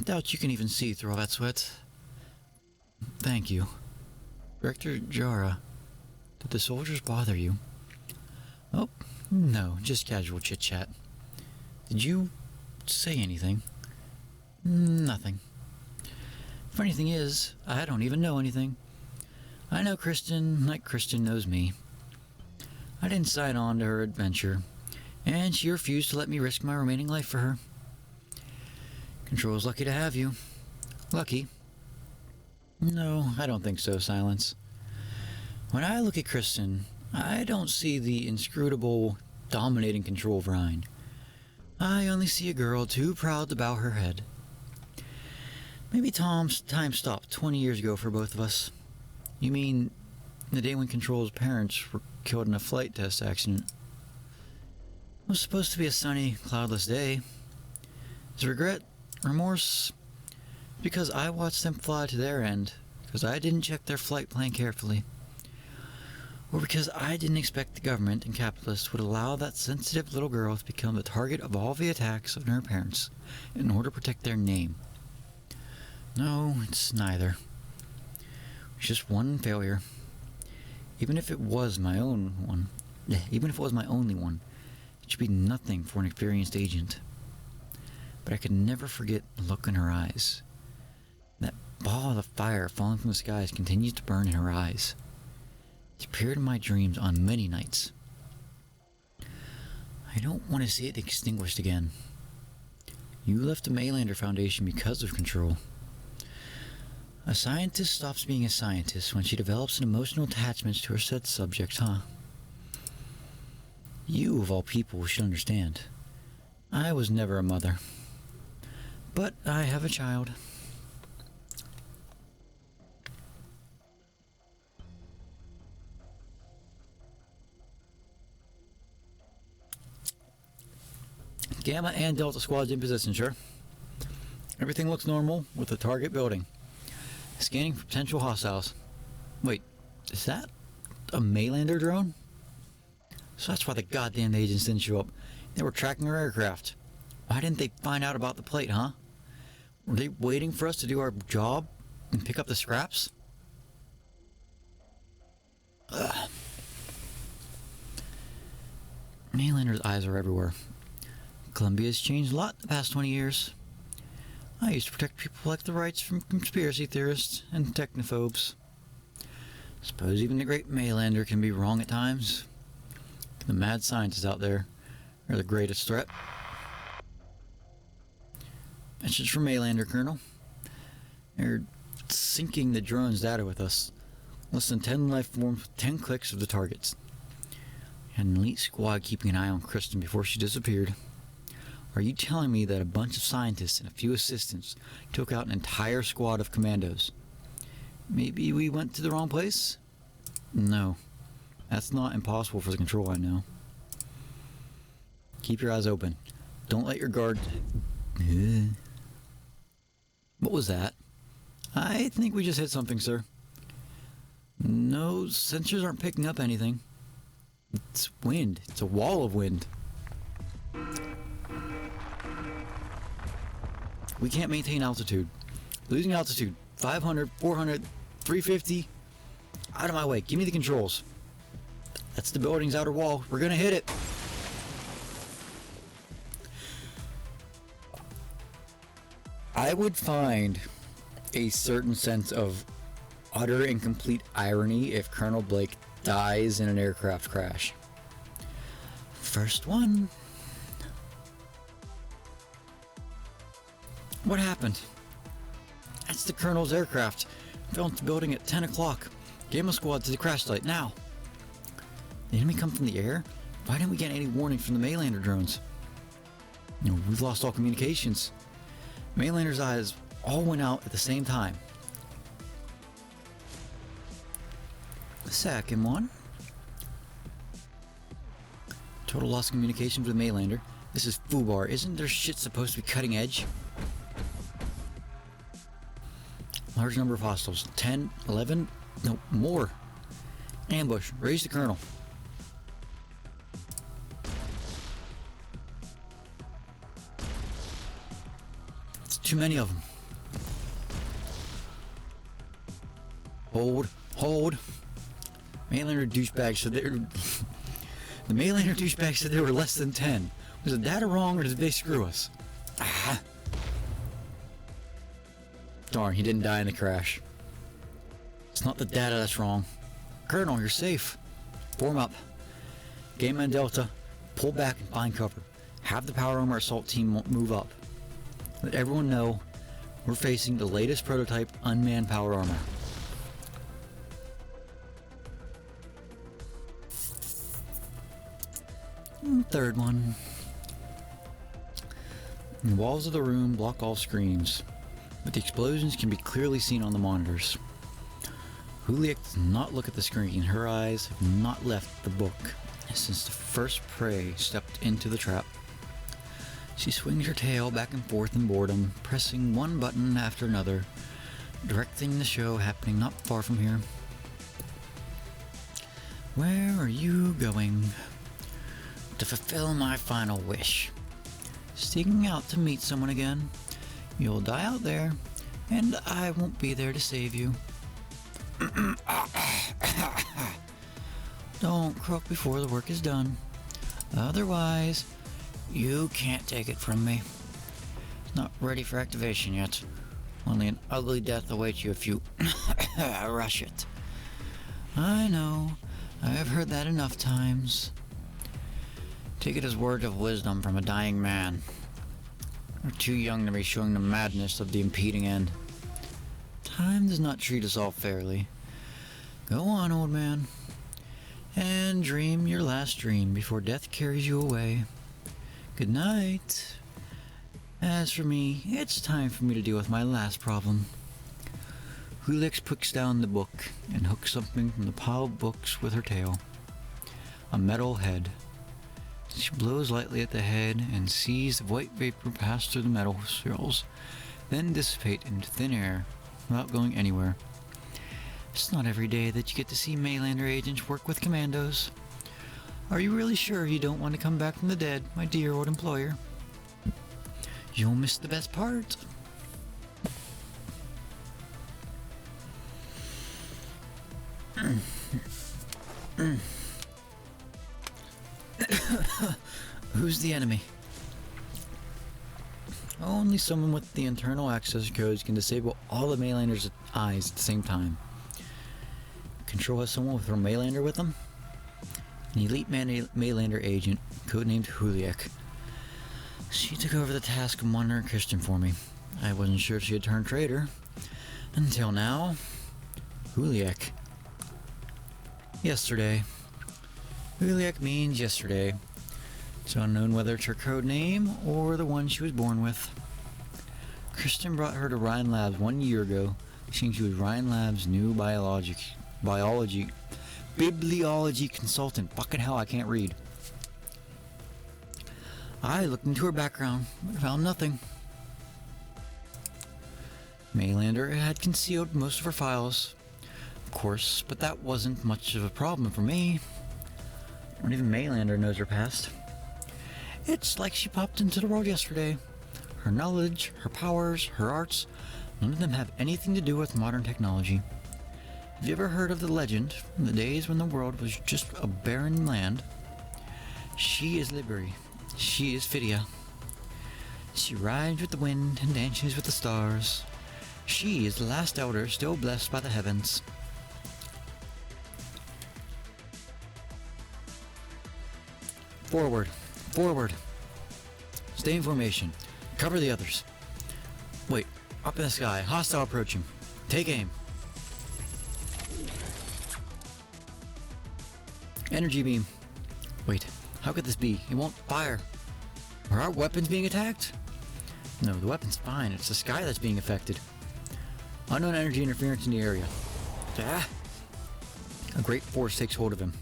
Doubt you can even see through all that sweat. Thank you. Director Jara, did the soldiers bother you? Oh, no, just casual chit-chat. Did you say anything? Nothing. Funny thing is, I don't even know anything. I know Kristen like Kristen knows me. I didn't sign on to her adventure, and she refused to let me risk my remaining life for her. Control's lucky to have you. Lucky? No, I don't think so, Silence. When I look at Kristen, I don't see the inscrutable, dominating control of Ryan. I only see a girl too proud to bow her head. Maybe Tom's time stopped 20 years ago for both of us. You mean the day when Control's parents were killed in a flight test accident? It was supposed to be a sunny, cloudless day. Is regret, remorse, because I watched them fly to their end, because I didn't check their flight plan carefully, or because I didn't expect the government and capitalists would allow that sensitive little girl to become the target of all the attacks of her parents in order to protect their name. No, it's neither. It's just one failure. Even if it was my own one, even if it was my only one, it should be nothing for an experienced agent. But I could never forget the look in her eyes. That ball of fire falling from the skies continues to burn in her eyes. It appeared in my dreams on many nights. I don't want to see it extinguished again. You left the Maylander Foundation because of control. A scientist stops being a scientist when she develops an emotional attachment to her said subject, huh? You, of all people, should understand. I was never a mother. But I have a child. Gamma and Delta squads in position, sure. Everything looks normal with the target building. Scanning for potential hostiles. Wait, is that a Maylander drone? So that's why the goddamn agents didn't show up. They were tracking our aircraft. Why didn't they find out about the plate, huh? Were they waiting for us to do our job and pick up the scraps? Ugh. Maylander's eyes are everywhere. Columbia's changed a lot the past 20 years. I used to protect people like the rights from conspiracy theorists and technophobes. Suppose even the great Maylander can be wrong at times. The mad scientists out there are the greatest threat. Message from Maylander, Colonel. They're syncing the drone's data with us. Less than 10 life forms, 10 clicks of the targets. Had an elite squad keeping an eye on Kristen before she disappeared. Are you telling me that a bunch of scientists and a few assistants took out an entire squad of commandos? Maybe we went to the wrong place? No. That's not impossible for the control, I know. Keep your eyes open. Don't let your guard... What was that? I think we just hit something, sir. No, sensors aren't picking up anything. It's wind. It's a wall of wind. We can't maintain altitude. Losing altitude. 500, 400, 350. Out of my way. Give me the controls. That's the building's outer wall. We're gonna hit it. I would find a certain sense of utter and complete irony if Colonel Blake dies in an aircraft crash. First one. What happened? That's the Colonel's aircraft. Fell into the building at 10 o'clock. Gamma squad to the crash site, now. The enemy come from the air? Why didn't we get any warning from the Maylander drones? You know, we've lost all communications. Maylander's eyes all went out at the same time. The second one. Total loss of communication with the Maylander. This is FUBAR. Isn't their shit supposed to be cutting edge? Large number of hostiles. 10, 11, no, more. Ambush. Raise the Colonel. It's too many of them. Hold. Maylander douchebags said they were... The Maylander douchebags said there were less than 10. Was the data wrong or did they screw us? Ah. Darn, he didn't die in the crash. It's not the data that's wrong. Colonel, you're safe. Form up. Gamma and Delta, pull back and find cover. Have the power armor assault team move up. Let everyone know we're facing the latest prototype unmanned power armor. Third one. The walls of the room block all screens, but the explosions can be clearly seen on the monitors. Juliet does not look at the screen. Her eyes have not left the book since the first prey stepped into the trap. She swings her tail back and forth in boredom, pressing one button after another, directing the show happening not far from here. Where are you going? To fulfill my final wish. Sneaking out to meet someone again. You'll die out there, and I won't be there to save you. Don't croak before the work is done. Otherwise, you can't take it from me. It's not ready for activation yet. Only an ugly death awaits you if you rush it. I know. I've heard that enough times. Take it as words of wisdom from a dying man. We're too young to be showing the madness of the impeding end. Time does not treat us all fairly. Go on, old man, and dream your last dream before death carries you away. Good night. As for me, it's time for me to deal with my last problem. Hulix puts down the book and hooks something from the pile of books with her tail. A metal head. She blows lightly at the head and sees the white vapor pass through the metal shells, then dissipate into thin air without going anywhere. It's not every day that you get to see Maylander agents work with commandos. Are you really sure you don't want to come back from the dead, my dear old employer? You'll miss the best part. Who's the enemy? Only someone with the internal access codes can disable all the Maylander's eyes at the same time. Control has someone with her Maylander with them? An elite Maylander agent, codenamed Huliek. She took over the task of monitoring Christian for me. I wasn't sure she had turned traitor. Until now. Huliek. Yesterday. Huliek means yesterday. It's unknown whether it's her code name or the one she was born with. Kristen brought her to Ryan Labs 1 year ago, saying she was Ryan Labs' new bibliology consultant. Fucking hell, I can't read. I looked into her background, but found nothing. Maylander had concealed most of her files, of course, but that wasn't much of a problem for me. Not even Maylander knows her past. It's like she popped into the world yesterday. Her knowledge, her powers, her arts, none of them have anything to do with modern technology. Have you ever heard of the legend from the days when the world was just a barren land? She is Liberi. She is Phidia. She rides with the wind and dances with the stars. She is the last elder still blessed by the heavens. Forward. Forward. Stay in formation. Cover the others. Wait. Up in the sky. Hostile approaching. Take aim. Energy beam. Wait. How could this be? It won't fire. Are our weapons being attacked? No, the weapon's fine. It's the sky that's being affected. Unknown energy interference in the area. Ah! A great force takes hold of him.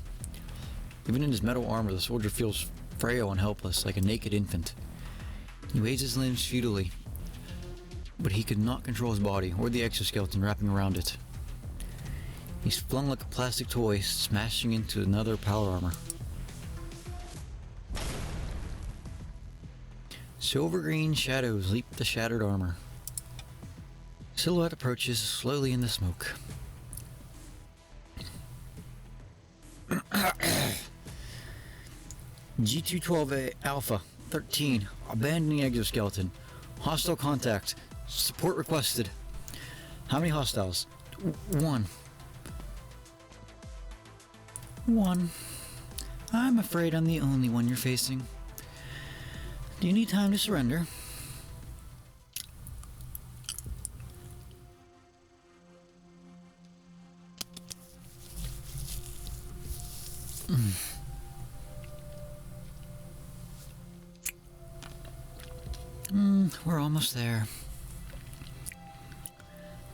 Even in his metal armor, the soldier feels frail and helpless, like a naked infant. He waves his limbs futilely, but he could not control his body or the exoskeleton wrapping around it. He's flung like a plastic toy, smashing into another power armor. Silver green shadows leap the shattered armor. Silhouette approaches slowly in the smoke. G212A Alpha 13, abandoning exoskeleton. Hostile contact. Support requested. How many hostiles? One. I'm afraid I'm the only one you're facing. Do you need time to surrender? We're almost there.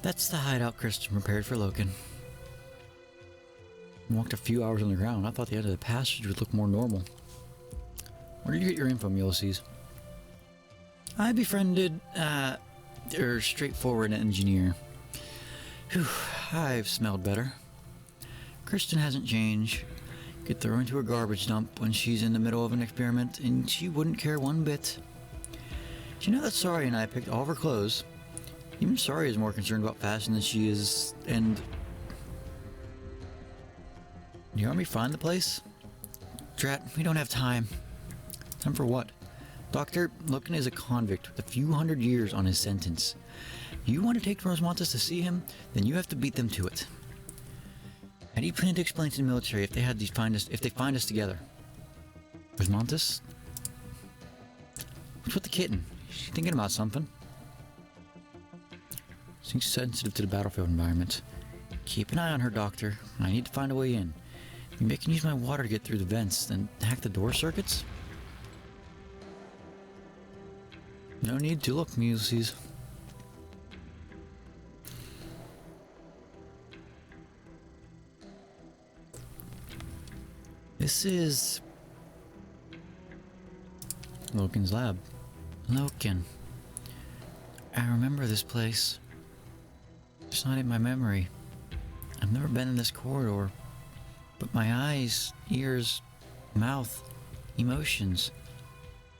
That's the hideout Christian prepared for Loken. Walked a few hours on the ground. I thought the end of the passage would look more normal. Where did you get your info, Ulysses? I befriended, straightforward engineer. Whew, I've smelled better. Kristen hasn't changed. Could throw her into a garbage dump when she's in the middle of an experiment, and she wouldn't care one bit. Do you know that Sari and I picked all of her clothes? Even Sari is more concerned about fashion than she is, and... You want me to find the place? Drat, we don't have time. Time for what? Doctor, Loken is a convict with a few hundred years on his sentence. You want to take Rosmontes to see him? Then you have to beat them to it. How do you plan to explain to the military if they find us together? Rosmontes? What's with the kitten? She's thinking about something. She's sensitive to the battlefield environment. Keep an eye on her, Doctor. I need to find a way in. Maybe I can use my water to get through the vents, then hack the door circuits? No need to look, Ulysses. This is Loken's lab. Loken. I remember this place. It's not in my memory. I've never been in this corridor. But my eyes, ears, mouth, emotions,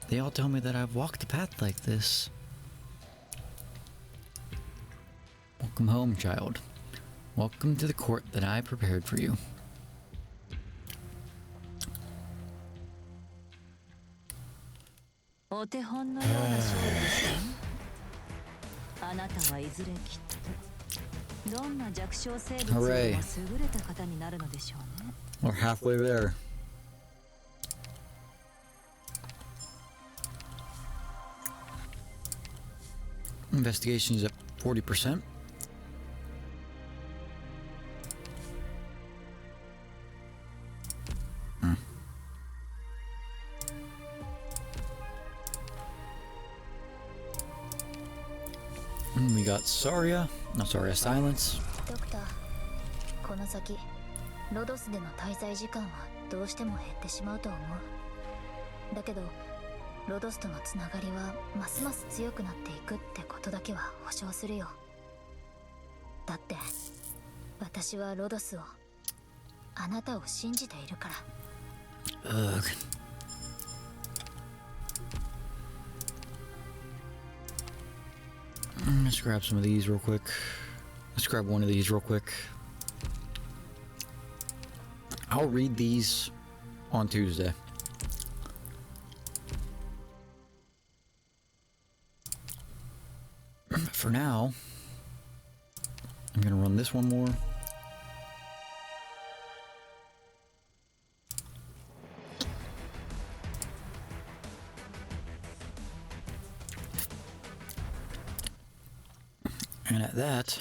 they all tell me that I've walked a path like this. Welcome home, child. Welcome to the court that I prepared for you. Hooray. We're halfway there. Investigation is at 40%. We got Saria, not Saria, Silence. Doctor, この先ロドスでの滞在時間はどうしても減ってしまうと思う。だけどロドスとのつながりはますます強くなっていくってことだけは保証するよ。だって私はロドスを、あなたを信じているから。Ugh. Let's grab some of these real quick. Let's grab one of these real quick. I'll read these on Tuesday. For now, I'm gonna run this one more. And at that,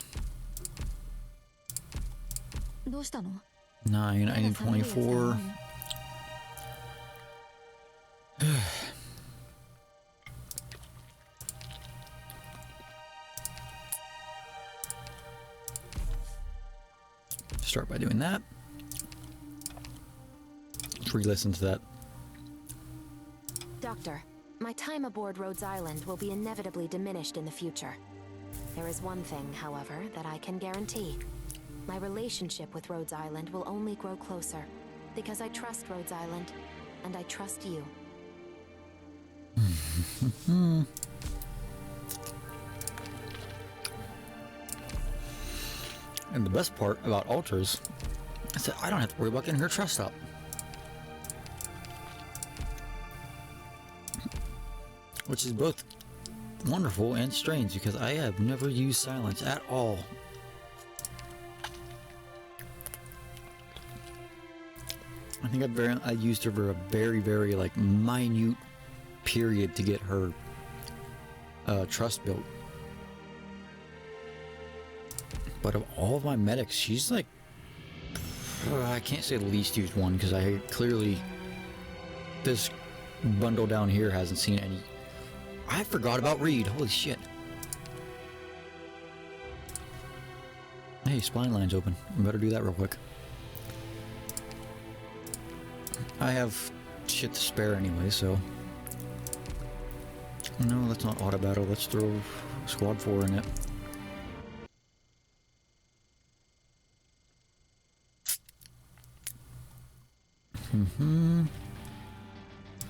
どうしたの? 9, I need 24. Start by doing that. Let's re-listen to that. Doctor, my time aboard Rhodes Island will be inevitably diminished in the future. There is one thing, however, that I can guarantee. My relationship with Rhodes Island will only grow closer, because I trust Rhodes Island, and I trust you. And the best part about Altars is that I don't have to worry about getting her trust up. Which is both wonderful and strange, because I have never used silence at all. I think I used her for a very, very like minute period to get her trust built. But of all of my medics, she's like, I can't say the least used one, because I clearly, this bundle down here hasn't seen any. I forgot about Reed, holy shit. Hey, spine line's open. I better do that real quick. I have shit to spare anyway, so. No, let's not auto battle, let's throw squad 4 in it.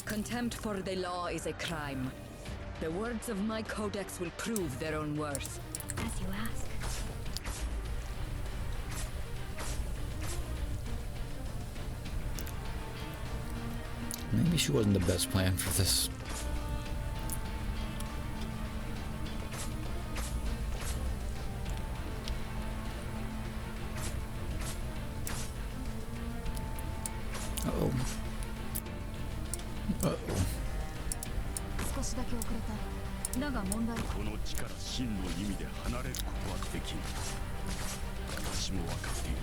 Contempt for the law is a crime. The words of my codex will prove their own worth. As you ask. Maybe she wasn't the best plan for this. Uh-oh. Uh-oh. 少しだけ遅れた。だが問題。この地から真の意味で離れることはできん。私も分かっている。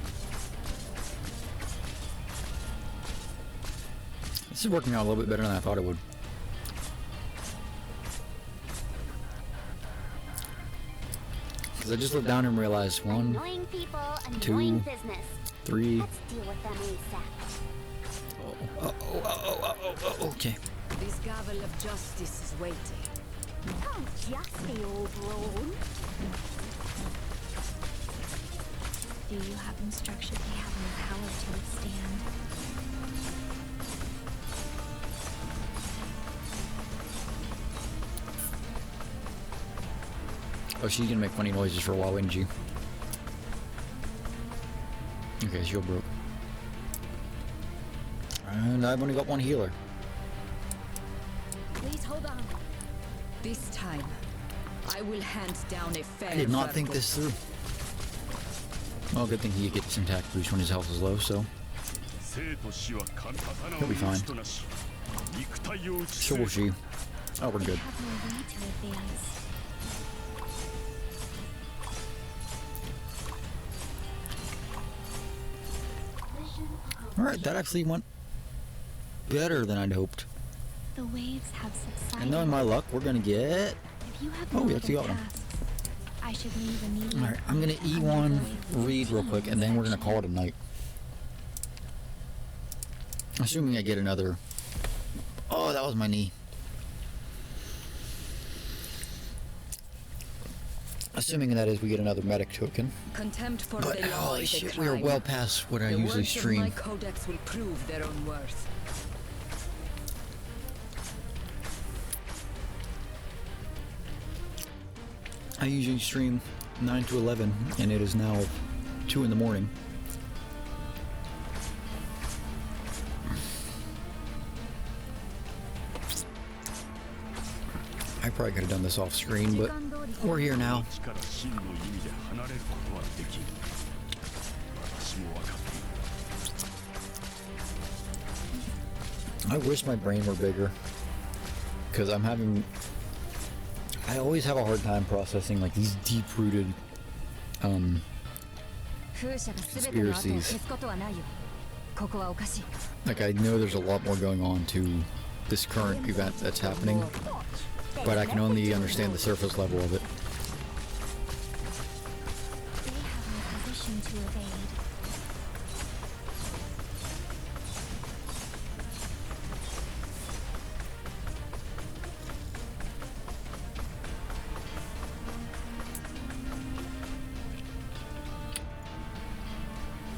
This is working out a little bit better than I thought it would. Because I just looked down and realized 1, 2, 3. Oh, okay. This gavel of justice is waiting. Can't just be all brawn. Do you have them structured they have no power to withstand? Oh, she's gonna make funny noises for a while, isn't she? Okay, she'll broke. And I've only got one healer. Please hold on. This time, I will hand down a fair. I did not think verdict. this through. Well, good thing he gets some attack boost when his health is low, so he'll be fine. So will she. Oh, we're They good. have no way to advance. Alright, that actually went better than I'd hoped. The waves have subsided. And knowing my luck, we're gonna get... If you have Oh, no we actually other got one. tasks, I should leave immediately. Alright, I'm gonna E1 read real quick, and then we're gonna call it a night. Assuming I get another... Oh, that was my knee. Assuming that is we get another medic token. Contempt for But the law holy is a shit, we are crime. well past what I The usually words of stream. my codex will prove their own worth. I usually stream 9 to 11, and it is now 2 in the morning. I probably could have done this off screen, but we're here now. 力真の意味で離れることはできん。私も分かっている。 I wish my brain were bigger, because I'm having... I always have a hard time processing like these deep-rooted conspiracies. Like, I know there's a lot more going on to this current event that's happening, but I can only understand the surface level of it. They have no position to evade.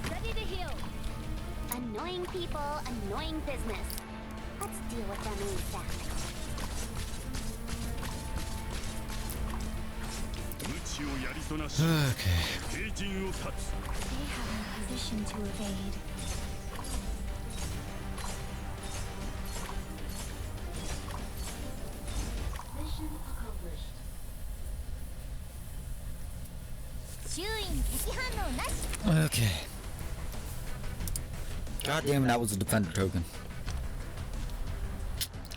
Ready to heal. Annoying people, annoying business. Let's deal with them ASAP. 無知をやりとなし、 Okay. 平陣を立つ。 They have no position to evade. Mission accomplished. 周囲に敵反応なし。 Okay. God damn it, that was a defender token.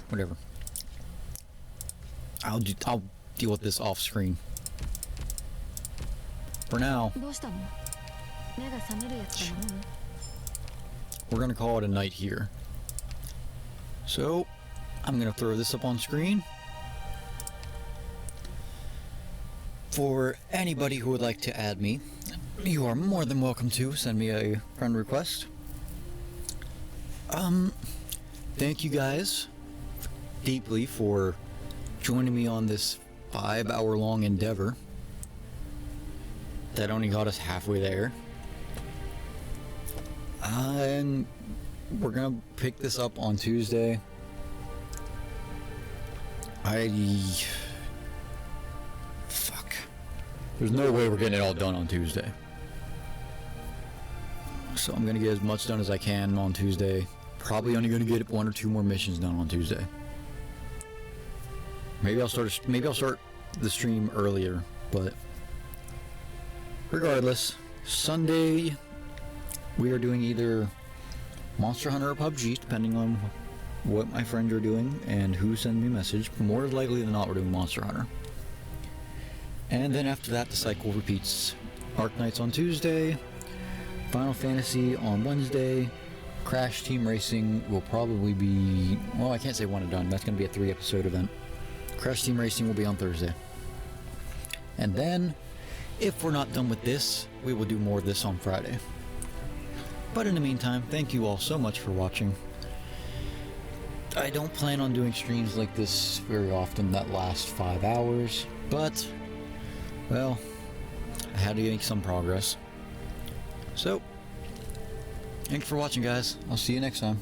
Whatever. I'll deal with this off screen. For now, どうしたの？目が覚めるやつだもん。 we're gonna call it a night here. So, I'm gonna throw this up on screen. For anybody who would like to add me, you are more than welcome to send me a friend request. Thank you guys deeply for joining me on this 5-hour-long endeavor that only got us halfway there. And we're gonna pick this up on Tuesday. Fuck. There's no way we're getting it all done on Tuesday. So I'm gonna get as much done as I can on Tuesday. probably only going to get 1 or 2 more missions done on Tuesday. Maybe I'll start the stream earlier, but regardless, Sunday we are doing either Monster Hunter or PUBG, depending on what my friends are doing and who sends me a message. More likely than not, we're doing Monster Hunter. And then after that, the cycle repeats. Arknights on Tuesday, Final Fantasy on Wednesday, Crash Team Racing will probably be, well, I can't say one and done, that's going to be a 3-episode event. Crash Team Racing will be on Thursday. And then, if we're not done with this, we will do more of this on Friday. But in the meantime, thank you all so much for watching. I don't plan on doing streams like this very often that last 5 hours, but, well, I had to make some progress. So, thanks for watching, guys. I'll see you next time.